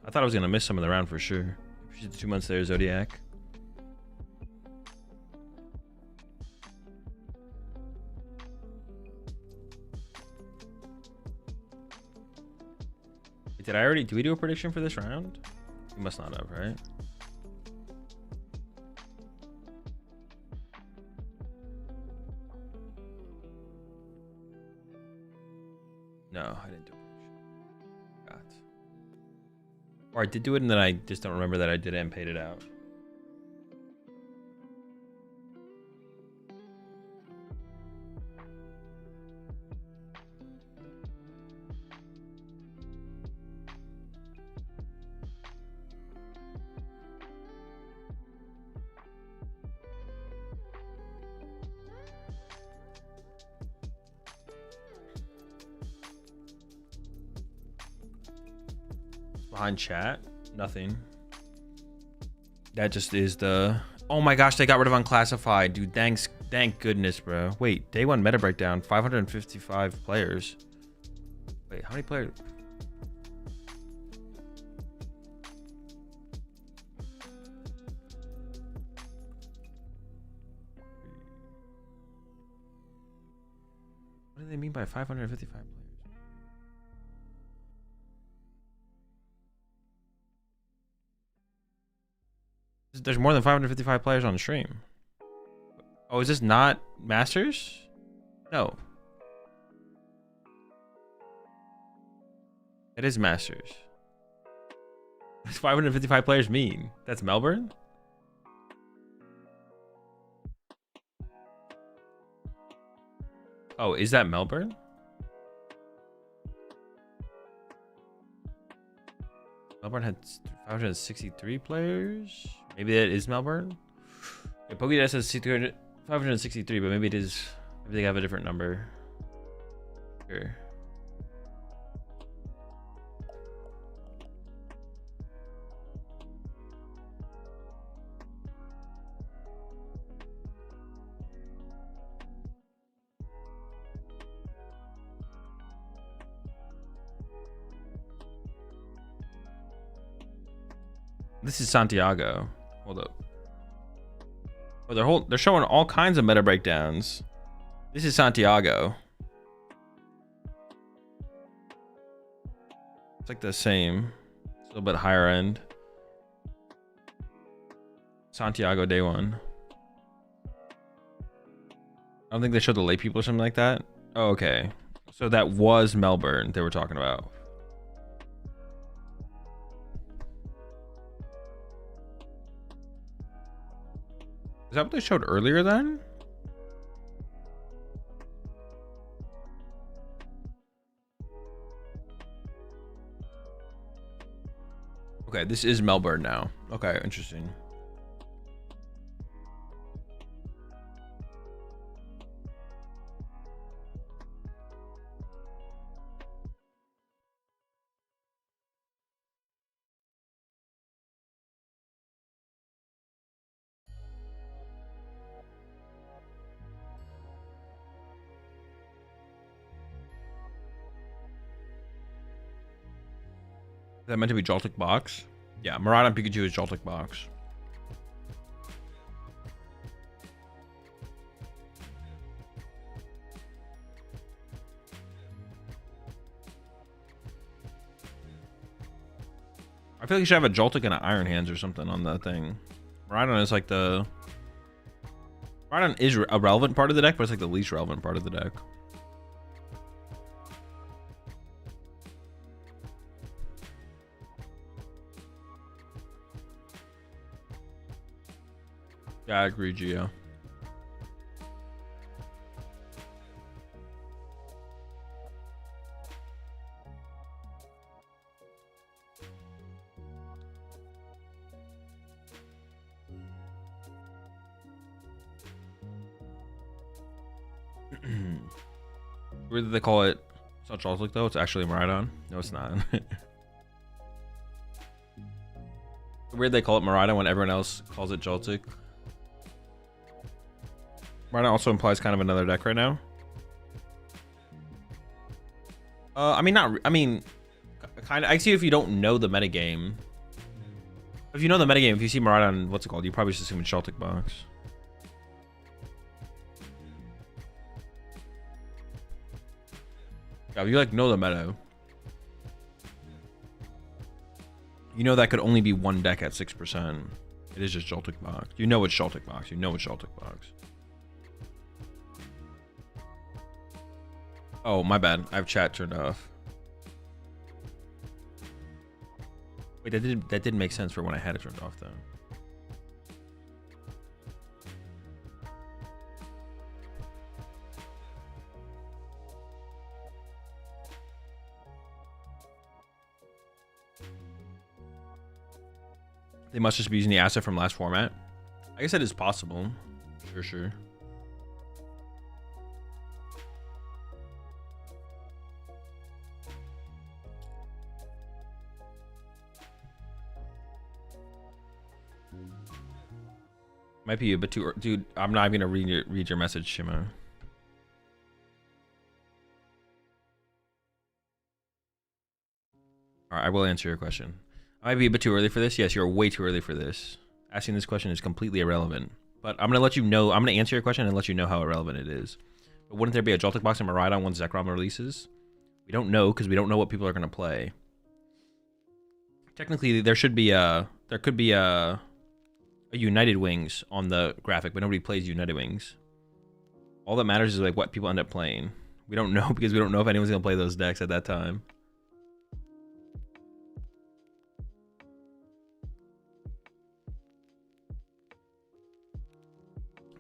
I thought I was gonna miss some of the round for sure. Appreciate the 2 months there, Zodiac. Did we do a prediction for this round? We must not have, right? No, I didn't do a prediction. God. Or I did do it and then I just don't remember that I did it and paid it out. Behind chat, nothing. That just is the. Oh my gosh, they got rid of unclassified, dude. Thank goodness, bro. Wait, day one meta breakdown, 555 players. Wait, how many players? What do they mean by 555 players? There's more than 555 players on stream. Oh, is this not Masters? No. It is Masters. What's 555 players mean? That's Melbourne? Oh, is that Melbourne? Melbourne had 563 players. Maybe that is Melbourne. Yeah, PokeDS says 563, but maybe it is. Maybe they have a different number. Sure. This is Santiago. Hold up. Oh, they're showing all kinds of meta breakdowns. This is Santiago. It's like the same. It's a little bit higher end. Santiago day one. I don't think they showed the late people or something like that. Oh, okay. So that was Melbourne they were talking about. Is that what they showed earlier then? Okay, this is Melbourne now. Okay, interesting. Is that meant to be Joltik Box? Yeah, Miraidon Pikachu is Joltik Box. I feel like you should have a Joltik and an Iron Hands or something on that thing. Miraidon is like the... Miraidon is a relevant part of the deck, but it's like the least relevant part of the deck. Yeah, I agree, Gio. Where did they call it? It's not Joltik though. It's actually Miraidon. No, it's not. Weird they call it Miraidon when everyone else calls it Joltik. Miraidon also implies kind of another deck right now. I mean, I see if you don't know the metagame. If you know the metagame, if you see Maraudon, what's it called? You probably just assume it's Celtic Box. Yeah, if you like know the meta, you know that could only be one deck at 6%. It is just Celtic Box. You know it's Celtic Box. You know it's Celtic Box. Oh, my bad. I have chat turned off. Wait, that didn't make sense for when I had it turned off though. They must just be using the asset from last format. I guess that is possible. Sure. Might be a bit too, dude. I'm not even gonna read your message, Shima. All right, I will answer your question. I might be a bit too early for this. Yes, you're way too early for this. Asking this question is completely irrelevant. But I'm gonna let you know. I'm gonna answer your question and let you know how irrelevant it is. But wouldn't there be a Celtic Box and Maraudon once Zekrom releases? We don't know because we don't know what people are gonna play. Technically, there could be a United Wings on the graphic, but nobody plays United Wings. All that matters is like what people end up playing. We don't know because we don't know if anyone's gonna play those decks at that time.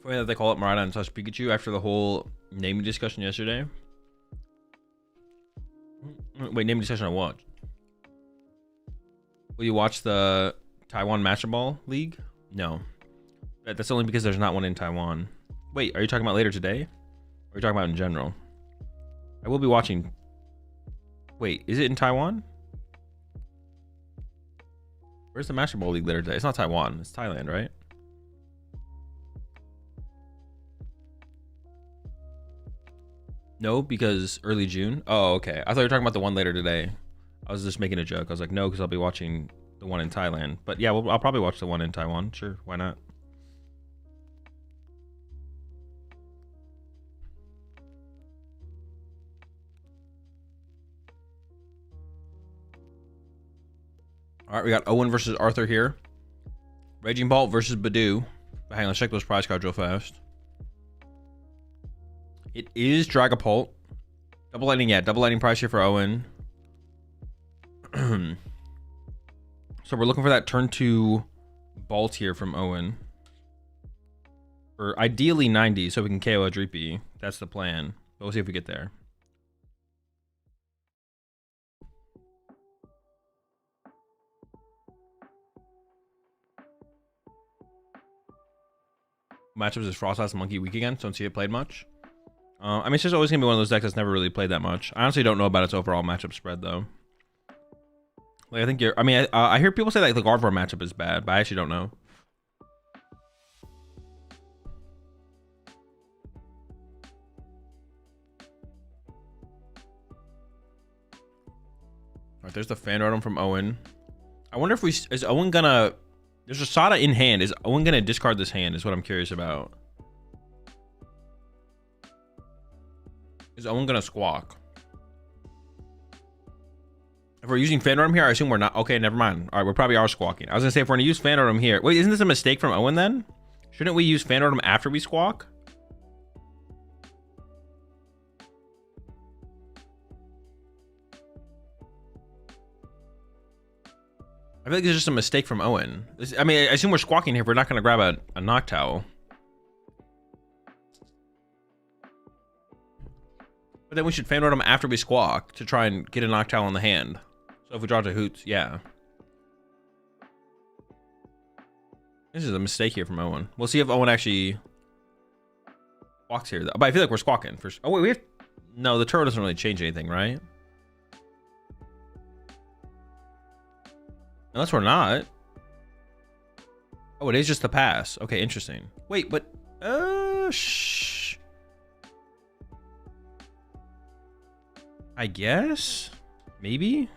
Funny that they call it Maraudon / Pikachu after the whole naming discussion yesterday. Wait, naming discussion on what? Will you watch the Taiwan Matchup Ball League? No. That's only because there's not one in Taiwan. Wait, are you talking about later today? Or are you talking about in general? I will be watching. Wait, is it in Taiwan? Where's the Matchup Ball League later today? It's not Taiwan. It's Thailand, right? No, because early June. Oh, okay. I thought you were talking about the one later today. I was just making a joke. I was like, no, because I'll be watching the one in Thailand. But yeah, well, I'll probably watch the one in Taiwan. Sure, why not? All right, we got Owen versus Arthur here. Raging Bolt versus Badoo. Hang on, let's check those prize cards real fast. It is Dragapult. Double lightning, yeah. Double lightning prize here for Owen. So we're looking for that turn 2 Bolt here from Owen. Or ideally 90, so we can KO a Dreepy. That's the plan. But we'll see if we get there. Matchups is Frostlass Monkey Week again. Don't see it played much. I mean, it's just always gonna be one of those decks that's never really played that much. I honestly don't know about its overall matchup spread though. Like I think you're. I mean, I hear people say that the Gardevoir matchup is bad, but I actually don't know. All right, there's the fan art from Owen. I wonder if is Owen gonna. There's a Sada in hand. Is Owen gonna discard this hand? Is what I'm curious about. Is Owen gonna squawk? If we're using Phantom here, I assume we're not. Okay, never mind. All right, we probably are squawking. I was gonna say if we're gonna use Phantom here. Wait, isn't this a mistake from Owen then? Shouldn't we use Phantom after we squawk? I feel like it's just a mistake from Owen. I mean, I assume we're squawking here if we're not gonna grab a Noctowl. But then we should fan him after we squawk to try and get a Noctowl in the hand. So if we draw to Hoots, yeah. This is a mistake here from Owen. We'll see if Owen actually squawks here. But I feel like we're squawking. Oh, wait, we have... No, the turtle doesn't really change anything, right? Unless we're not. Oh, it is just the pass. Okay, interesting. Wait, but... shh. I guess? Maybe?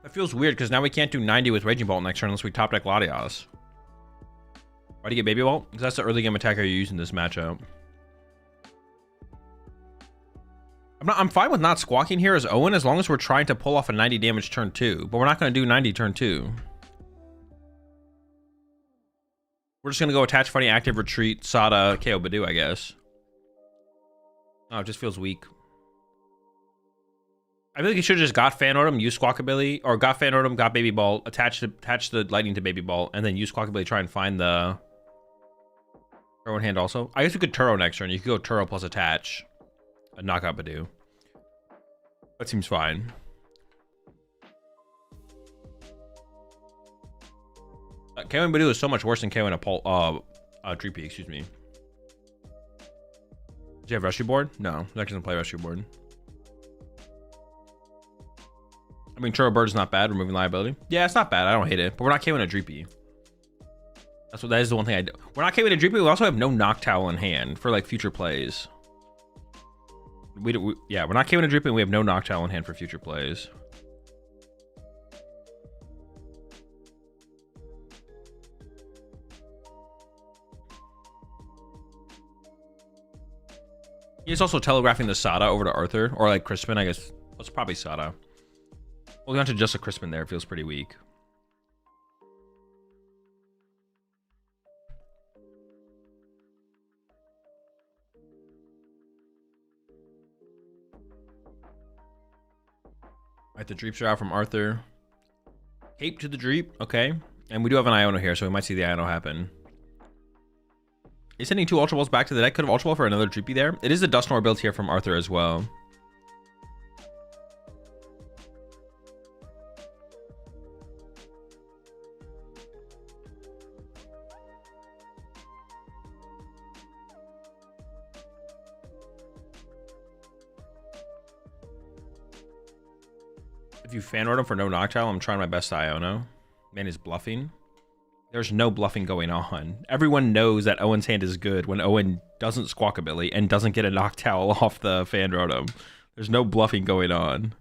It feels weird because now we can't do 90 with Raging Bolt next turn unless we top deck Latias. Why do you get Baby Bolt? Because that's the early game attacker you use in this matchup. I'm fine with not squawking here as Owen as long as we're trying to pull off a 90 damage turn 2. But we're not going to do 90 turn 2. We're just going to go attach, fighting, active, retreat, Sada, KO Badu, I guess. Oh, it just feels weak. I feel like you should have just got Fan Rotom, use Squawkabilly, or got Fan Rotom, got Baby Ball, attach the Lightning to Baby Ball, and then use Squawkabilly, try and find the Turo in hand also. I guess we could Turo next turn. You could go Turo plus attach and knock out Badu. That seems fine. KO and Badu is so much worse than KO and a Dreepy, excuse me. Do you have Rescue Board? No, that doesn't play Rescue Board. I mean, Turo Bird is not bad, removing liability. Yeah, it's not bad. I don't hate it, but we're not KOing a Dreepy. That is the one thing I do. We're not KOing a Dreepy. We also have no Noctowl in hand for like future plays. Yeah, we're not KOing a Dreepy, and we have no Noctowl in hand for future plays. He's also telegraphing the Sada over to Arthur, or like Crispin, I guess. It's probably Sada. Well, we got to just a Crispin there. It feels pretty weak. Alright, the Dreeps are out from Arthur. Cape to the Dreep. Okay. And we do have an Iono here, so we might see the Iono happen. He's sending 2 Ultra Balls back to the deck. Could have Ultra Ball for another Dreepy there. It is the Dusknoir build here from Arthur as well. If you Fan Rotom for no Noctowl, I'm trying my best to Iono. Man is bluffing. There's no bluffing going on. Everyone knows that Owen's hand is good when Owen doesn't Squawkabilly and doesn't get a Noctowl off the Fan Rotom. There's no bluffing going on.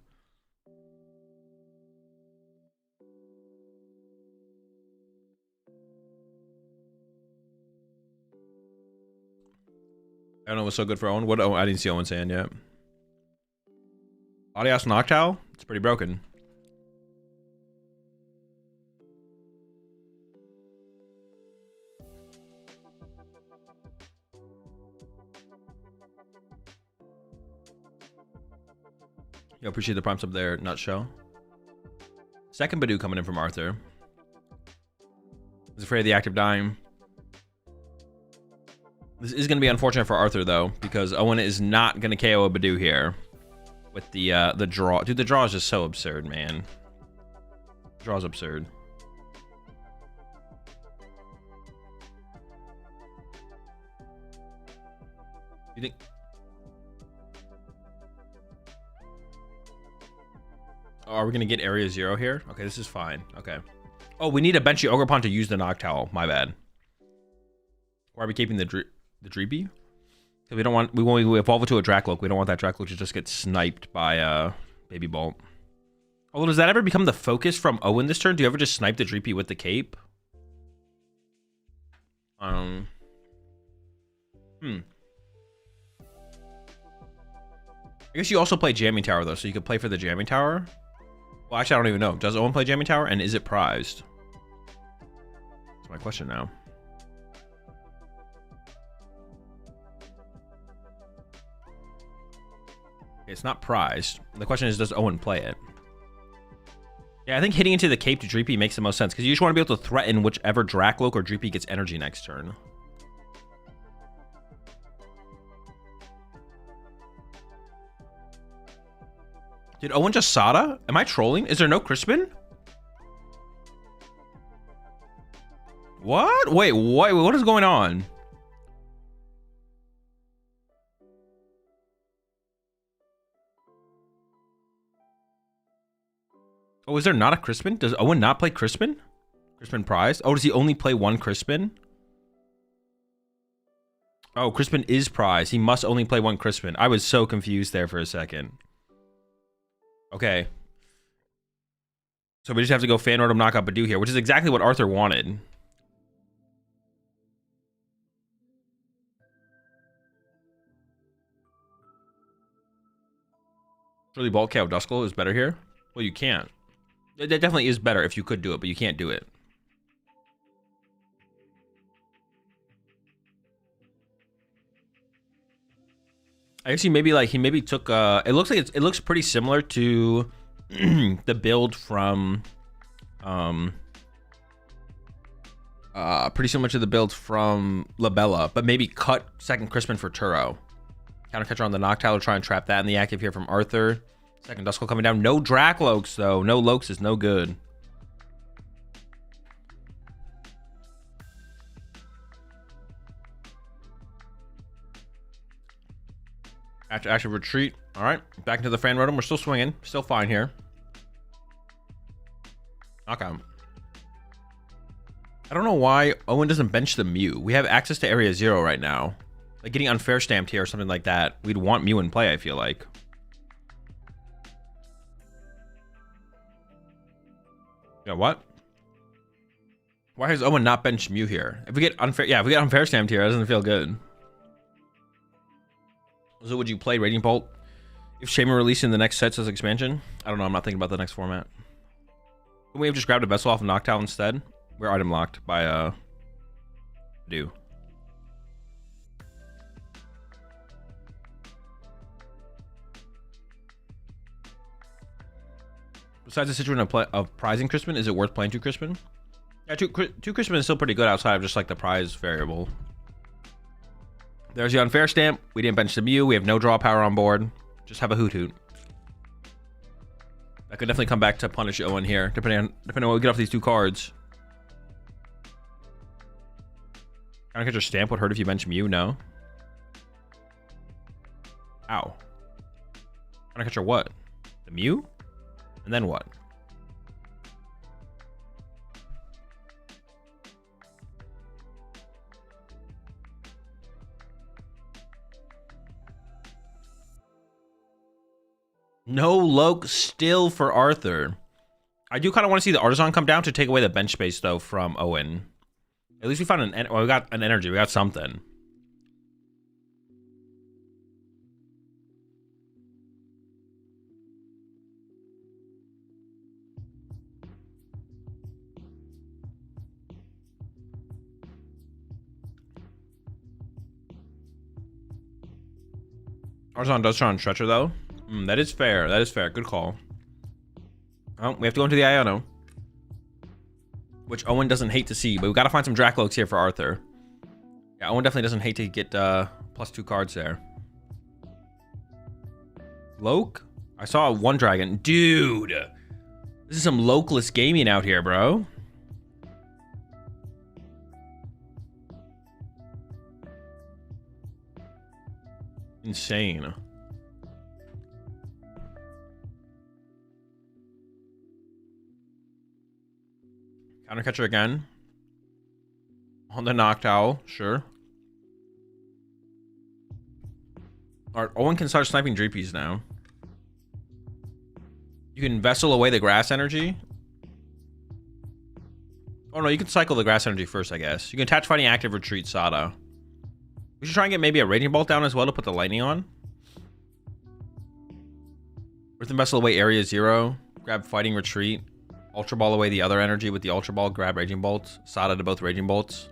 I don't know what's so good for Owen. What? Oh, I didn't see Owen's hand yet. Latias Noctowl? It's pretty broken. Yo, appreciate the prime sub there, Nutshell. Second Badu coming in from Arthur. He's afraid of the active dying. This is going to be unfortunate for Arthur, though, because Owen is not going to KO a Badu here. With the draw. Dude, the draw is just so absurd, man. The draw's absurd. You think... Oh, are we going to get Area 0 here? Okay, this is fine. Okay. Oh, we need a Benchy Ogerpon to use the Noctowl. My bad. Why are we keeping the Dreepy? We don't want, when we evolve it to a Dracloak, we don't want that Dracloak to just get sniped by Baby Bolt. Although, does that ever become the focus from Owen this turn? Do you ever just snipe the Dreepy with the cape? I guess you also play Jamming Tower, though, so you could play for the Jamming Tower. Well, actually, I don't even know. Does Owen play Jamming Tower, and is it prized? That's my question now. It's not prized. The question is, does Owen play it? Yeah, I think hitting into the cape to Dreepy makes the most sense, because you just want to be able to threaten whichever Dracloak or Dreepy gets energy next turn. Did Owen just Sada? Am I trolling? Is there no Crispin? What? Wait, what is going on? Oh, is there not a Crispin? Does Owen not play Crispin? Crispin prized? Oh, does he only play one Crispin? Oh, Crispin is prized. He must only play one Crispin. I was so confused there for a second. Okay. So we just have to go fan Rotom knockout Badu here, which is exactly what Arthur wanted. Really Bulk KO Duskull is better here? Well, you can't. It definitely is better if you could do it, but you can't do it. I guess he maybe took it looks like it looks pretty similar to the build from pretty similar to the build from Labella, but maybe cut second Crispin for Turo. Countercatcher on the Noctowl to try and trap that in the active here from Arthur. Second Duskull coming down. No Dracloaks though. No Lokes is no good. After active retreat. All right, back into the Fan Rotom. We're still swinging. Still fine here. Knockout. I don't know why Owen doesn't bench the Mew. We have access to Area 0 right now. Like getting unfair stamped here or something like that. We'd want Mew in play, I feel like. Yeah, what? Why has Owen not benched Mew here? If we get unfair stamped here, it doesn't feel good. So would you play Raging Bolt if Shaman released in the next sets as expansion? I don't know. I'm not thinking about the next format. Can we have just grabbed a Vessel off of Noctowl instead? We're item locked by Do. Besides the situation of prizing Crispin, is it worth playing 2 Crispin? Yeah, 2 Crispin is still pretty good outside of just like the prize variable. There's the unfair stamp. We didn't bench the Mew. We have no draw power on board. Just have a Hoot Hoot. That could definitely come back to punish Owen here, depending on what we get off these 2 cards. Countercatcher stamp would hurt if you bench Mew. No. Ow. Countercatcher what? The Mew? And then what? No Loke still for Arthur. I do kind of want to see the Artisan come down to take away the bench space, though, from Owen. At least we found well, we got an energy. We got something. Artisan does try on Stretcher, though. That is fair. That is fair. Good call. Oh, we have to go into the Iono. Which Owen doesn't hate to see, but we got to find some Dracloaks here for Arthur. Yeah, Owen definitely doesn't hate to get +2 cards there. Loke? I saw 1 dragon. Dude! This is some Lokeless gaming out here, bro. Insane. Countercatcher again. On the Noctowl, sure. Alright, Owen can start sniping Dreepies now. You can Vessel away the grass energy. Oh no, you can cycle the grass energy first, I guess. You can attach fighting active retreat Sada. We should try and get maybe a Raging Bolt down as well to put the lightning on. Earthen Vessel away Area 0. Grab fighting retreat. Ultra Ball away the other energy with the Ultra Ball. Grab Raging Bolts. Sada to both Raging Bolts.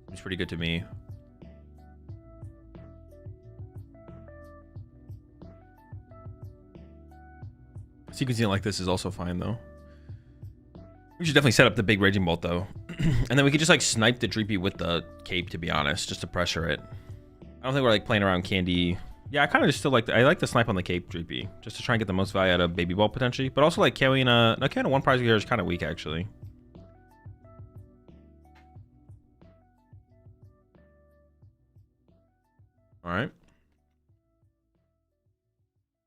Seems pretty good to me. Sequencing like this is also fine, though. We should definitely set up the big Raging Bolt, though. And then we could just, like, snipe the Dreepy with the Cape, to be honest, just to pressure it. I don't think we're, like, playing around Candy. Yeah, I kind of just still like I like the snipe on the Cape Dreepy, just to try and get the most value out of Baby Ball, potentially. But also, like, carrying a 1 prize here is kind of weak, actually. Alright.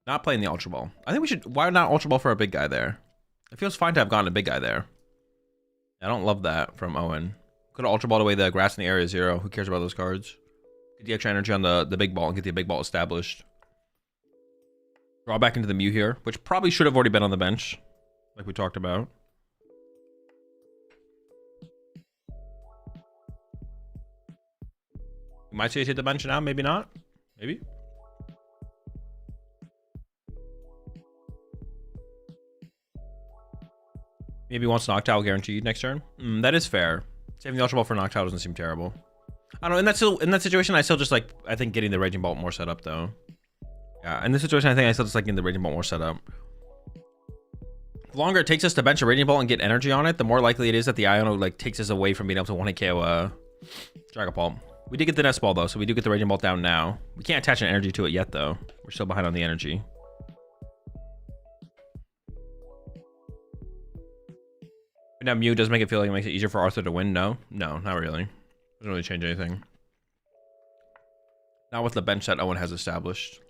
Not playing the Ultra Ball. I think we should... Why not Ultra Ball for a big guy there? It feels fine to have gotten a big guy there. I don't love that from Owen. Could have Ultra Balled away the grass in the Area 0. Who cares about those cards? Get the extra energy on the big ball and get the big ball established. Draw back into the Mew here, which probably should have already been on the bench. like we talked about. You might see us hit the bench now, maybe not. Maybe. Maybe once Noctowl guaranteed next turn. That is fair. Saving the Ultra Ball for Noctowl doesn't seem terrible. I don't know. In that situation, I still just like, I think getting the Raging Bolt more set up though. Yeah, in this situation, I think I still just like getting the Raging Bolt more set up. The longer it takes us to bench a Raging Bolt and get energy on it, the more likely it is that the Iono like takes us away from being able to 1-hit KO Dragapult. We did get the Nest Ball though, so we do get the Raging Bolt down now. We can't attach an energy to it yet though. We're still behind on the energy. Now Mew does make it feel like it makes it easier for Arthur to win. No, not really. Doesn't really change anything. Not with the bench that Owen has established.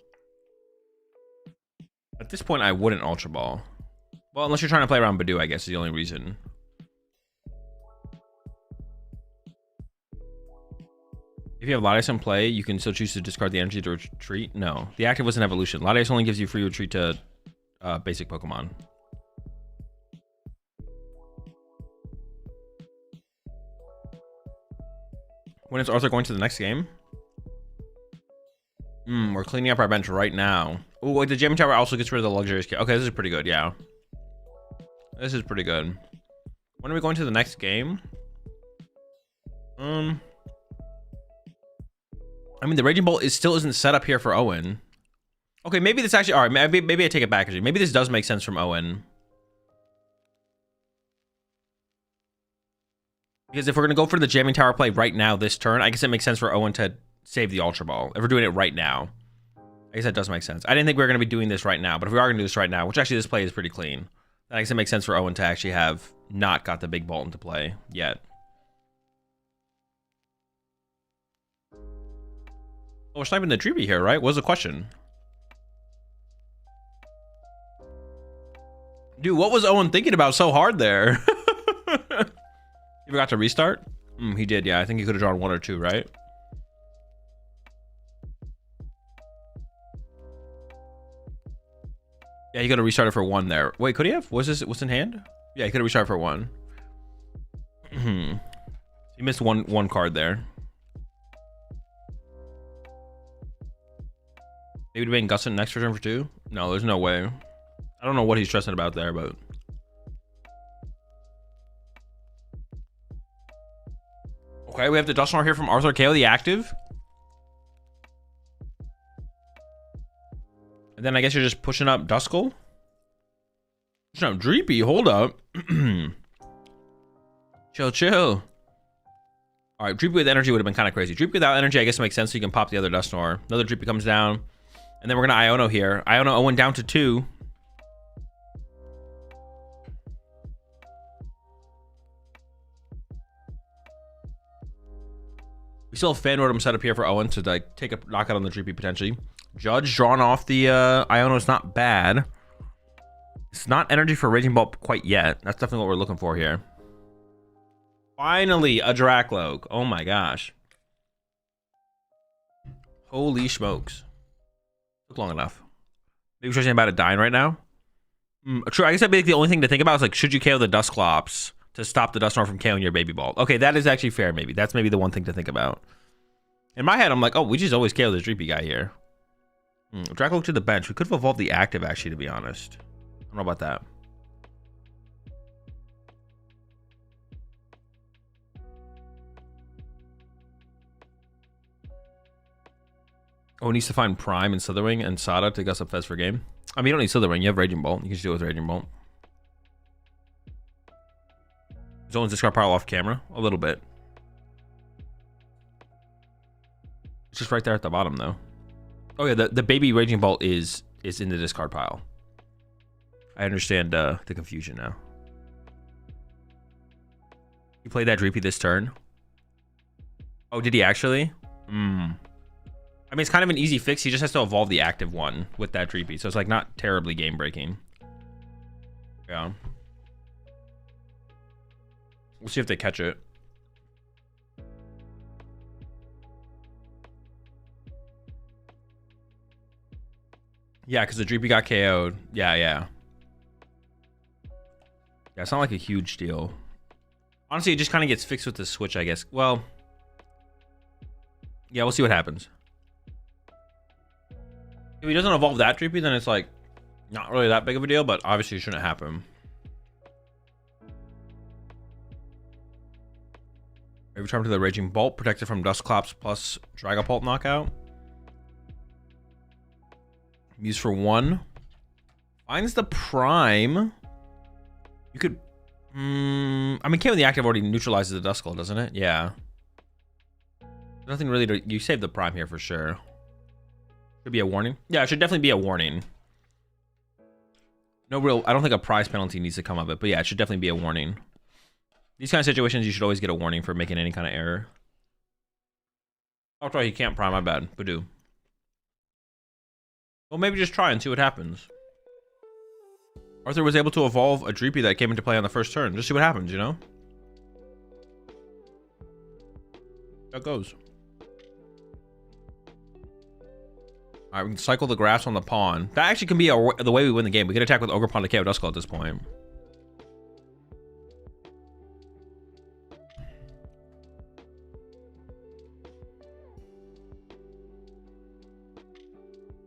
At this point, I wouldn't Ultra Ball. Well, unless you're trying to play around Badoo, I guess is the only reason. If you have Latias in play, you can still choose to discard the energy to retreat. No, the active was an evolution. Latias only gives you free retreat to basic Pokemon. When is Arthur going to the next game? We're cleaning up our bench right now. Oh, wait, the Jamming Tower also gets rid of the luxurious kit. Okay, this is pretty good, yeah. This is pretty good. When are we going to the next game? I mean, the Raging Bolt still isn't set up here for Owen. Okay, maybe this actually... All right, maybe I take it back. Actually. Maybe this does make sense from Owen. Because if we're going to go for the Jamming Tower play right now this turn, I guess it makes sense for Owen to save the Ultra Ball. If we're doing it right now. I guess that does make sense. I didn't think we were going to be doing this right now, but if we are going to do this right now, which actually this play is pretty clean, then I guess it makes sense for Owen to actually have not got the big bolt into play yet. Oh, we're sniping the Dreepy here, right? What was the question? Dude, what was Owen thinking about so hard there? He forgot to restart? He did, yeah. I think he could have drawn 1 or 2, right? Yeah, he could have restarted for 1 there. Wait, could he have? Was this what's in hand? Yeah, he could have restarted for 1. He missed one card there. Maybe bang Gustin next turn for 2? No, there's no way. I don't know what he's stressing about there, but... Okay, we have the Dusknoir here from Arthur KO, the active. And then I guess you're just pushing up Duskull? Pushing up Dreepy, hold up. Chill. Alright, Dreepy with energy would have been kind of crazy. Dreepy without energy, I guess it makes sense, so you can pop the other Dusknoir. Another Dreepy comes down. And then we're going to Iono here. Iono Owen down to 2. We still have Fan Rotom set up here for Owen to like take a knockout on the Dreepy potentially. Judge drawn off the Iono is not bad. It's not energy for Raging Bolt quite yet. That's definitely what we're looking for here. Finally, a Dracloak. Oh my gosh. Holy smokes. Took long enough. Maybe we're talking about it dying right now. True, I guess that'd be like the only thing to think about is like, should you KO the Dusclops to stop the Dusknoir from KOing your Baby Bolt? Okay, that is actually fair, maybe. That's maybe the one thing to think about. In my head, I'm like, oh, we just always KO this Dreepy guy here. Dracloak to the bench. We could have evolved the active, actually, to be honest. I don't know about that. Oh, it needs to find Prime and Slitherwing and Sada to gus up Fez for game. I mean, you don't need Slitherwing. You have Raging Bolt. You can just do it with Raging Bolt. Zolan's discard pile off camera. A little bit. It's just right there at the bottom, though. Oh, yeah. The baby Raging Bolt is in the discard pile. I understand the confusion now. He played that Dreepy this turn. Oh, did he actually? I mean, it's kind of an easy fix. He just has to evolve the active one with that Dreepy. So it's like not terribly game breaking. Yeah. We'll see if they catch it. Yeah, because the Dreepy got KO'd. Yeah. Yeah, it's not like a huge deal. Honestly, it just kind of gets fixed with the Switch, I guess. Well, yeah, we'll see what happens. If he doesn't evolve that Dreepy, then it's like not really that big of a deal, but obviously it shouldn't happen. Maybe Charm to the Raging Bolt, protected from Dustclops plus Dragapult knockout. Use for 1. Finds the Prime. You could... I mean, K with the active already neutralizes the Duskull, doesn't it? Yeah. Nothing really to... You save the Prime here for sure. Should be a warning. Yeah, it should definitely be a warning. No real... I don't think a prize penalty needs to come of it, but yeah, it should definitely be a warning. These kind of situations, you should always get a warning for making any kind of error. Oh, sorry, he can't Prime. My bad. Badoo. Well, maybe just try and see what happens. Arthur was able to evolve a Dreepy that came into play on the first turn. Just see what happens, you know? How it goes. Alright, we can cycle the grass on the pawn. That actually can be the way we win the game. We can attack with Ogre Pawn to KO Duskull at this point.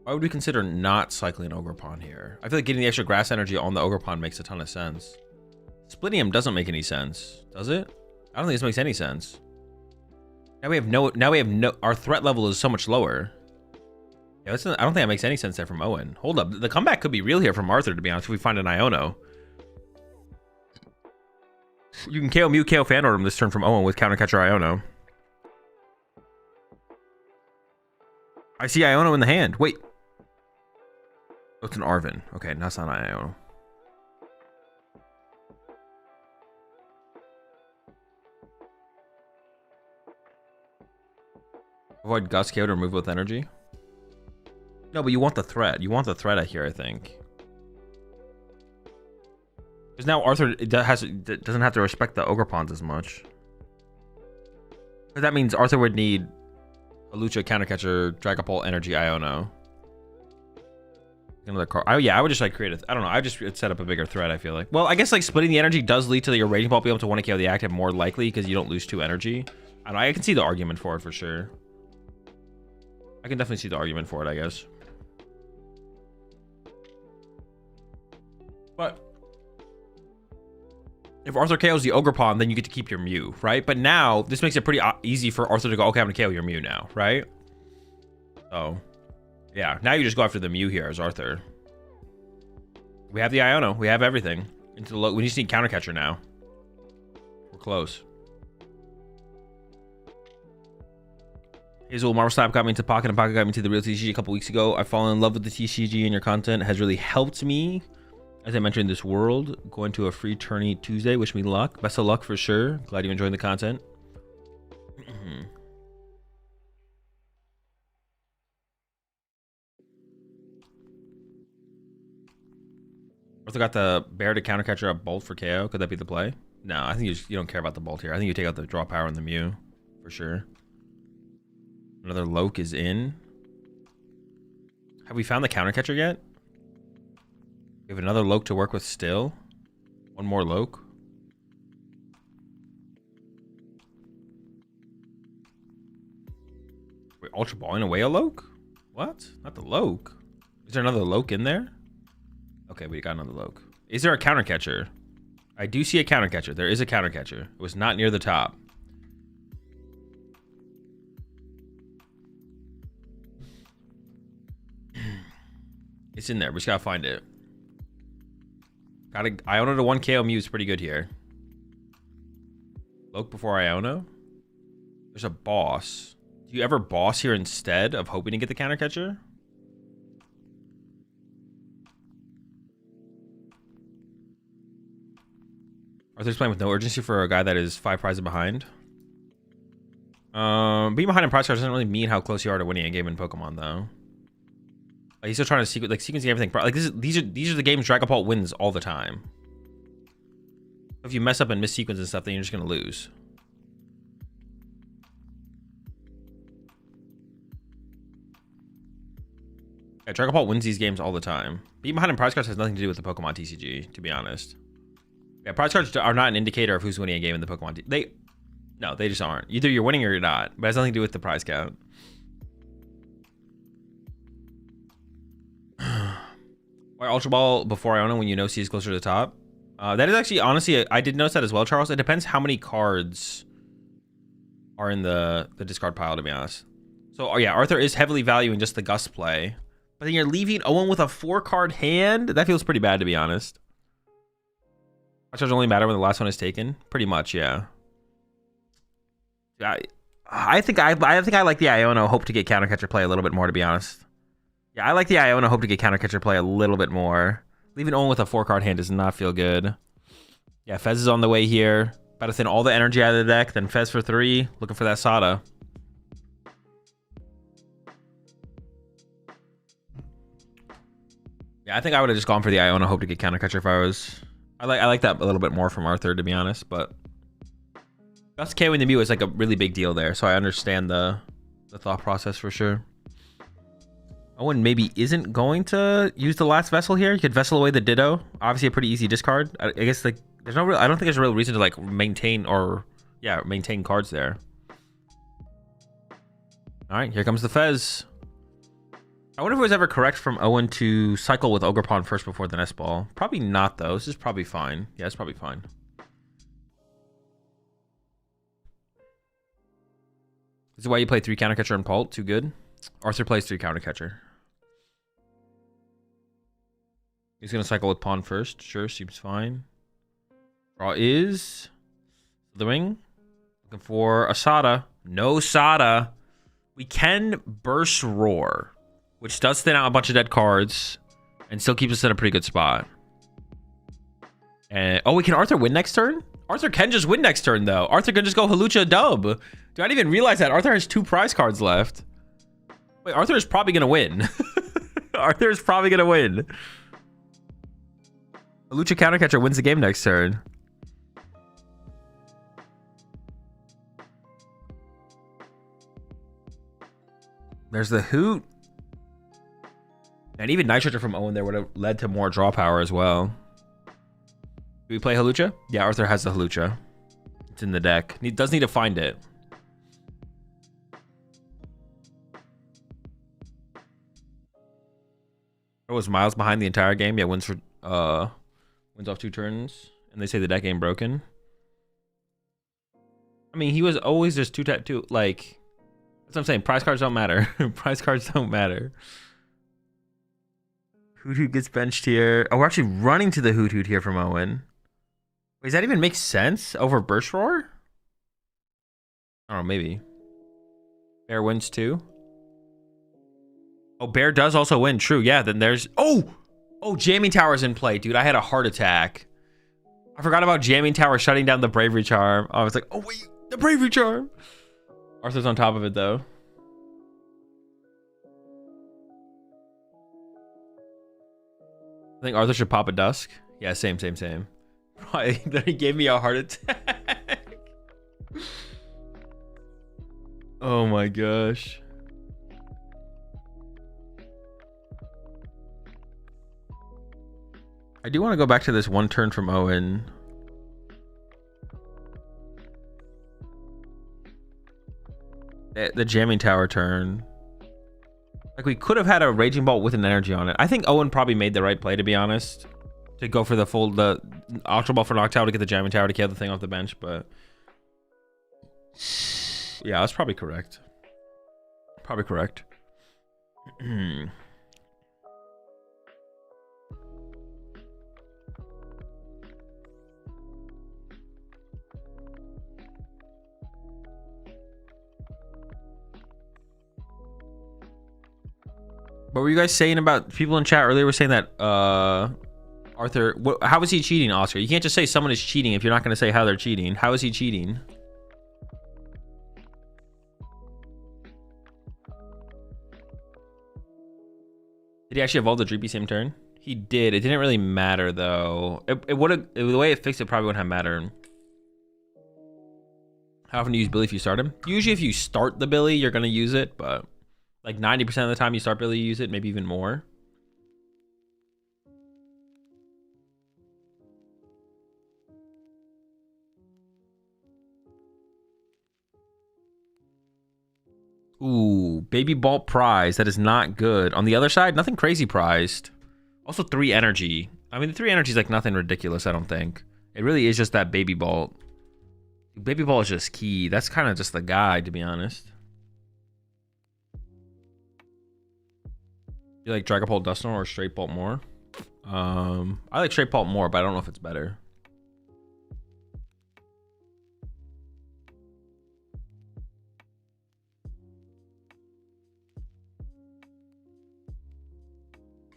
Why would we consider not cycling Ogre Pawn here? I feel like getting the extra grass energy on the Ogre Pawn makes a ton of sense. Splitting him doesn't make any sense, does it? I don't think this makes any sense. Now we have no, our threat level is so much lower. Yeah, I don't think that makes any sense there from Owen. Hold up, the comeback could be real here from Arthur, to be honest, if we find an Iono. You can KO Mew, KO Fandorm this turn from Owen with Countercatcher Iono. I see Iono in the hand. Wait. Oh, it's an Arven. Okay, that's not an Iono. Avoid Gust KO to remove with energy. No, but you want the threat. You want the threat here, I think. Because now Arthur doesn't have to respect the Ogre Pawns as much. Because that means Arthur would need a Lucha, Countercatcher, Dragapult, Energy, Iono. Another card. Oh yeah, I would just like create a... I don't know. I just set up a bigger threat, I feel like. Well, I guess like splitting the energy does lead to your Raging Bolt being able to 1 KO the active more likely because you don't lose 2 energy. I don't know. I can see the argument for it for sure. I can definitely see the argument for it, I guess. But if Arthur KOs the Ogre Pawn, then you get to keep your Mew, right? But now this makes it pretty easy for Arthur to go, okay, I'm gonna KO your Mew now, right? So yeah, now you just go after the Mew here as Arthur. We have the Iono, we have everything. Into the we just need Countercatcher now. We're close. Azul, Marvel Snap got me into Pocket, and Pocket got me to the real TCG a couple weeks ago. I've fallen in love with the TCG, and your content has really helped me. As I mentioned, in this world, going to a free tourney Tuesday. Wish me luck. Best of luck for sure. Glad you're enjoying the content. Arthur got the bear to Countercatcher up Bolt for KO. Could that be the play? No, I think you don't care about the Bolt here. I think you take out the draw power and the Mew for sure. Another Loke is in. Have we found the Countercatcher yet? We have another Loke to work with still. One more Loke. Wait, Ultra Balling away a Loke? What? Not the Loke. Is there another Loke in there? Okay, we got another Loke. Is there a Countercatcher? I do see a Countercatcher. There is a Countercatcher. It was not near the top. It's in there. We just gotta find it. Iono to 1 KO Mew is pretty good here. Loke before Iono. There's a boss. Do you ever boss here instead of hoping to get the Countercatcher? Arthur's playing with no urgency for a guy that is 5 prizes behind. Being behind in prize cards doesn't really mean how close you are to winning a game in Pokemon, though. Like, he's still trying to sequencing everything. Like these are the games Dragapult wins all the time. If you mess up and miss sequence and stuff, then you're just gonna lose. Yeah, Dragapult wins these games all the time. Being behind in prize cards has nothing to do with the Pokemon TCG, to be honest. Yeah, prize cards are not an indicator of who's winning a game in the Pokemon. No, they just aren't. Either you're winning or you're not. But it has nothing to do with the prize count. Why Ultra Ball before Iona when you know C is closer to the top? That is actually, honestly, I did notice that as well, Charles. It depends how many cards are in the discard pile, to be honest. So, oh yeah, Arthur is heavily valuing just the Gust play. But then you're leaving Owen with a 4-card hand? That feels pretty bad, to be honest. Prize cards only matter when the last one is taken? Pretty much, yeah. I think I like the Iona hope to get countercatcher play a little bit more, to be honest. Yeah, I like the Iona hope to get countercatcher play a little bit more. Leaving Owen with a 4-card hand does not feel good. Yeah, Fez is on the way here. About to thin all the energy out of the deck. Then Fez for 3. Looking for that Sada. Yeah, I think I would have just gone for the Iona hope to get countercatcher if I was... I like that a little bit more from Arthur, to be honest, but... Gust KOing the Mew is like a really big deal there, so I understand the thought process for sure. Owen maybe isn't going to use the last Vessel here. You could Vessel away the Ditto. Obviously a pretty easy discard. I guess like there's no real, I don't think there's a real reason to like maintain cards there. All right, here comes the Fez. I wonder if it was ever correct from Owen to cycle with Ogerpon first before the Nest Ball. Probably not though. This is probably fine. Yeah, it's probably fine. This is why you play 3 countercatcher and Pult. Too good. Arthur plays 3 countercatcher. He's going to cycle with Pawn first. Sure, seems fine. Draw is... the wing. Looking for a Sada. No Sada. We can Burst Roar, which does thin out a bunch of dead cards and still keeps us in a pretty good spot. And oh, we can Arthur win next turn? Arthur can just win next turn, though. Arthur can just go Halucha dub. Dude, I didn't even realize that. Arthur has 2 prize cards left. Wait, Arthur is probably going to win. Arthur is probably going to win. Halucha countercatcher wins the game next turn. There's the Hoot. And even Nitrogen from Owen there would have led to more draw power as well. Do we play Halucha? Yeah, Arthur has the Halucha. It's in the deck. He does need to find it. Oh, was Miles behind the entire game? Yeah, wins off 2 turns. And they say the deck ain't broken. I mean, he was always just 2 like... That's what I'm saying. Prize cards don't matter. Prize cards don't matter. Hoot Hoot gets benched here. Oh, we're actually running to the Hoot Hoot here from Owen. Wait, does that even make sense over Burst Roar? I don't know, maybe. Bear wins too. Oh, Bear does also win. True. Yeah, then there's... Oh, Jamming Tower's in play, dude. I had a heart attack. I forgot about Jamming Tower shutting down the Bravery Charm. I was like, oh, wait, the Bravery Charm. Arthur's on top of it, though. I think Arthur should pop a Dusk. Yeah, same. Then he gave me a heart attack. Oh my gosh. I do want to go back to this 1 turn from Owen. The Jamming Tower turn. Like, we could have had a Raging Bolt with an energy on it. I think Owen probably made the right play, to be honest. To go for the Ultra Ball for Noctowl to get the Jamming Tower to kill the thing off the bench, but... yeah, that's probably correct. Probably correct. What were you guys saying about people in chat earlier? Were saying that Arthur, how is he cheating, Oscar? You can't just say someone is cheating if you're not going to say how they're cheating. How is he cheating? Did he actually evolve the Dreepy same turn? He did. It didn't really matter though. It would have, the way it fixed it probably wouldn't have mattered. How often do you use Billy if you start him? Usually if you start the Billy, you're going to use it, but like 90% of the time you start Billy, you use it, maybe even more. Ooh, baby bolt prize. That is not good. On the other side, nothing crazy prized. Also 3 energy. I mean, the 3 energy is like nothing ridiculous, I don't think. It really is just that baby bolt. Baby bolt is just key. That's kind of just the guide, to be honest. You like Dragapult Dusknoir or Straight Bolt more? I like Straight Bolt more, but I don't know if it's better.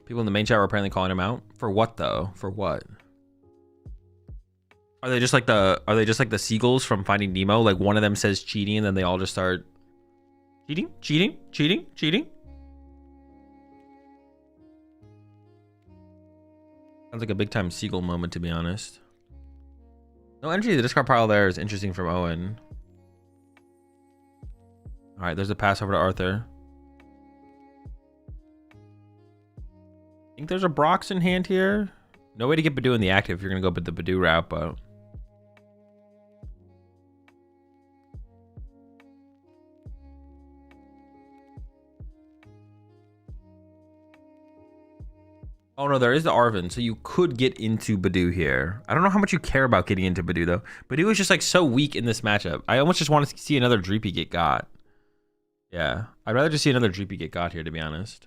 People in the main chat were apparently calling him out. For what though? For what? Are they just like the seagulls from Finding Nemo? Like one of them says cheating and then they all just start cheating, cheating, cheating, cheating. Sounds like a big time seagull moment, to be honest. No energy. The discard pile there is interesting from Owen. All right, there's a pass over to Arthur. I think there's a Brox in hand here. No way to get Badoo in the active if you're gonna go with the Badoo route, but oh no, there is the Arven, so you could get into Badoo here. I don't know how much you care about getting into Badoo though. Badoo is just like so weak in this matchup. I almost just want to see another Dreepy get got. Yeah, I'd rather just see another Dreepy get got here, to be honest.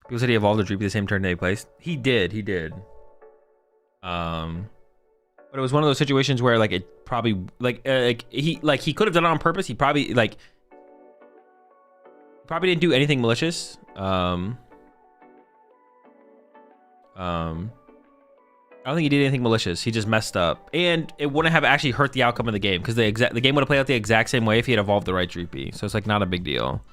People said he evolved a Dreepy the same turn that he placed. He did. But it was one of those situations where like it probably he could have done it on purpose. He probably didn't do anything malicious. I don't think he did anything malicious. He just messed up, and it wouldn't have actually hurt the outcome of the game because the game would have played out the exact same way if he had evolved the right Dreepy. So it's like not a big deal.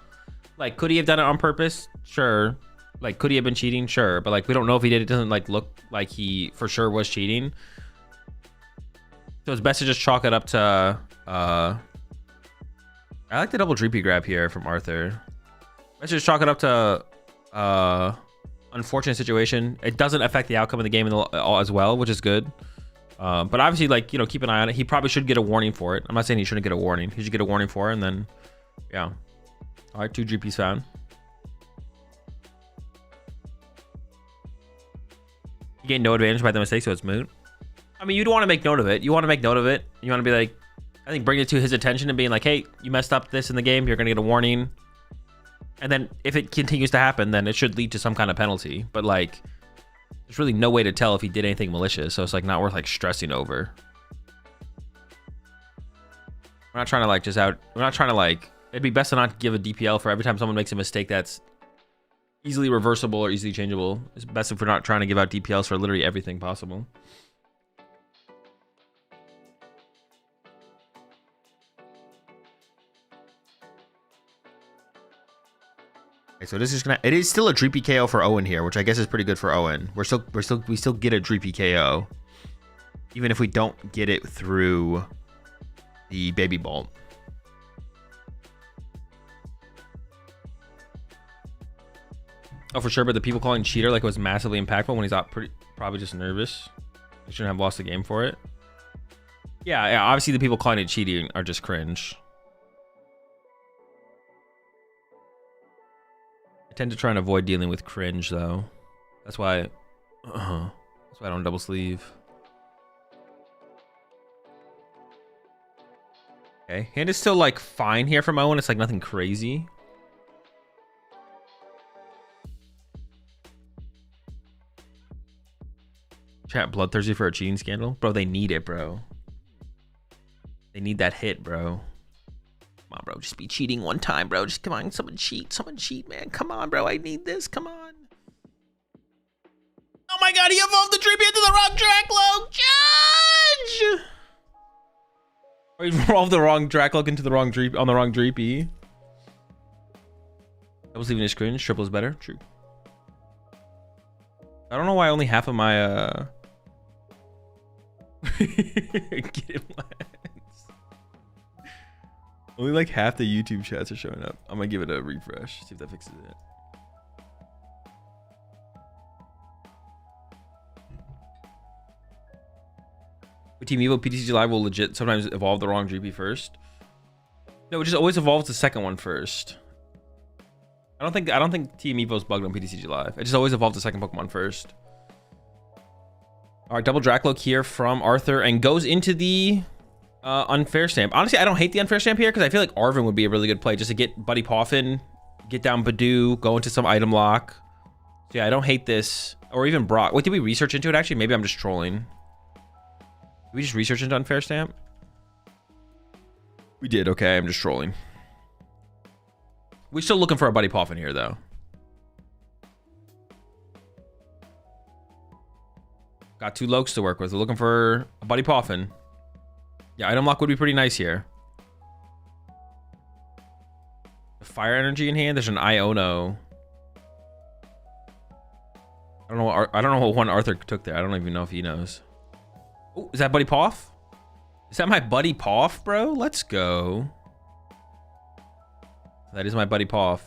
Like, could he have done it on purpose? Sure. Like, could he have been cheating? Sure. But like, we don't know if he did. It doesn't like look like he for sure was cheating. So it's best to just chalk it up to. I like the double Dreepy grab here from Arthur. Let's just chalk it up to unfortunate situation. It doesn't affect the outcome of the game as well, which is good. But obviously, like, you know, keep an eye on it. He probably should get a warning for it. I'm not saying he shouldn't get a warning. He should get a warning for it, and then, yeah. All right, 2 GPs found. You gain no advantage by the mistake, so it's moot. I mean, you'd want to make note of it. You want to make note of it. You want to be like, I think, bring it to his attention and being like, hey, you messed up this in the game. You're going to get a warning. And then if it continues to happen, then it should lead to some kind of penalty. But like, there's really no way to tell if he did anything malicious. So it's like not worth like stressing over. We're not trying to like we're not trying to like, it'd be best to not give a DPL for every time someone makes a mistake that's easily reversible or easily changeable. It's best if we're not trying to give out DPLs for literally everything possible. Okay, so this is gonna. It is still a Dreepy KO for Owen here, which I guess is pretty good for Owen. We still get a Dreepy KO, even if we don't get it through the Baby Bolt. Oh, for sure, but the people calling cheater like it was massively impactful when he's not probably just nervous. He shouldn't have lost the game for it. Yeah, obviously the people calling it cheating are just cringe. I tend to try and avoid dealing with cringe though. That's why I don't double sleeve. Okay, hand is still like fine here from Owen. It's like nothing crazy. Chat bloodthirsty for a cheating scandal? Bro, they need it, bro. They need that hit, bro. Come on, bro. Just be cheating one time, bro. Just come on. Someone cheat. Someone cheat, man. Come on, bro. I need this. Come on. Oh my god, he evolved the Dreepy into the wrong Dracloak! Judge! Or he evolved the wrong Dracloak into the wrong Dreepy on the wrong Dreepy. I was leaving his cringe. Triple is better. True. I don't know why only half of my get him lads. Only like half the YouTube chats are showing up. I'm gonna give it a refresh, see if that fixes it. Team Evo PTCG Live will legit sometimes evolve the wrong GP first. No, it just always evolves the second one first. I don't think Team Evo's bugged on PTCG Live. It just always evolves the second Pokemon first. All right, double Dracloak here from Arthur and goes into the unfair stamp. Honestly, I don't hate the unfair stamp here because I feel like Arvin would be a really good play just to get Buddy Poffin, get down Badoo, go into some item lock. So yeah, I don't hate this. Or even Brock. Wait, did we research into it actually? Maybe I'm just trolling. Did we just research into unfair stamp? We did. Okay, I'm just trolling. We're still looking for a Buddy Poffin here, though. Got 2 Lokes to work with. We're looking for a Buddy Poffin. Yeah, item lock would be pretty nice here. The fire energy in hand. There's an Iono. I don't know what one Arthur took there. I don't even know if he knows. Oh, is that Buddy Poff? Is that my Buddy Poff, bro? Let's go. That is my Buddy Poff.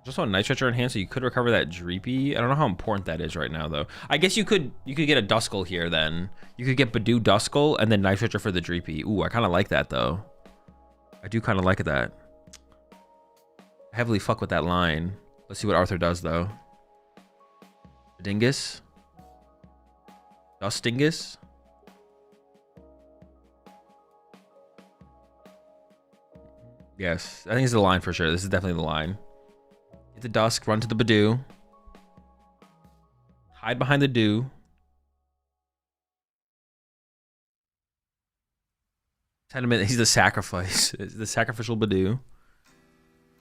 Just on Night Stretcher in hand, so you could recover that Dreepy. I don't know how important that is right now, though. I guess you could get a Duskull here, then. You could get Badoo Duskull and then Night Stretcher for the Dreepy. Ooh, I kind of like that, though. I do kind of like that. I heavily fuck with that line. Let's see what Arthur does, though. Dingus. Dustingus. Yes, I think it's the line for sure. This is definitely the line. Get the Dusk, run to the Badoo. Hide behind the Dew. Sentiment, he's the sacrifice. It's the sacrificial Badoo.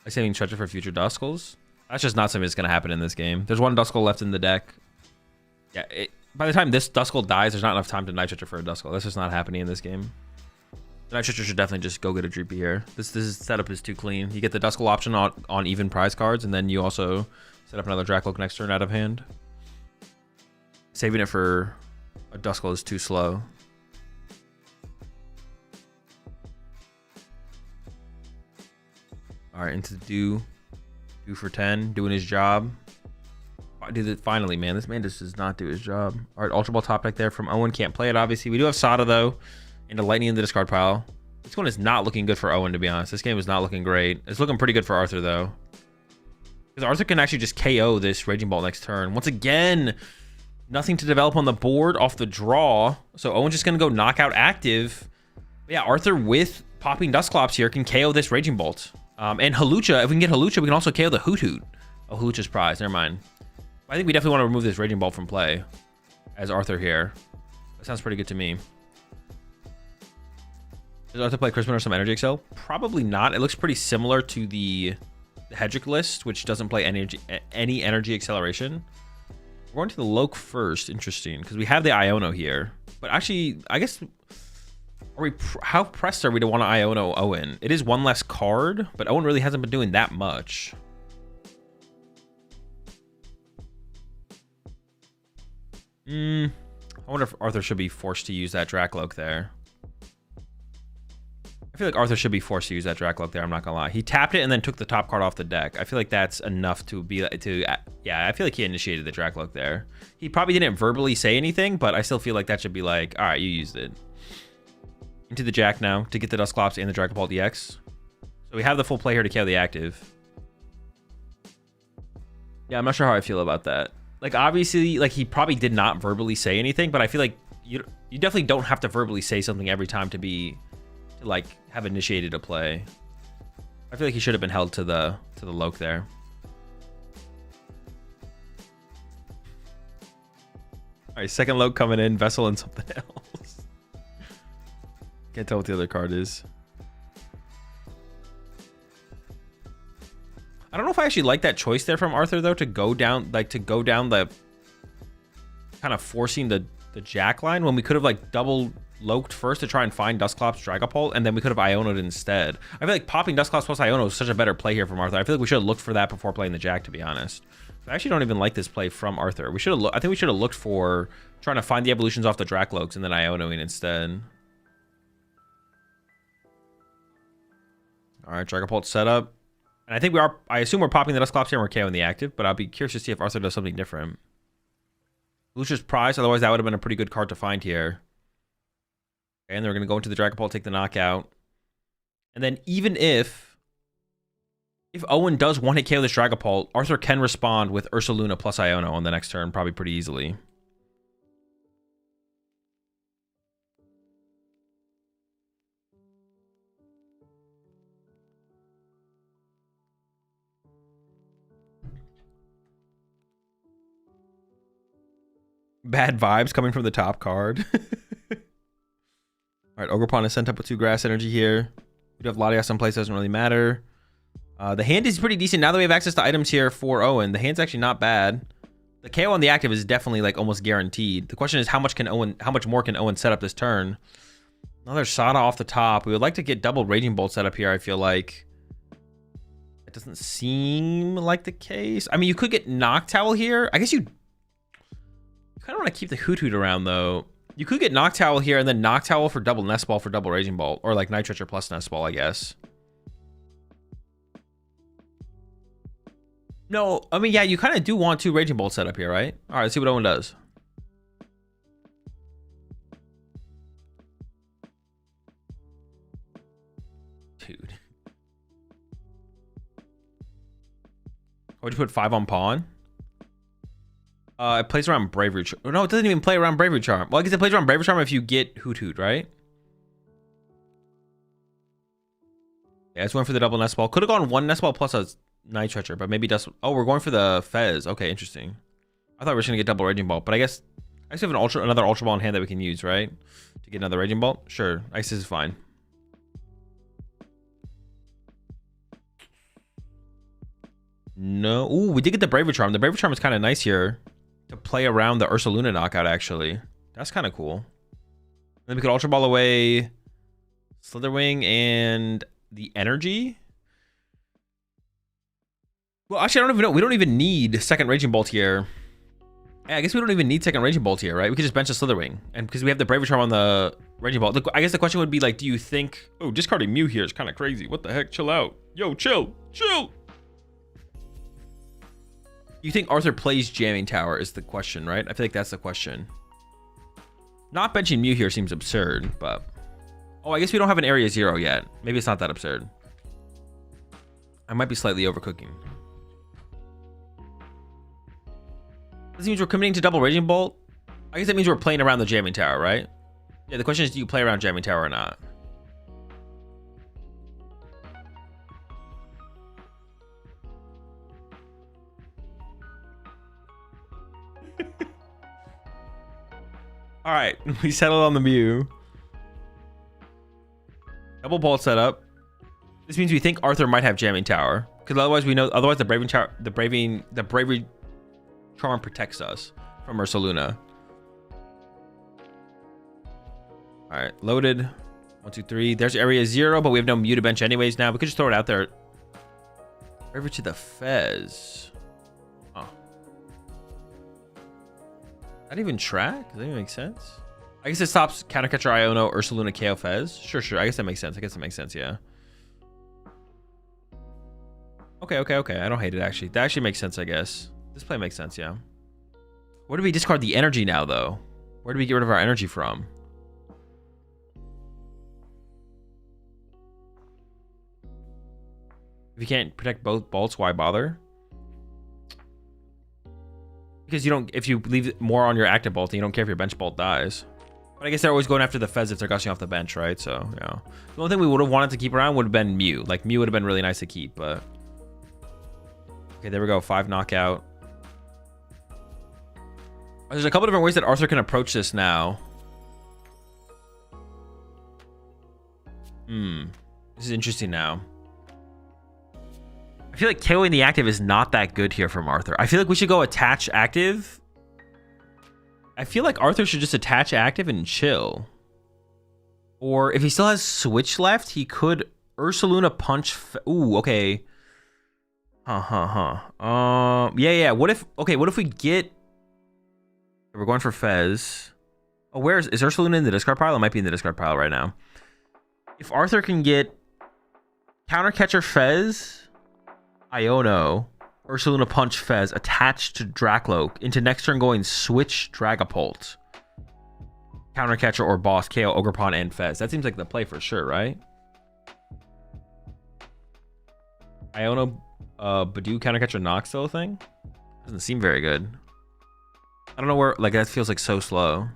I saving Stretcher for future Duskulls. That's just not something that's going to happen in this game. There's one Duskull left in the deck. Yeah, by the time this Duskull dies, there's not enough time to Night Stretcher for a Duskull. That's just not happening in this game. Night Stretcher should definitely just go get a Dreepy here. This setup is too clean. You get the Duskull option on even prize cards, and then you also set up another Dracloak next turn out of hand. Saving it for a Duskull is too slow. All right, into the Dew. Dew for 10, doing his job. Finally, man. This man just does not do his job. All right, Ultra Ball top deck there from Owen. Can't play it, obviously. We do have Sada, though. And a Lightning in the discard pile. This one is not looking good for Owen, to be honest. This game is not looking great. It's looking pretty good for Arthur, though. Because Arthur can actually just KO this Raging Bolt next turn. Once again, nothing to develop on the board off the draw. So Owen's just going to go knockout active. But yeah, Arthur with popping Dusclops here can KO this Raging Bolt. And Halucha, if we can get Halucha, we can also KO the Hoot Hoot. Oh, Halucha's prize. Never mind. I think we definitely want to remove this Raging Bolt from play as Arthur here. That sounds pretty good to me. Does Arthur play Crispin or some Energy Excel? Probably not. It looks pretty similar to the Hedrick list, which doesn't play any energy acceleration. We're going to the Loke first. Interesting, because we have the Iono here. But actually, I guess, how pressed are we to want to Iono Owen? It is one less card, but Owen really hasn't been doing that much. I wonder if Arthur should be forced to use that Dracloak there. I feel like Arthur should be forced to use that Dracloak there. I'm not gonna lie. He tapped it and then took the top card off the deck. I feel like that's enough to be yeah. I feel like he initiated the Dracloak there. He probably didn't verbally say anything, but I still feel like that should be like, all right, you used it. Into the Jack now to get the Dusclops and the Dragapult EX. So we have the full play here to KO the active. Yeah, I'm not sure how I feel about that. Like, obviously, like, he probably did not verbally say anything, but I feel like you definitely don't have to verbally say something every time to like have initiated a play. I feel like he should have been held to the Loke there. All right, second Loke coming in, Vessel and something else. Can't tell what the other card is. I don't know if I actually like that choice there from Arthur, though, to go down the kind of forcing the Jack line when we could have like double Loked first to try and find Dusclops Dragapult, and then we could have Iono'd instead. I feel like popping Dusclops plus Iono is such a better play here from Arthur. I feel like we should have looked for that before playing the Jack, to be honest. I actually don't even like this play from Arthur. We should have. I think we should have looked for trying to find the evolutions off the Dracloaks and then Ionoing instead. All right, Dragapult set up. And I think we are, I assume we're popping the Dusclops here and we're KOing the active, but I'll be curious to see if Arthur does something different. Lucia's Prize, otherwise that would have been a pretty good card to find here. And they're going to go into the Dragapult, take the knockout. And then even if Owen does one-hit KO this Dragapult, Arthur can respond with Ursaluna plus Iono on the next turn, probably pretty easily. Bad vibes coming from the top card. All right, Ogerpon is sent up with 2 grass energy here. We do have Latias in place, doesn't really matter. The hand is pretty decent. Now that we have access to items here for Owen, the hand's actually not bad. The KO on the active is definitely like almost guaranteed. The question is how much more can Owen set up this turn? Another Sada off the top. We would like to get double Raging Bolt set up here, I feel like. It doesn't seem like the case. I mean, you could get Noctowl here. I guess you kind of want to keep the Hoot around, though. You could get Noctowl here and then Noctowl for double Nest Ball for double Raging Bolt. Or like Night Treacher plus Nest Ball, I guess. No, I mean, yeah, you kind of do want 2 Raging Bolts set up here, right? All right, let's see what Owen does. Dude. Why'd you put 5 on Pawn? It plays around Bravery Charm. No, it doesn't even play around Bravery Charm. Well, I guess it plays around Bravery Charm if you get Hoot, right? Yeah, it's going for the double Nest Ball. Could have gone 1 Nest Ball plus a Night Treacher, but maybe does. Oh, we're going for the Fez. Okay, interesting. I thought we were just gonna get double Raging Bolt, but I guess we have another Ultra Ball in hand that we can use, right? To get another Raging Bolt. Sure, Ice is fine. No, ooh, we did get the Bravery Charm. The Bravery Charm is kind of nice here to play around the Ursaluna knockout. Actually, that's kind of cool. Then we could Ultra Ball away Slitherwing and the Energy. Well, actually, I don't even know. We don't even need second Raging Bolt here. Yeah, I guess we don't even need second Raging Bolt here, right? We could just bench a Slitherwing. And because we have the Bravery Charm on the Raging Bolt. Look, I guess the question would be like, do you think... Oh, discarding Mew here is kind of crazy. What the heck? Chill out. Yo, chill. Chill. You think Arthur plays Jamming Tower is the question, right? I feel like that's the question. Not benching Mew here seems absurd, but... Oh, I guess we don't have an Area 0 yet. Maybe it's not that absurd. I might be slightly overcooking. This means we're committing to double Raging Bolt. I guess that means we're playing around the Jamming Tower, right? Yeah, the question is, do you play around Jamming Tower or not? All right, we settled on the Mew. Double Bolt setup. This means we think Arthur might have Jamming Tower, because otherwise we know. Otherwise, the Bravery Charm protects us from Ursaluna. All right, loaded. 1, 2, 3. There's Area 0, but we have no Mew to bench anyways now. We could just throw it out there. Over to the Fez. Oh. That even track? Does that even make sense? I guess it stops Countercatcher Iono, Ursaluna, KO Fez. Sure. I guess that makes sense. Yeah. Okay. I don't hate it, actually. That actually makes sense, I guess. This play makes sense, yeah. Where do we discard the energy now, though? Where do we get rid of our energy from? If you can't protect both bolts, why bother? Because you don't, if you leave more on your active bolt, then you don't care if your bench bolt dies. But I guess they're always going after the Fez if they're gushing off the bench, right? So, yeah. The only thing we would have wanted to keep around would have been Mew. Like, Mew would have been really nice to keep, but... Okay, there we go. 5 knockout. There's a couple different ways that Arthur can approach this now. This is interesting now. I feel like KOing the active is not that good here from Arthur. I feel like we should go attach active. I feel like Arthur should just attach active and chill. Or if he still has switch left, he could Ursaluna punch. Ooh, okay. Yeah. What if we get... We're going for Fez. Oh, is Ursaluna in the discard pile? It might be in the discard pile right now. If Arthur can get Countercatcher Fez, Iono, Ursaluna Punch Fez attached to Dracloak. Into next turn going switch Dragapult. Countercatcher or boss KO Ogerpon and Fez. That seems like the play for sure, right? Iono Badoo Countercatcher Nox still a thing? Doesn't seem very good. I don't know where, like, that feels like so slow.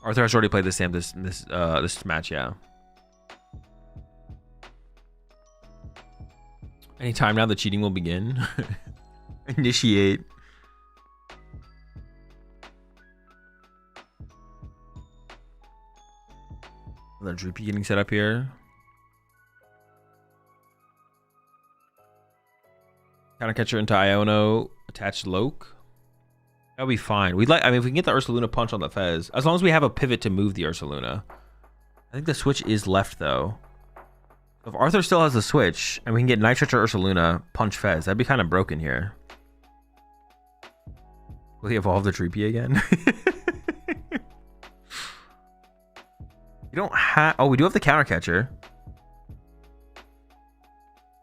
Arthur has already played this this match, yeah. Anytime now the cheating will begin. Initiate. Another Droopy getting set up here. Countercatcher into Iono, attached Loke. That'll be fine. We'd like, I mean, if we can get the Ursaluna Punch on the Fez, as long as we have a pivot to move the Ursaluna. I think the switch is left though. If Arthur still has the switch and we can get Night Stretcher Ursaluna, Punch Fez, that'd be kind of broken here. Will he evolve the Droopy again? You don't have, oh, we do have the Countercatcher.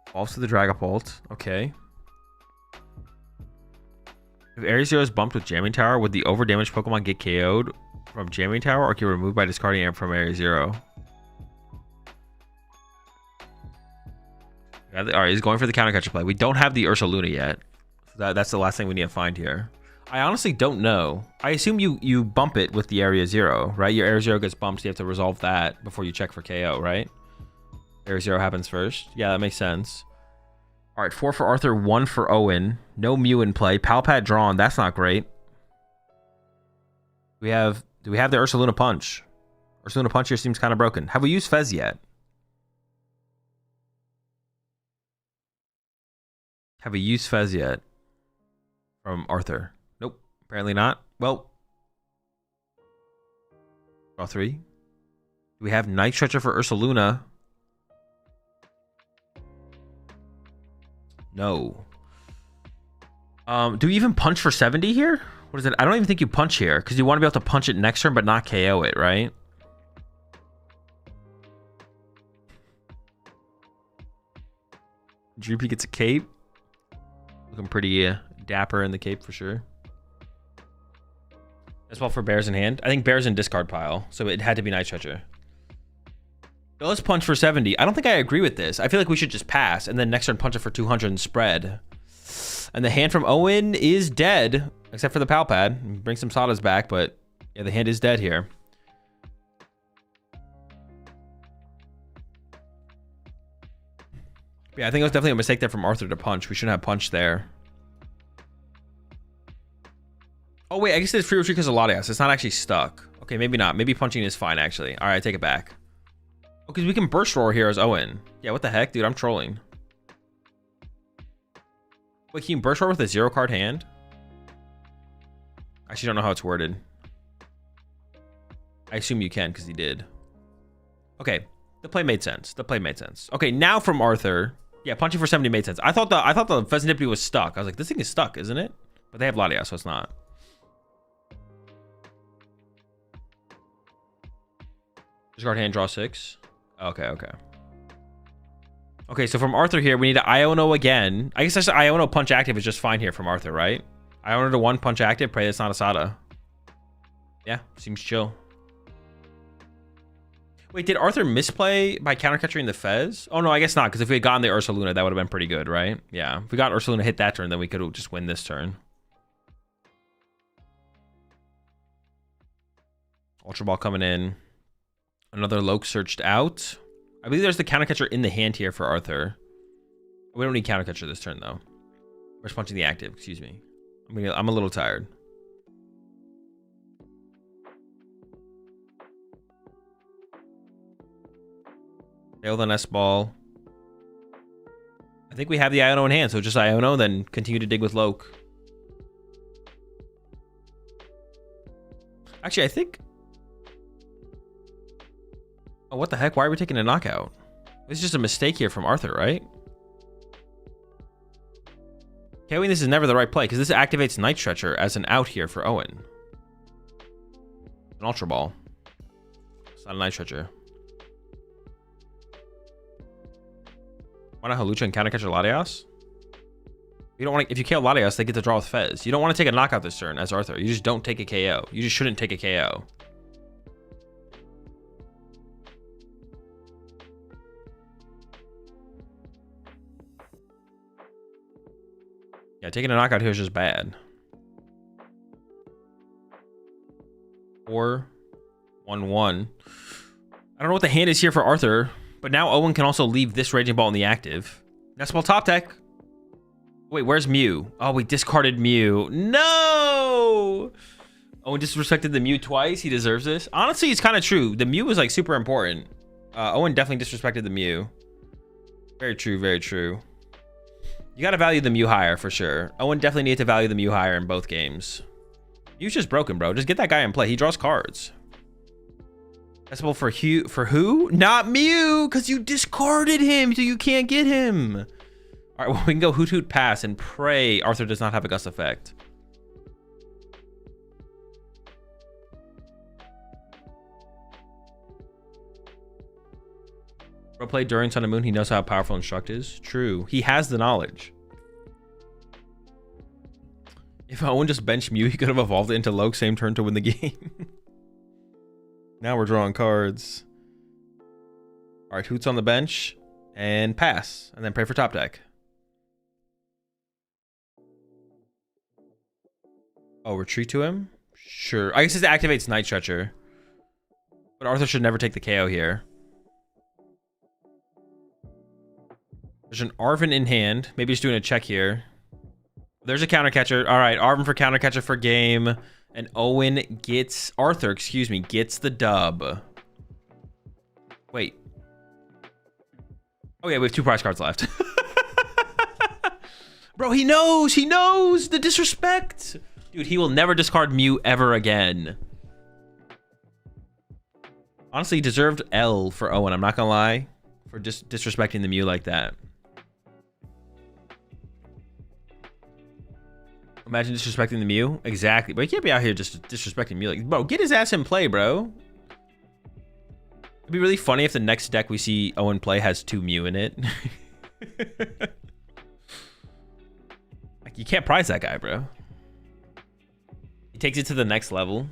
Evolves to the Dragapult, okay. If Area 0 is bumped with Jamming Tower, would the overdamaged Pokemon get KO'd from Jamming Tower or get removed by discarding Amp from Area 0? Alright, he's going for the Countercatcher play. We don't have the Ursaluna yet. So that's the last thing we need to find here. I honestly don't know. I assume you bump it with the Area 0, right? Your Area 0 gets bumped, so you have to resolve that before you check for KO, right? Area 0 happens first. Yeah, that makes sense. All right, 4 for Arthur, 1 for Owen. No Mew in play. Palpad drawn. That's not great. Do we have the Ursaluna Punch? Ursaluna Punch here seems kind of broken. Have we used Fez yet? Have we used Fez yet? From Arthur. Nope. Apparently not. Well. Draw 3. Do we have Night Stretcher for Ursaluna? No. Do we even punch for 70 here? What is it? I don't even think you punch here because you want to be able to punch it next turn but not KO it, right? Droopy gets a cape. Looking pretty dapper in the cape for sure. As well for Bears in hand. I think Bears in discard pile, so it had to be Night Stretcher. So let's punch for 70. I don't think I agree with this. I feel like we should just pass and then next turn punch it for 200 and spread. And the hand from Owen is dead, except for the Palpad. Bring some Sadas back, but yeah, the hand is dead here. Yeah, I think it was definitely a mistake there from Arthur to punch. We shouldn't have punched there. Oh wait, I guess it's free retreat because of Latias. It's not actually stuck. Okay, maybe not. Maybe punching is fine actually. All right, I take it back. Oh, because we can burst roar here as Owen. Yeah, what the heck, dude? I'm trolling. Wait, can you burst roar with a 0-card hand? I actually don't know how it's worded. I assume you can because he did. Okay, the play made sense. The play made sense. Okay, now from Arthur. Yeah, punching for 70 made sense. I thought the Pheasantipity was stuck. I was like, this thing is stuck, isn't it? But they have Latias, so it's not. Discard hand, draw 6. Okay, okay. Okay, so from Arthur here, we need to Iono again. I guess that's Iono punch active is just fine here from Arthur, right? Iono to 1 punch active, pray that's not a Sada. Yeah, seems chill. Wait, did Arthur misplay by countercatching the Fez? Oh no, I guess not, because if we had gotten the Ursaluna, that would have been pretty good, right? Yeah, if we got Ursaluna hit that turn, then we could just win this turn. Ultra Ball coming in. Another Loke searched out. I believe there's the countercatcher in the hand here for Arthur. We don't need countercatcher this turn though. We're just punching the active, excuse me. I'm a little tired. Fail the nest ball. I think we have the Iono in hand, so just Iono, then continue to dig with Loke. Actually, I think... Oh, what the heck? Why are we taking a knockout? This is just a mistake here from Arthur, right? Okay, I mean, this is never the right play, because this activates Night Stretcher as an out here for Owen. An Ultra Ball. It's not a Night Stretcher. Why not Hawlucha and countercatcher Latias? You don't want to, if you KO Latias, they get to draw with Fez. You don't want to take a knockout this turn as Arthur. You just don't take a KO. You just shouldn't take a KO. Yeah, taking a knockout here is just bad. 4-1-1. I don't know what the hand is here for Arthur, but now Owen can also leave this Raging Ball in the active. That's ball top deck. Wait, where's Mew? Oh, we discarded Mew. No! Owen disrespected the Mew twice. He deserves this. Honestly, it's kind of true. The Mew is like super important. Owen definitely disrespected the Mew. Very true, very true. You gotta value the Mew higher for sure. Owen definitely needs to value the Mew higher in both games. Mew's just broken, bro. Just get that guy in play. He draws cards. Decibel for Hugh, for who? Not Mew, because you discarded him, so you can't get him. All right, well, we can go Hoot Hoot Pass and pray Arthur does not have a Gust effect. Bro played during Sun and Moon. He knows how powerful Instruct is. True. He has the knowledge. If Owen just benched Mew, he could have evolved it into Loke same turn to win the game. Now we're drawing cards. All right, Hoot's on the bench and pass, and then pray for top deck. Oh, retreat to him? Sure. I guess it activates Night Stretcher. But Arthur should never take the KO here. There's an Arven in hand. Maybe just doing a check here. There's a counter catcher. All right, Arven for counter catcher for game. And Owen gets... Arthur, excuse me, gets the dub. Wait. Oh, yeah, we have 2 prize cards left. Bro, he knows. He knows the disrespect. Dude, he will never discard Mew ever again. Honestly, deserved L for Owen. I'm not going to lie. For disrespecting the Mew like that. Imagine disrespecting the Mew. Exactly. But he can't be out here just disrespecting Mew. Like, bro, get his ass in play, bro. It'd be really funny if the next deck we see Owen play has 2 Mew in it. Like, you can't prize that guy, bro. He takes it to the next level.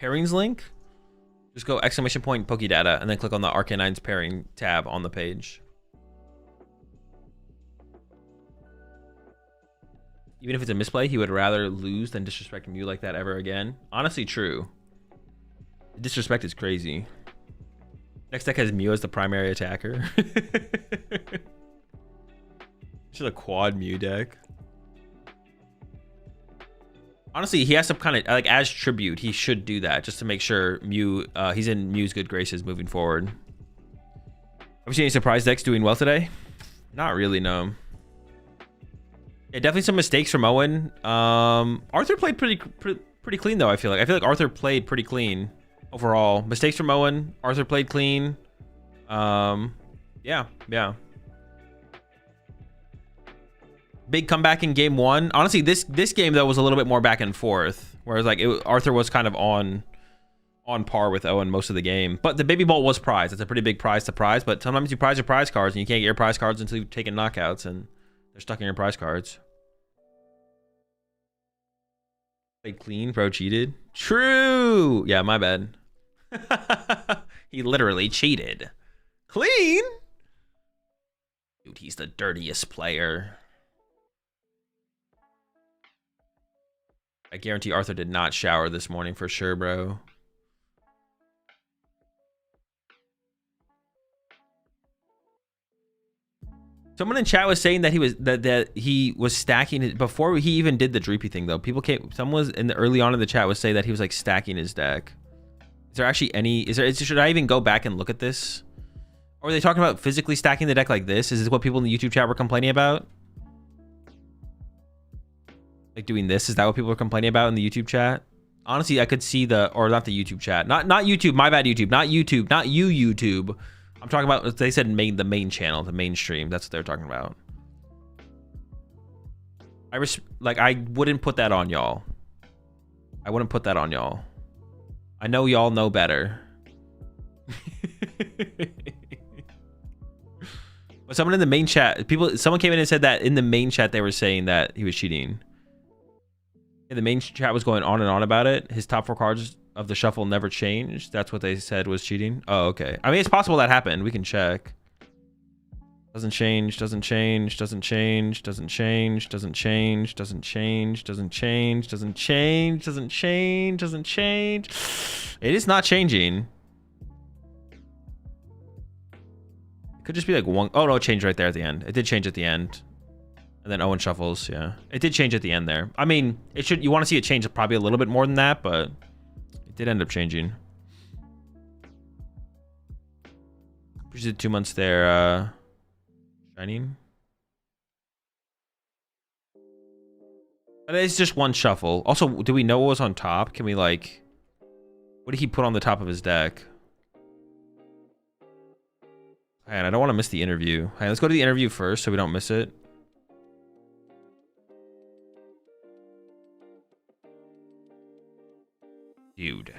Pairings link? Just go ! Pokedata and then click on the Arcanine's pairing tab on the page. Even if it's a misplay, he would rather lose than disrespect Mew like that ever again. Honestly, true. The disrespect is crazy. Next deck has Mew as the primary attacker. It's just a quad Mew deck. Honestly, he has to kind of, like, as tribute, he should do that just to make sure Mew, he's in Mew's good graces moving forward. Have you seen any surprise decks doing well today? Not really, no. Yeah, definitely some mistakes from Owen. Arthur played pretty clean though. I feel like Arthur played pretty clean overall. Mistakes from Owen. Arthur played clean. Yeah. Big comeback in game 1. Honestly, this game though was a little bit more back and forth, whereas like Arthur was kind of on par with Owen most of the game. But the baby bolt was prize. It's a pretty big prize to prize. But sometimes you prize your prize cards and you can't get your prize cards until you've taken knockouts and they're stuck in your prize cards. Played clean, bro cheated. True. Yeah, my bad. He literally cheated. Clean? Dude, he's the dirtiest player. I guarantee Arthur did not shower this morning for sure, bro. Someone in chat was saying that he was stacking it before he even did the Dreepy thing though. Someone was in the early on in the chat was saying that he was like stacking his deck. Is there actually any? Should I even go back and look at this? Or are they talking about physically stacking the deck like this? Is this what people in the YouTube chat were complaining about? Like doing this? Is that what people were complaining about in the YouTube chat? Honestly, I could see or not the YouTube chat. Not YouTube. My bad, YouTube. Not YouTube. Not you, YouTube. I'm talking about, they said the main channel, the mainstream. That's what they're talking about. I wouldn't put that on y'all. I wouldn't put that on y'all. I know y'all know better. But someone in the main chat, someone came in and said that in the main chat they were saying that he was cheating. And the main chat was going on and on about it. His top 4 cards of the shuffle never changed. That's what they said was cheating. Oh, okay. I mean, it's possible that happened. We can check. Doesn't change, doesn't change, doesn't change, doesn't change, doesn't change, doesn't change, doesn't change, doesn't change, doesn't change, doesn't change. It is not changing. It could just be like one. Oh no, it changed right there at the end. It did change at the end. And then Owen shuffles, yeah. It did change at the end there. I mean, it should. You want to see it change probably a little bit more than that, but it did end up changing. We did 2 months there. Shining. But it's just one shuffle. Also, do we know what was on top? Can we like, what did he put on the top of his deck? Man, I don't want to miss the interview. Hey, let's go to the interview first so we don't miss it. Dude.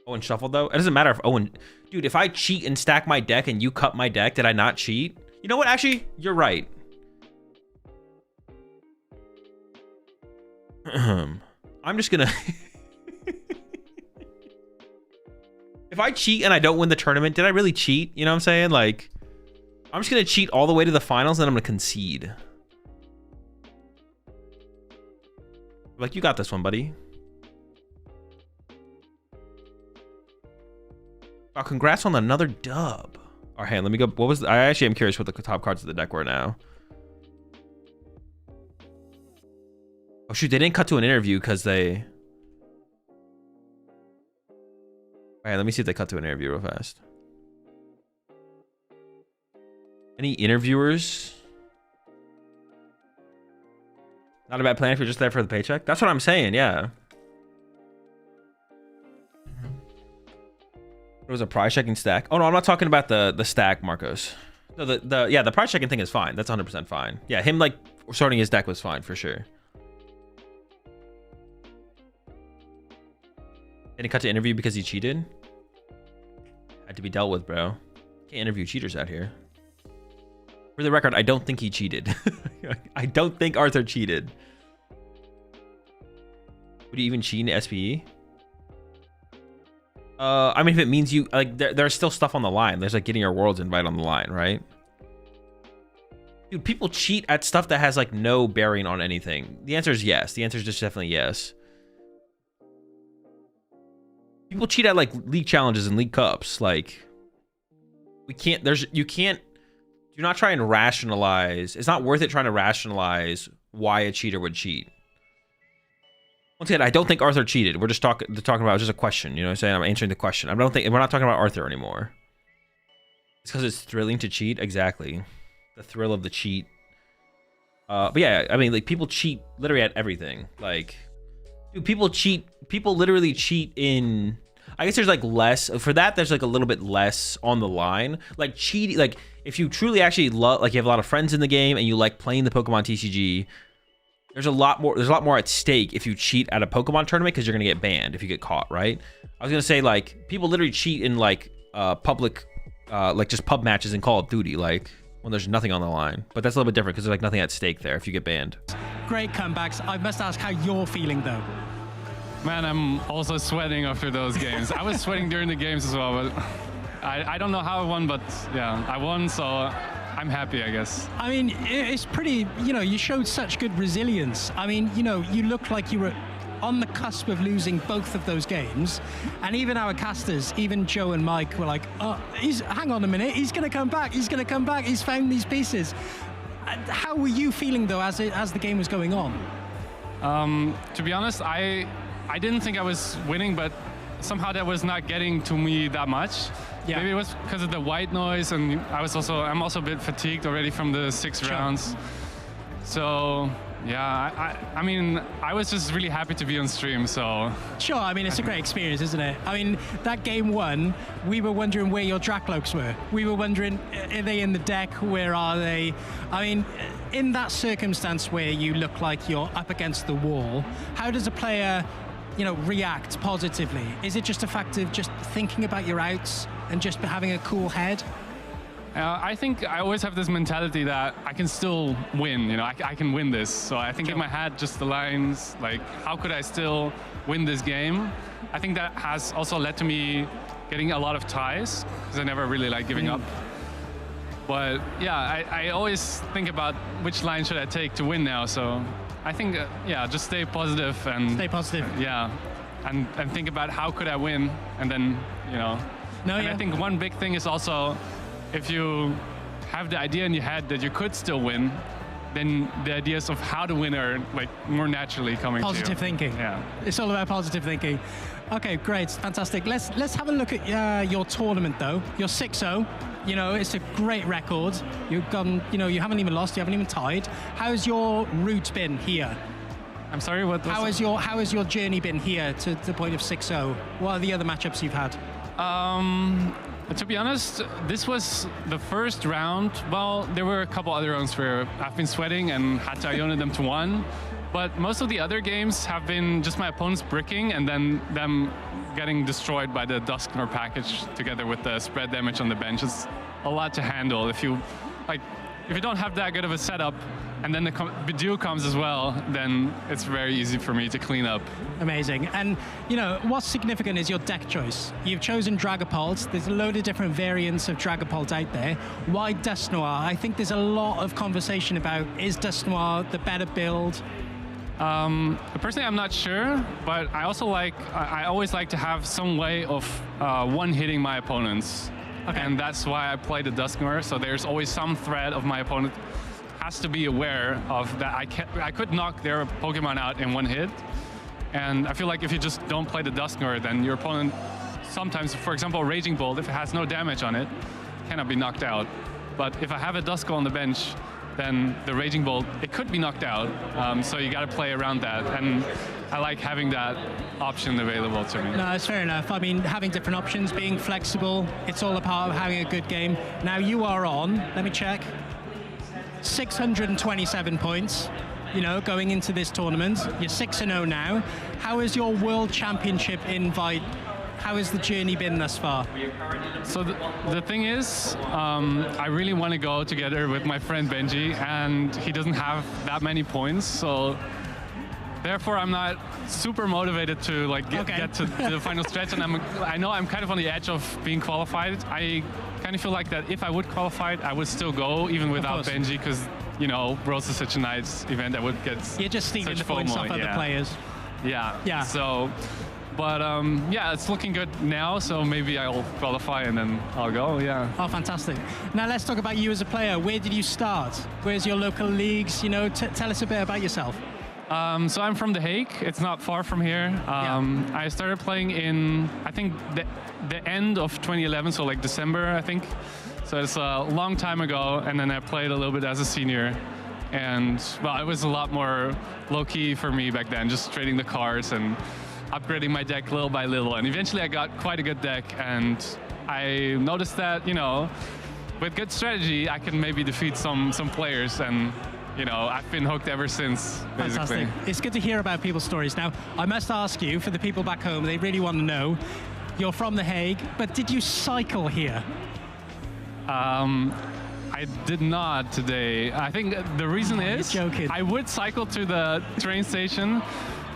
Owen shuffled though? It doesn't matter if Owen... Dude, if I cheat and stack my deck and you cut my deck, did I not cheat? You know what? Actually, you're right. I'm just gonna... If I cheat and I don't win the tournament, did I really cheat? You know what I'm saying? Like, I'm just gonna cheat all the way to the finals and then I'm gonna concede. Like, you got this one, buddy. Oh, congrats on another dub. All right, let me go. What was... I actually am curious what the top cards of the deck were now. Oh, shoot. They didn't cut to an interview because they... All right, let me see if they cut to an interview real fast. Any interviewers? Not a bad plan if you're just there for the paycheck. That's what I'm saying, yeah. It was a prize checking stack. Oh no, I'm not talking about the stack, Marcos. No, the prize checking thing is fine. That's 100% fine. Yeah, him like sorting his deck was fine for sure. Did he cut to interview because he cheated? Had to be dealt with, bro. Can't interview cheaters out here. For the record, I don't think he cheated. I don't think Arthur cheated. Would you even cheat in SPE? I mean, if it means you like, there's still stuff on the line. There's like getting your world's invite on the line, right? Dude, people cheat at stuff that has like no bearing on anything. The answer is yes. The answer is just definitely yes. People cheat at like league challenges and league cups. Like, we can't. You can't. Do not try and rationalize. It's not worth it trying to rationalize why a cheater would cheat. Once again, I don't think Arthur cheated. We're just talking about just a question. You know what I'm saying? I'm answering the question. I don't think we're not talking about Arthur anymore. It's because it's thrilling to cheat. Exactly. The thrill of the cheat. But yeah, I mean, like, people cheat literally at everything. Like, dude, people cheat. People literally cheat in... I guess there's like less... For that, there's like a little bit less on the line. Like, cheating... Like, if you truly actually love... Like, you have a lot of friends in the game and you like playing the PokemonTCG... There's a lot more at stake if you cheat at a Pokemon tournament because you're gonna get banned if you get caught, right? I was gonna say, like, people literally cheat in like public, like just pub matches in Call of Duty, like when there's nothing on the line. But that's a little bit different because there's like nothing at stake there if you get banned. Great comebacks. I must ask how you're feeling though. Man, I'm also sweating after those games. I was sweating during the games as well, but I don't know how I won, but yeah, I won, so I'm happy, I guess. I mean, it's pretty, you know, you showed such good resilience. I mean, you know, you looked like you were on the cusp of losing both of those games. And even our casters, even Joe and Mike were like, oh, hang on a minute, he's going to come back, he's going to come back, he's found these pieces. How were you feeling, though, as the game was going on? To be honest, I didn't think I was winning, but somehow that was not getting to me that much. Yeah. Maybe it was because of the white noise, and I'm also a bit fatigued already from the 6 rounds. So yeah, I mean, I was just really happy to be on stream. So sure, I mean, it's a great experience, isn't it? I mean, that game 1, we were wondering where your Drakloaks were. We were wondering, are they in the deck? Where are they? I mean, in that circumstance where you look like you're up against the wall, how does a player react positively? Is it just a fact of just thinking about your outs and just having a cool head? I think I always have this mentality that I can still win. I can win this. So I think in my head just aligns like, how could I still win this game? I think that has also led to me getting a lot of ties because I never really like giving up. But yeah, I always think about which line should I take to win now. So I think, just stay positive and stay positive. Yeah, and think about how could I win, and then I think one big thing is also, if you have the idea in your head that you could still win, then the ideas of how to win are like more naturally coming to you. Positive thinking. Yeah. It's all about positive thinking. Okay, great, fantastic. Let's have a look at your tournament though. You're 6-0. It's a great record. You've gone, you haven't even lost, you haven't even tied. How's your route been here? I'm sorry, what was How has your journey been here to the point of 6-0? What are the other matchups you've had? To be honest, this was the first round. Well, there were a couple other rounds where I've been sweating and had to Iona them to 1. But most of the other games have been just my opponents bricking and then them getting destroyed by the Dusknor package together with the spread damage on the bench. It's a lot to handle. If you don't have that good of a setup and then the Bidou comes as well, then it's very easy for me to clean up. Amazing. And, what's significant is your deck choice. You've chosen Dragapult. There's a load of different variants of Dragapult out there. Why Dusknoir? I think there's a lot of conversation about, is Dusknoir the better build? Personally, I'm not sure, but I always like to have some way of one-hitting my opponents. Okay. And that's why I play the Dusknoir, so there's always some threat of my opponent has to be aware of that. I could knock their Pokemon out in one hit, and I feel like if you just don't play the Dusknoir, then your opponent sometimes, for example, Raging Bolt, if it has no damage on it, cannot be knocked out. But if I have a Duskull on the bench, then the Raging Bolt, it could be knocked out. So you got to play around that. And I like having that option available to me. No, it's fair enough. I mean, having different options, being flexible, it's all a part of having a good game. Now you are on, let me check, 627 points, going into this tournament. You're 6-0 now. How is your World Championship invite? How has the journey been thus far? So the thing is, I really want to go together with my friend Benji, and he doesn't have that many points, so therefore I'm not super motivated to get to the final stretch, and I know I'm kind of on the edge of being qualified. I kind of feel like that if I would qualify, I would still go even without Benji, because Worlds is such a nice event. I would get You're just stealing the points off other players. Yeah. So. But it's looking good now, so maybe I'll qualify and then I'll go, yeah. Oh, fantastic. Now let's talk about you as a player. Where did you start? Where's your local leagues? Tell us a bit about yourself. So I'm from The Hague. It's not far from here. I started playing in, I think, the end of 2011, so like December, I think. So it's a long time ago, and then I played a little bit as a senior. And, well, it was a lot more low-key for me back then, just trading the cards and upgrading my deck little by little, and eventually I got quite a good deck, and I noticed that with good strategy I can maybe defeat some players, and I've been hooked ever since, basically. Fantastic. It's good to hear about people's stories. Now I must ask you, for the people back home, they really want to know, you're from The Hague, but did you cycle here? I did not today. I think the reason is I would cycle to the train station,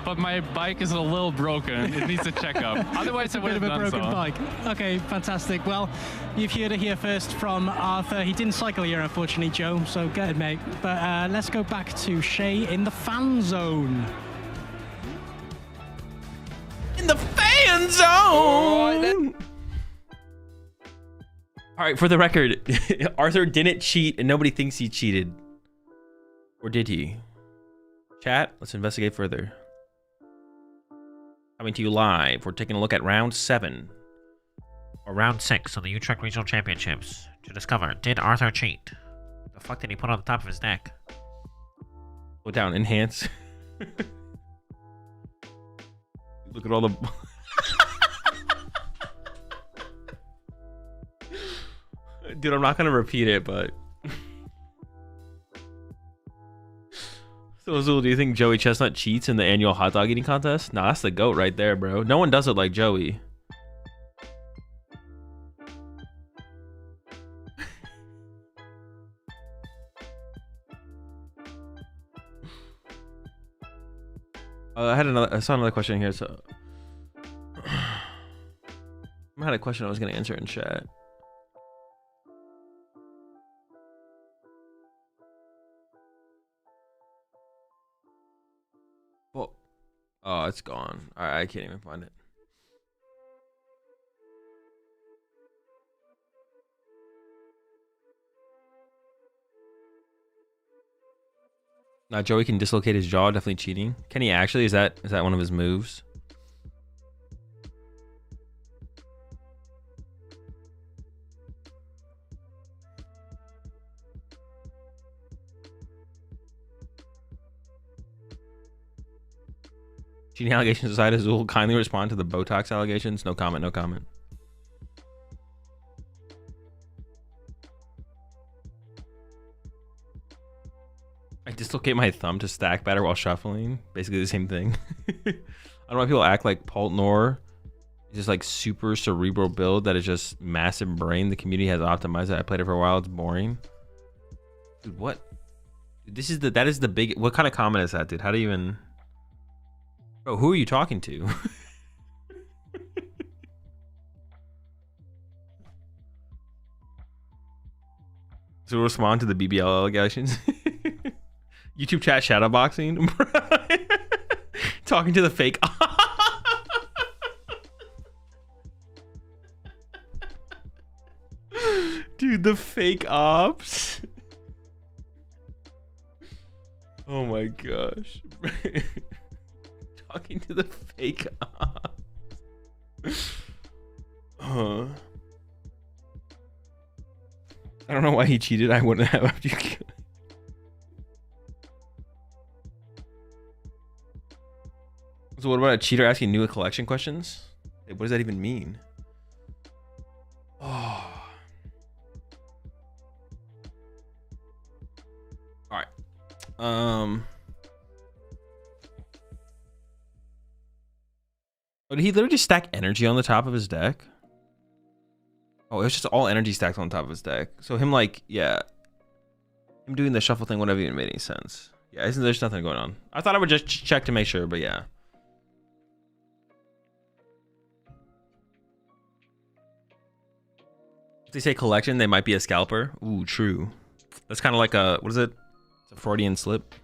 but my bike is a little broken. It needs a checkup. Otherwise, I would have done so. It's a bit of a broken bike. Okay, fantastic. Well, you've heard it here first from Arthur. He didn't cycle here, unfortunately, Joe, so go ahead, mate. But let's go back to Shay in the fan zone. In the fan zone! All right, for the record, Arthur didn't cheat and nobody thinks he cheated. Or did he? Chat, let's investigate further. Coming to you live, we're taking a look at round 7. Or round 6 on the Utrecht Regional Championships to discover, did Arthur cheat? The fuck did he put on the top of his deck? Go down, enhance. Look at all the... Dude, I'm not gonna repeat it, but... So So Azul, do you think Joey Chestnut cheats in the annual hot dog eating contest? Nah, that's the GOAT right there, bro. No one does it like Joey. I saw another question here, so I had a question I was gonna answer in chat. Well, oh, it's gone. I can't even find it. Now Joey can dislocate his jaw, definitely cheating. Can he actually? Is that one of his moves? Cheating allegations aside, Azul kindly respond to the Botox allegations. No comment, no comment. I dislocate my thumb to stack batter while shuffling. Basically the same thing. I don't know why people act like Poltnor is just like super cerebral build that is just massive brain. The community has optimized it. I played it for a while. It's boring. Dude, what? That is the big. What kind of comment is that, dude? How do you even? Bro, who are you talking to? So we'll respond to the BBL allegations. YouTube chat shadowboxing. Talking to the fake. Dude, the fake ops. Oh my gosh. Talking to the fake ops. I don't know why he cheated. I wouldn't have after you killed. So what about a cheater asking new collection questions? Hey, what does that even mean? Oh. All right. Oh, did he literally just stack energy on the top of his deck? Oh, it was just all energy stacked on top of his deck. So him like, yeah. Him doing the shuffle thing wouldn't have even made any sense. Yeah, there's nothing going on. I thought I would just check to make sure, but yeah. If they say collection, they might be a scalper. Ooh, true. That's kind of like a, what is it? It's a Freudian slip.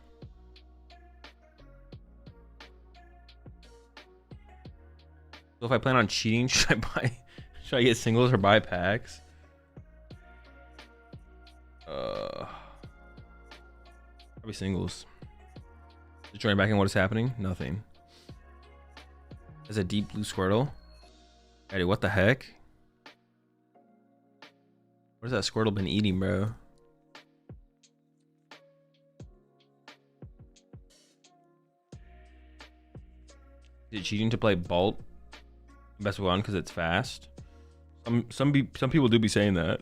So if I plan on cheating, should I get singles or buy packs? Probably singles. Just join back in what is happening? Nothing. There's a deep blue Squirtle. Hey, what the heck? What has that Squirtle been eating, bro? Is it cheating to play Bolt best of one because it's fast? Some people do be saying that.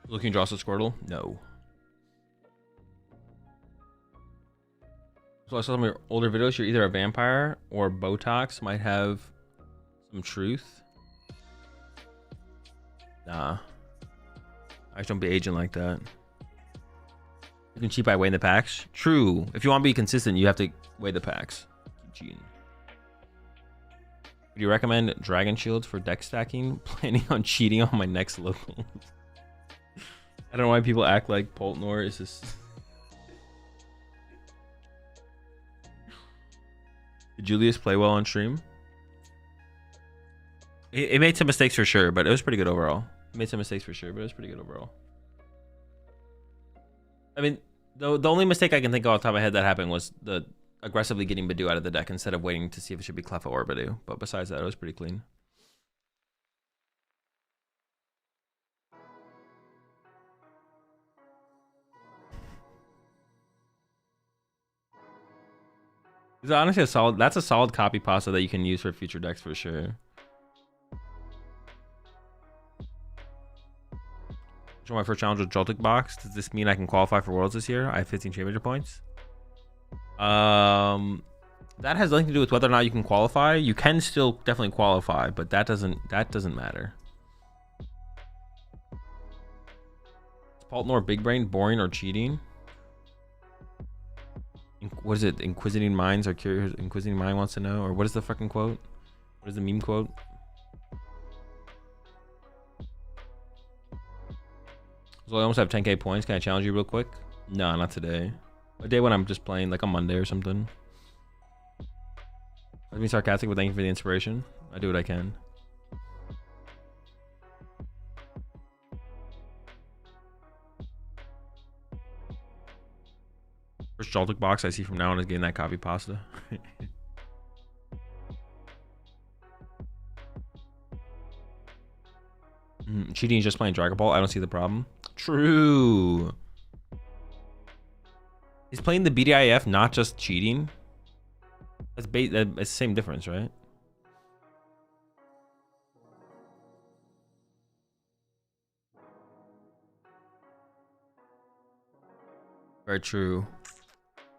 Looking to draw a Squirtle? No. So I saw some of your older videos. You're either a vampire or Botox might have some truth. Nah. I just don't be aging like that. You can cheat by weighing the packs. True. If you want to be consistent, you have to weigh the packs. Keep cheating. Would you recommend Dragon Shields for deck stacking? Planning on cheating on my next local. I don't know why people act like Poltnor is just... Did Julius play well on stream? It made some mistakes for sure, but it was pretty good overall. It made some mistakes for sure, but it was pretty good overall. I mean, the only mistake I can think of off the top of my head that happened was the aggressively getting Bidoof out of the deck instead of waiting to see if it should be Cleffa or Bidoof. But besides that, it was pretty clean. It's honestly that's a solid copy pasta that you can use for future decks for sure. Show my first challenge with Joltik box. Does this mean I can qualify for Worlds this year? I have 15 championship points. That has nothing to do with whether or not you can qualify. You can still definitely qualify, but that doesn't matter. Is Paltnor big brain, boring, or cheating? What is it? Inquisiting minds are curious. Inquisiting mind wants to know, or what is the fucking quote? What is the meme quote? So I almost have 10k points. Can I challenge you real quick? No, not today. A day when I'm just playing, like a Monday or something. I mean, sarcastic, but thank you for the inspiration. I do what I can. First Joltik box I see from now on is getting that coffee pasta. Cheating is just playing Dragon Ball. I don't see the problem. True. He's playing the BDIF, not just cheating. That's the same difference, right? Very true.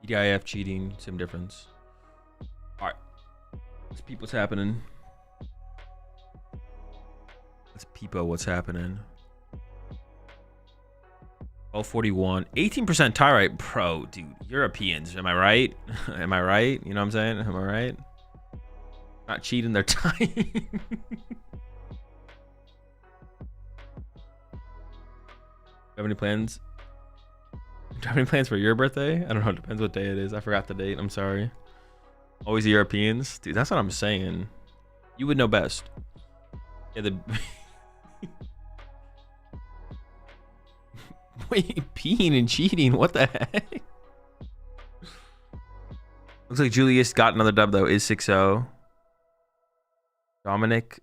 BDIF, cheating, same difference. All right. Let's peep what's happening. Let's peep out what's happening. 1241, 18% tie rate, bro, dude. Europeans, am I right? Am I right? You know what I'm saying? Am I right? Not cheating their time. Do you have any plans? Do you have any plans for your birthday? I don't know. It depends what day it is. I forgot the date. I'm sorry. Always the Europeans, dude. That's what I'm saying. You would know best. Yeah, the. Wait, peeing and cheating? What the heck? Looks like Julius got another dub though. Is 6-0. Dominic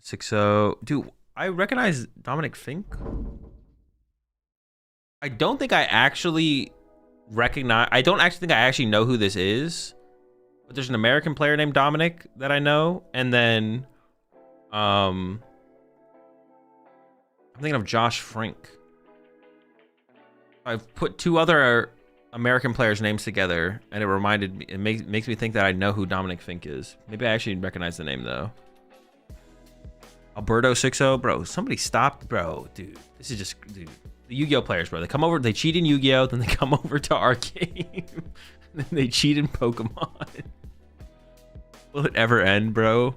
6-0. Dude, I recognize Dominic Fink. I don't think I actually recognize. I don't actually think I actually know who this is. But there's an American player named Dominic that I know, and then I'm thinking of Josh Frink. I've put two other American players' names together, and it reminded me. It makes me think that I know who Dominic Fink is. Maybe I actually recognize the name though. Alberto 6-0, bro. Somebody stop, bro, dude. This is just, dude. The Yu-Gi-Oh players, bro. They come over, they cheat in Yu-Gi-Oh, then they come over to our game, and then they cheat in Pokemon. Will it ever end, bro?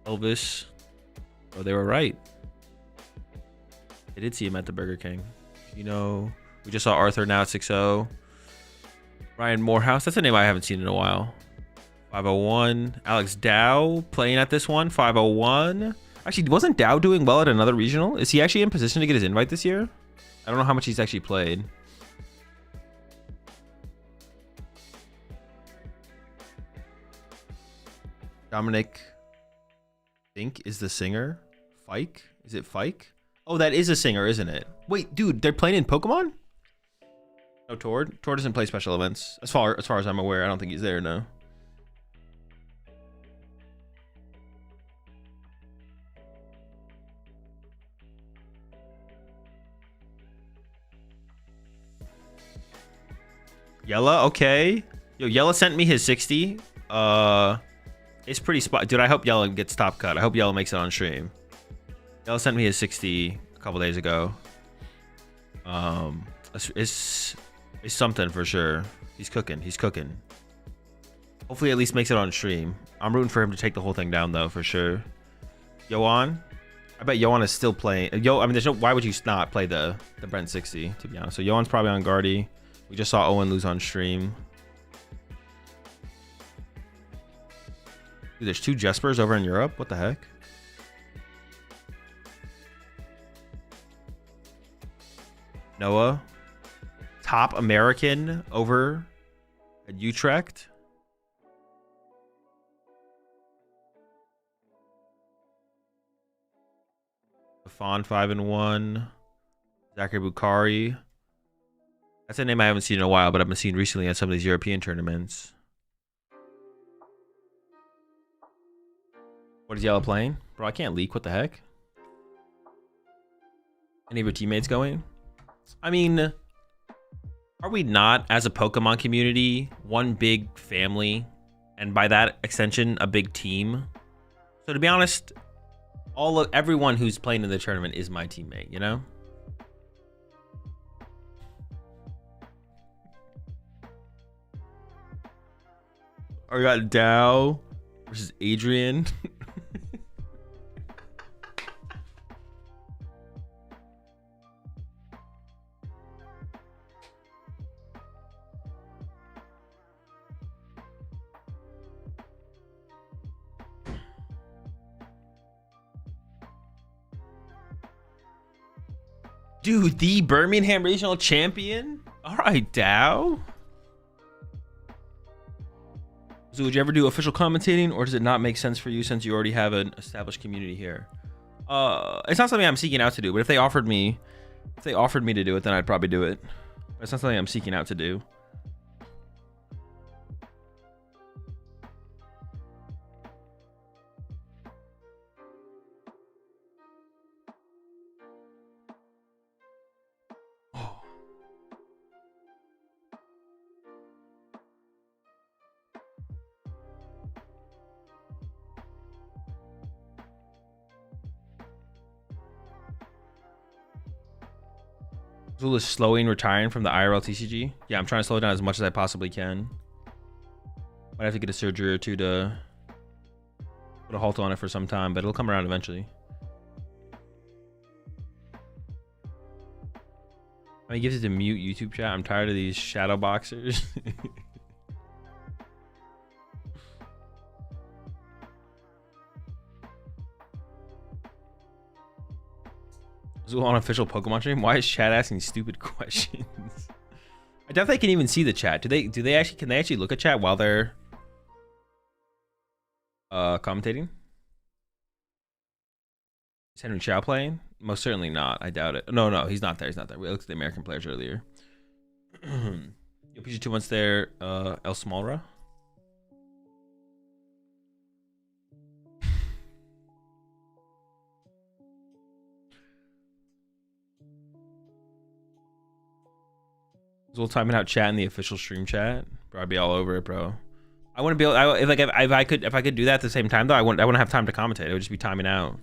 Elvis. Oh, they were right. I did see him at the Burger King. You know, we just saw Arthur now at 6-0. Ryan Morehouse. That's a name I haven't seen in a while. 501. Alex Dow playing at this one. 501. Actually, wasn't Dow doing well at another regional? Is he actually in position to get his invite this year? I don't know how much he's actually played. Dominic Fink is the singer. Fike? Is it Fike? Oh, that is a singer, isn't it? Wait, dude, they're playing in Pokemon? No, Tord. Tord doesn't play special events. As far as I'm aware, I don't think he's there, no. Yella, okay. Yo, Yella sent me his 60. It's pretty spot. Dude, I hope Yella gets top cut. I hope Yella makes it on stream. Yella sent me his 60 a couple days ago. It's something for sure. He's cooking. He's cooking. Hopefully at least makes it on stream. I'm rooting for him to take the whole thing down though, for sure. Yoan? I bet Yoan is still playing. I mean, there's no, why would you not play the Brent 60, to be honest? So Yoan's probably on Guardy. We just saw Owen lose on stream. Dude, there's 2 Jespers over in Europe. What the heck? Noah, top American over at Utrecht. Fawn 5-1. Zachary Bukhari. That's a name I haven't seen in a while, but I've been seeing recently at some of these European tournaments. What is Yellow playing? Bro, I can't leak. What the heck? Any of your teammates going? I mean, are we not, as a Pokemon community, one big family? And by that extension, a big team? So to be honest, everyone who's playing in the tournament is my teammate, you know? I got Dow versus Adrian. Dude, the Birmingham regional champion? All right, Dow. So would you ever do official commentating, or does it not make sense for you since you already have an established community here? It's not something I'm seeking out to do, but if they offered me to do it, then I'd probably do it. But it's not something I'm seeking out to do. Azul is slowing retiring from the IRL TCG. Yeah, I'm trying to slow it down as much as I possibly can. Might have to get a surgery or two to put a halt on it for some time, but it'll come around eventually. I mean, gifted to mute YouTube chat. I'm tired of these shadow boxers. Azul on official Pokemon stream. Why is chat asking stupid questions? I doubt they can even see the chat. Can they actually look at chat while they're commentating? Is Henry Chow playing? Most certainly not. I doubt it. No, he's not there. He's not there. We looked at the American players earlier. Yo, PG 2 months there. El Smallra. We'll timing out chat in the official stream chat. Bro, I'd be all over it, bro. I wouldn't be able. If I could do that at the same time though, I wouldn't have time to commentate. It would just be timing out.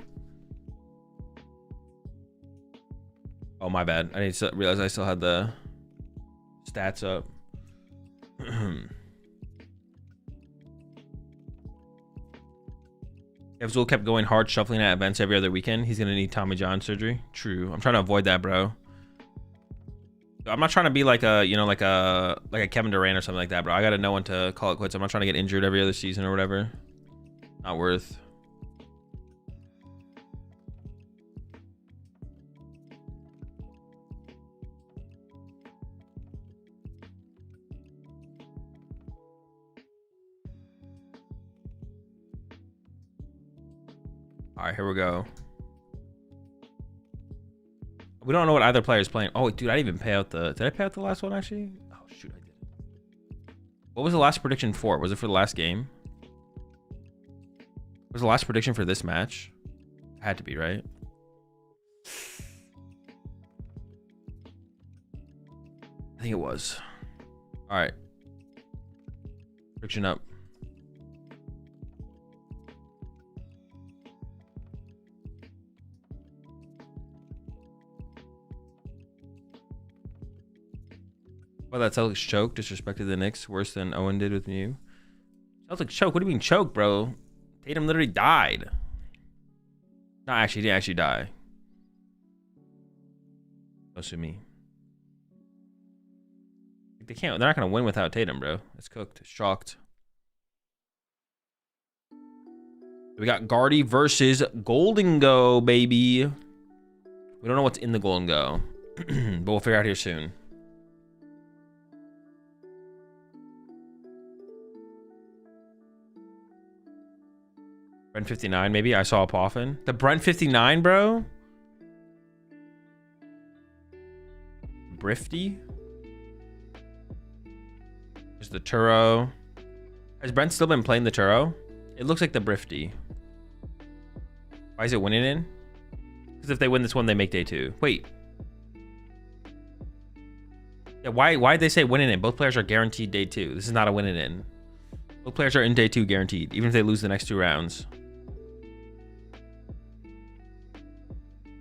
Oh my bad. I need to realize I still had the stats up. If Zul kept going hard shuffling at events every other weekend, he's gonna need Tommy John surgery. True. I'm trying to avoid that, bro. I'm not trying to be like a, like a Kevin Durant or something like that, bro. I gotta know when to call it quits. I'm not trying to get injured every other season or whatever. Not worth. All right, here we go. We don't know what either player is playing. Oh, dude, I didn't even pay out the... Did I pay out the last one, actually? Oh, shoot, I did. What was the last prediction for? Was it for the last game? Was the last prediction for this match? It had to be, right? I think it was. All right. Prediction up. Well, that Celtics choke disrespected the Knicks worse than Owen did with Mew. Celtics choke? What do you mean choke, bro? Tatum literally died. No, actually, he didn't actually die. Don't sue me. They can't. They're not gonna win without Tatum, bro. It's cooked. It's chalked. We got Guardy versus Golden Go, baby. We don't know what's in the Golden Go, but we'll figure out here soon. Brent 59, maybe. I saw a Poffin. The Brent 59, bro. Brifty. There's the Turo. Has Brent still been playing the Turo? It looks like the Brifty. Why is it winning in? Because if they win this one, they make day 2. Wait. Yeah, why did they say winning in? Both players are guaranteed day 2. This is not a winning in. Both players are in day 2 guaranteed, even if they lose the next 2 rounds.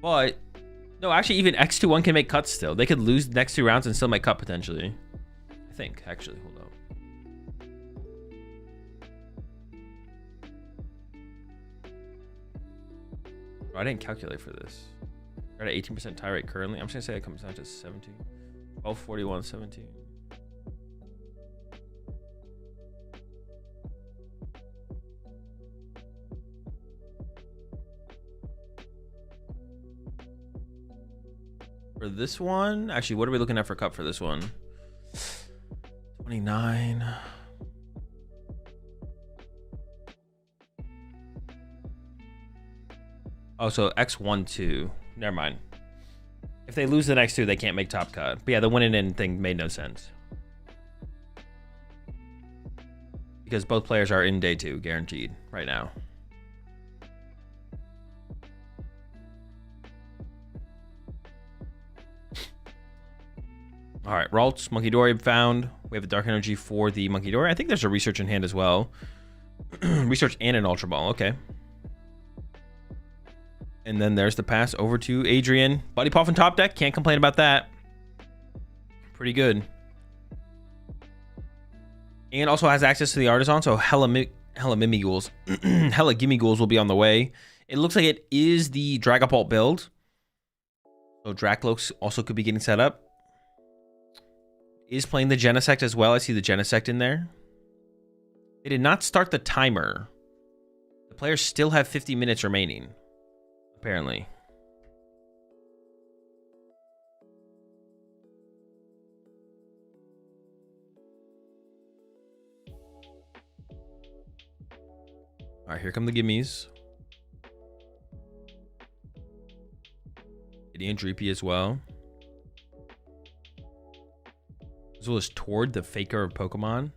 But no, actually, even X2-1 can make cuts still. They could lose the next 2 rounds and still make cut potentially. I think, actually, hold on. Oh, I didn't calculate for this. We're at an 18% tie rate currently. I'm just gonna say it comes down to 17. 12, 41, 17. For this one, actually, what are we looking at for cup for this one? 29. Oh, so X1-2. Never mind. If they lose the next 2, they can't make top cut. But yeah, the winning in thing made no sense. Because both players are in day 2, guaranteed, right now. All right, Ralts, Monkey Dory found. We have a Dark Energy for the Monkey Dory. I think there's a Research in hand as well. Research and an Ultra Ball, okay. And then there's the pass over to Adrian. Buddy Puffin top deck, can't complain about that. Pretty good. And also has access to the Artisan, so hella Mimighouls. Hella Gimmigouls will be on the way. It looks like it is the Dragapult build. So Dracloaks also could be getting set up. Is playing the Genesect as well. I see the Genesect in there. They did not start the timer. The players still have 50 minutes remaining, apparently. All right, here come the gimmies. Gideon Dreepy as well. Azul is toward the Faker of Pokemon.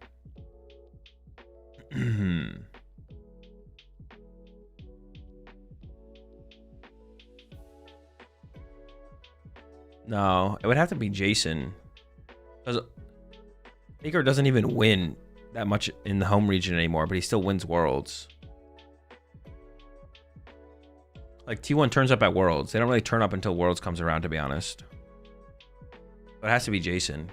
No, it would have to be Jason. Because Faker doesn't even win that much in the home region anymore, but he still wins Worlds. Like, T1 turns up at Worlds. They don't really turn up until Worlds comes around, to be honest. But it has to be Jason.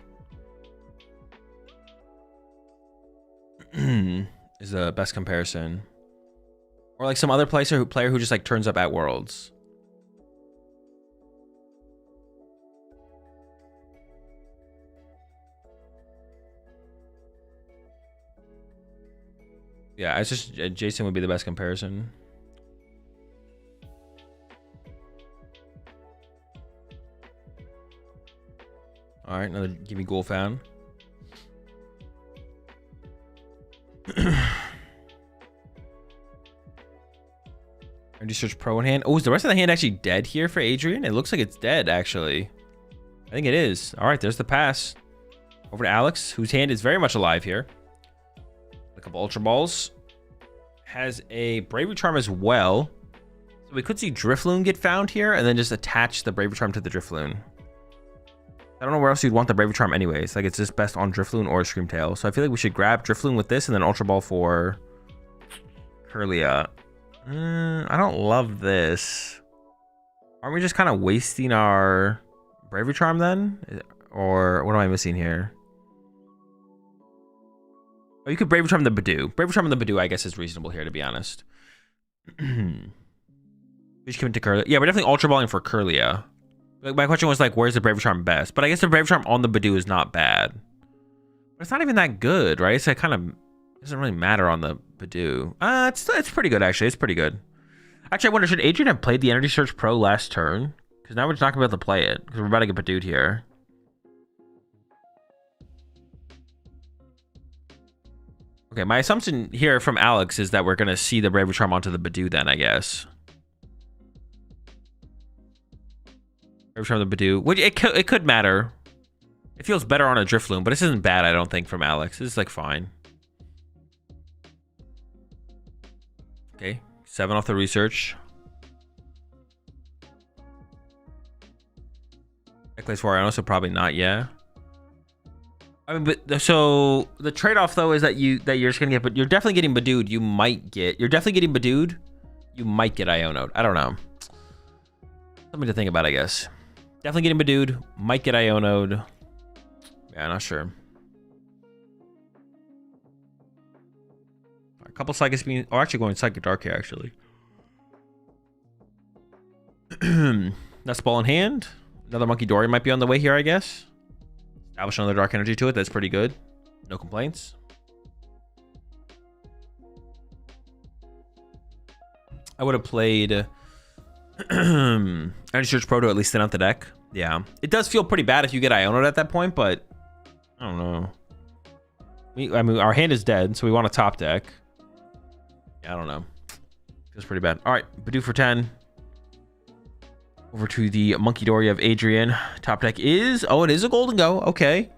Is the best comparison. Or like some other player who just like turns up at Worlds. Yeah, it's just Jason would be the best comparison. All right, another Gimme Ghoul found. Energy Search Pro in hand. Oh, is the rest of the hand actually dead here for Adrian? It looks like it's dead, actually. I think it is. All right, there's the pass. Over to Alex, whose hand is very much alive here. A couple Ultra Balls. Has a Bravery Charm as well. So we could see Drifloon get found here and then just attach the Bravery Charm to the Drifloon. I don't know where else you'd want the Bravery Charm anyways. Like, it's just best on Drifloon or Screamtail. So I feel like we should grab Drifloon with this and then Ultra Ball for Kirlia. I don't love this. Aren't we just kind of wasting our Bravery Charm then? Or what am I missing here? Oh, you could Bravery Charm the Badoo. Bravery Charm and the Badoo, I guess, is reasonable here, to be honest. We should come into Kirlia. Yeah, we're definitely Ultra Balling for Kirlia. Like, my question was, like, where's the Bravery Charm best? But I guess the Bravery Charm on the Badoo is not bad. But it's not even that good, right? So it kind of doesn't really matter on the Badoo. It's pretty good, actually. It's pretty good. Actually, I wonder, should Adrian have played the Energy Search Pro last turn? Because now we're just not going to be able to play it. Because we're about to get Badooed here. Okay, my assumption here from Alex is that we're going to see the Bravery Charm onto the Badoo then, I guess. Bravery Charm the Badoo. Which it could matter. It feels better on a Drifloon, but this isn't bad, I don't think, from Alex. This is, like, fine. Okay, 7 off the Research. Deck plays 4 Iono, so probably not, yeah. I mean, but so the trade-off though is that you're just gonna get, but you're definitely getting Badooed. You're definitely getting Badooed. You might get Iono'd. I don't know. Something to think about, I guess. Definitely getting Badooed. Might get Iono'd. Yeah, not sure. A couple Psychics being, oh, actually going Psychic Dark here, actually. That's ball in hand. Another Monkey Dory might be on the way here, I guess. Establish another Dark Energy to it. That's pretty good. No complaints. I would have played Energy Search Pro to at least thin out the deck. Yeah. It does feel pretty bad if you get Iono'd at that point, but I don't know. I mean, our hand is dead, so we want a top deck. Yeah, I don't know. Feels pretty bad. All right, Badoo for 10. Over to the Monkey Dory of Adrian. Top deck is... Oh, it is a Golden Go. Okay.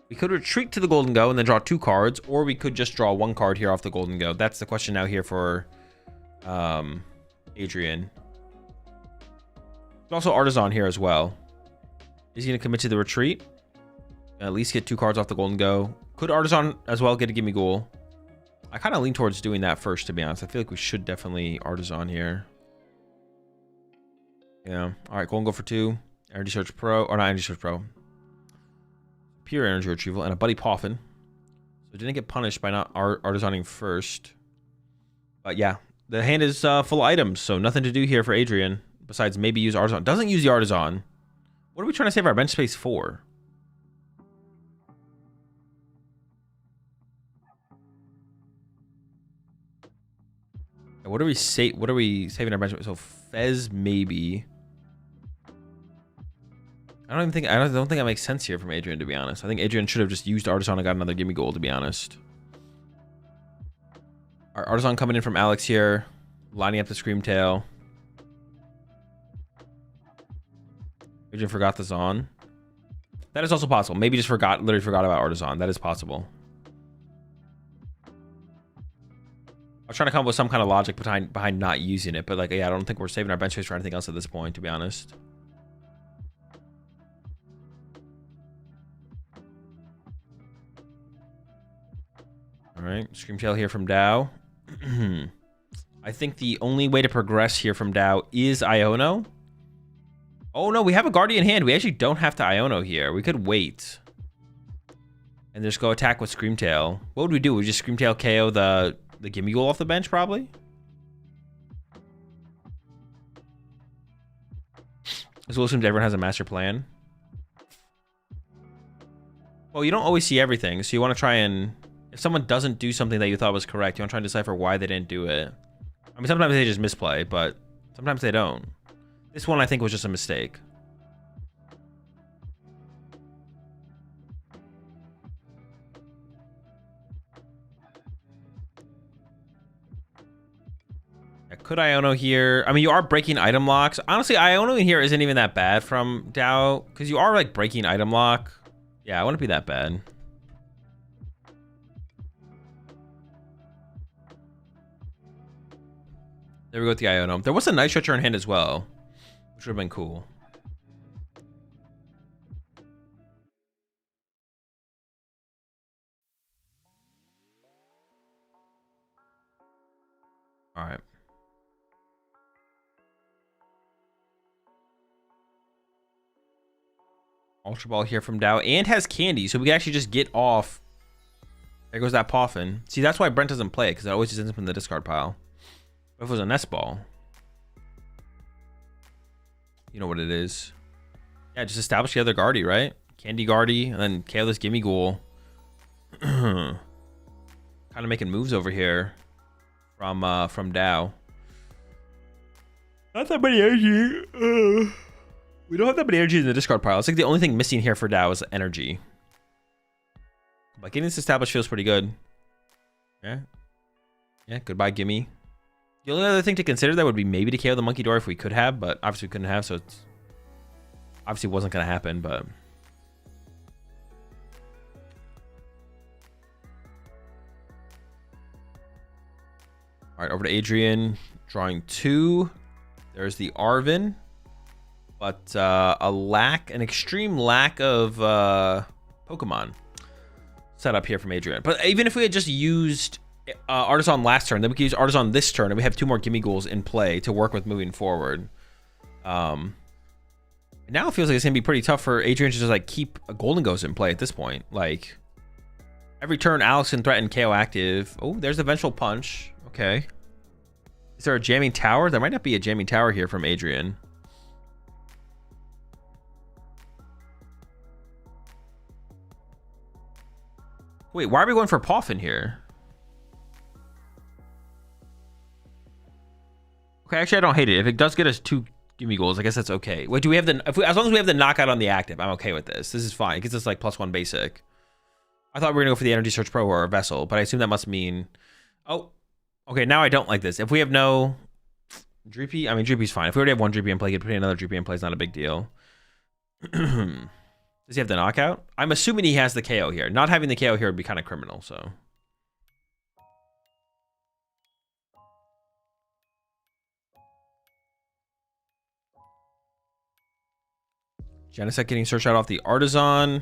We could retreat to the Golden Go and then draw 2 cards, or we could just draw 1 card here off the Golden Go. That's the question now here for Adrian. There's also Artisan here as well. Is he going to commit to the retreat? At least get 2 cards off the Golden Go. Could Artisan as well get a Gimme Ghoul? I kind of lean towards doing that first, to be honest. I feel like we should definitely Artisan here. Yeah. All right, Golden Go for 2. Energy Search Pro, or not Energy Search Pro. Pure Energy Retrieval and a Buddy Poffin. So didn't get punished by not Artisaning first. But yeah, the hand is full of items, so nothing to do here for Adrian besides maybe use Artisan. Doesn't use the Artisan. What are we trying to save our bench space for? What are we saving our bench space? So Fez maybe. I don't think that makes sense here from Adrian, to be honest. I think Adrian should have just used Artisan and got another Gimme Goal, to be honest. Our Artisan coming in from Alex here, lining up the Screamtail. Adrian forgot the Zon. That is also possible. Maybe just literally forgot about Artisan. That is possible. I was trying to come up with some kind of logic behind not using it, but like, yeah, I don't think we're saving our bench space for anything else at this point, to be honest. All right, Screamtail here from Dow. I think the only way to progress here from Dow is Iono. Oh no, we have a Guardian hand. We actually don't have to Iono here. We could wait and just go attack with Screamtail. What would we do? We just Screamtail KO the Gimme Goal off the bench, probably. As well assumes everyone has a master plan. Well, you don't always see everything, so you want to try and... If someone doesn't do something that you thought was correct, you want to try and decipher why they didn't do it. I mean, sometimes they just misplay, but sometimes they don't. This one, I think, was just a mistake. Could Iono here? I mean, you are breaking item locks. Honestly, Iono in here isn't even that bad from Dow, because you are like breaking item lock. Yeah, it wouldn't be that bad. There we go with the Iono. There was a Night Stretcher in hand as well, which would have been cool. All right. Ultra Ball here from Dow and has Candy, so we can actually just get off. There goes that Poffin. See, that's why Brent doesn't play it, because it always just ends up in the discard pile. What if it was a Nest Ball? You know what it is. Yeah, just establish the other Guardy, right? Candy Guardy, and then KO this Gimme Ghoul. Kind of making moves over here from Dow. Not that many energy. We don't have that many energy in the discard pile. It's like the only thing missing here for Dow is energy. But getting this established feels pretty good. Yeah. Yeah, goodbye, Gimme. The only other thing to consider that would be maybe to KO the Monkey Door if we could have, but obviously we couldn't have, so it's obviously wasn't going to happen, but... All right, over to Adrian. Drawing 2. There's the Arvin. but an extreme lack of Pokemon set up here from Adrian. But even if we had just used Artisan last turn, then we could use Artisan this turn, and we have 2 more Gimme Ghouls in play to work with moving forward. Now it feels like it's gonna be pretty tough for Adrian to just like keep a Golden Ghost in play at this point. Like every turn, Alex can threaten KO active. Oh, there's the Vengeful Punch. Okay. Is there a Jamming Tower? There might not be a Jamming Tower here from Adrian. Wait, why are we going for Poffin here? Okay, actually, I don't hate it. If it does get us 2 Gimme Ghouls, I guess that's okay. Wait, do we have the... as long as we have the knockout on the active, I'm okay with this. This is fine. It gets us like +1 basic. I thought we were going to go for the Energy Search Pro or a Vessel, but I assume that must mean... Oh, okay, now I don't like this. If we have no... Dreepy? I mean, Dreepy's fine. If we already have 1 Dreepy in play, putting another Dreepy in play is not a big deal. Does he have the knockout? I'm assuming he has the KO here. Not having the KO here would be kind of criminal, so... Genesect getting searched out off the Artisan.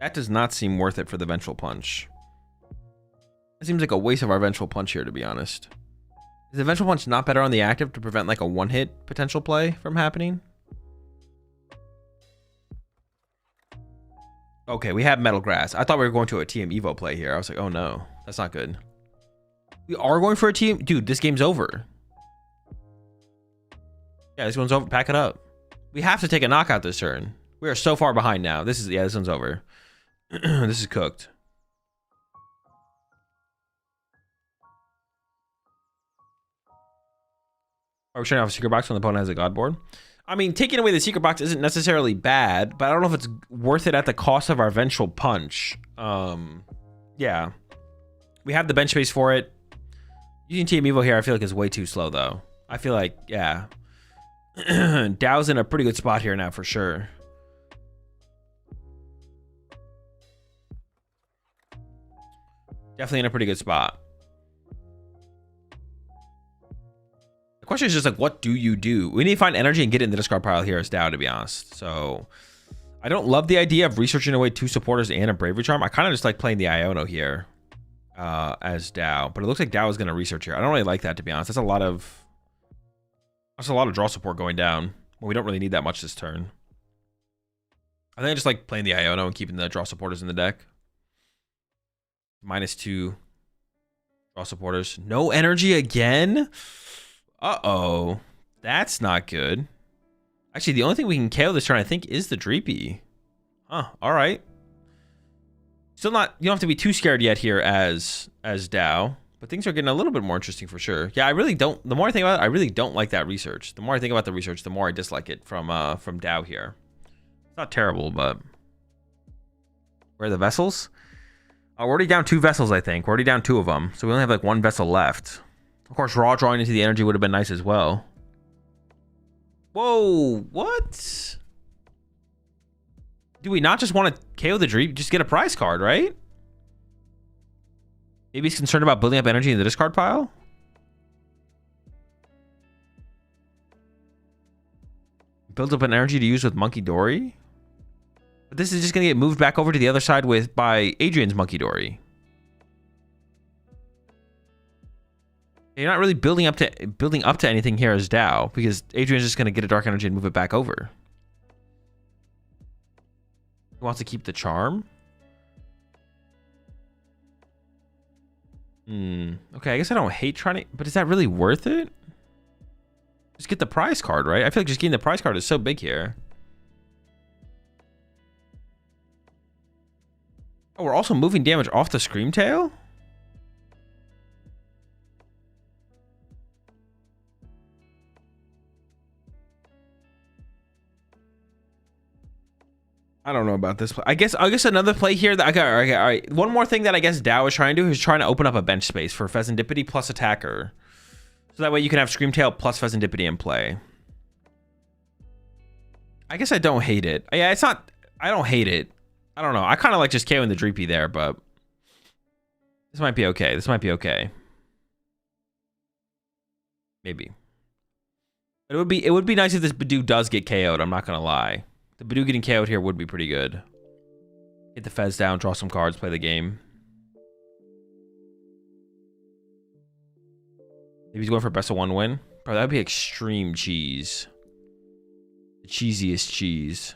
That does not seem worth it for the Vengeful Punch. It seems like a waste of our Vengeful Punch here, to be honest. Is the Vengeful Punch not better on the active to prevent like a 1-hit potential play from happening? Okay, we have Metal Grass. I thought we were going to a TM Evo play here. I was like, oh no, that's not good. We are going for a team. Dude, this game's over. Yeah, this one's over. Pack it up. We have to take a knockout this turn. We are so far behind now. This one's over. This is cooked. Are we showing off a secret box when the opponent has a god board? I mean, taking away the secret box isn't necessarily bad, but I don't know if it's worth it at the cost of our Vengeful Punch. Yeah. We have the bench space for it. Using Team Evo here, I feel like is way too slow, though. I feel like, yeah. Dow's in a pretty good spot here now, for sure. Definitely in a pretty good spot. The question is just like, what do you do? We need to find energy and get it in the discard pile here as Dow, to be honest. So I don't love the idea of researching away 2 supporters and a Bravery Charm. I kind of just like playing the Iono here as Dow, but it looks like Dow is going to research here. I don't really like that, to be honest. That's a lot of draw support going down. Well, we don't really need that much this turn. I think I just like playing the Iono and keeping the draw supporters in the deck. -2 draw supporters. No energy again? Uh-oh. That's not good. Actually, the only thing we can KO this turn, I think, is the Dreepy. Huh, alright. Still not... You don't have to be too scared yet here as Dow. But things are getting a little bit more interesting for sure. Yeah, I really don't... The more I think about it, I really don't like that research. The more I think about the research, the more I dislike it from Dow here. It's not terrible, but... Where are the vessels? We're already down 2 vessels, I think. We're already down 2 of them. So we only have like 1 vessel left. Of course, raw drawing into the energy would have been nice as well. Whoa, what? Do we not just want to KO the Dream? Just get a prize card, right? Maybe he's concerned about building up energy in the discard pile? Builds up an energy to use with Monkey Dory? But this is just going to get moved back over to the other side by Adrian's Monkey Dory. You're not really building up to anything here as Dow, because Adrian's just going to get a dark energy and move it back over. He wants to keep the charm. Okay, I guess I don't hate trying to... But is that really worth it? Just get the prize card, right? I feel like just getting the prize card is so big here. Oh, we're also moving damage off the Screamtail? I don't know about this play. I guess another play here that okay, all right. One more thing that I guess Dow is trying to do is trying to open up a bench space for Pheasantipity plus attacker. So that way you can have Screamtail plus Pheasantipity in play. I guess I don't hate it. Yeah, it's not... I don't hate it. I don't know. I kind of like just KOing the Dreepy there, but... This might be okay. This might be okay. Maybe. It would be nice if this Badoo does get KO'd. I'm not gonna lie. The Badoo getting KO'd here would be pretty good. Get the Fez down, draw some cards, play the game. Maybe he's going for best of 1 win. Bro, that would be extreme cheese. The cheesiest cheese.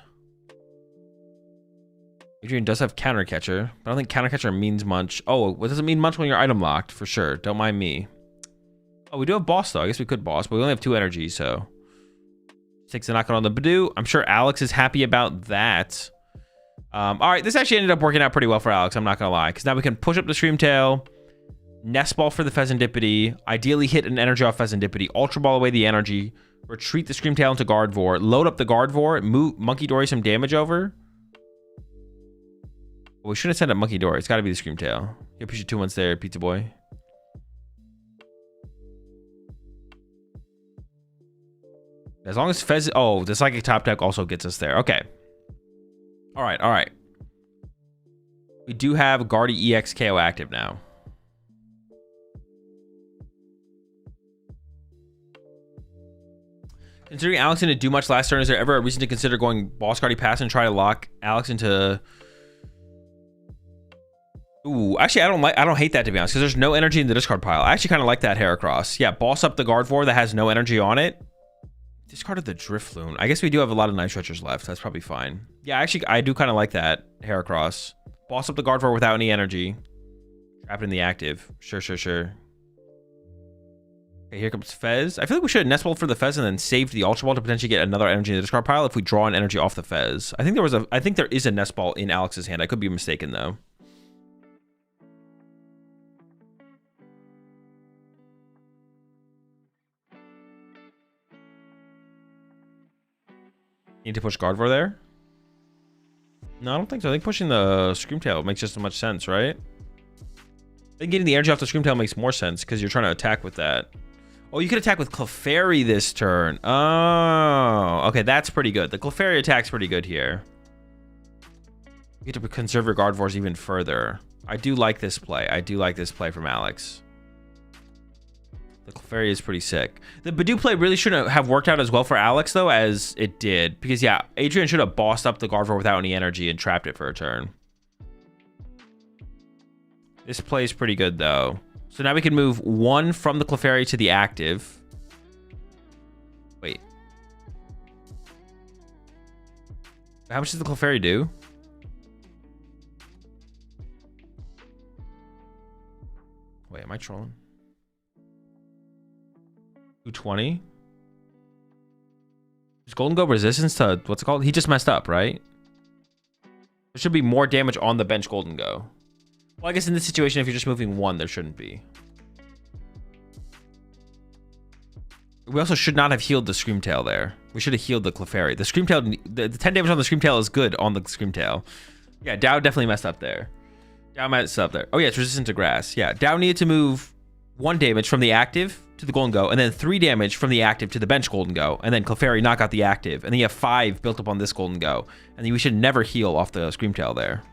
Adrian does have counter catcher, but I don't think counter catcher means much. Oh, what does it mean much when you're item locked? For sure. Don't mind me. Oh, we do have boss though. I guess we could boss, but we only have 2 energy, so. Takes a knockout on the Badoo. I'm sure Alex is happy about that. All right, this actually ended up working out pretty well for Alex. I'm not gonna lie, because now we can push up the Screamtail, Nest Ball for the Pheasantipity, ideally hit an energy off Pheasantipity, Ultra Ball away the energy, retreat the Screamtail into Gardevoir, load up the Gardevoir, move Monkey Dory some damage over. Well, we shouldn't send up Monkey Dory. It's got to be the Screamtail. You push your 2 once there, Pizza Boy. As long as Fez... Oh, the Psychic Top Deck also gets us there. Okay. All right, all right. We do have Guardy EX KO active now. Considering Alex didn't do much last turn, is there ever a reason to consider going Boss Guardy Pass and try to lock Alex into... Ooh, actually, I don't hate that, to be honest, because there's no energy in the discard pile. I actually kind of like that Heracross. Yeah, boss up the Gardevoir that has no energy on it. Discarded the Drifloon. I guess we do have a lot of Night Stretchers left. That's probably fine. Yeah, actually, I do kind of like that Heracross. Boss up the Gardevoir without any energy. Trap it in the active. Sure, sure, sure. Okay, here comes Fez. I feel like we should have Nest Ball for the Fez and then saved the Ultra Ball to potentially get another energy in the discard pile if we draw an energy off the Fez. I think there is a Nest Ball in Alex's hand. I could be mistaken though. Need to push Gardevoir there? No, I don't think so. I think pushing the Screamtail makes just as much sense, right? I think getting the energy off the Screamtail makes more sense because you're trying to attack with that. Oh, you could attack with Clefairy this turn. Oh, okay, that's pretty good. The Clefairy attack's pretty good here. You get to conserve your Gardevoirs even further. I do like this play. I do like this play from Alex. The Clefairy is pretty sick. The Badoo play really shouldn't have worked out as well for Alex, though, as it did. Because, yeah, Adrian should have bossed up the Gardevoir without any energy and trapped it for a turn. This play is pretty good, though. So now we can move 1 from the Clefairy to the active. Wait. How much does the Clefairy do? Wait, am I trolling? 220? Is Golden Go resistance to what's it called? He just messed up, right? There should be more damage on the bench Golden Go. Well, I guess in this situation, if you're just moving 1, there shouldn't be. We also should not have healed the Screamtail there. We should have healed the Clefairy. The Screamtail, the 10 damage on the Screamtail is good on the Screamtail. Yeah, Dow definitely messed up there. Dow messed up there. Oh yeah, it's resistant to grass. Yeah, Dow needed to move 1 damage from the active to the Golden Go, and then 3 damage from the active to the bench Golden Go, and then Clefairy knock out the active, and then you have 5 built up on this Golden Go, and then we should never heal off the Screamtail there.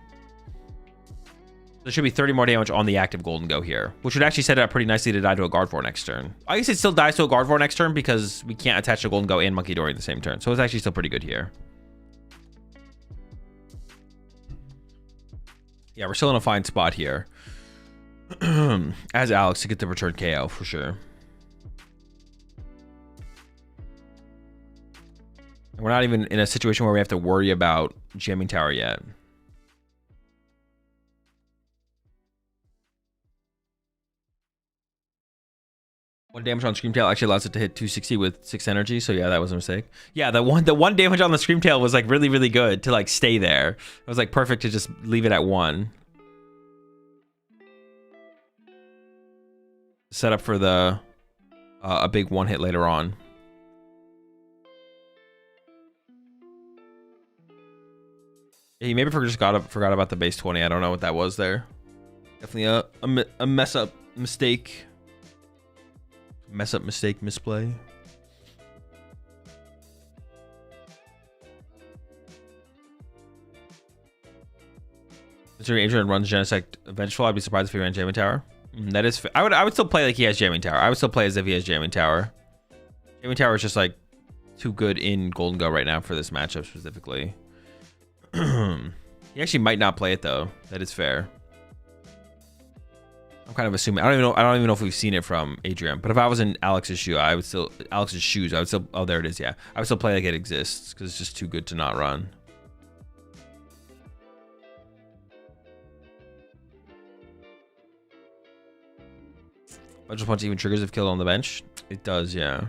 There should be 30 more damage on the active Golden Go here, which would actually set it up pretty nicely to die to a Gardevoir next turn. I guess it still dies to a Gardevoir next turn because we can't attach a Golden Go and Monkey Dory in the same turn, so it's actually still pretty good here. Yeah, we're still in a fine spot here. As Alex to get the return KO for sure. And we're not even in a situation where we have to worry about jamming tower yet. One damage on Screamtail actually allows it to hit 260 with 6 energy, so yeah, that was a mistake. Yeah, the one damage on the Screamtail was like really, really good to like stay there. It was like perfect to just leave it at 1. Set up for the a big 1 hit later on. He maybe forgot about the base 20. I don't know what that was there. Definitely a mess up mistake. Mess up mistake misplay. Considering Adrian runs Genesect Vengeful, I'd be surprised if he ran Jamming Tower. That is, I would still play like he has Jamming Tower. I would still play as if he has Jamming Tower. Jamming Tower is just like too good in Golden Go right now for this matchup specifically. He actually might not play it though. That is fair. I'm kind of assuming. I don't even know if we've seen it from Adrian. But if I was in Alex's shoes, I would still Oh, there it is. Yeah, I would still play like it exists because it's just too good to not run. Vengeful Punch even triggers if killed on the bench. It does, yeah.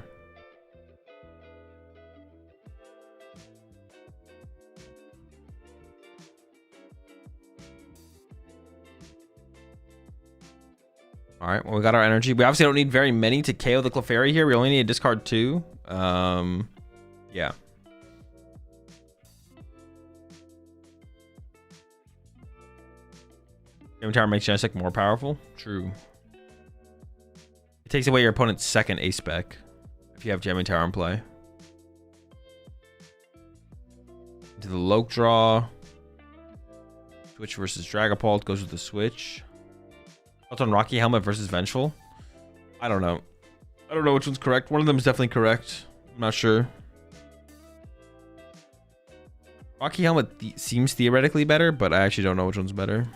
All right, well, we got our energy. We obviously don't need very many to KO the Clefairy here. We only need to discard 2. Yeah. Jamming Tower makes Genesect more powerful. True. It takes away your opponent's second ace spec if you have Jamming Tower in play. Into the Loke draw. Switch versus Dragapult goes with the switch. Thoughts on Rocky Helmet versus Vengeful? I don't know. I don't know which one's correct. One of them is definitely correct. I'm not sure. Rocky Helmet seems theoretically better, but I actually don't know which one's better.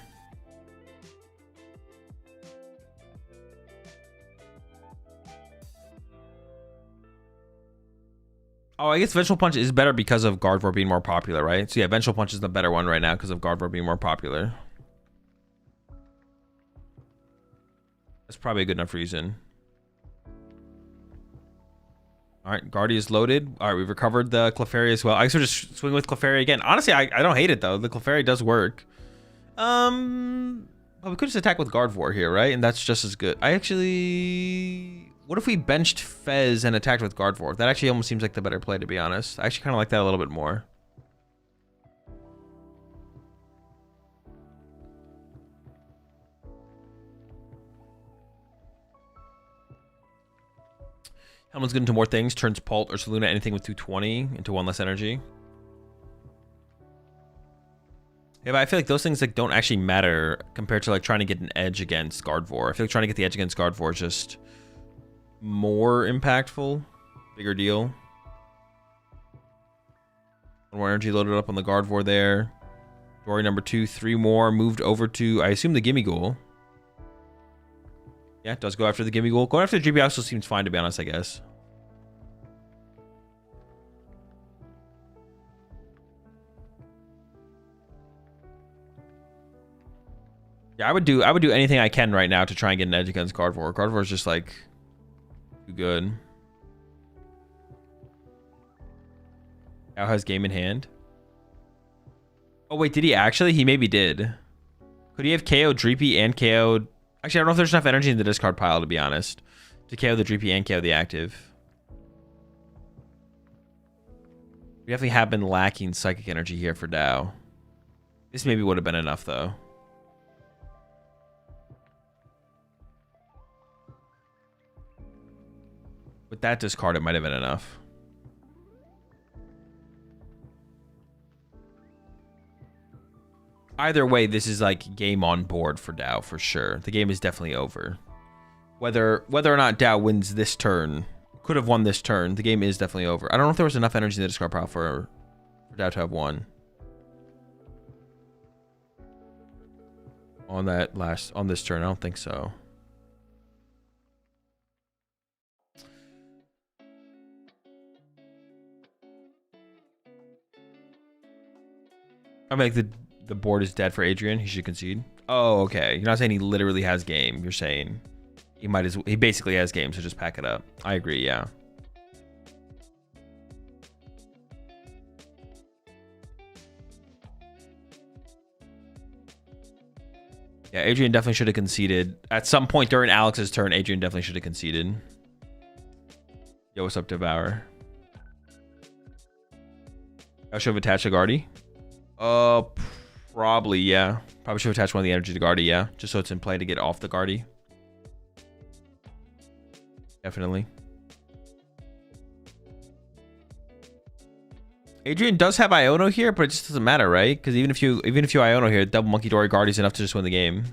Oh, I guess Vengeful Punch is better because of Gardevoir being more popular, right? So yeah, Vengeful Punch is the better one right now because of Gardevoir being more popular. That's probably a good enough reason. All right, Guardy is loaded. All right, we've recovered the Clefairy as well. I guess we're just swing with Clefairy again. Honestly, I don't hate it though. The Clefairy does work. Well, we could just attack with Gardevoir here, right? And that's just as good. What if we benched Fez and attacked with Gardevoir? That actually almost seems like the better play, to be honest. I actually kind of like that a little bit more. Helmet's good into more things. Turns Pult or Saluna anything with 220 into 1 less energy. Yeah, but I feel like those things like don't actually matter compared to like trying to get an edge against Gardevoir. I feel like trying to get the edge against Gardevoir is just more impactful. Bigger deal. 1 more energy loaded up on the Gardevoir there. Dory number 2, 3 more moved over to, I assume, the Gimme Ghoul. Yeah, it does go after the Gimme Ghoul. Going after the GB also seems fine, to be honest, I guess. Yeah, I would do anything I can right now to try and get an edge against Gardevoir. Gardevoir is just like too good. Now has game in hand. Oh wait, did he actually? He maybe did. Could he have KO'd Dreepy and KO'd? Actually, I don't know if there's enough energy in the discard pile, to be honest, to KO the Dreepy and KO the active. We definitely have been lacking psychic energy here for Dow. This maybe would have been enough, though. With that discard, it might have been enough. Either way, this is like game on board for Dow for sure. The game is definitely over. Whether or not Dow wins this turn, could have won this turn, the game is definitely over. I don't know if there was enough energy in the discard pile for Dow to have won. On this turn, I don't think so. I mean, like the board is dead for Adrian. He should concede. Oh, okay. You're not saying he literally has game. You're saying he basically has game, so just pack it up. I agree, yeah. Yeah, Adrian definitely should have conceded. At some point during Alex's turn, Adrian definitely should have conceded. Yo, what's up, Devour? I should have attached a Guardy. Probably, yeah. Probably should have attached one of the energy to Guardy, yeah. Just so it's in play to get off the Guardy. Definitely. Adrian does have Iono here, but it just doesn't matter, right? Because even if you Iono here, double Monkey Dory Guardy is enough to just win the game.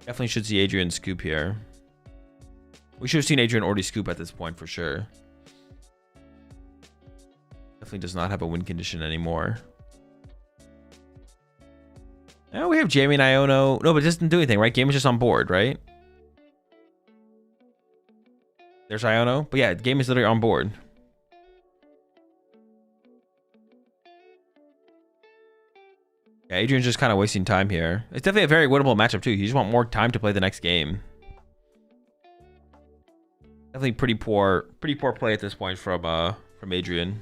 Definitely should see Adrian scoop here. We should have seen Adrian already scoop at this point for sure. Definitely does not have a win condition anymore. Now we have Jamie and Iono. No, but it doesn't do anything, right? Game is just on board, right? There's Iono. But yeah, the game is literally on board. Yeah, Adrian's just kind of wasting time here. It's definitely a very winnable matchup too. You just want more time to play the next game. Definitely pretty poor play at this point from Adrian.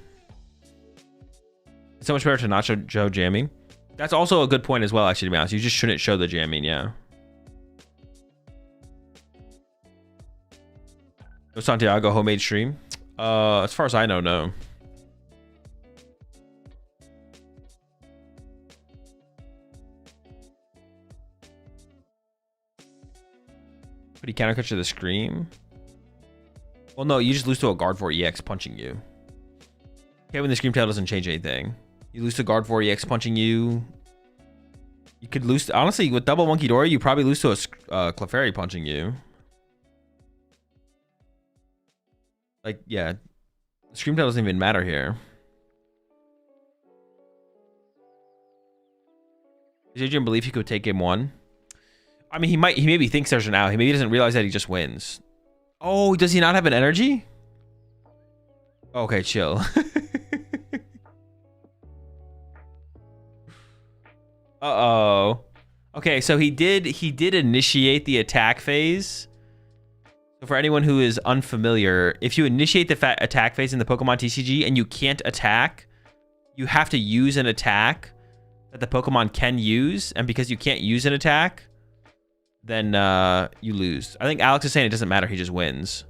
It's so much better to not show Joe jamming. That's also a good point as well, actually, to be honest. You just shouldn't show the jamming, yeah. No Santiago homemade stream? As far as I know, no. But he countercut to the scream? Well, no, you just lose to a guard 4 EX punching you. Okay, when the scream tail doesn't change anything. You lose to guard 4 EX punching you. You could lose to, honestly, with double Monkey Dory, you probably lose to a Clefairy punching you. Like, yeah. Scream tail doesn't even matter here. Does Adrian believe he could take game 1? I mean, he maybe thinks there's an out. He maybe doesn't realize that he just wins. Oh, does he not have an energy? Okay, chill. Uh-oh. Okay, so he did initiate the attack phase. So for anyone who is unfamiliar, if you initiate the attack phase in the Pokemon TCG and you can't attack, you have to use an attack that the Pokemon can use, and because you can't use an attack, then you lose. I think Alex is saying it doesn't matter, he just wins.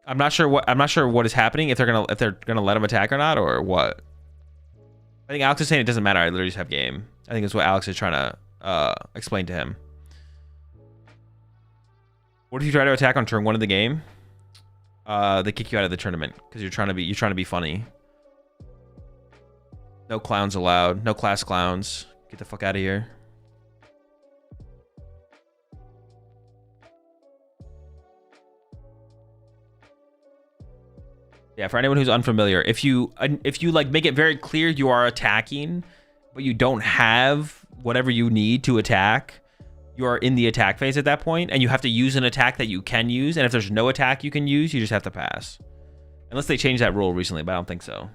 I'm not sure what is happening, if they're gonna let him attack or not, or what. I think Alex is saying it doesn't matter, I literally just have game. I think that's what Alex is trying to explain to him. What if you try to attack on turn 1 of the game? They kick you out of the tournament because you're trying to be funny. No clowns allowed. No class clowns. Get the fuck out of here. Yeah, for anyone who's unfamiliar, if you like make it very clear you are attacking, but you don't have whatever you need to attack, you are in the attack phase at that point, and you have to use an attack that you can use, and if there's no attack you can use, you just have to pass. Unless they changed that rule recently, but I don't think so.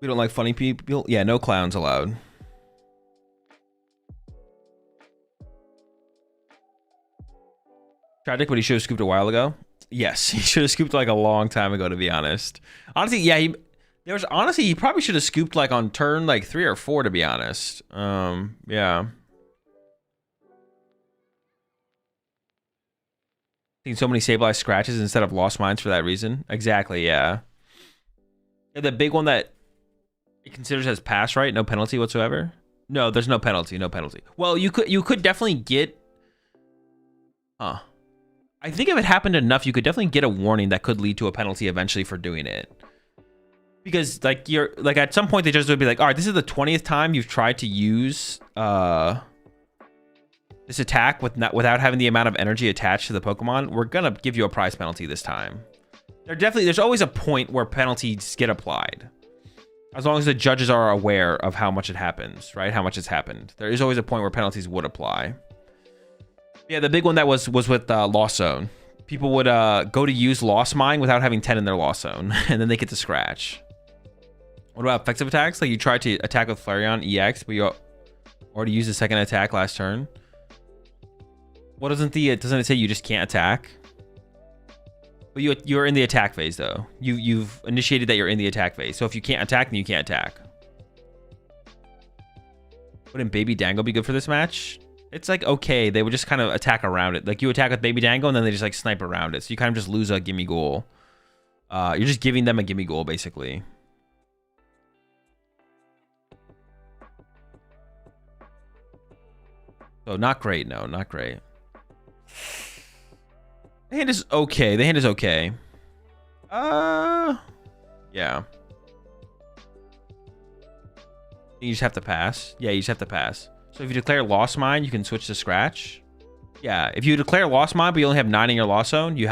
We don't like funny people? Yeah, no clowns allowed. Tragic, but he should have scooped a while ago. Yes, he should have scooped like a long time ago, to be honest. Honestly, yeah, he probably should have scooped like on turn like 3 or 4, to be honest. Yeah. Seen so many Sableye scratches instead of lost mines for that reason. Exactly, yeah. The big one that it considers as pass, right? No penalty whatsoever. No, there's no penalty. No penalty. Well, you could definitely get. I think if it happened enough, you could definitely get a warning that could lead to a penalty eventually for doing it. Because like at some point they just would be like, all right, this is the 20th time you've tried to use this attack without having the amount of energy attached to the Pokemon. We're gonna give you a prize penalty this time. There's always a point where penalties get applied, as long as the judges are aware of how much it happens, right? How much has happened. There is always a point where penalties would apply. Yeah, the big one that was with Lost Zone. People would go to use Lost Mine without having 10 in their Lost Zone, and then they get to scratch. What about effective attacks? Like you try to attack with Flareon EX, but you already used the second attack last turn. What doesn't it say you just can't attack? But you're in the attack phase though. You've initiated that you're in the attack phase. So if you can't attack, then you can't attack. Wouldn't Baby Dango be good for this match? It's like, okay, they would just kind of attack around it. Like you attack with Baby Dango and then they just like snipe around it. So you kind of just lose a gimme goal. You're just giving them a gimme goal basically. So not great, no, not great. The hand is okay. The hand is okay. Yeah. You just have to pass. Yeah, you just have to pass. So if you declare Lost Mine, you can switch to Scratch. Yeah, if you declare Lost Mine, but you only have 9 in your Lost Zone, do you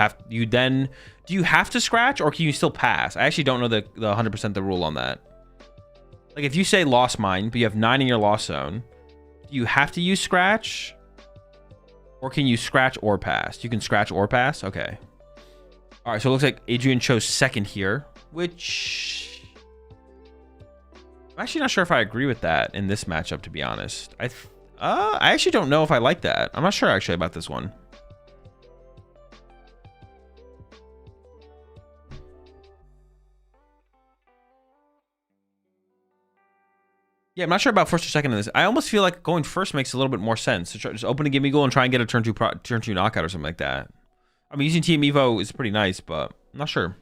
have to Scratch, or can you still pass? I actually don't know the 100% the rule on that. Like, if you say Lost Mine, but you have 9 in your Lost Zone, do you have to use Scratch? Or can you Scratch or pass? You can Scratch or pass? Okay. All right, so it looks like Adrian chose second here, which... I'm actually not sure if I agree with that in this matchup, to be honest. I actually don't know if I like that. I'm not sure, actually, about this one. Yeah, I'm not sure about first or second in this. I almost feel like going first makes a little bit more sense. To just open a gimme goal and try and get a turn two knockout or something like that. I mean, using Team Evo is pretty nice, but I'm not sure.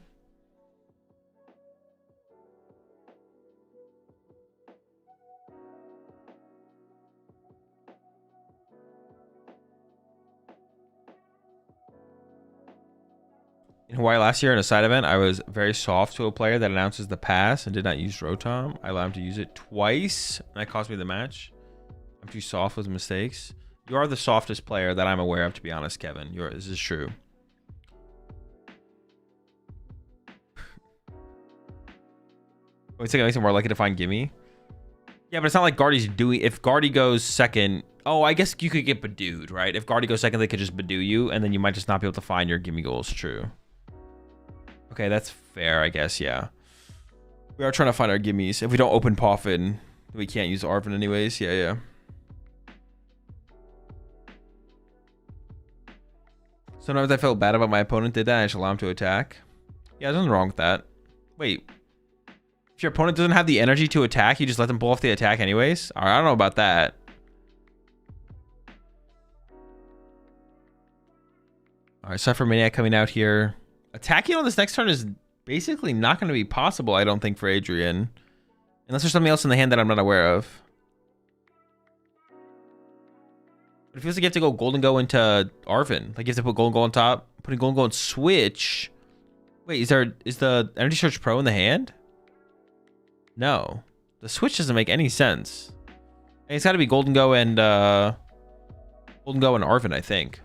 In Hawaii last year in a side event, I was very soft to a player that announces the pass and did not use Rotom. I allowed him to use it twice, and that cost me the match. I'm too soft with mistakes. You are the softest player that I'm aware of, to be honest, Kevin. This is true. Wait, so it makes it more likely to find gimme? Yeah, but it's not like Guardy's doing... If Guardy goes second... Oh, I guess you could get Badooed, right? If Guardy goes second, they could just Badoo you, and then you might just not be able to find your gimme goals. True. Okay, that's fair, I guess, yeah. We are trying to find our gimmies. If we don't open Poffin, we can't use Arvin anyways. Yeah, yeah. Sometimes I felt bad about my opponent did that. I just allow him to attack. Yeah, there's nothing wrong with that. Wait. If your opponent doesn't have the energy to attack, you just let them pull off the attack anyways? All right, I don't know about that. All right, Cypher Maniac coming out here. Attacking on this next turn is basically not going to be possible, I don't think, for Adrian. Unless there's something else in the hand that I'm not aware of. But it feels like you have to go Golden Go into Arvin. Like you have to put Golden Go on top, putting Golden Go on Switch. Wait, is the Energy Surge Pro in the hand? No. The Switch doesn't make any sense. It's got to be Golden Go and Arvin, I think.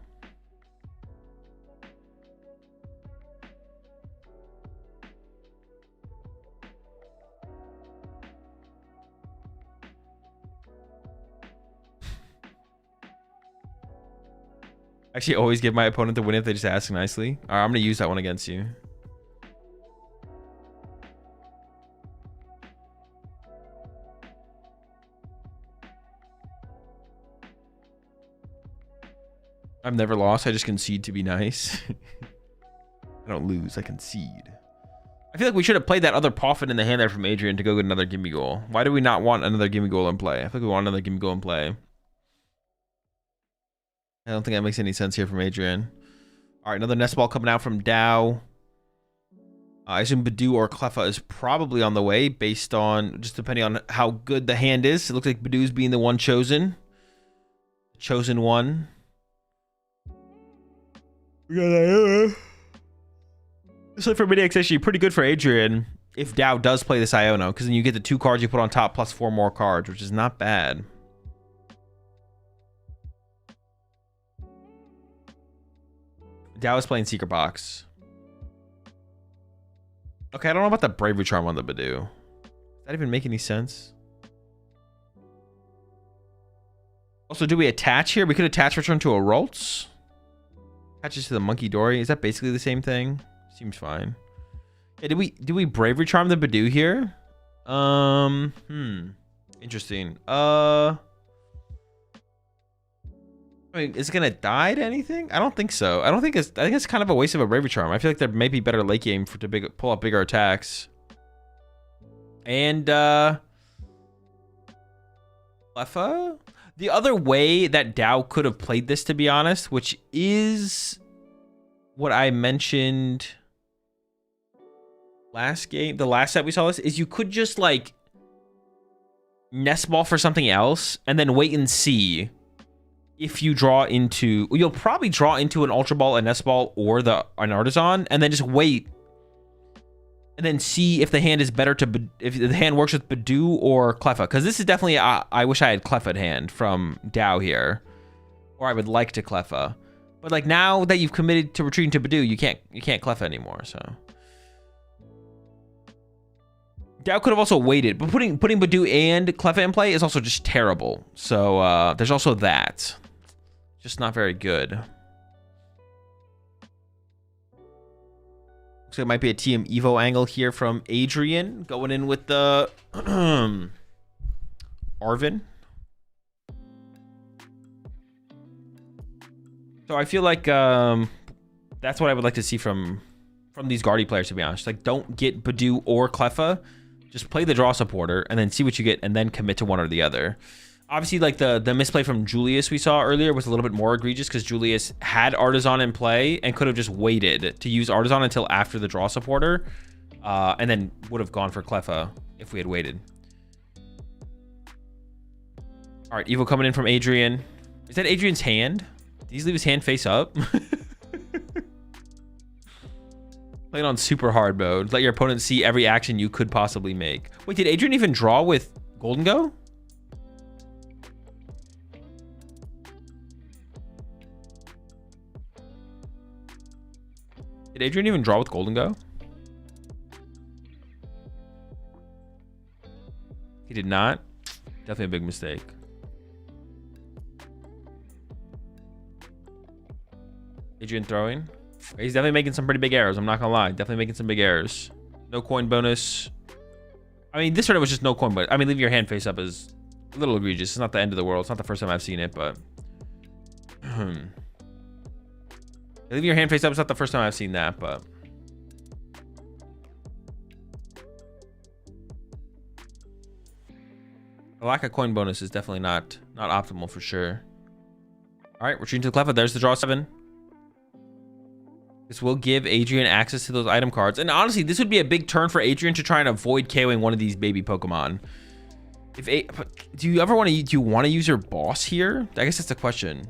Actually, always give my opponent the win if they just ask nicely. All right, I'm going to use that one against you. I've never lost. I just concede to be nice. I don't lose. I concede. I feel like we should have played that other Poffin in the hand there from Adrian to go get another gimme goal. Why do we not want another gimme goal in play? I feel like we want another gimme goal in play. I don't think that makes any sense here from Adrian. All right, another nest ball coming out from Dow. I assume Badoo or Cleffa is probably on the way based on, just depending on how good the hand is. It looks like Badoo's being the one chosen. Chosen one. We got Iona. This one for Miniax actually pretty good for Adrian if Dow does play this Iona, because then you get the 2 cards you put on top plus 4 more cards, which is not bad. Dow is playing Secret Box. Okay, I don't know about the Bravery Charm on the Badoo. Does that even make any sense? Also, do we attach here? We could attach return to a Ralts. Attaches to the Monkey Dory. Is that basically the same thing? Seems fine. Yeah, do we Bravery Charm the Badoo here? Interesting. I mean, is it gonna die to anything? I don't think so. I think it's kind of a waste of a Bravery Charm. I feel like there may be better late game to pull up bigger attacks. And Cleffa? The other way that Dow could have played this, to be honest, which is what I mentioned last game, the last set we saw this, is you could just like nest ball for something else and then wait and see. If you draw into, you'll probably draw into an Ultra Ball, a Nest Ball, or an Artisan, and then just wait and then see if the hand is better if the hand works with Badoo or Cleffa. Because this is definitely, I wish I had Cleffa at hand from Dow here. Or I would like to Cleffa. But like now that you've committed to retreating to Badoo, you can't Cleffa anymore, so. Dow could have also waited, but putting Badoo and Cleffa in play is also just terrible. So there's also that. Just not very good. Looks like it might be a TM Evo angle here from Adrian, going in with the Arvin. So I feel like that's what I would like to see from these Guardy players, to be honest. Like, don't get Badoo or Cleffa. Just play the draw supporter and then see what you get and then commit to one or the other. Obviously, like the misplay from Julius we saw earlier was a little bit more egregious because Julius had Artisan in play and could have just waited to use Artisan until after the draw supporter, and then would have gone for Cleffa if we had waited. All right, Evo coming in from Adrian. Is that Adrian's hand? Did he leave his hand face up? Playing on super hard mode. Let your opponent see every action you could possibly make. Wait, did Adrian even draw with Golden Go? Did Adrian even draw with Golden Go? He did not. Definitely a big mistake. Adrian throwing. He's definitely making some pretty big errors. I'm not gonna lie. Definitely making some big errors. No coin bonus. I mean, this turn was just no coin, but I mean, leaving your hand face up is a little egregious. It's not the end of the world. It's not the first time I've seen it, but leaving your hand face up is not the first time I've seen that, but a lack of coin bonus is definitely not optimal for sure. All right, retreating to the Cleffa. There's the draw 7. This will give Adrian access to those item cards. And honestly, this would be a big turn for Adrian to try and avoid KOing one of these baby Pokemon. Do you ever want to, do you want to use your boss here? I guess that's the question.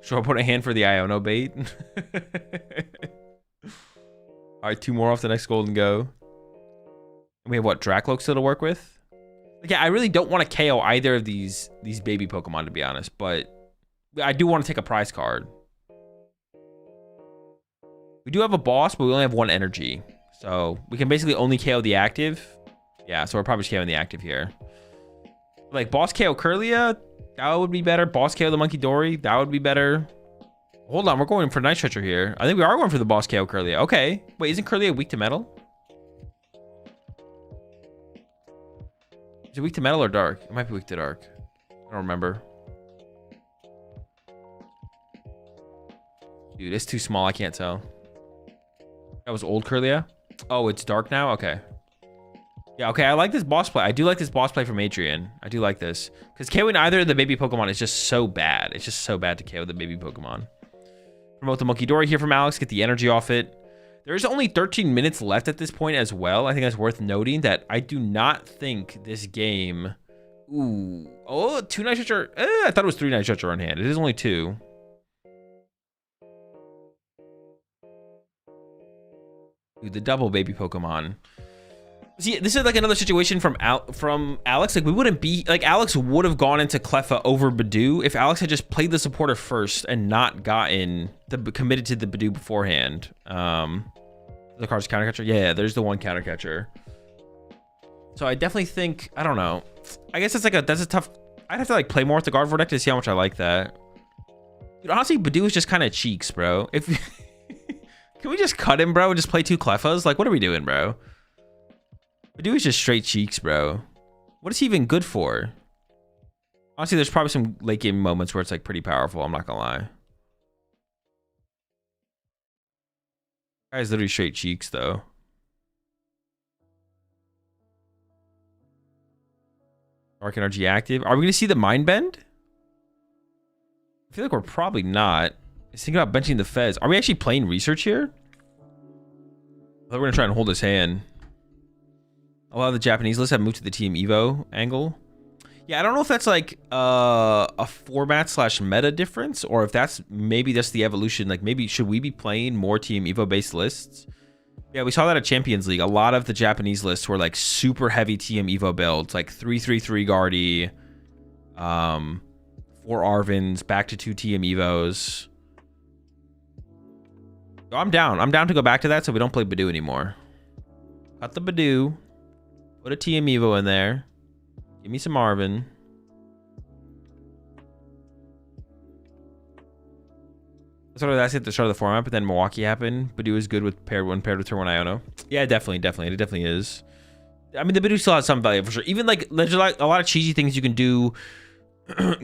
Should I put a hand for the Iono bait? All right, 2 more off the next Golden Go. And we have what, Dracloak still to work with? Like, yeah, I really don't want to KO either of these baby Pokemon, to be honest, but I do want to take a prize card. We do have a boss, but we only have 1 energy. So we can basically only KO the active. Yeah, so we're probably just KOing the active here. Like, boss KO Curlia, that would be better. Boss KO the Monkey Dory, that would be better. Hold on, we're going for Night Stretcher here. I think we are going for the boss KO Curlia. Okay. Wait, isn't Curlia weak to metal? Is it weak to metal or dark? It might be weak to dark. I don't remember. Dude, it's too small. I can't tell. That was old Curlia. Oh, it's dark now? Okay. Yeah, okay, I like this boss play. I do like this boss play from Adrian. I do like this. Because KOing either of the baby Pokemon is just so bad. It's just so bad to KO the baby Pokemon. Promote the Monkey Dory here from Alex. Get the energy off it. There's only 13 minutes left at this point as well. I think that's worth noting that I do not think this game... Ooh. Oh, 2 Night Stretcher. I thought it was 3 Night Stretcher on hand. It is only 2. Dude, the double baby Pokemon. See, this is like another situation from Alex. Like, we wouldn't be like, Alex would have gone into Cleffa over Badoo if Alex had just played the supporter first and not gotten committed to the Badoo beforehand. The card's counter catcher. Yeah, there's the 1 counter catcher. So I definitely think, I don't know. I guess that's a tough. I'd have to like play more with the Gardevoir deck to see how much I like that. Dude, honestly, Badoo is just kind of cheeks, bro. If can we just cut him, bro, and just play 2 Cleffas? Like, what are we doing, bro? Badoo is just straight cheeks, bro. What is he even good for? Honestly, there's probably some late game moments where it's like pretty powerful. I'm not gonna lie. Guy's literally straight cheeks, though. Dark Energy active. Are we gonna see the Mind Bend? I feel like we're probably not. He's thinking about benching the Fez. Are we actually playing research here? I thought we were gonna try and hold his hand. A lot of the Japanese lists have moved to the Team Evo angle. Yeah, I don't know if that's like a format / meta difference, or if that's maybe just the evolution. Like maybe should we be playing more Team Evo based lists? Yeah, we saw that at Champions League. A lot of the Japanese lists were like super heavy Team Evo builds, like 3-3-3 Guardy, 4 Arvins, back to 2 Team Evos. So I'm down. I'm down to go back to that so we don't play Badoo anymore. Cut the Badoo. Put a Team Evo in there. Give me some Arvin. That's at the start of the format, but then Milwaukee happened. Badoo is good with paired with Turn 1 Iono. Yeah, definitely. It definitely is. I mean, the Badoo still has some value for sure. Even like there's like a lot of cheesy things you can do.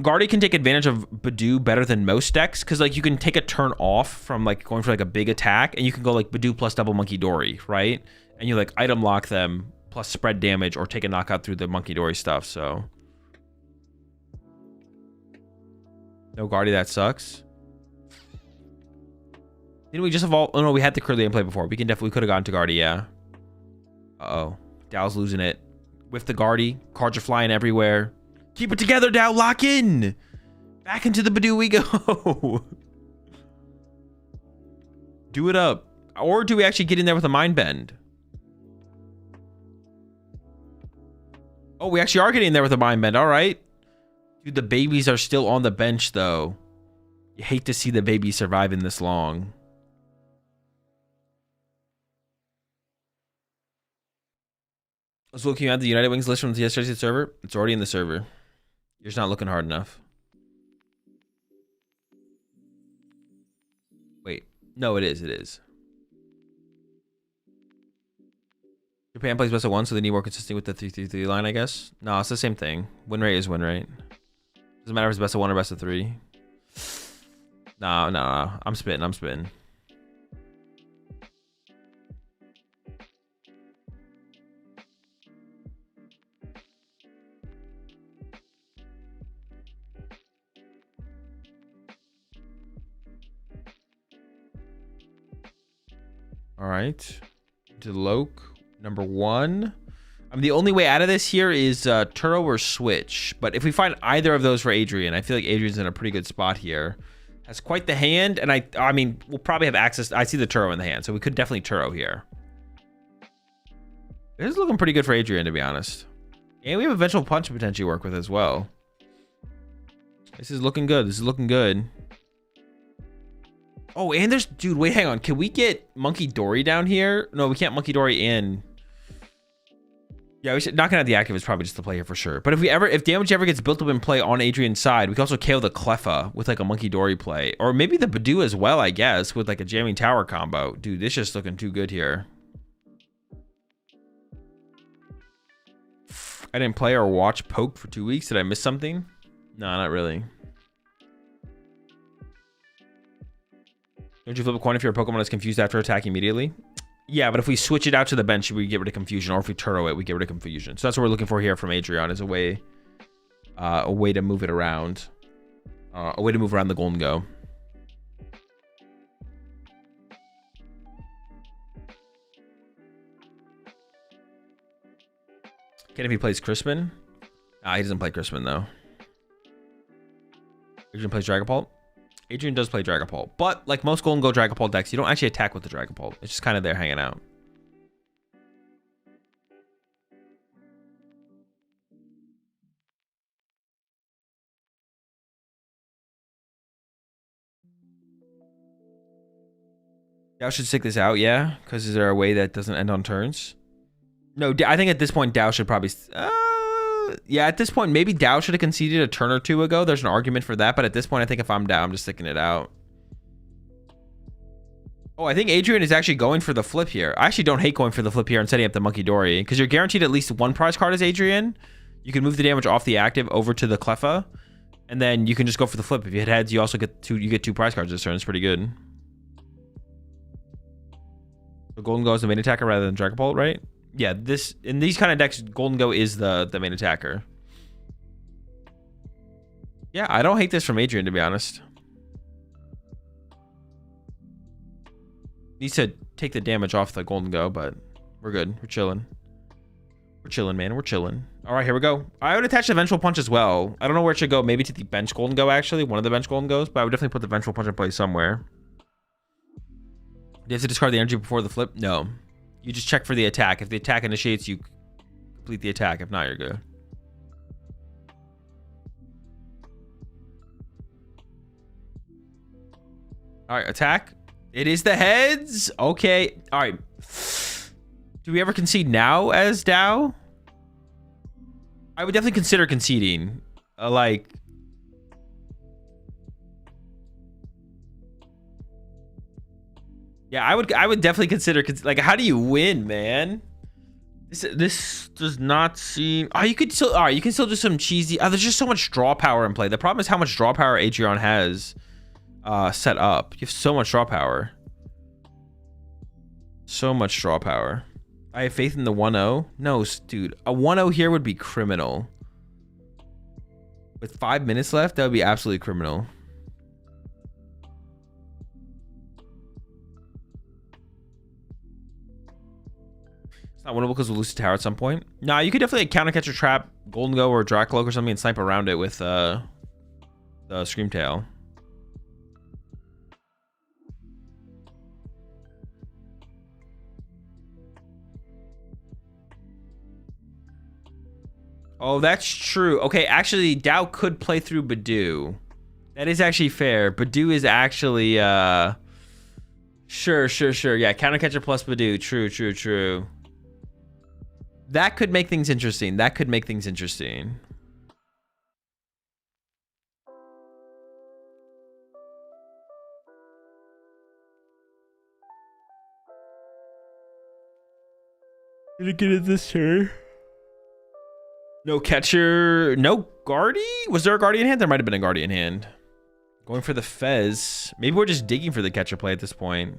Guardy can take advantage of Badoo better than most decks because like you can take a turn off from like going for like a big attack, and you can go like Badoo plus double Monkey Dory, right? And you like item lock them plus spread damage or take a knockout through the Monkey Dory stuff. So no Guardy, that sucks. Didn't we just evolve? Oh no, we had the Curly in play before. We could have gone to Guardy, yeah. Uh-oh. Dow's losing it. With the Guardy. Cards are flying everywhere. Keep it together, Dow. Lock in. Back into the Badoo we go. Do it up. Or do we actually get in there with a Mind Bend? Oh, we actually are getting in there with a Mind Bend. All right. Dude, the babies are still on the bench, though. You hate to see the babies surviving this long. I was looking at the United Wings list from the yesterday's server. It's already in the server. You're just not looking hard enough. Wait. No, it is. It is. Japan plays best of 1, so they need more consistent with the 3-3-3 line, I guess. No, it's the same thing. Win rate is win rate. Doesn't matter if it's best of 1 or best of 3. No. I'm spitting. All right, to Loke, number 1. I mean, the only way out of this here is Turo or Switch. But if we find either of those for Adrian, I feel like Adrian's in a pretty good spot here. Has quite the hand, and I mean, we'll probably have access. I see the Turo in the hand, so we could definitely Turo here. This is looking pretty good for Adrian, to be honest. And we have eventual punch to potentially work with as well. This is looking good. Oh, and there's... Dude, wait, hang on. Can we get Monkey Dory down here? No, we can't Monkey Dory in. Yeah, we should... Knocking out the active is probably just the play here for sure. But if damage ever gets built up in play on Adrian's side, we can also KO the Cleffa with like a Monkey Dory play. Or maybe the Badoo as well, I guess, with like a Jamming Tower combo. Dude, this is just looking too good here. I didn't play or watch Poke for 2 weeks. Did I miss something? No, not really. Don't you flip a coin if your Pokemon is confused after attacking immediately? Yeah, but if we switch it out to the bench, we get rid of confusion. Or if we Turo it, we get rid of confusion. So that's what we're looking for here from Adrian, is a way to move it around. A way to move around the Golden Go. Can if he plays Crispin? He doesn't play Crispin, though. Adrian plays Dragapult? Adrian does play Dragapult, but like most Golden Go Dragapult decks, you don't actually attack with the Dragapult. It's just kind of there hanging out. Dow should stick this out, yeah? Because is there a way that doesn't end on turns? No, I think at this point, Dow should probably... yeah, at this point, maybe Dow should have conceded a turn or two ago. There's an argument for that, but at this point, I think if I'm Dow, I'm just sticking it out. Oh, I think Adrian is actually going for the flip here. I actually don't hate going for the flip here and setting up the Monkey Dory, because you're guaranteed at least one prize card as Adrian. You can move the damage off the active over to the Cleffa, and then you can just go for the flip. If you hit heads, you also get two prize cards this turn. It's pretty good. So Golden Go is the main attacker rather than Dragapult, right? Yeah, in these kind of decks, Golden Go is the main attacker. Yeah, I don't hate this from Adrian, to be honest. Needs to take the damage off the Golden Go, but we're good. We're chilling. We're chilling, man. We're chilling. All right, here we go. I would attach the Vengeful Punch as well. I don't know where it should go. Maybe to the bench Golden Go, actually. One of the bench Golden Goes, but I would definitely put the Vengeful Punch in play somewhere. Do you have to discard the energy before the flip? No. You just check for the attack. If the attack initiates, you complete the attack. If not, you're good. All right, attack. It is the heads. Okay. All right. Do we ever concede now as Dow? I would definitely consider conceding. Like... Yeah, I would definitely consider... Like, how do you win, man? This does not seem... Oh, you could still... All right, you can still do some cheesy... Oh, there's just so much draw power in play. The problem is how much draw power Adrian has set up. You have so much draw power. So much draw power. I have faith in the 1-0. No, dude. A 1-0 here would be criminal. With 5 minutes left, that would be absolutely criminal. It's not winnable because we'll lose the tower at some point. Nah, you could definitely counter catch a trap, Golden Go or Dracloak or something and snipe around it with the Screamtail. Oh, that's true. Okay, actually, Dow could play through Badoo. That is actually fair. Badoo is actually, Sure. Yeah, counter catcher plus Badoo. True. That could make things interesting. Gonna get it this turn. No catcher. No Guardy? Was there a Guardian hand? There might have been a Guardian hand. Going for the Fez. Maybe we're just digging for the catcher play at this point.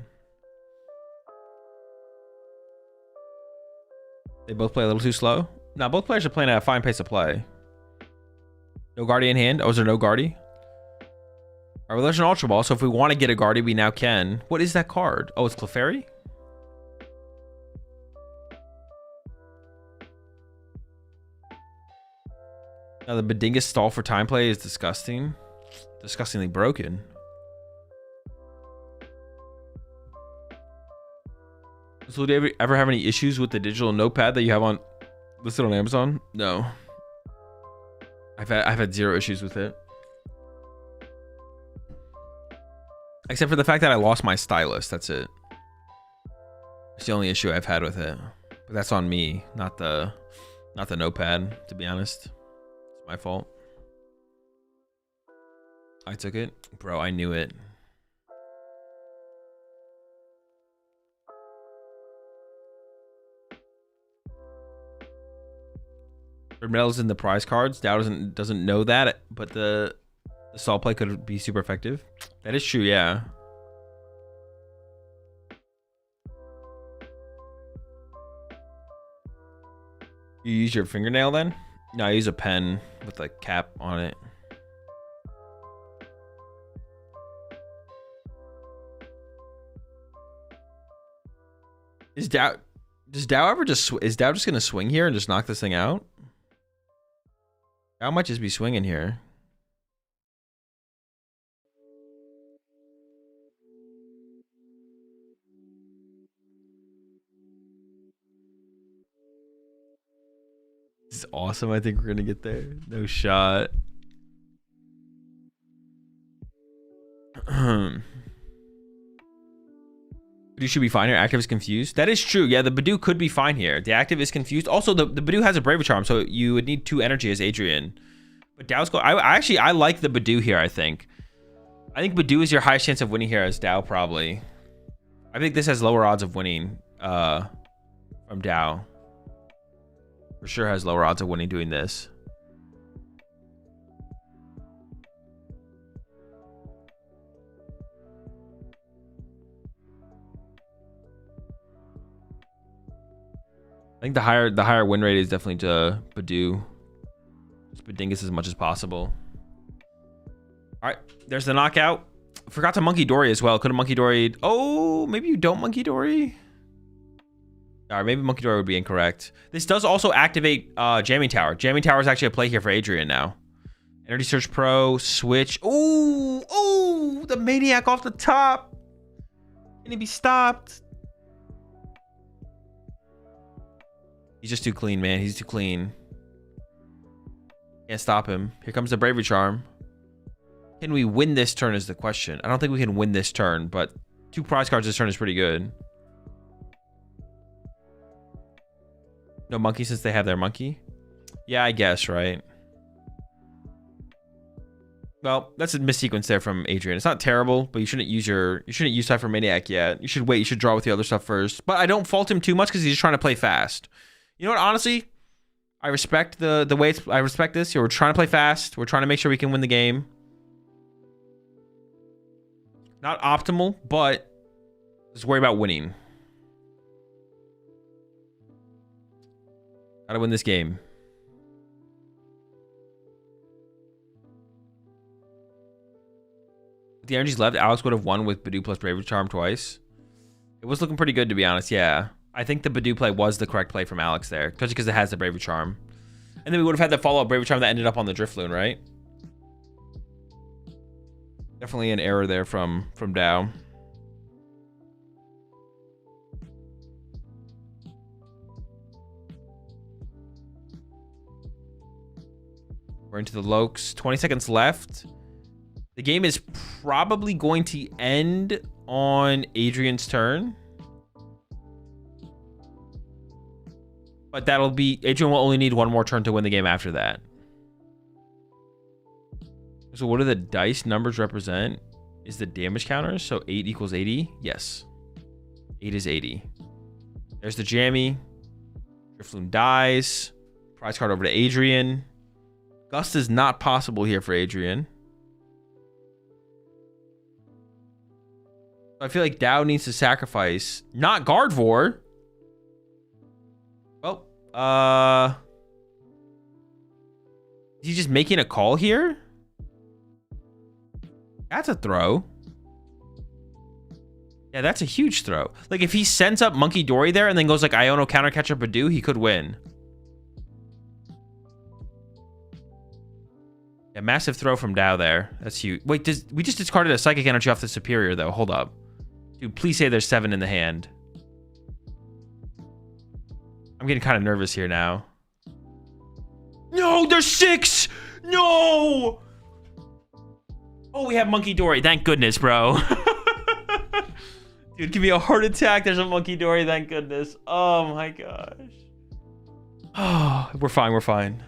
They both play a little too slow. No, both players are playing at a fine pace of play. No Guardian hand. Oh, is there no Guardy? Alright, well, there's an Ultra Ball, so if we want to get a Guardy, we now can. What is that card? Oh, it's Clefairy? Now the Bedingus stall for time play is disgusting. Disgustingly broken. So do you ever have any issues with the digital notepad that you have listed on Amazon? No. I've had zero issues with it. Except for the fact that I lost my stylus, that's it. It's the only issue I've had with it. But that's on me, not the notepad, to be honest. It's my fault. I took it. Bro, I knew it. Red medals in the prize cards. Dow doesn't know that, but the stall play could be super effective. That is true, yeah. You use your fingernail then? No, I use a pen with a cap on it. Does Dow ever is Dow just gonna swing here and just knock this thing out? Dow might just be swinging here. This is awesome. I think we're gonna get there. No shot. Badoo should be fine here. Active is confused. That is true. Yeah, the Badoo could be fine here. The active is confused. Also, the Badoo has a Braver Charm, so you would need 2 energy as Adrian. But Dow's go. I like the Badoo here. I think Badoo is your highest chance of winning here as Dow probably. I think this has lower odds of winning from Dow. For sure has lower odds of winning doing this. I think the higher win rate is definitely to Badoo. Just Bedingus as much as possible. All right, there's the knockout. forgot to Monkey Dory as well. Could have Monkey Dory. Oh, maybe you don't Monkey Dory. All right, maybe Monkey Dory would be incorrect. This does also activate Jamming Tower. Jamming Tower is actually a play here for Adrian now. Energy Search Pro, switch. Oh, the Maniac off the top. Can he be stopped? He's just too clean, man. He's too clean. Can't stop him. Here comes the Bravery Charm. Can we win this turn is the question. I don't think we can win this turn, but 2 prize cards this turn is pretty good. No monkey since they have their monkey? Yeah, I guess, right? Well, that's a missequence there from Adrian. It's not terrible, but you shouldn't use Cypher Maniac yet. You should wait. You should draw with the other stuff first. But I don't fault him too much because he's just trying to play fast. You know what? Honestly, I respect the way I respect this. We're trying to play fast. We're trying to make sure we can win the game. Not optimal, but just worry about winning. Gotta win this game. If the energies left, Alex would have won with Badoo plus Bravery Charm twice. It was looking pretty good, to be honest. Yeah. I think the Badoo play was the correct play from Alex there, especially because it has the Bravery Charm. And then we would have had the follow-up Bravery Charm that ended up on the Drifloon, right? Definitely an error there from Dow. We're into the Lokes. 20 seconds left. The game is probably going to end on Adrian's turn. But that'll be... Adrian will only need one more turn to win the game after that. So what do the dice numbers represent? Is the damage counter. So 8 equals 80? Yes. 8 is 80. There's the Jammy. Drifloon dies. Prize card over to Adrian. Gust is not possible here for Adrian. I feel like Dow needs to sacrifice. Not Gardevoir. Well, is he just making a call here? That's a throw. Yeah, that's a huge throw. Like, if he sends up Monkey Dory there and then goes like Iono counter catcher Badoo, he could win. Yeah, massive throw from Dow there. That's huge. Wait, we just discarded a Psychic Energy off the Superior, though. Hold up. Dude, please say there's 7 in the hand. I'm getting kind of nervous here now. No, there's 6! No! Oh, we have Monkey Dory. Thank goodness, bro. Dude, give me a heart attack. There's a Monkey Dory. Thank goodness. Oh, my gosh. Oh, we're fine. We're fine.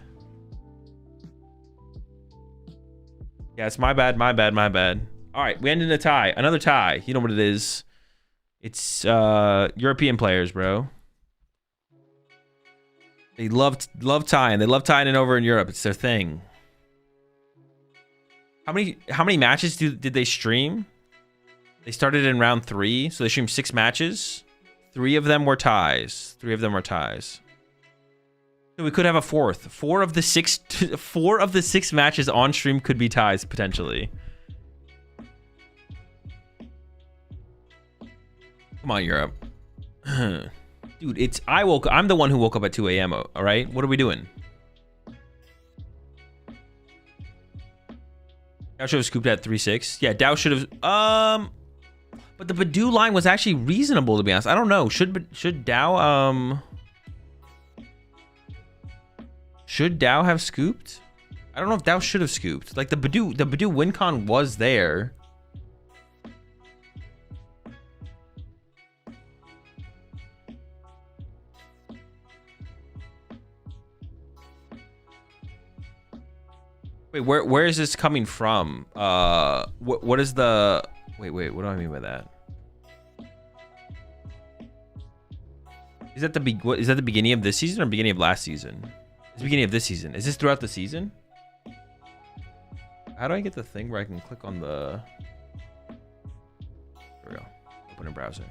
Yeah, it's my bad. My bad. My bad. All right, we end in a tie. Another tie. You know what it is. It's European players, bro. They love tying. They love tying it over in Europe. It's their thing. How many matches did they stream? They started in round 3, so they streamed 6 matches. 3 of them were ties. 3 of them were ties. So we could have a 4th. 4 of the 6 matches on stream could be ties potentially. Come on, Europe. Dude, I'm the one who woke up at 2 a.m. All right, what are we doing? Dow should have scooped at 3-6. Yeah, Dow should have. But the Badoo line was actually reasonable, to be honest. I don't know. Should Dow should Dow have scooped? I don't know if Dow should have scooped. Like the Badoo win con was there. Wait, where is this coming from? What is the... Wait, what do I mean by that? Is that the beginning of this season or beginning of last season? It's the beginning of this season. Is this throughout the season? How do I get the thing where I can click on the... There we go. Open a browser.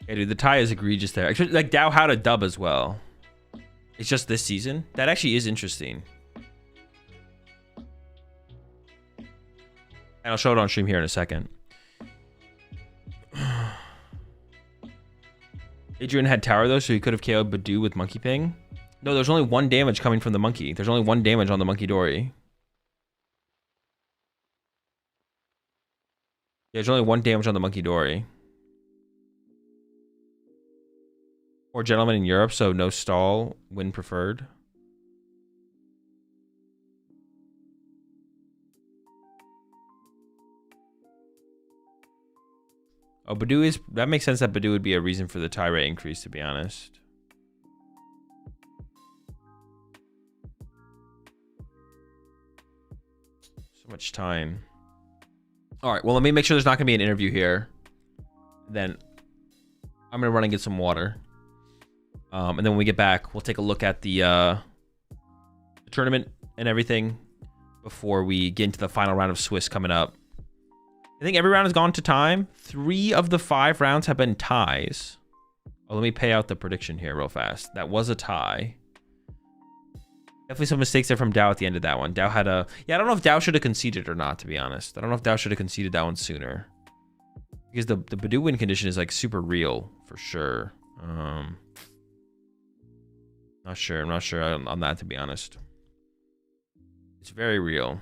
Okay, dude, the tie is egregious there. Actually, like, Dow had a dub as well. It's just this season? That actually is interesting. And I'll show it on stream here in a second. Adrian had tower though, so he could have KO'd Badu with Monkey Ping. No, there's only 1 damage coming from the monkey. There's only 1 damage on the Monkey Dory. Yeah, there's only 1 damage on the Monkey Dory. Or gentlemen in Europe, so no stall, win preferred. Oh, Badu is... That makes sense that Badu would be a reason for the tie rate increase, to be honest. So much time. Alright, well, let me make sure there's not going to be an interview here. Then I'm going to run and get some water. And then when we get back, we'll take a look at the tournament and everything before we get into the final round of Swiss coming up. I think every round has gone to time. 3 of the 5 rounds have been ties. Oh, let me pay out the prediction here real fast. That was a tie. Definitely some mistakes there from Dow at the end of that one. Dow had a... Yeah, I don't know if Dow should have conceded or not, to be honest. I don't know if Dow should have conceded that one sooner. Because the Badu win condition is like super real, for sure. Not sure. I'm not sure on that, to be honest. It's very real.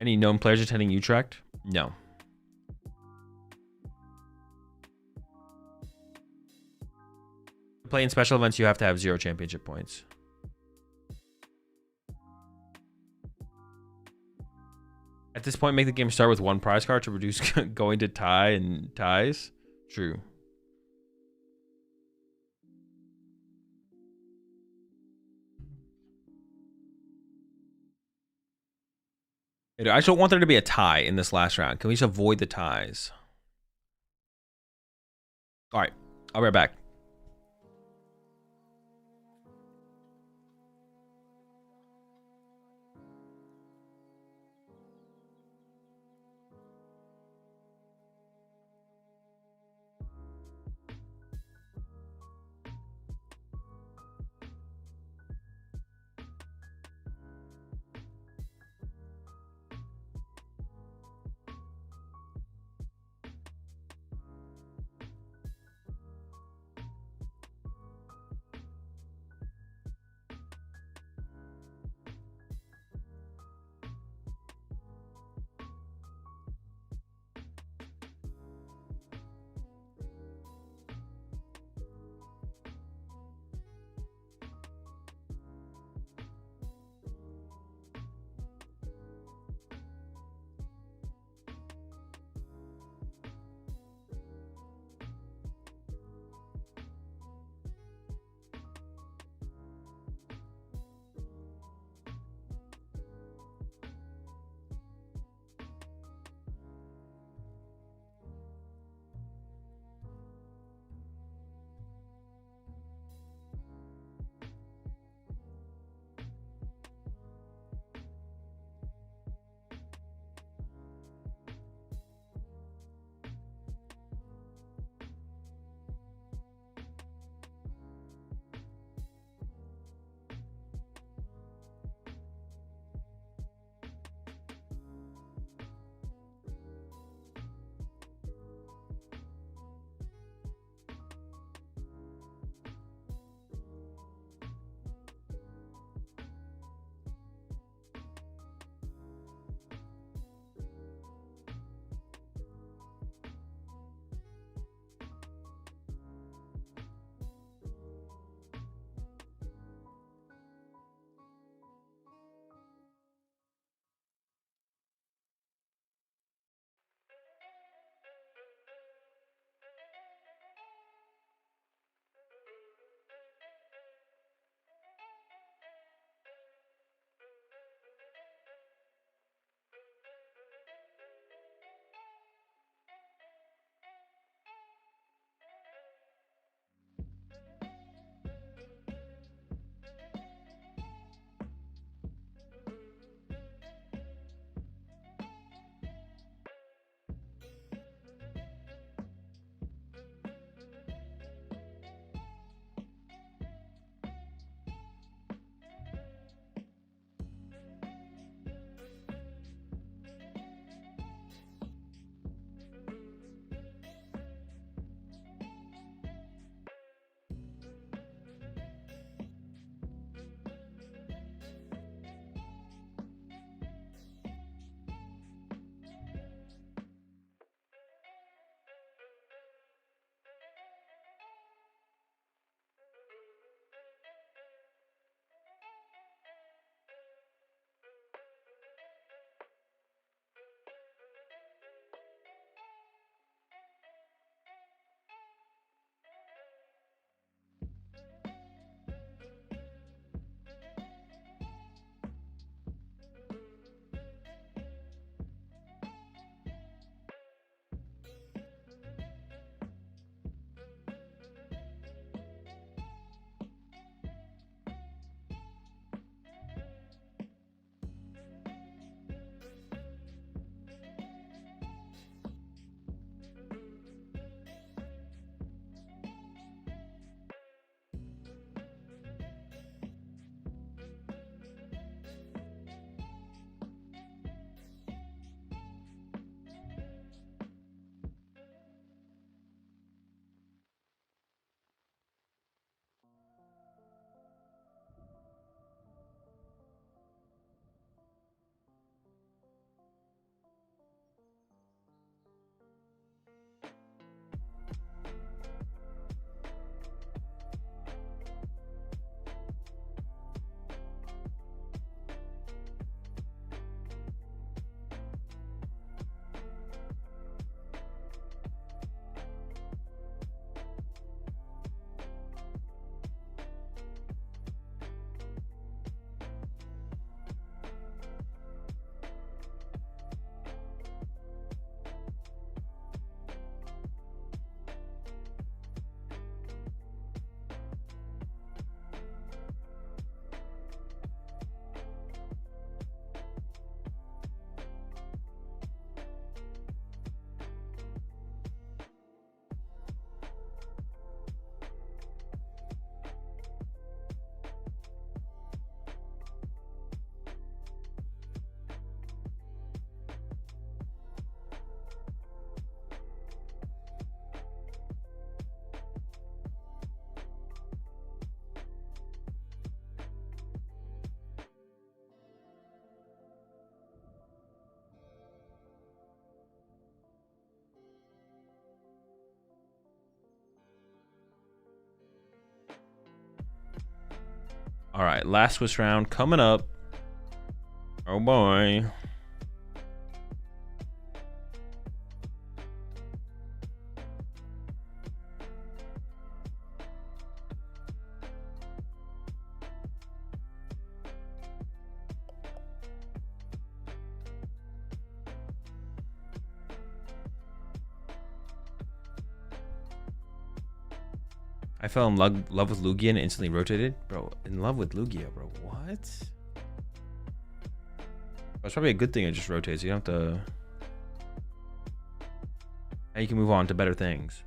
Any known players attending Utrecht? No. To play in special events, you have to have 0 championship points. At this point, make the game start with 1 prize card to reduce going to tie and ties. True. I just don't want there to be a tie in this last round. Can we just avoid the ties? All right, I'll be right back. All right, last Swiss round coming up. Oh boy. I fell in love with Lugia and instantly rotated. Bro, in love with Lugia, bro. What? That's probably a good thing it just rotates. You don't have to... Now you can move on to better things.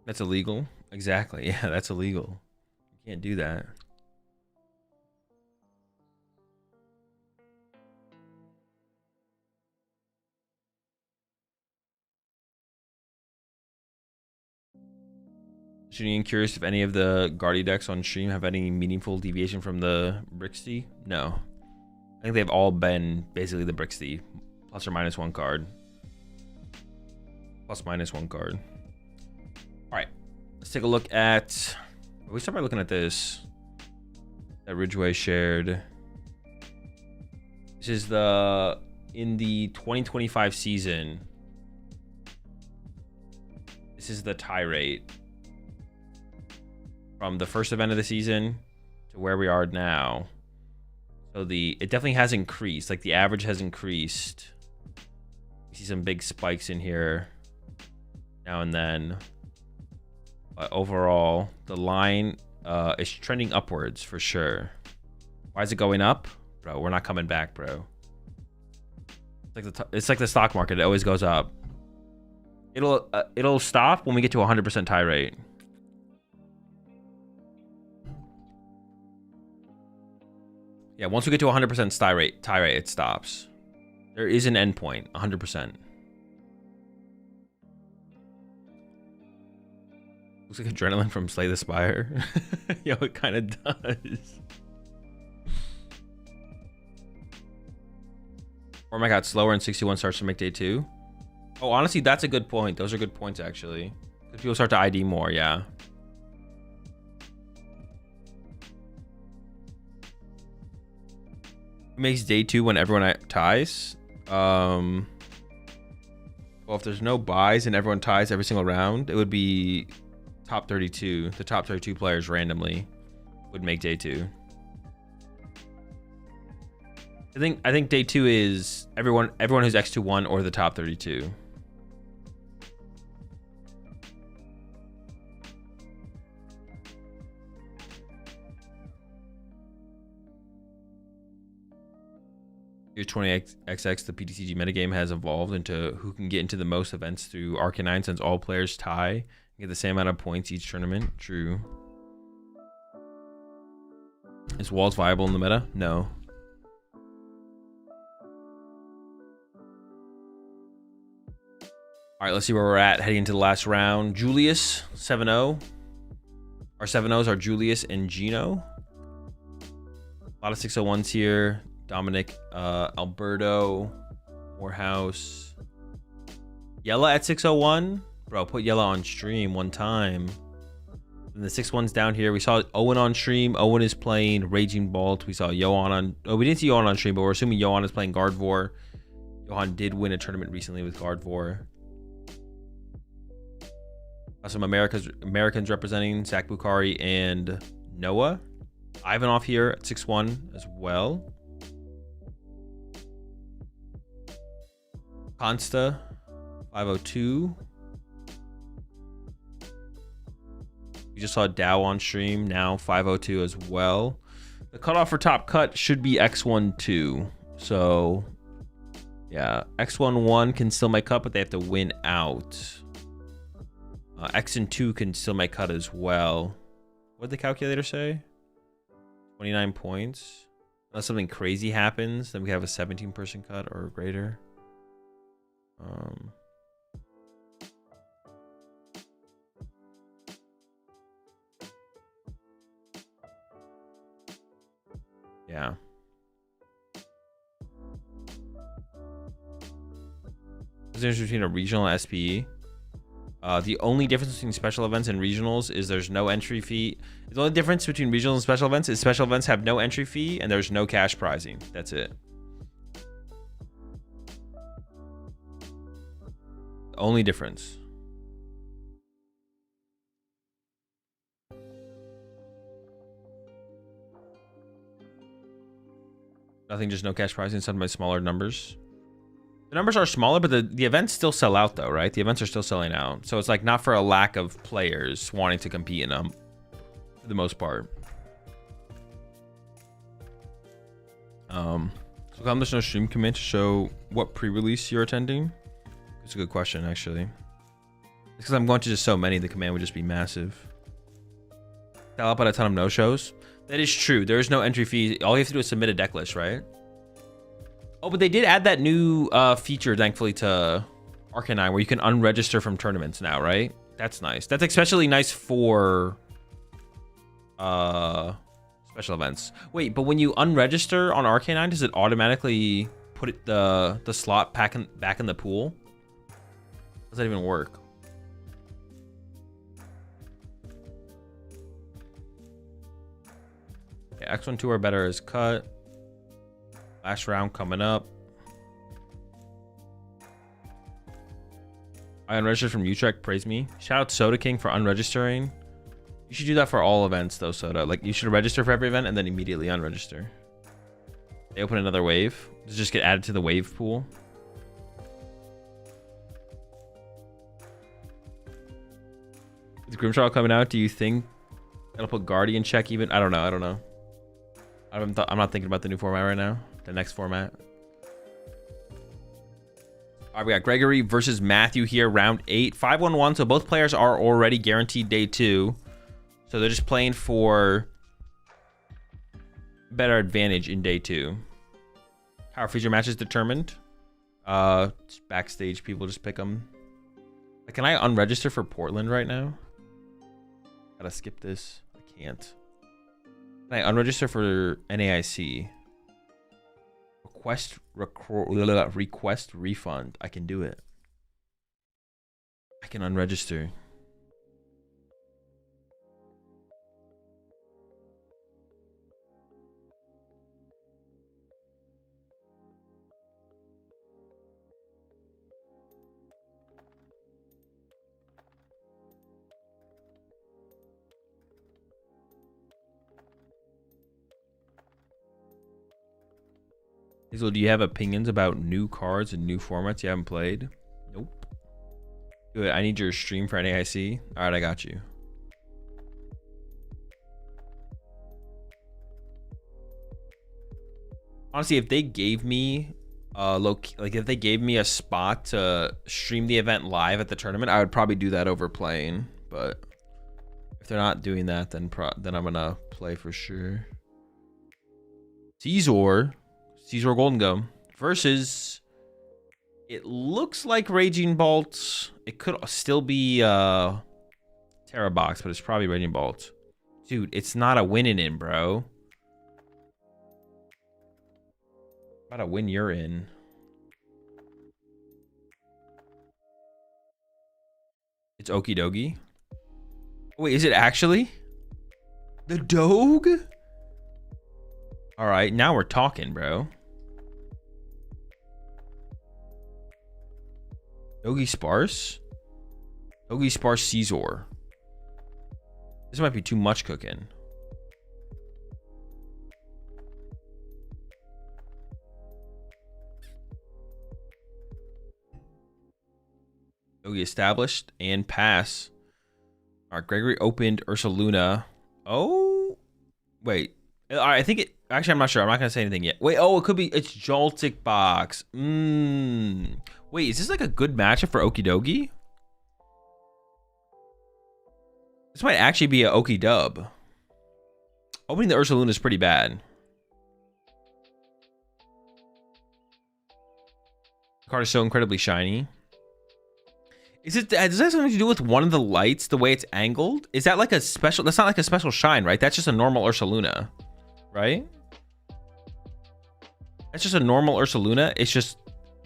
That's illegal. Exactly. Yeah, that's illegal. You can't do that. Janine, curious if any of the Guardi decks on stream have any meaningful deviation from the Brixie? No. I think they've all been basically the Brixie. Plus or minus one card. Plus minus one card. Alright. Let's take a look at... We start by looking at this. That Ridgeway shared. This is the... In the 2025 season. This is the tie rate. From the first event of the season to where we are now. So it definitely has increased. Like the average has increased. You see some big spikes in here now and then. But overall, the line is trending upwards for sure. Why is it going up? Bro, we're not coming back, bro. It's like the stock market. It always goes up. It'll stop when we get to 100% tie rate. Yeah, once we get to 100% tie rate, it stops. There is an endpoint, 100%. Looks like adrenaline from Slay the Spire. Yo, it kind of does. Format got slower and 61 starts to make day 2. Oh, honestly, that's a good point. Those are good points, actually. Because people start to ID more, yeah. Makes day 2 when everyone ties. Well, if there's no buys and everyone ties every single round, it would be top 32. The top 32 players randomly would make day 2. I think day 2 is everyone who's X2-1 or the top 32. Year 20XX, the PTCG metagame has evolved into who can get into the most events through Arcanine, since all players tie and get the same amount of points each tournament. True. Is Walls viable in the meta? No. All right, let's see where we're at heading into the last round. Julius, 7-0. Our 7-0s are Julius and Gino. A lot of 601s here. Dominic, Alberto, Morehouse. Yella at 601. Bro, put Yella on stream one time. And the 6-1's down here. We saw Owen on stream. Owen is playing Raging Bolt. We saw Johan on... Oh, we didn't see Johan on stream, but we're assuming Johan is playing Gardevoir. Johan did win a tournament recently with Gardevoir. Some Americans representing Zach Bukhari and Noah. Ivanov here at 6-1 as well. Consta, 502. We just saw Dow on stream, now 502 as well. The cutoff for top cut should be X12. So, yeah, X11 can still make cut, but they have to win out. X and 2 can still make cut as well. What did the calculator say? 29 points. Unless something crazy happens, then we have a 17-person cut or greater. Yeah. There's a difference between a regional and SPE. The only difference between special events and regionals is there's no entry fee. The only difference between regionals and special events is special events have no entry fee and there's no cash prizing. That's it. Only difference. Nothing, just no cash prizing, some by smaller numbers. The numbers are smaller, but the events still sell out though, right? The events are still selling out. So it's like not for a lack of players wanting to compete in them for the most part. So come there's no stream command to show what pre-release you're attending. It's a good question, actually. It's because I'm going to just so many, the command would just be massive. Sell out, but a ton of no-shows. That is true. There is no entry fee. All you have to do is submit a deck list, right? Oh, but they did add that new feature, thankfully, to Arcanine, where you can unregister from tournaments now, right? That's nice. That's especially nice for special events. Wait, but when you unregister on Arcanine, does it automatically put the slot back in the pool? How does that even work? Okay, X1, 2 or better is cut. Last round coming up. I unregistered from Utrecht. Praise me. Shout out Soda King for unregistering. You should do that for all events though, Soda. Like, you should register for every event and then immediately unregister. They open another wave. Does it just get added to the wave pool? Is Grimshaw coming out? Do you think it'll put Guardian check even? I don't know. I'm not thinking about the new format right now. The next format. All right, we got Gregory versus Matthew here, round 8. 5-1-1, so both players are already guaranteed day 2. So they're just playing for better advantage in day 2. Power feature match is determined. Backstage people just pick them. Can I unregister for Portland right now? Gotta skip this. I can't. Can I unregister for NAIC? Request refund. I can do it. I can unregister. Hazel, do you have opinions about new cards and new formats you haven't played? Nope. Good. I need your stream for NAIC. All right, I got you. Honestly, if they gave me if they gave me a spot to stream the event live at the tournament, I would probably do that over playing. But if they're not doing that, then I'm gonna play for sure. Caesar Golden Gum versus, it looks like Raging Bolt. It could still be Terra Box, but it's probably Raging Bolt. Dude, it's not a winning in, bro. About a win you're in. It's Okie Dokie. Wait, is it actually? The Doge? All right, now we're talking, bro. Dogie Sparse? Dogie Sparse Caesar. This might be too much cooking. Dogie established and pass. All right, Gregory opened Ursaluna. Oh, wait. I think it. Actually, I'm not sure. I'm not gonna say anything yet. Wait. Oh, it could be. It's Joltik Box. Wait, is this like a good matchup for Okie Dokie? This might actually be a Okie Dub. Opening the Ursaluna is pretty bad. The card is so incredibly shiny. Is it? Does that have something to do with one of the lights? The way it's angled? Is that like a special? That's not like a special shine, right? That's just a normal Ursaluna, right? That's just a normal Ursaluna. It's just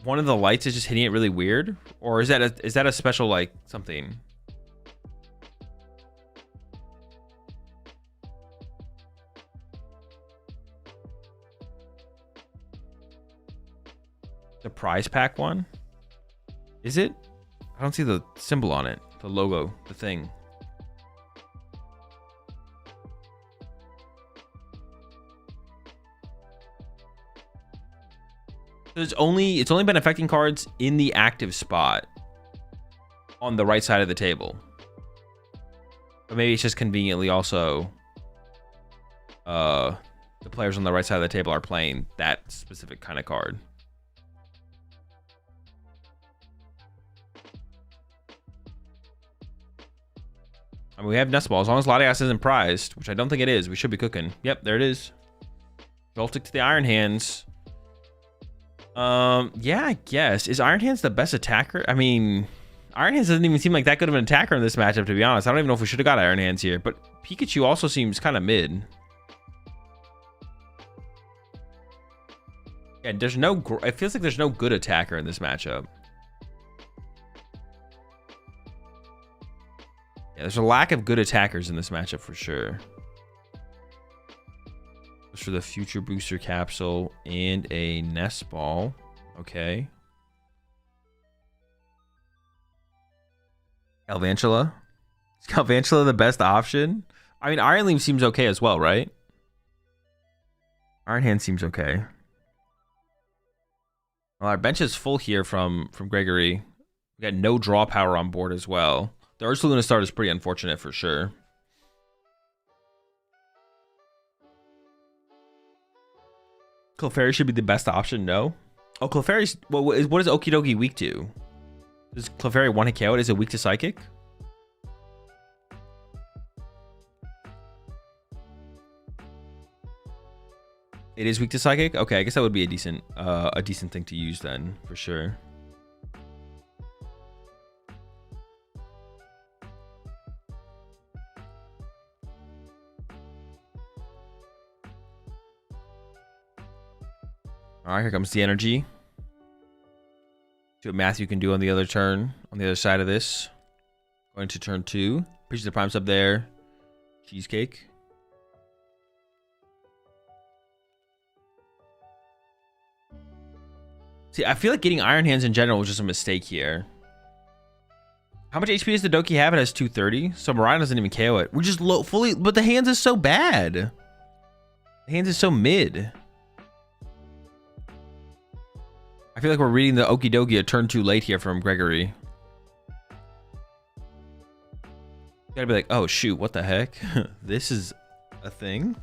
one of the lights is just hitting it really weird, or is that a special like something? The prize pack one? Is it? I don't see the symbol on it. The logo, the thing. It's only been affecting cards in the active spot on the right side of the table. But maybe it's just conveniently also the players on the right side of the table are playing that specific kind of card. I mean, we have Nest Ball. As long as Latias isn't prized, which I don't think it is, we should be cooking. Yep, there it is. Joltik to the Iron Hands. Yeah, I guess. Is Iron Hands the best attacker? I mean, Iron Hands doesn't even seem like that good of an attacker in this matchup, to be honest. I don't even know if we should have got Iron Hands here, but Pikachu also seems kind of mid. Yeah, there's no... It feels like there's no good attacker in this matchup. Yeah, there's a lack of good attackers in this matchup for sure. For the future booster capsule and a Nest Ball. Okay. Galvantula. Is Galvantula the best option? I mean, Iron Leaf seems okay as well, right? Iron Hand seems okay. Well, our bench is full here from Gregory. We got no draw power on board as well. The Ursaluna start is pretty unfortunate for sure. Clefairy should be the best option, no? Oh, Clefairy's... Well, what is Okidogi weak to? Does Clefairy one hit KO it? Is it weak to Psychic? It is weak to Psychic? Okay, I guess that would be a decent thing to use then, for sure. All right, here comes the energy. See what Matthew can do on the other turn, on the other side of this. Going to turn 2. Appreciate the prime sub there. Cheesecake. See, I feel like getting Iron Hands in general was just a mistake here. How much HP does the Doki have? It has 230. So Mariah doesn't even KO it. We're just low fully, but the hands is so bad. The hands is so mid. I feel like we're reading the Okidogi a turn too late here from Gregory. You gotta be like, oh shoot, what the heck? This is a thing?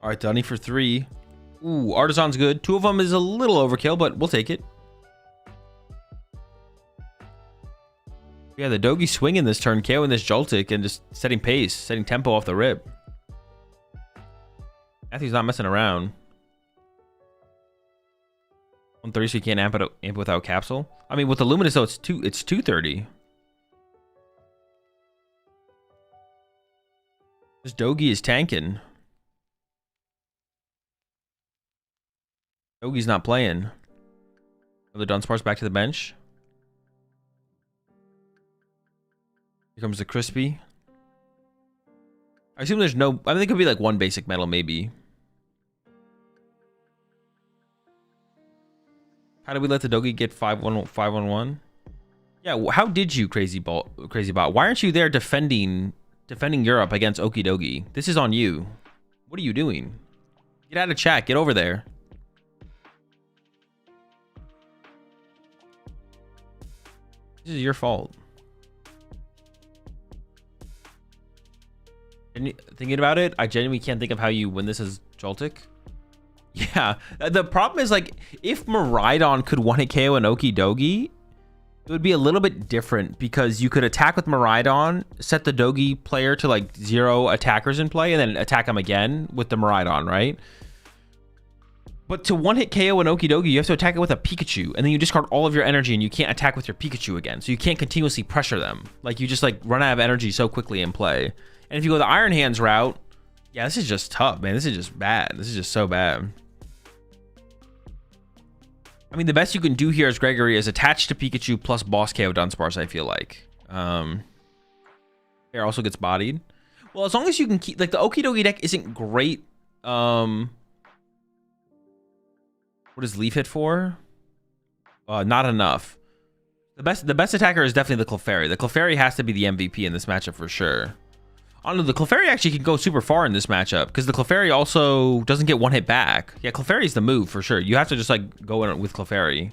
All right, Dunny for 3. Ooh, Artisan's good. 2 of them is a little overkill, but we'll take it. Yeah, the Dogi swinging this turn, KOing this Joltik and just setting pace, setting tempo off the rip. Matthew's not messing around. 130, so you can't amp without capsule. I mean, with the Luminous though, it's 230. This Dogi is tanking. Dogi's not playing. The Dunsparce back to the bench. Here comes the Crispy. I assume there's no... I think it could be like one basic metal, maybe. How did we let the Dogi get 5-1-1? Yeah, how did you, Crazy Bot? Why aren't you there defending Europe against Okidogi? This is on you. What are you doing? Get out of chat. Get over there. This is your fault. Thinking about it, I genuinely can't think of how you win this as Joltik. Yeah, the problem is, like, if Miraidon could one-hit KO an Okidogi, it would be a little bit different because you could attack with Miraidon, set the Dogi player to, like, 0 attackers in play, and then attack him again with the Miraidon, right? But to one-hit KO an Okidogi, you have to attack it with a Pikachu, and then you discard all of your energy, and you can't attack with your Pikachu again. So you can't continuously pressure them. Like, you just, like, run out of energy so quickly in play. And if you go the Iron Hands route, yeah, this is just tough, man. This is just bad. This is just so bad. I mean, the best you can do here as Gregory is attach to Pikachu plus boss KO Dunsparce, I feel like. Air also gets bodied. Well, as long as you can keep... Like, the Okidogi deck isn't great. What does Leaf hit for? Not enough. The best attacker is definitely the Clefairy. The Clefairy has to be the MVP in this matchup for sure. I don't know, the Clefairy actually can go super far in this matchup because the Clefairy also doesn't get one hit back. Yeah, Clefairy's the move for sure. You have to just like go in with Clefairy.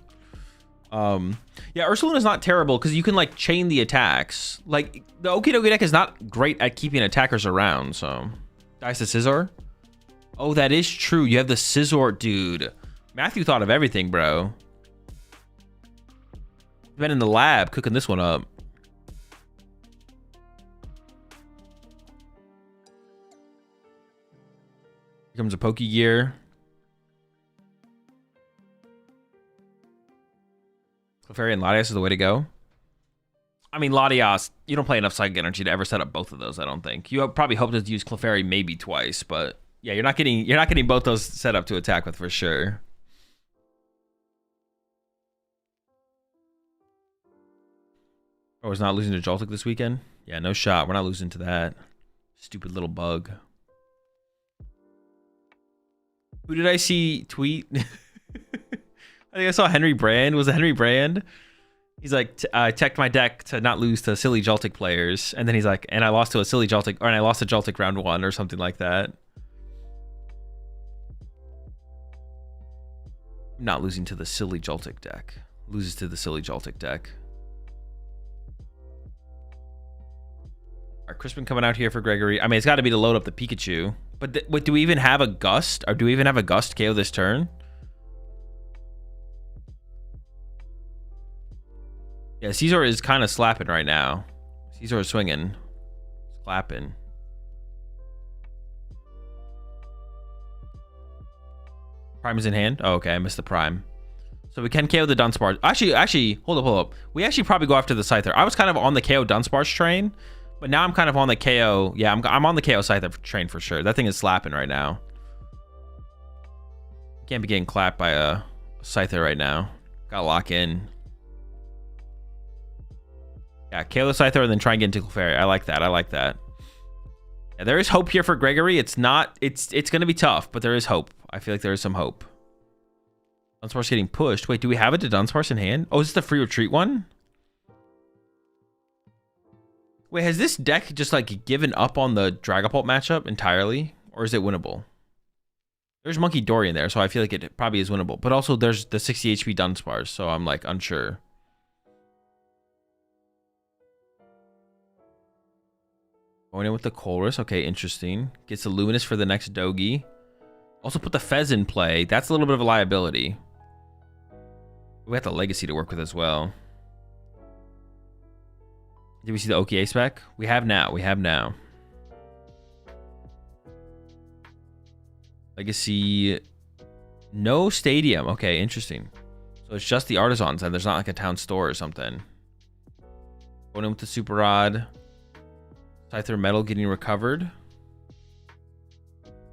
Yeah, Ursaluna's not terrible because you can like chain the attacks. Like the Okie Dokie deck is not great at keeping attackers around, so. Dice the Scizor? Oh, that is true. You have the Scizor, dude. Matthew thought of everything, bro. He's been in the lab cooking this one up. Here comes a Pokegear. Clefairy and Latias is the way to go. I mean, Latias, you don't play enough Psychic Energy to ever set up both of those, I don't think. You probably hope to use Clefairy maybe twice, but yeah, you're not getting both those set up to attack with for sure. Oh, is not losing to Joltik this weekend? Yeah, no shot. We're not losing to that. Stupid little bug. Who did I see tweet? I think I saw Henry Brand. Was it Henry Brand? He's like, I checked my deck to not lose to silly Joltik players. And then he's like, and I lost to a silly Joltik, or and I lost to Joltik round 1 or something like that. Not losing to the silly Joltik deck. Loses to the silly Joltik deck. Alright, Crispin coming out here for Gregory. I mean, it's got to be to load up the Pikachu. But wait, do we even have a Gust? Or do we even have a Gust KO this turn? Yeah, Scizor is kind of slapping right now. Scizor is swinging. Slapping. Prime is in hand? Oh, okay, I missed the Prime. So we can KO the Dunsparce. Actually, hold up. We actually probably go after the Scyther. I was kind of on the KO Dunsparce train. But now I'm kind of on the KO. Yeah, I'm on the KO Scyther train for sure. That thing is slapping right now. Can't be getting clapped by a Scyther right now. Gotta lock in. Yeah, KO the Scyther and then try and get into Clefairy. I like that. I like that. Yeah, there is hope here for Gregory. It's not. It's gonna be tough, but there is hope. I feel like there is some hope. Dunsparce getting pushed. Wait, do we have it to Dunsparce in hand? Oh, is this the free retreat one? Wait, has this deck just like given up on the Dragapult matchup entirely? Or is it winnable? There's Monkey Dory in there, so I feel like it probably is winnable. But also there's the 60 HP Dunsparce, so I'm like unsure. Going in with the Colress. Okay, interesting. Gets the Luminous for the next Dogi. Also put the Fez in play. That's a little bit of a liability. We have the Legacy to work with as well. Did we see the OKA spec? We have now. We have now. Legacy. No stadium. Okay, interesting. So it's just the Artisans and there's not like a town store or something. Going in with the Super Rod. Scyther Metal getting recovered.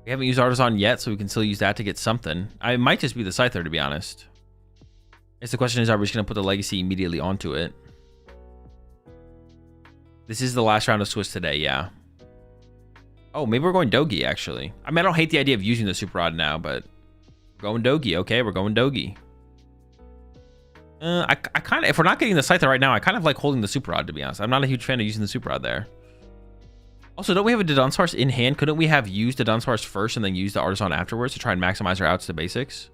We haven't used Artisan yet, so we can still use that to get something. I might just be the Scyther, to be honest. I guess the question is, are we just going to put the Legacy immediately onto it? This is the last round of Swiss today, yeah. Oh, maybe we're going Dogi, actually. I mean, I don't hate the idea of using the Super Rod now, but we're going Dogi. Okay, we're going Dogi. I kind of, if we're not getting the Scyther right now, I kind of like holding the Super Rod, to be honest. I'm not a huge fan of using the Super Rod there. Also, don't we have a Dunsparce in hand? Couldn't we have used the Dunsparce first and then use the Artisan afterwards to try and maximize our outs to basics?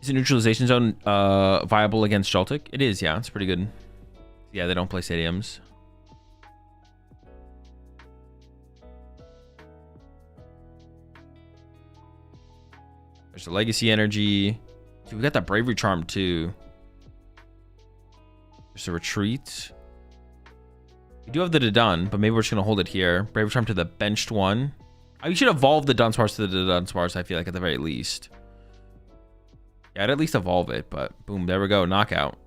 Is the Neutralization Zone viable against Joltik? It is, yeah. It's pretty good. Yeah, they don't play stadiums. There's the Legacy Energy. Dude, we got that Bravery Charm too. There's a Retreat. We do have the Dodon, but maybe we're just going to hold it here. Bravery Charm to the benched one. Oh, you should evolve the Dunsparce to the Dunsparce, I feel like, at the very least. Yeah, I'd at least evolve it, but boom, there we go. Knockout.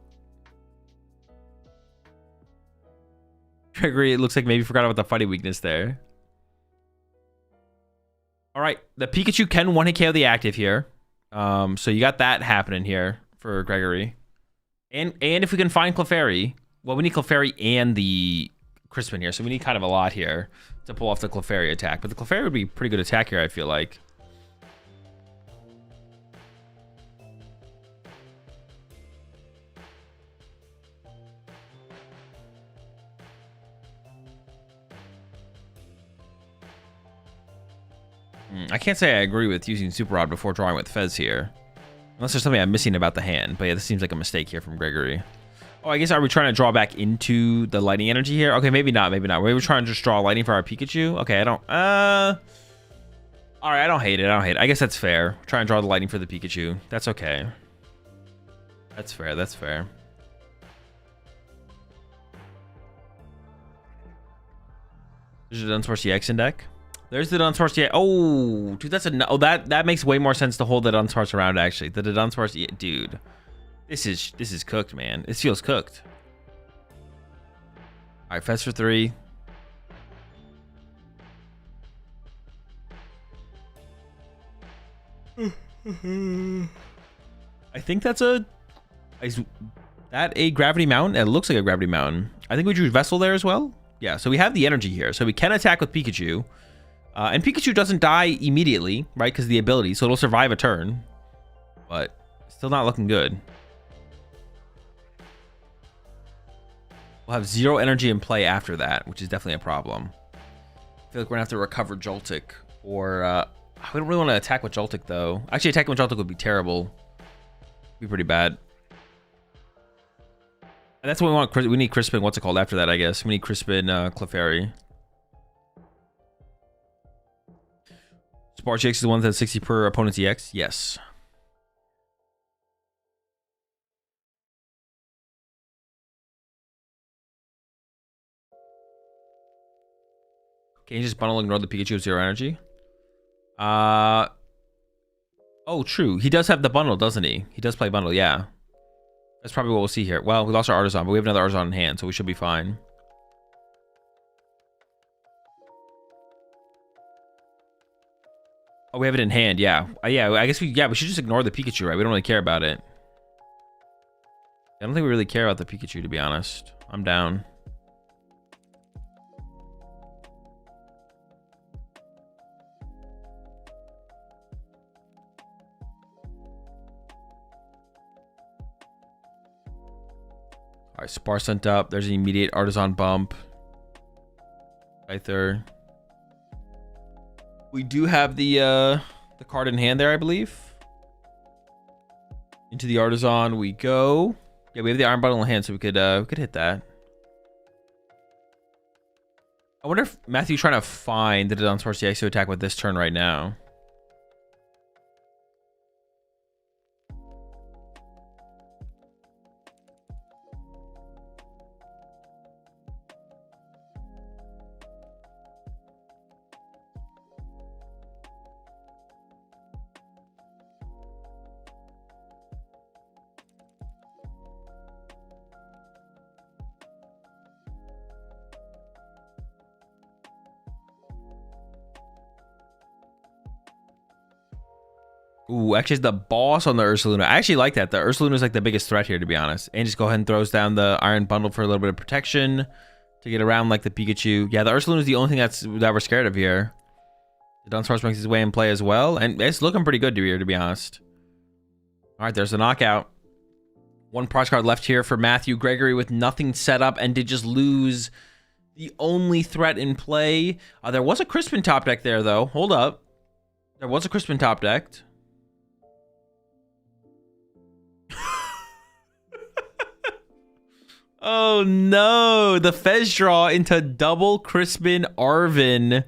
Gregory, it looks like maybe forgot about the fighting weakness there. All right, the Pikachu can one-hit KO the active here. So you got that happening here for Gregory. And if we can find Clefairy, well, we need Clefairy and the Crispin here, so we need kind of a lot here to pull off the Clefairy attack. But the Clefairy would be a pretty good attack here, I feel like. I can't say I agree with using Super Rod before drawing with Fez here. Unless there's something I'm missing about the hand. But yeah, this seems like a mistake here from Gregory. Oh, I guess are we trying to draw back into the lightning energy here? Okay, maybe not, maybe not. Maybe we're trying to just draw lightning for our Pikachu? Okay, I don't... Alright, I don't hate it. I don't hate it. I guess that's fair. Try and draw the lightning for the Pikachu. That's okay. That's fair. That's fair. There's the Dunsparce EX in deck. There's the Dunsparce EX. Oh, dude, that's a... Oh, that makes way more sense to hold the Dunsparce around, actually. The Dunsparce EX... Dude. This is cooked, man. This feels cooked. All right, Fez for 3. I think that's a... Is that a Gravity Mountain? It looks like a Gravity Mountain. I think we drew Vessel there as well. Yeah, so we have the energy here. So we can attack with Pikachu. And Pikachu doesn't die immediately, right? Because of the ability. So it'll survive a turn. But still not looking good. We'll have 0 energy in play after that, which is definitely a problem. I feel like we're going to have to recover Joltik. Or, we don't really want to attack with Joltik, though. Actually, attacking with Joltik would be terrible. Be pretty bad. And that's what we want. We need Crispin. What's it called after that, I guess? We need Crispin Clefairy. Sparch EX is the one that has 60 per opponent's EX? Yes. Can you just bundle and ignore the Pikachu with 0 energy? Oh, true. He does have the bundle, doesn't he? He does play bundle, yeah. That's probably what we'll see here. Well, we lost our Artisan, but we have another Artisan in hand, so we should be fine. Oh, we have it in hand, yeah. Yeah, I guess we should just ignore the Pikachu, right? We don't really care about it. I don't think we really care about the Pikachu, to be honest. I'm down. Alright, Spar sent up. There's an immediate Artisan bump. Right there. We do have the card in hand there, I believe. Into the Artisan we go. Yeah, we have the Iron Bundle in hand, so we could hit that. I wonder if Matthew's trying to find the Dunsparce EX to attack with this turn right now. Ooh, actually, the boss on the Ursaluna. I actually like that. The Ursaluna is like the biggest threat here, to be honest. And just go ahead and throws down the Iron Bundle for a little bit of protection to get around like the Pikachu. Yeah, the Ursaluna is the only thing that we're scared of here. The Dunsparce makes his way in play as well, and it's looking pretty good here, to be honest. All right, there's the knockout. One prize card left here for Matthew. Gregory with nothing set up and did just lose the only threat in play. There was a Crispin top deck there, though. Hold up. There was a Crispin top deck. Oh no, the Fez draw into double Crispin Arvin.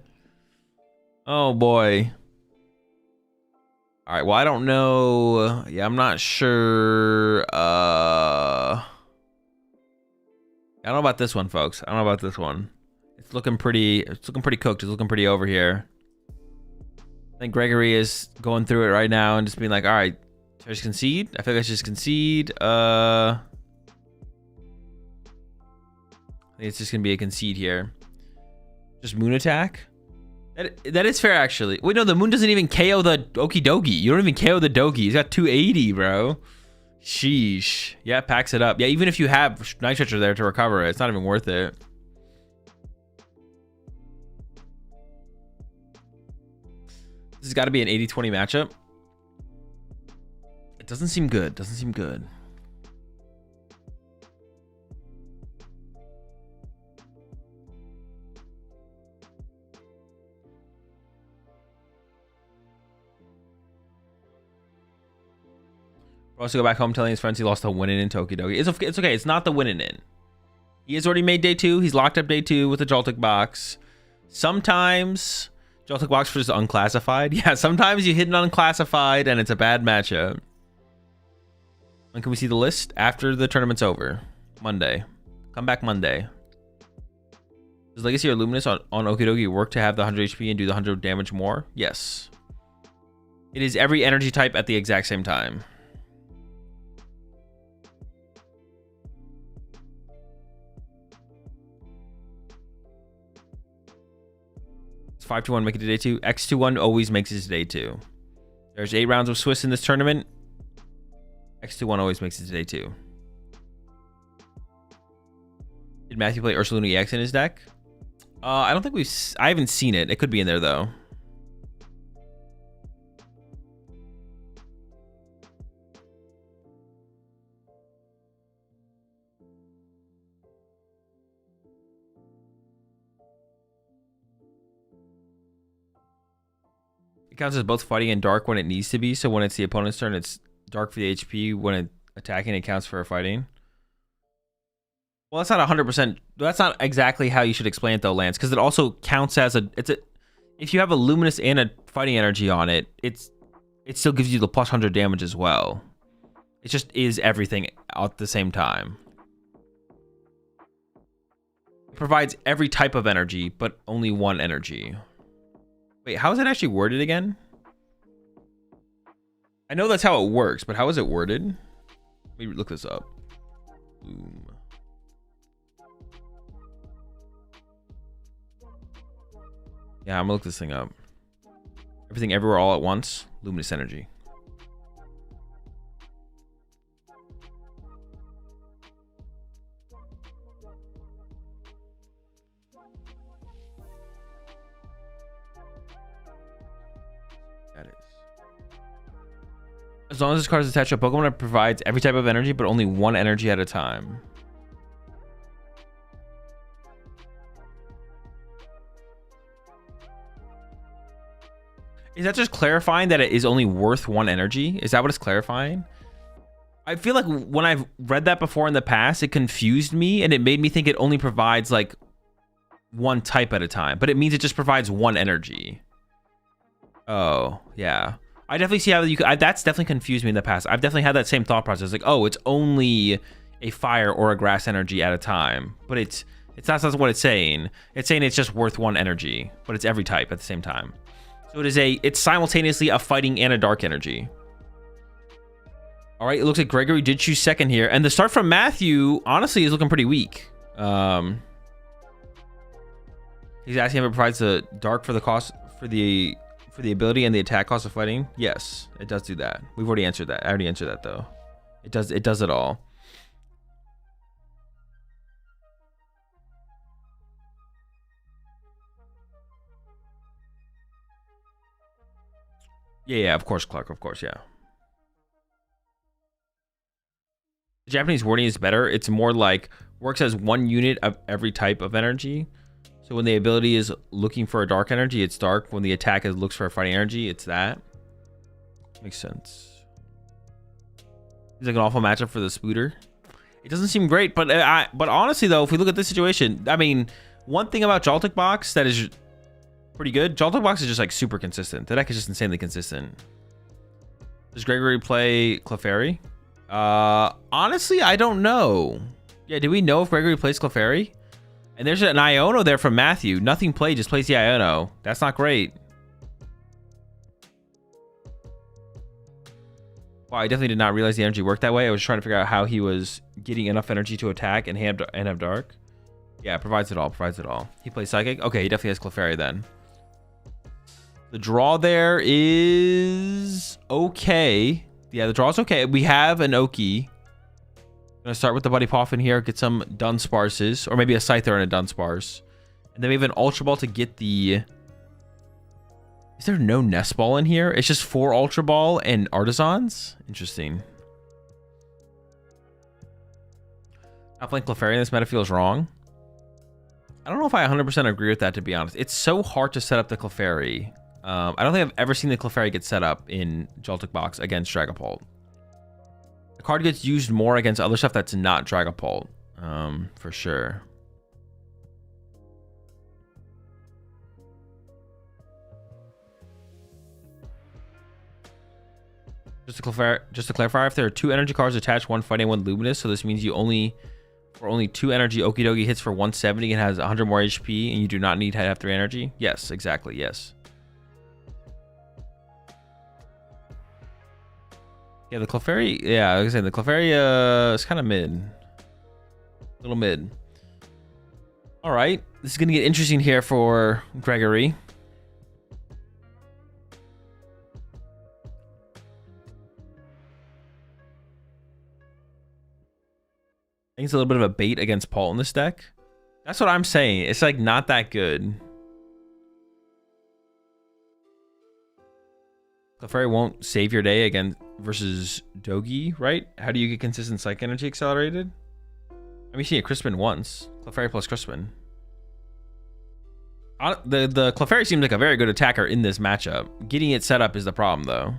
Oh boy. All right, well, I don't know. Yeah, I'm not sure. I don't know about this one, folks. I don't know about this one. It's looking pretty cooked. It's looking pretty over here. I think Gregory is going through it right now and just being like, all right, should I just concede? I feel like I should just concede. I think it's just gonna be a concede here. Just Moon attack. That is fair, actually. Wait, no, the Moon doesn't even KO the Okie Dokie. You don't even KO the Dokie. He's got 280, bro. Sheesh. Yeah, packs it up. Yeah, even if you have Night Stretcher there to recover it, it's not even worth it. This has got to be an 80-20 matchup. It doesn't seem good. Doesn't seem good. Also go back home telling his friends he lost the winning in Tokidoki. It's okay. It's not the winning in. He has already made day 2. He's locked up day 2 with the Joltik box. Sometimes Joltik box for just unclassified. Yeah, sometimes you hit an unclassified and it's a bad matchup. When can we see the list? After the tournament's over. Monday. Come back Monday. Does Legacy or Luminous on Okidoki work to have the 100 HP and do the 100 damage more? Yes. It is every energy type at the exact same time. It's 5-1 make it to day 2. X21 always makes it to day 2. There's 8 rounds of Swiss in this tournament. X21 always makes it to day 2. Did Matthew play Ursaluna EX in his deck? I don't think I haven't seen it. It could be in there though. It counts as both fighting and dark when it needs to be. So when it's the opponent's turn, it's dark for the HP. When it attacking, it counts for fighting. Well, that's not 100%. That's not exactly how you should explain it though, Lance, because it also counts as if you have a luminous and a fighting energy on it, it still gives you the plus 100 damage as well. It just is everything at the same time. It provides every type of energy, but only one energy. Wait, how is it actually worded again? I know that's how it works, but how is it worded? Let me look this up. Boom. Yeah, I'm gonna look this thing up. Everything everywhere all at once. Luminous energy. That is. As long as this card is attached to a Pokemon, it provides every type of energy, but only one energy at a time. Is that just clarifying that it is only worth one energy? Is that what it's clarifying? I feel like when I've read that before in the past, it confused me and it made me think it only provides like one type at a time, but it means it just provides one energy. Oh, yeah. I definitely see how you could, that's definitely confused me in the past. I've definitely had that same thought process. Like, oh, it's only a fire or a grass energy at a time, but it's not what it's saying. It's saying it's just worth one energy, but it's every type at the same time. So it's simultaneously a fighting and a dark energy. All right, it looks like Gregory did choose second here, and the start from Matthew honestly is looking pretty weak. He's asking if it provides the dark for the cost for the ability and the attack cost of fighting. Yes, it does do that. We've already answered that. I already answered that though. It does it all. Yeah, of course, Clark, of course, yeah. The Japanese wording is better. It's more like works as one unit of every type of energy. So when the ability is looking for a dark energy, it's dark. When the attack looks for a fighting energy, it's that. Makes sense. He's like an awful matchup for the Spooter. It doesn't seem great, but honestly though, if we look at this situation, I mean, one thing about Joltik Box that is pretty good. Joltik Box is just like super consistent. The deck is just insanely consistent. Does Gregory play Clefairy? Honestly, I don't know. Yeah, do we know if Gregory plays Clefairy? And there's an Iono there from Matthew. Nothing played, just plays the Iono. That's not great. Wow, I definitely did not realize the energy worked that way. I was trying to figure out how he was getting enough energy to attack and have dark. Yeah, provides it all. He plays Psychic. Okay, he definitely has Clefairy then. The draw there is okay. Yeah, the draw's okay. We have an Oki. Gonna start with the Buddy Poffin here, get some Dunsparces, or maybe a Scyther and a Dunsparce. And then we have an Ultra Ball to get the... Is there no Nest Ball in here? It's just 4 Ultra Ball and Artisans? Interesting. Not playing Clefairy in this meta feels wrong. I don't know if I 100% agree with that, to be honest. It's so hard to set up the Clefairy. I don't think I've ever seen the Clefairy get set up in Joltik Box against Dragapult. card gets used more against other stuff that's not Dragapult. For sure. Just to clarify, if there are 2 energy cards attached, 1 fighting, 1 luminous, so this means you for only 2 energy, Okidogi hits for 170 and has 100 more HP, and you do not need to have 3 energy? Yes, exactly, yes. Yeah, the Clefairy, yeah, like I was saying, the Clefairy is kind of mid. A little mid. All right, this is going to get interesting here for Gregory. I think it's a little bit of a bait against Paul in this deck. That's what I'm saying. It's like not that good. Clefairy won't save your day again versus Dogi, right? How do you get consistent Psych Energy accelerated? Let me see a Crispin once. Clefairy plus Crispin. The Clefairy seems like a very good attacker in this matchup. Getting it set up is the problem, though.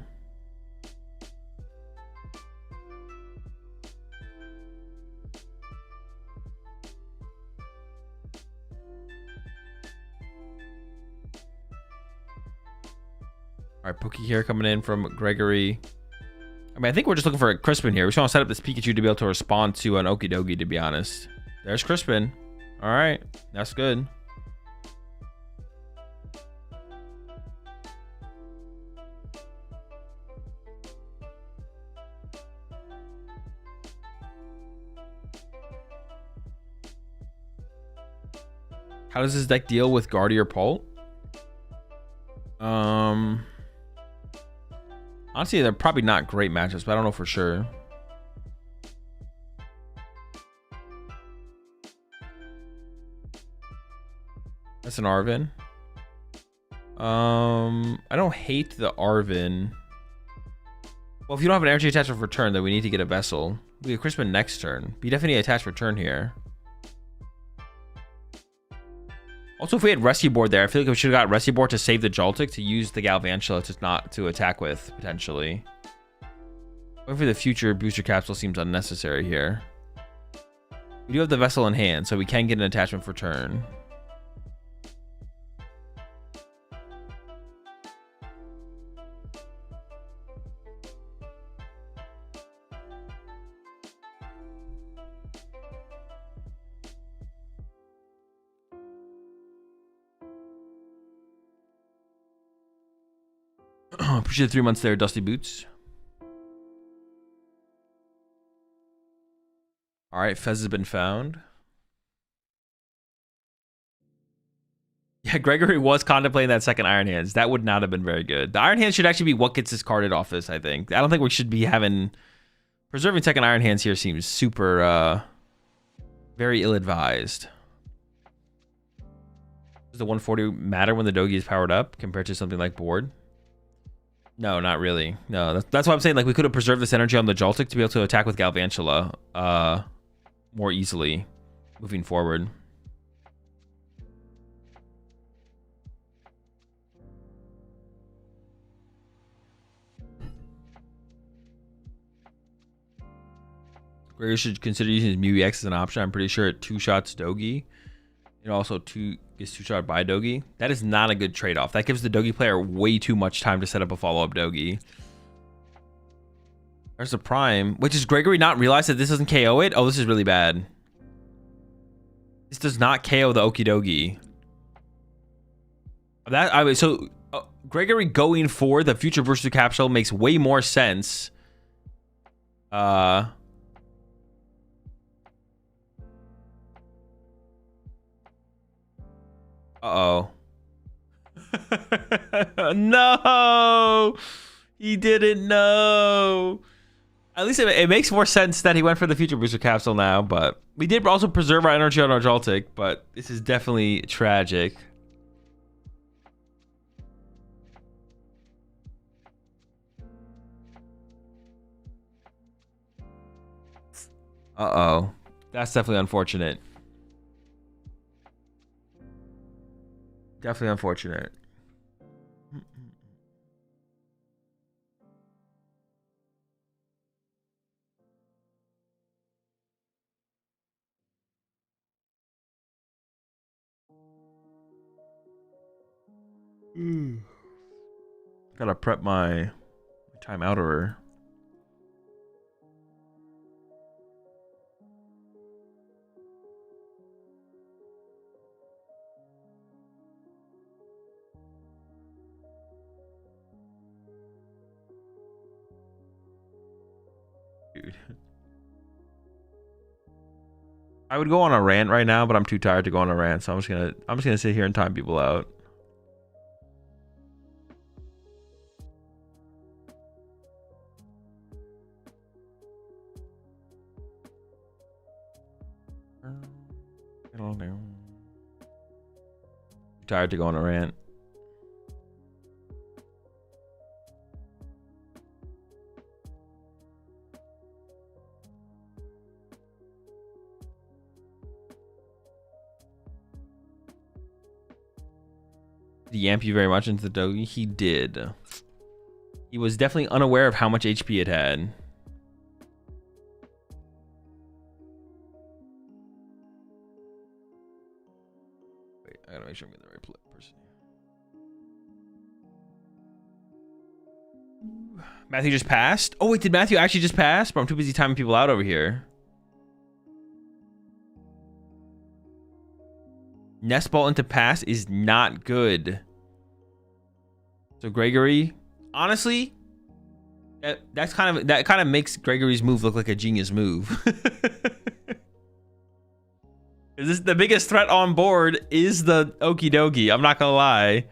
All right, Pookie here coming in from Gregory. I mean, I think we're just looking for a Crispin here. We just want to set up this Pikachu to be able to respond to an Okidogi, to be honest. There's Crispin. All right, that's good. How does this deck deal with Guardier Pult? Honestly, they're probably not great matchups, but I don't know for sure. That's an Arvin. I don't hate the Arvin. Well, if you don't have an energy attachment for turn, then we need to get a Vessel. We get Crispin next turn. But you definitely need attached for turn here. Also, if we had Rescue Board there, I feel like we should have got Rescue Board to save the Joltik to use the Galvantula to attack with, potentially. But for the future, Booster Capsule seems unnecessary here. We do have the Vessel in hand, so we can get an attachment for turn. Appreciate the 3 months there, Dusty Boots. All right, Fez has been found. Yeah, Gregory was contemplating that second Iron Hands. That would not have been very good. The Iron Hands should actually be what gets discarded off this, I think. I don't think we should be having... Preserving second Iron Hands here seems super, very ill-advised. Does the 140 matter when the Dogi is powered up compared to something like Board? No, not really. No, that's why I'm saying, like, we could have preserved this energy on the Joltik to be able to attack with Galvantula more easily moving forward. Gregory should consider using his Mew EX as an option. I'm pretty sure it 2-shots Dogi. It also gets 2-shot by Dogi. That is not a good trade-off. That gives the Dogi player way too much time to set up a follow-up Dogi. There's a Prime. Which is Gregory not realize that this doesn't KO it? Oh, this is really bad. This does not KO the Okidogi. So Gregory going for the future Booster Capsule makes way more sense. Uh-oh. No! He didn't know. At least it makes more sense that he went for the future Booster Capsule now, but we did also preserve our energy on our Joltik, but this is definitely tragic. Uh-oh. That's definitely unfortunate. Definitely unfortunate. Gotta prep my time outer. Dude. I would go on a rant right now, but I'm too tired to go on a rant, so I'm just gonna sit here and time people out. Too tired to go on a rant. Did he yamp you very much into the doggy? He did. He was definitely unaware of how much HP it had. Wait, I gotta make sure I'm getting the right person. Matthew just passed? Oh wait, did Matthew actually just pass? Bro, I'm too busy timing people out over here. Nest ball into pass is not good. So Gregory, honestly, that kind of makes Gregory's move look like a genius move. This the biggest threat on board is the Okie Dokie. I'm not gonna lie.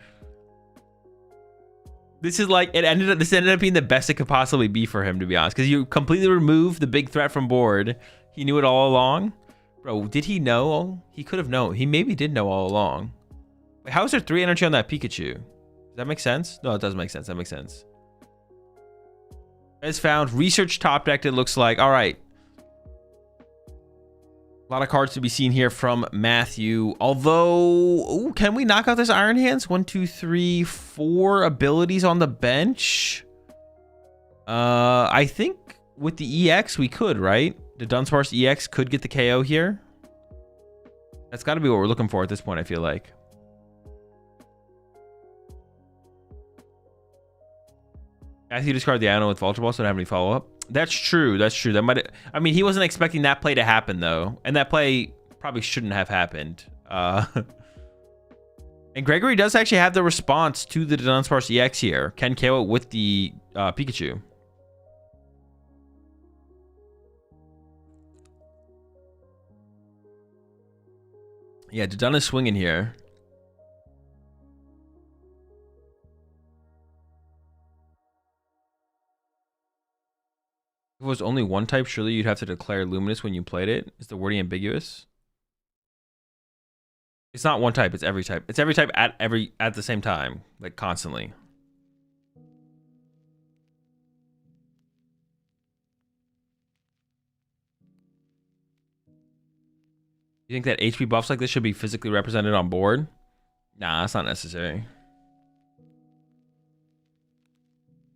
This is like this ended up being the best it could possibly be for him, to be honest, because you completely remove the big threat from board. He knew it all along. Bro, did he know? He could have known. He maybe did know all along. Wait, how is there 3 energy on that Pikachu? Does that make sense? No, it does make sense. That makes sense. As found, research top decked, it looks like. All right. A lot of cards to be seen here from Matthew. Although, ooh, can we knock out this Iron Hands? 1, 2, 3, 4 abilities on the bench. I think with the EX we could, right? The Dunsparce EX could get the KO here. That's got to be what we're looking for at this point, I feel like. Matthew discarded the Iona with Vulture Ball, so don't have any follow-up. That's true. That's true. That might. I mean, he wasn't expecting that play to happen, though. And that play probably shouldn't have happened. And Gregory does actually have the response to the Dunsparce EX here. Can KO it with the Pikachu. Yeah, Dodon is swinging here. If it was only one type, surely you'd have to declare Luminous when you played it. Is the wording ambiguous? It's not one type, it's every type. It's every type at the same time, like constantly. You think that HP buffs like this should be physically represented on board? Nah, that's not necessary.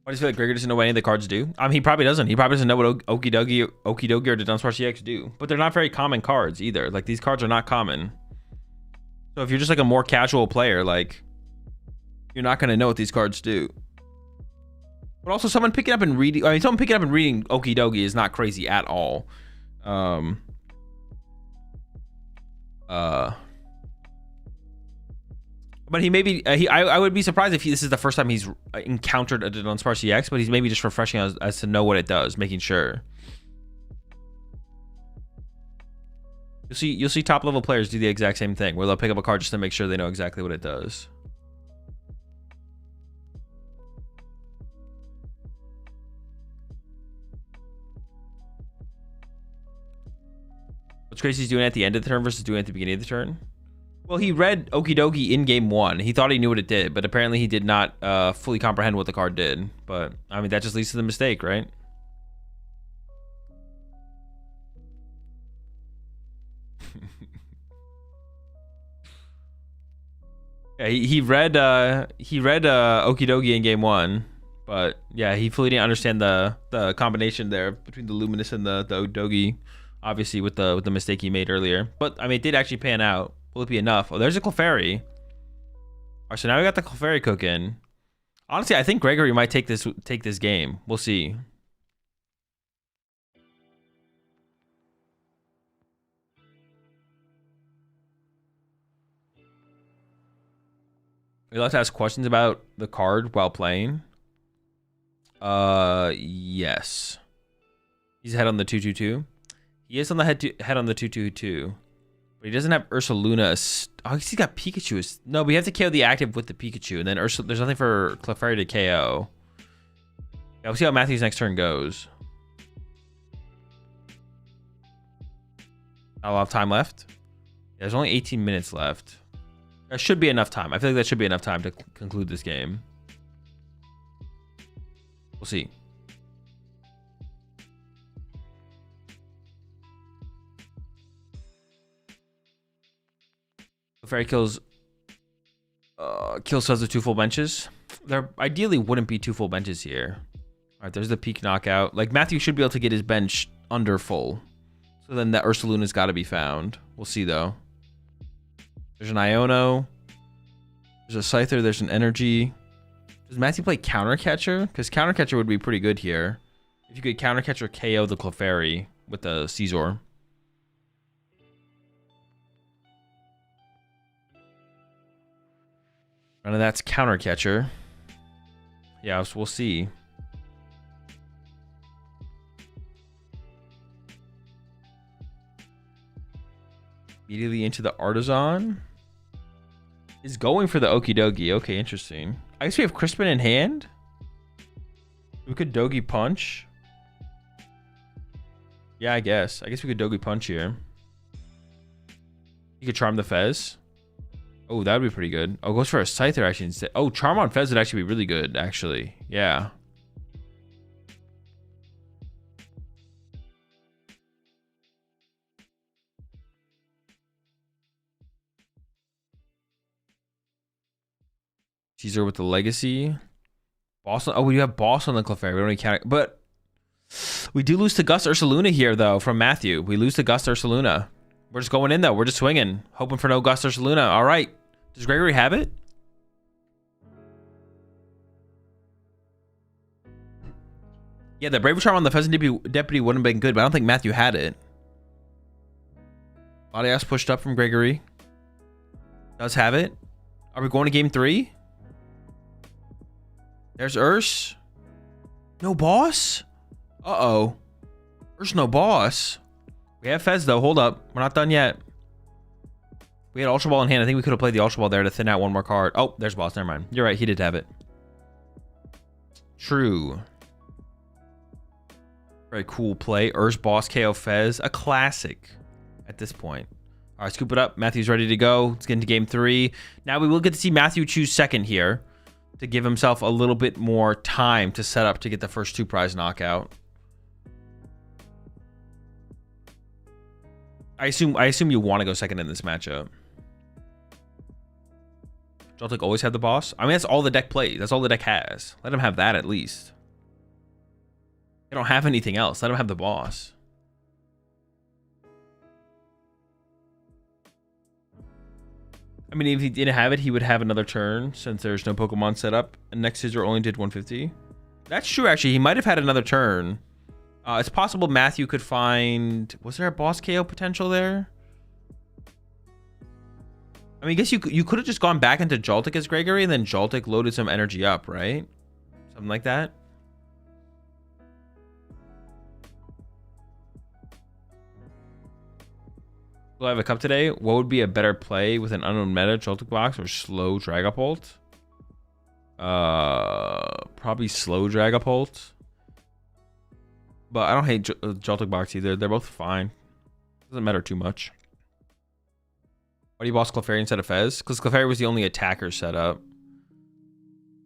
I just feel like Gregor doesn't know what any of the cards do. I mean, he probably doesn't. He probably doesn't know what Okie Dokie or the Dunsparce EX do. But they're not very common cards either. Like, these cards are not common. So if you're just like a more casual player, like, you're not going to know what these cards do. But also, someone picking up and reading... I mean, someone picking up and reading Okie Dokie is not crazy at all. But he maybe I would be surprised if this is the first time he's encountered a Dunsparce EX, but he's maybe just refreshing as to know what it does, making sure. You'll see top level players do the exact same thing, where they'll pick up a card just to make sure they know exactly what it does. What's Gracie's doing at the end of the turn versus doing at the beginning of the turn? Well, he read Okie Dokie in game 1. He thought he knew what it did, but apparently he did not fully comprehend what the card did. But, I mean, that just leads to the mistake, right? Yeah, he read Okie Dokie in game 1, but yeah, he fully didn't understand the combination there between the Luminous and the Dogie, obviously with the mistake he made earlier. But I mean, it did actually pan out. Will it be enough? Oh, there's a Clefairy. right, so now we got the Clefairy cooking. Honestly, I think Gregory might take this game. We'll see. We like to ask questions about the card while playing. Yes. He's head on the 2/2/2. He is on the head on the 2/2/2. But he doesn't have Ursaluna. Oh, he's got Pikachu. No, we have to KO the active with the Pikachu. And then there's nothing for Clefairy to KO. Yeah, we'll see how Matthew's next turn goes. Not a lot of time left. Yeah, there's only 18 minutes left. That should be enough time. I feel like that should be enough time to conclude this game. We'll see. Fairy kills Says with 2 full benches. There ideally wouldn't be 2 full benches here. All right, there's the peak knockout. Like, Matthew should be able to get his bench under full. So then that Ursaluna's got to be found. We'll see, though. There's an Iono. There's a Scyther. There's an Energy. Does Matthew play Counter Catcher? Because Counter Catcher would be pretty good here. If you could Counter Catcher KO the Clefairy with the Caesar. None of that's Counter Catcher. Yeah, so we'll see. Immediately into the Artisan. Is going for the Okie Dokie. Okay, interesting. I guess we have Crispin in hand. We could Dogi Punch. Yeah, I guess. I guess we could Dogi Punch here. You could Charm the Fez. Oh, that would be pretty good. Oh, goes for a Scyther actually instead. Oh, Charm on Fez would actually be really good, actually. Yeah. Caesar with the Legacy. Boss on, oh, we have Boss on the Clefairy. We don't need count, but we do lose to Gust Ursaluna here, though, from Matthew. We lose to Gust Ursaluna. We're just going in, though. We're just swinging. Hoping for no Gust Ursaluna. All right. Does Gregory have it? Yeah, the Braver Charm on the Pheasant Deputy wouldn't have been good, but I don't think Matthew had it. Latias pushed up from Gregory. Does have it. Are we going to game 3? There's Urs. No boss? Uh-oh. Urs no boss. We have Fez, though. Hold up. We're not done yet. We had Ultra Ball in hand. I think we could have played the Ultra Ball there to thin out one more card. Oh, there's boss. Never mind. You're right. He did have it. True. Very cool play. Urs boss KO Fez. A classic at this point. All right, scoop it up. Matthew's ready to go. Let's get into game 3. Now we will get to see Matthew choose second here to give himself a little bit more time to set up to get the first 2 prize knockout. I assume you want to go second in this matchup. Joltik always had the boss. I mean, that's all the deck plays. That's all the deck has. Let him have that at least. They don't have anything else. Let him have the boss. I mean, if he didn't have it, he would have another turn since there's no Pokemon set up. And next scissor only did 150. That's true, actually. He might have had another turn. It's possible Matthew could find... Was there a boss KO potential there? I mean, I guess you could have just gone back into Joltik as Gregory and then Joltik loaded some energy up, right? Something like that. Will I have a cup today? What would be a better play with an unknown meta, Joltik box or slow Dragapult? Probably slow Dragapult. But I don't hate Joltik box either. They're both fine. Doesn't matter too much. Why do you boss Clefairy instead of Fez? Because Clefairy was the only attacker set up.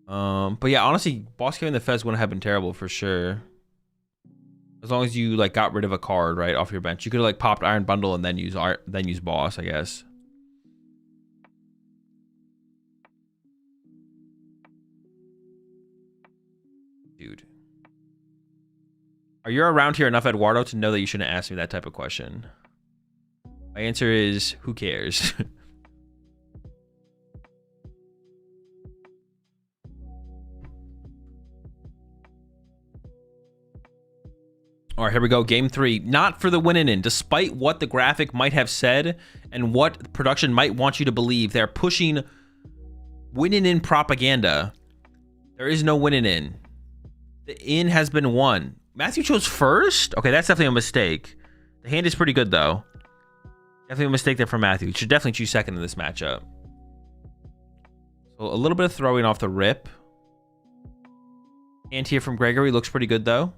But yeah, honestly, boss killing the Fez wouldn't have been terrible for sure. As long as you like got rid of a card right off your bench, you could have like popped Iron Bundle and then use boss, I guess. Dude, are you around here enough, Eduardo, to know that you shouldn't ask me that type of question? My answer is, who cares? All right, here we go. Game 3. Not for the winning in. Despite what the graphic might have said and what production might want you to believe, they're pushing winning in propaganda. There is no winning in. The in has been won. Matthew chose first? Okay, that's definitely a mistake. The hand is pretty good, though. Definitely a mistake there for Matthew. He should definitely choose second in this matchup. So a little bit of throwing off the rip. Hand here from Gregory looks pretty good, though.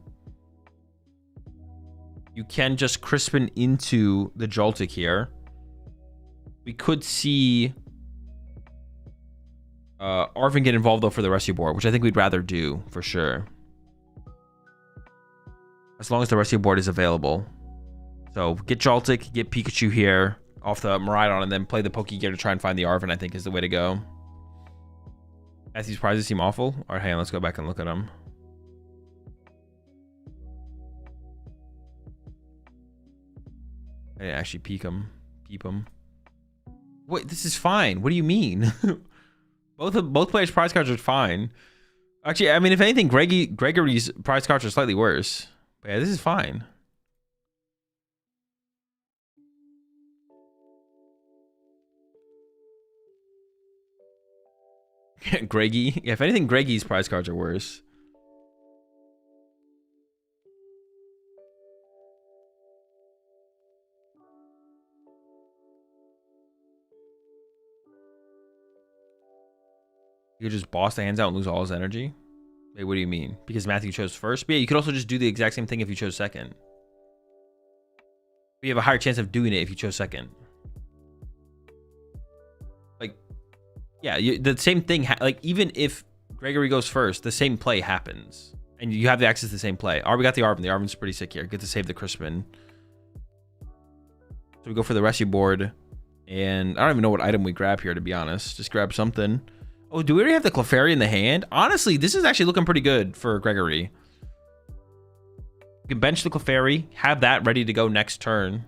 You can just crispen into the Joltik here. We could see Arvin get involved, though, for the rescue board, which I think we'd rather do, for sure. As long as the rescue board is available. So get Joltik, get Pikachu here off the Miraidon, and then play the Pokegear to try and find the Arvin, I think, is the way to go. Matthew's prizes seem awful. All right, hang on, let's go back and look at them. I didn't actually peep him. Wait, this is fine. What do you mean? both players' prize cards are fine. Actually, I mean, if anything, Gregory's prize cards are slightly worse. But yeah, this is fine. Greggy. Yeah, if anything, Greggy's prize cards are worse. You could just boss the hands out and lose all his energy? Wait, what do you mean? Because Matthew chose first? But yeah, you could also just do the exact same thing if you chose second. But you have a higher chance of doing it if you chose second. Like, yeah, the same thing. Like, even if Gregory goes first, the same play happens. And you have the access to the same play. We got the Arvin. The Arvin's pretty sick here. Get to save the Crispin. So we go for the rescue board. And I don't even know what item we grab here, to be honest. Just grab something. Oh, do we already have the Clefairy in the hand? Honestly, this is actually looking pretty good for Gregory. You can bench the Clefairy, have that ready to go next turn.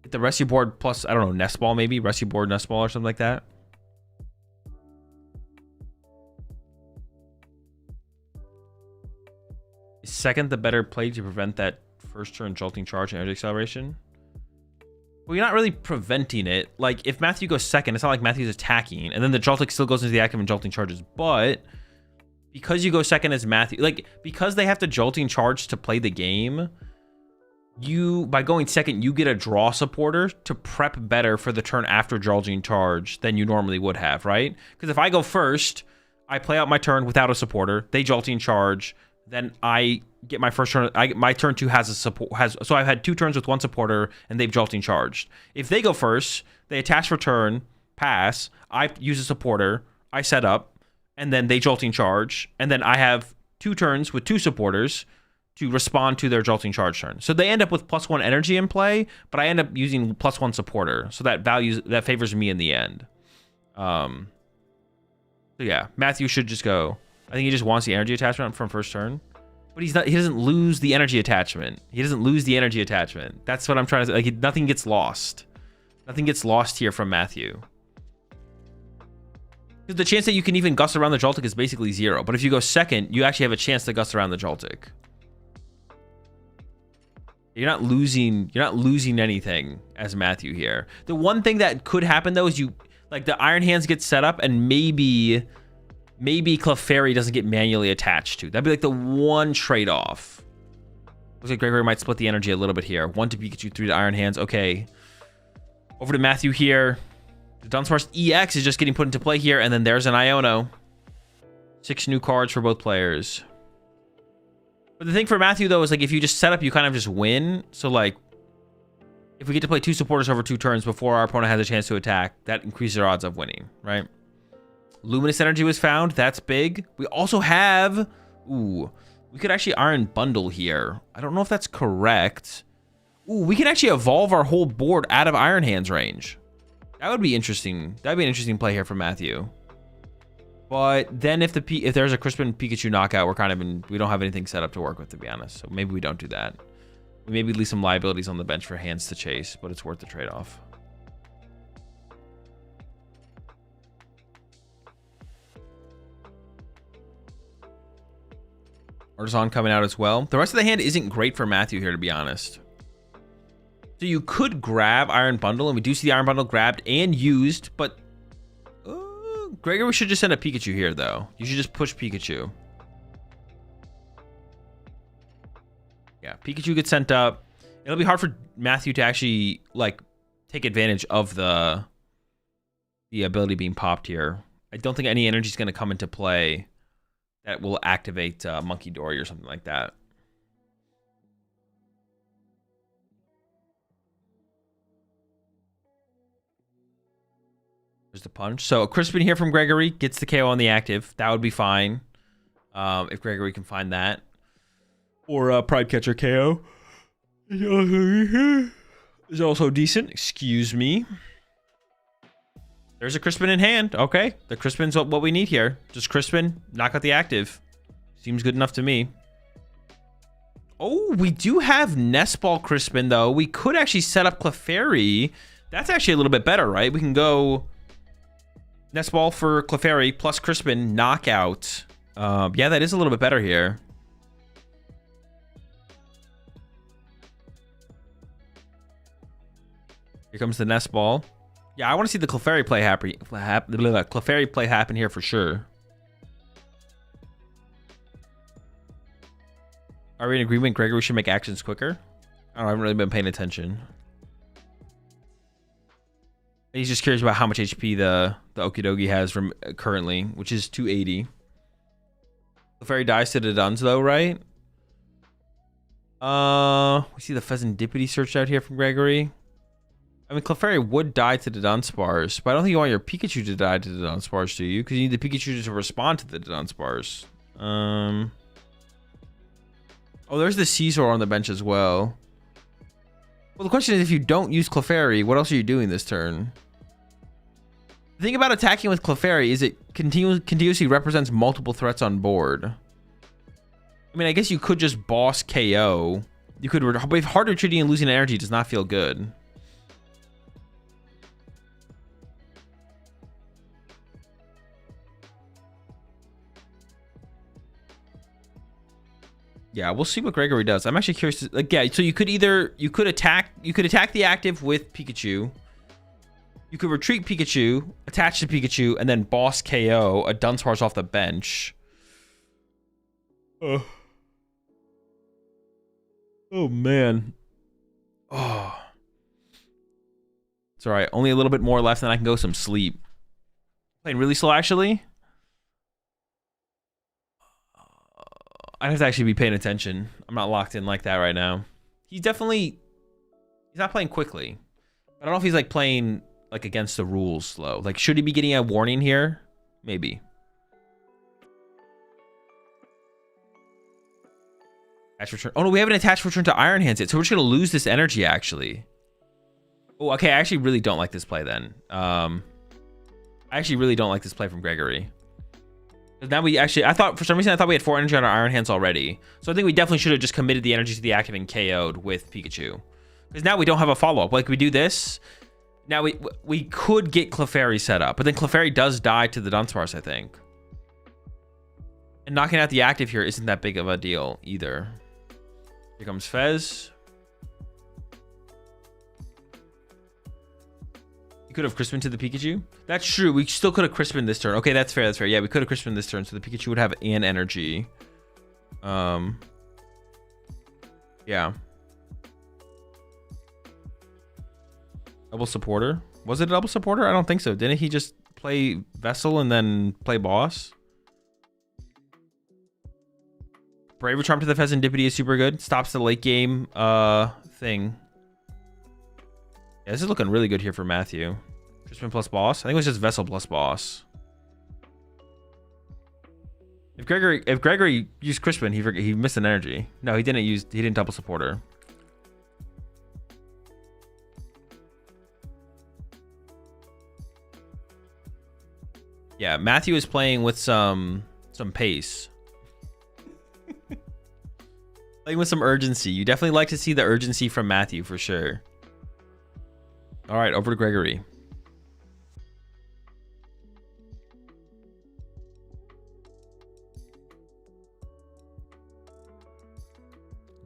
Get the rescue board plus, I don't know, Nest Ball maybe? Rescue board, Nest Ball or something like that. Is second the better play to prevent that first turn jolting charge and energy acceleration? Well, you're not really preventing it. Like, if Matthew goes second, it's not like Matthew's attacking. And then the Joltik still goes into the active and jolting charges. But because you go second as Matthew, like, because they have to jolting charge to play the game, by going second, you get a draw supporter to prep better for the turn after jolting charge than you normally would have, right? Because if I go first, I play out my turn without a supporter, they jolting charge, then I get my first turn. My turn 2 has a support. So I've had 2 turns with 1 supporter, and they've jolting charged. If they go first, they attach for turn, pass. I use a supporter. I set up, and then they jolting charge, and then I have 2 turns with 2 supporters to respond to their jolting charge turn. So they end up with +1 energy in play, but I end up using +1 supporter. So that favors me in the end. So yeah, Matthew should just go. I think he just wants the energy attachment from first turn. But he doesn't lose the energy attachment. That's what I'm trying to say. Like, nothing gets lost. Nothing gets lost here from Matthew. Because the chance that you can even gust around the Joltik is basically 0. But if you go second, you actually have a chance to gust around the Joltik. You're not losing anything as Matthew here. The one thing that could happen though is the Iron Hands get set up and maybe Clefairy doesn't get manually attached to. That'd be like the one trade-off. Looks like Gregory might split the energy a little bit here. 1 to Pikachu, 3 to Iron Hands. Okay. Over to Matthew here. The Dunsparce EX is just getting put into play here, and then there's an Iono. 6 new cards for both players. But the thing for Matthew, though, is like if you just set up, you kind of just win. So, like, if we get to play 2 supporters over 2 turns before our opponent has a chance to attack, that increases our odds of winning, right? Luminous Energy was found. That's big. We also have... Ooh. We could actually Iron Bundle here. I don't know if that's correct. Ooh, we can actually evolve our whole board out of Iron Hands range. That would be interesting. That'd be an interesting play here for Matthew. But then if there's a Crispin Pikachu knockout, we don't have anything set up to work with, to be honest. So maybe we don't do that. We maybe leave some liabilities on the bench for hands to chase, but it's worth the trade-off. Artisan coming out as well. The rest of the hand isn't great for Matthew here, to be honest. So you could grab Iron Bundle, and we do see the Iron Bundle grabbed and used, but Gregory should just send a Pikachu here, though. You should just push Pikachu. Yeah, Pikachu gets sent up. It'll be hard for Matthew to actually, like, take advantage of the ability being popped here. I don't think any energy is going to come into play that will activate Monkey Dory or something like that. There's the punch. So a Crispin here from Gregory gets the KO on the active. That would be fine if Gregory can find that. Or a Pride Catcher KO. Is also decent. Excuse me. There's a Crispin in hand. Okay. The Crispin's what we need here. Just Crispin, knock out the active. Seems good enough to me. Oh, we do have Nest Ball Crispin, though. We could actually set up Clefairy. That's actually a little bit better, right? We can go Nest Ball for Clefairy plus Crispin, knockout. Yeah, that is a little bit better here. Here comes the Nest Ball. Yeah, I want to see the Clefairy play Clefairy play happen here for sure. Are we in agreement Gregory should make actions quicker? I haven't really been paying attention. He's just curious about how much HP the Okidogi has from currently, which is 280. Clefairy dies to the Duns though, right? We see the Pheasantipity searched out here from Gregory. I mean, Clefairy would die to the Dunsparce, but I don't think you want your Pikachu to die to the Dunsparce, do you? Because you need the Pikachu to respond to the Dunsparce. Oh, there's the Caesar on the bench as well. Well, the question is, if you don't use Clefairy, what else are you doing this turn? The thing about attacking with Clefairy is it continuously represents multiple threats on board. I mean, I guess you could just boss KO. You could, but if hard retreating and losing energy does not feel good. Yeah, we'll see what Gregory does. I'm actually curious. Like, yeah, so you could attack the active with Pikachu. You could retreat Pikachu, attach to Pikachu, and then boss KO a Dunsparce off the bench. Oh man. Oh. It's alright. Only a little bit more left, and I can go some sleep. Playing really slow, actually. I'd have to actually be paying attention. I'm not locked in like that right now. He's not playing quickly. I don't know if he's like playing like against the rules slow. Like, should he be getting a warning here? Maybe. Attach return. Oh no, we haven't attached return to Iron Hands yet, so we're just gonna lose this energy actually. Oh, okay. I actually really don't like this play then. I actually really don't like this play from Gregory. Now we actually, for some reason I thought we had 4 energy on our Iron Hands already. So I think we definitely should have just committed the energy to the active and KO'd with Pikachu. Because now we don't have a follow-up. Like, we do this, now we could get Clefairy set up. But then Clefairy does die to the Dunsparce, I think. And knocking out the active here isn't that big of a deal either. Here comes Fez. You could have Crispin to the Pikachu. That's true. We still could have Crispin this turn. Okay, that's fair. That's fair. Yeah, we could have Crispin this turn, so the Pikachu would have an energy. Yeah. Double supporter. Was it a double supporter? I don't think so. Didn't he just play Vessel and then play Boss? Braver Charm to the Pheasantipity is super good. Stops the late game thing. Yeah, this is looking really good here for Matthew. Crispin plus Boss. I think it was just Vessel plus Boss. If Gregory used Crispin, he missed an energy. No, he didn't double supporter. Yeah, Matthew is playing with some pace. Playing with some urgency. You definitely like to see the urgency from Matthew for sure. All right, over to Gregory.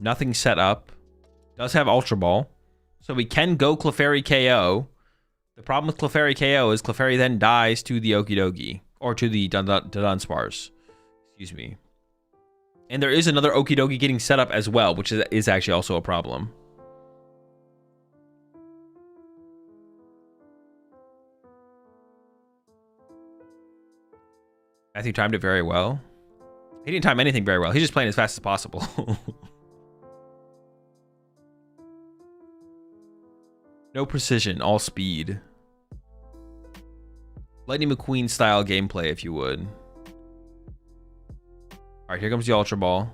Nothing set up. Does have Ultra Ball. So we can go Clefairy KO. The problem with Clefairy KO is Clefairy then dies to the Okidogi. Or to the Dunsparce. Excuse me. And there is another Okidogi getting set up as well, which is actually also a problem. Matthew timed it very well. He didn't time anything very well. He's just playing as fast as possible. No precision, all speed. Lightning McQueen style gameplay, if you would. Alright, here comes the Ultra Ball.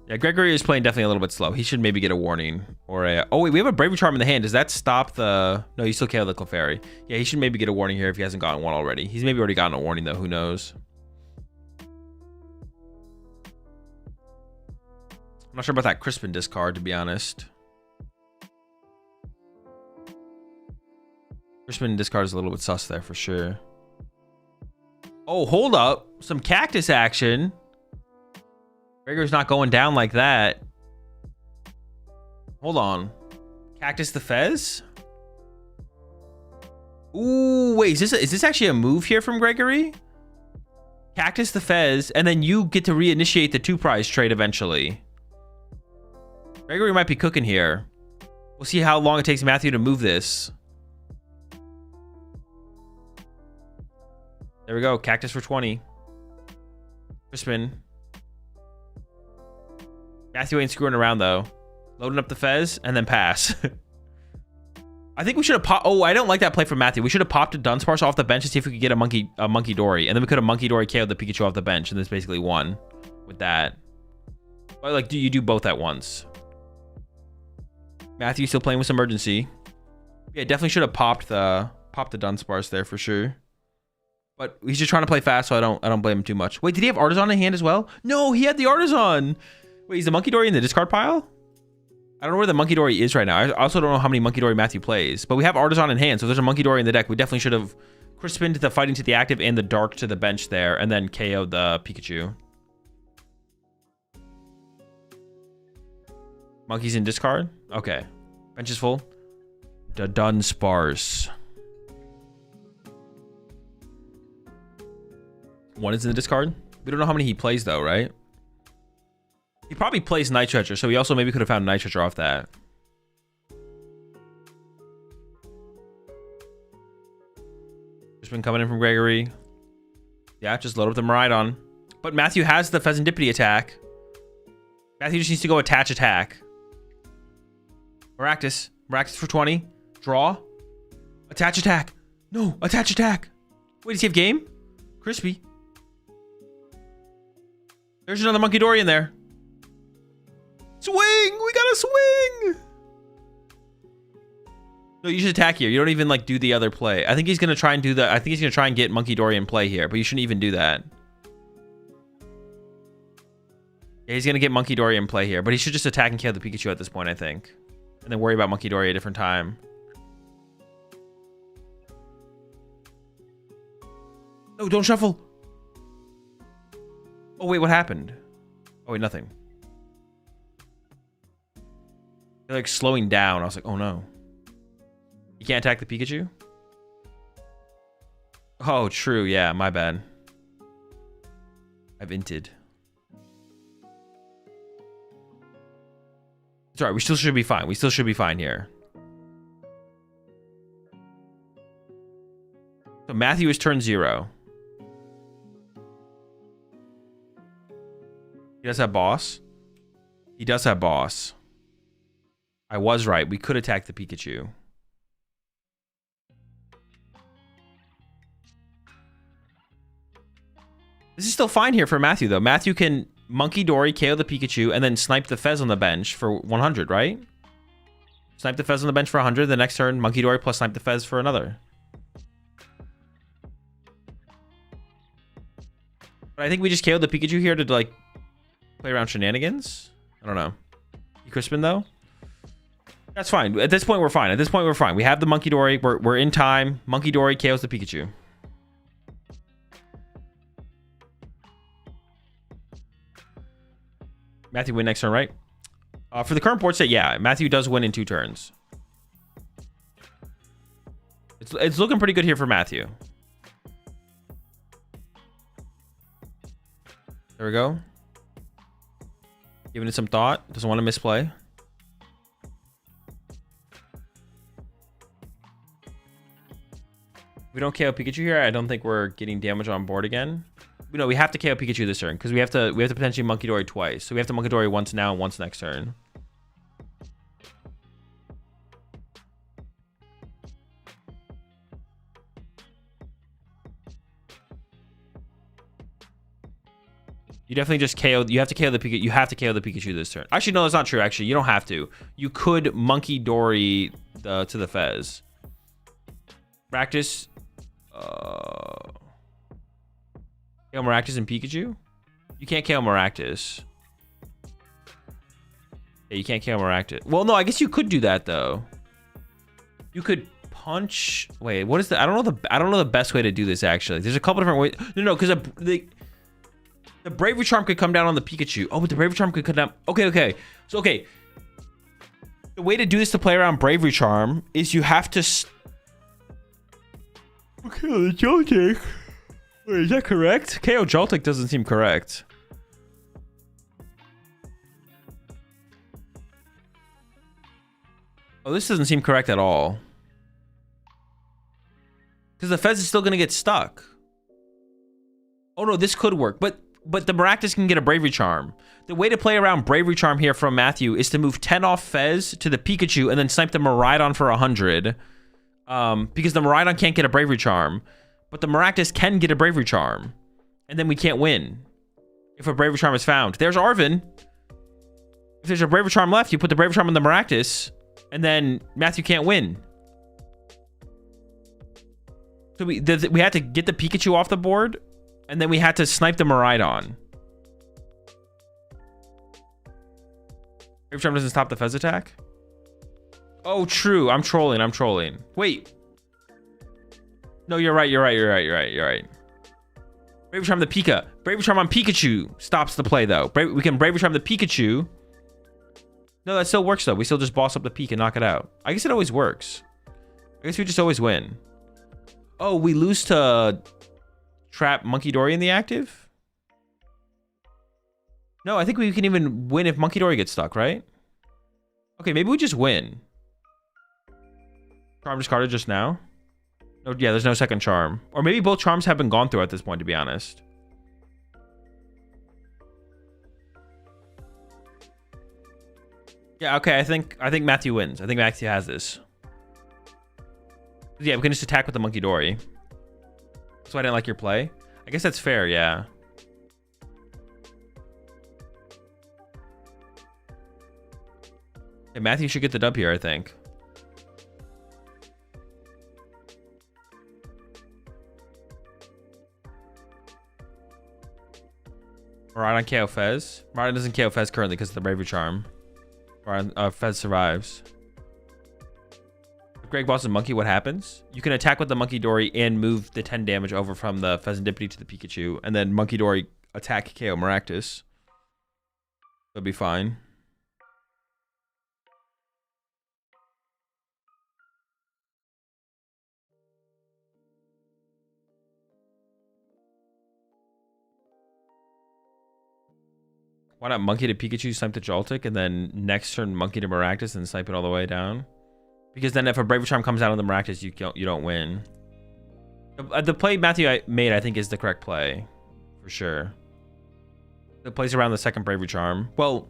Yeah, Gregory is playing definitely a little bit slow. He should maybe get a warning. Or a... Oh, wait, we have a Bravery Charm in the hand. Does that stop the... No, you still KO the Clefairy. Yeah, he should maybe get a warning here if he hasn't gotten one already. He's maybe already gotten a warning, though. Who knows? I'm not sure about that Crispin discard, to be honest. Crispin discard is a little bit sus there, for sure. Oh, hold up. Some Cactus action. Gregor's not going down like that. Hold on. Cactus the Fez? Ooh, wait, is this actually a move here from Gregory? Cactus the Fez, and then you get to reinitiate the 2-prize trade eventually. Gregory might be cooking here. We'll see how long it takes Matthew to move this. There we go. Cactus for 20. Crispin. Matthew ain't screwing around, though. Loading up the Fez, and then pass. I think we should have popped... Oh, I don't like that play from Matthew. We should have popped a Dunsparce off the bench to see if we could get a Monkey Dory. And then we could have Monkey Dory KO'd the Pikachu off the bench, and this basically won with that. But, like, do you do both at once? Matthew still playing with some urgency. Yeah, definitely should have popped the Dunsparce there for sure. But he's just trying to play fast, so I don't blame him too much. Wait, did he have Artisan in hand as well? No, he had the Artisan. Wait, is the Monkey Dory in the discard pile? I don't know where the Monkey Dory is right now. I also don't know how many Monkey Dory Matthew plays. But we have Artisan in hand, so there's a Monkey Dory in the deck. We definitely should have Crispin to the Fighting to the active and the Dark to the bench there, and then KO'd the Pikachu. Monkey's in discard? Okay. Bench is full. The Dunsparce. One is in the discard. We don't know how many he plays, though, right? He probably plays Night Treasure, so he also maybe could have found Night Treasure off that. Just been coming in from Gregory. Yeah, just load up the Miraidon. But Matthew has the Pheasantipity attack. Matthew just needs to go attack. Maractus for 20. Draw. Attack. No, attack. Wait, does he have game? Crispy. There's another Monkey Dory in there. Swing! We got a swing! No, you should attack here. You don't even, like, do the other play. I think he's going to try and do the... I think he's going to try and get Monkey Dory in play here, but you shouldn't even do that. Yeah, he's going to get Monkey Dory in play here, but he should just attack and kill the Pikachu at this point, I think. And then worry about Monkey Dory at a different time. No, don't shuffle! Oh, wait, what happened? Oh, wait, nothing. They're, like, slowing down. I was like, oh, no. You can't attack the Pikachu? Oh, true. Yeah, my bad. I've inted. It's alright. We still should be fine. We still should be fine here. So Matthew is turn 0. He does have boss. He does have boss. I was right. We could attack the Pikachu. This is still fine here for Matthew, though. Matthew can Monkey Dory, KO the Pikachu, and then snipe the Fez on the bench for 100, right? Snipe the Fez on the bench for 100. The next turn, Monkey Dory plus snipe the Fez for another. But I think we just KO'd the Pikachu here to, like, play around shenanigans. I don't know. You Crispin, though? That's fine. At this point, we're fine. We have the Monkey Dory. We're in time. Monkey Dory KOs the Pikachu. Matthew win next turn, right? For the current board state, yeah, Matthew does win in 2 turns. It's looking pretty good here for Matthew. There we go. Giving it some thought. Doesn't want to misplay. If we don't KO Pikachu here, I don't think we're getting damage on board again. No, we have to KO Pikachu this turn because we have to potentially Monkey Dory twice. So we have to Monkey Dory once now and once next turn. You definitely just KO. You have to KO the Pikachu. You have to KO the Pikachu this turn. Actually, no, that's not true. Actually, you don't have to. You could Monkey Dory to the Fez. Practice. KO Maractus and Pikachu? You can't KO Maractus. Yeah, you can't KO Maractus. Well, no, I guess you could do that though. You could punch. Wait, what is the? I don't know the best way to do this actually. There's a couple different ways. No, because the Bravery Charm could come down on the Pikachu. Oh, but the Bravery Charm could come down. Okay. So, okay. The way to do this to play around Bravery Charm is you have to... Okay, the Joltik. Wait, is that correct? KO Joltik doesn't seem correct. Oh, this doesn't seem correct at all. Because the Fez is still going to get stuck. Oh, no, this could work. But the Maractus can get a Bravery Charm. The way to play around Bravery Charm here from Matthew is to move 10 off Fez to the Pikachu and then snipe the Miraidon for 100. Because the Miraidon can't get a Bravery Charm. But the Maractus can get a Bravery Charm. And then we can't win. If a Bravery Charm is found. There's Arvin. If there's a Bravery Charm left, you put the Bravery Charm on the Maractus. And then Matthew can't win. So we had to get the Pikachu off the board. And then we had to snipe the Miraidon. Bravery Charm doesn't stop the Fez attack? Oh, true. I'm trolling. Wait. No, you're right. Bravery Charm the Pika. Bravery Charm on Pikachu stops the play, though. We can Bravery Charm the Pikachu. No, that still works, though. We still just boss up the Pika and knock it out. I guess it always works. I guess we just always win. Oh, we lose to... Trap Monkey Dory in the active? No, I think we can even win if Monkey Dory gets stuck, right? Okay, maybe we just win. Charm discarded just now? No, yeah, there's no second charm. Or maybe both charms have been gone through at this point, to be honest. Yeah, okay, I think Matthew wins. I think Matthew has this. Yeah, we can just attack with the Monkey Dory. So I didn't like your play. I guess that's fair, yeah. Hey, Matthew should get the dub here, I think. Miraidon KO Fez. Miraidon doesn't KO Fez currently because of the Bravery Charm. Fez survives. Greg bosses Monkey, what happens? You can attack with the Monkey Dory and move the 10 damage over from the Fezandipity to the Pikachu, and then Monkey Dory attack KO Maractus. That'll be fine. Why not Monkey to Pikachu, snipe to Joltik, and then next turn Monkey to Maractus and snipe it all the way down? Because then if a Bravery Charm comes out on the Maractus, you don't win. The play Matthew made, I think, is the correct play. For sure. The plays around the second Bravery Charm. Well...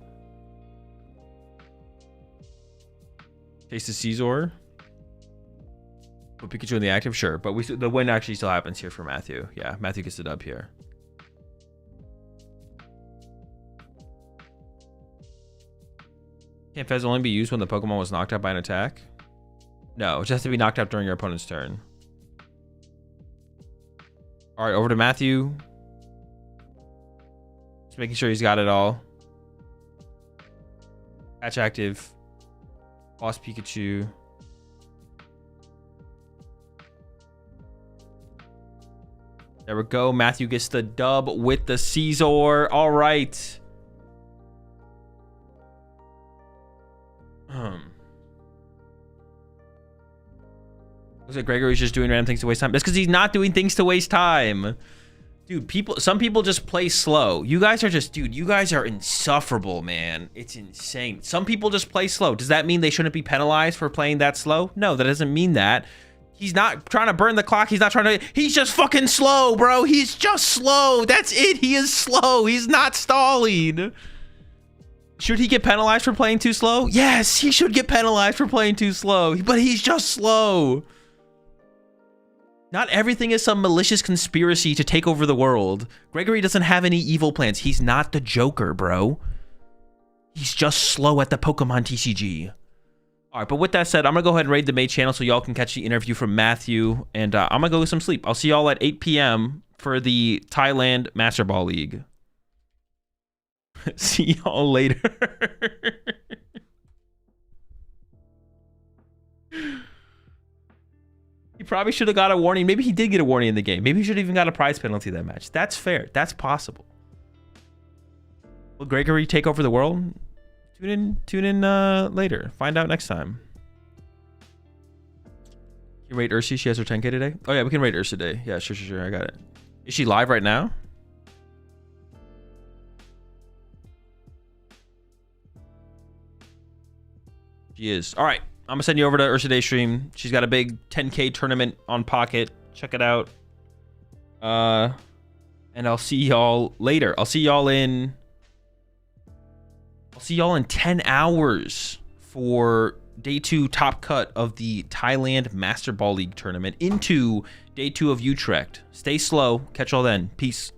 Taste the Caesar. Put Pikachu in the active? Sure. But the win actually still happens here for Matthew. Yeah, Matthew gets the dub here. Can't Fez only be used when the Pokemon was knocked out by an attack? No, it just has to be knocked out during your opponent's turn. All right, over to Matthew. Just making sure he's got it all. Patch active. Boss Pikachu. There we go. Matthew gets the dub with the Caesar. All right. Looks like Gregory's just doing random things to waste time. That's because he's not doing things to waste time. Dude, some people just play slow. You guys are just, dude, you guys are insufferable, man. It's insane. Some people just play slow. Does that mean they shouldn't be penalized for playing that slow? No, that doesn't mean that. He's not trying to burn the clock. He's not trying to, he's just fucking slow, bro. He's just slow. That's it. He is slow. He's not stalling. Should he get penalized for playing too slow? Yes, he should get penalized for playing too slow, but he's just slow. Not everything is some malicious conspiracy to take over the world. Gregory doesn't have any evil plans. He's not the Joker, bro. He's just slow at the Pokemon TCG. All right, but with that said, I'm going to go ahead and raid the main channel so y'all can catch the interview from Matthew. And I'm going to go get some sleep. I'll see y'all at 8 p.m. for the Thailand Master Ball League. See y'all later. He probably should have got a warning. Maybe he did get a warning in the game. Maybe he should have even got a prize penalty that match. That's fair. That's possible. Will Gregory take over the world? Tune in later. Find out next time. Can you rate Ursi? She has her 10K today. Oh yeah, we can rate Ursi today. Yeah, sure. I got it. Is she live right now? She is. All right. I'm gonna send you over to Ursa Day stream. She's got a big 10K tournament on Pocket. Check it out. And I'll see y'all later. I'll see y'all in 10 hours for day 2 top cut of the Thailand Master Ball League tournament into day 2 of Utrecht. Stay slow. Catch y'all then. Peace.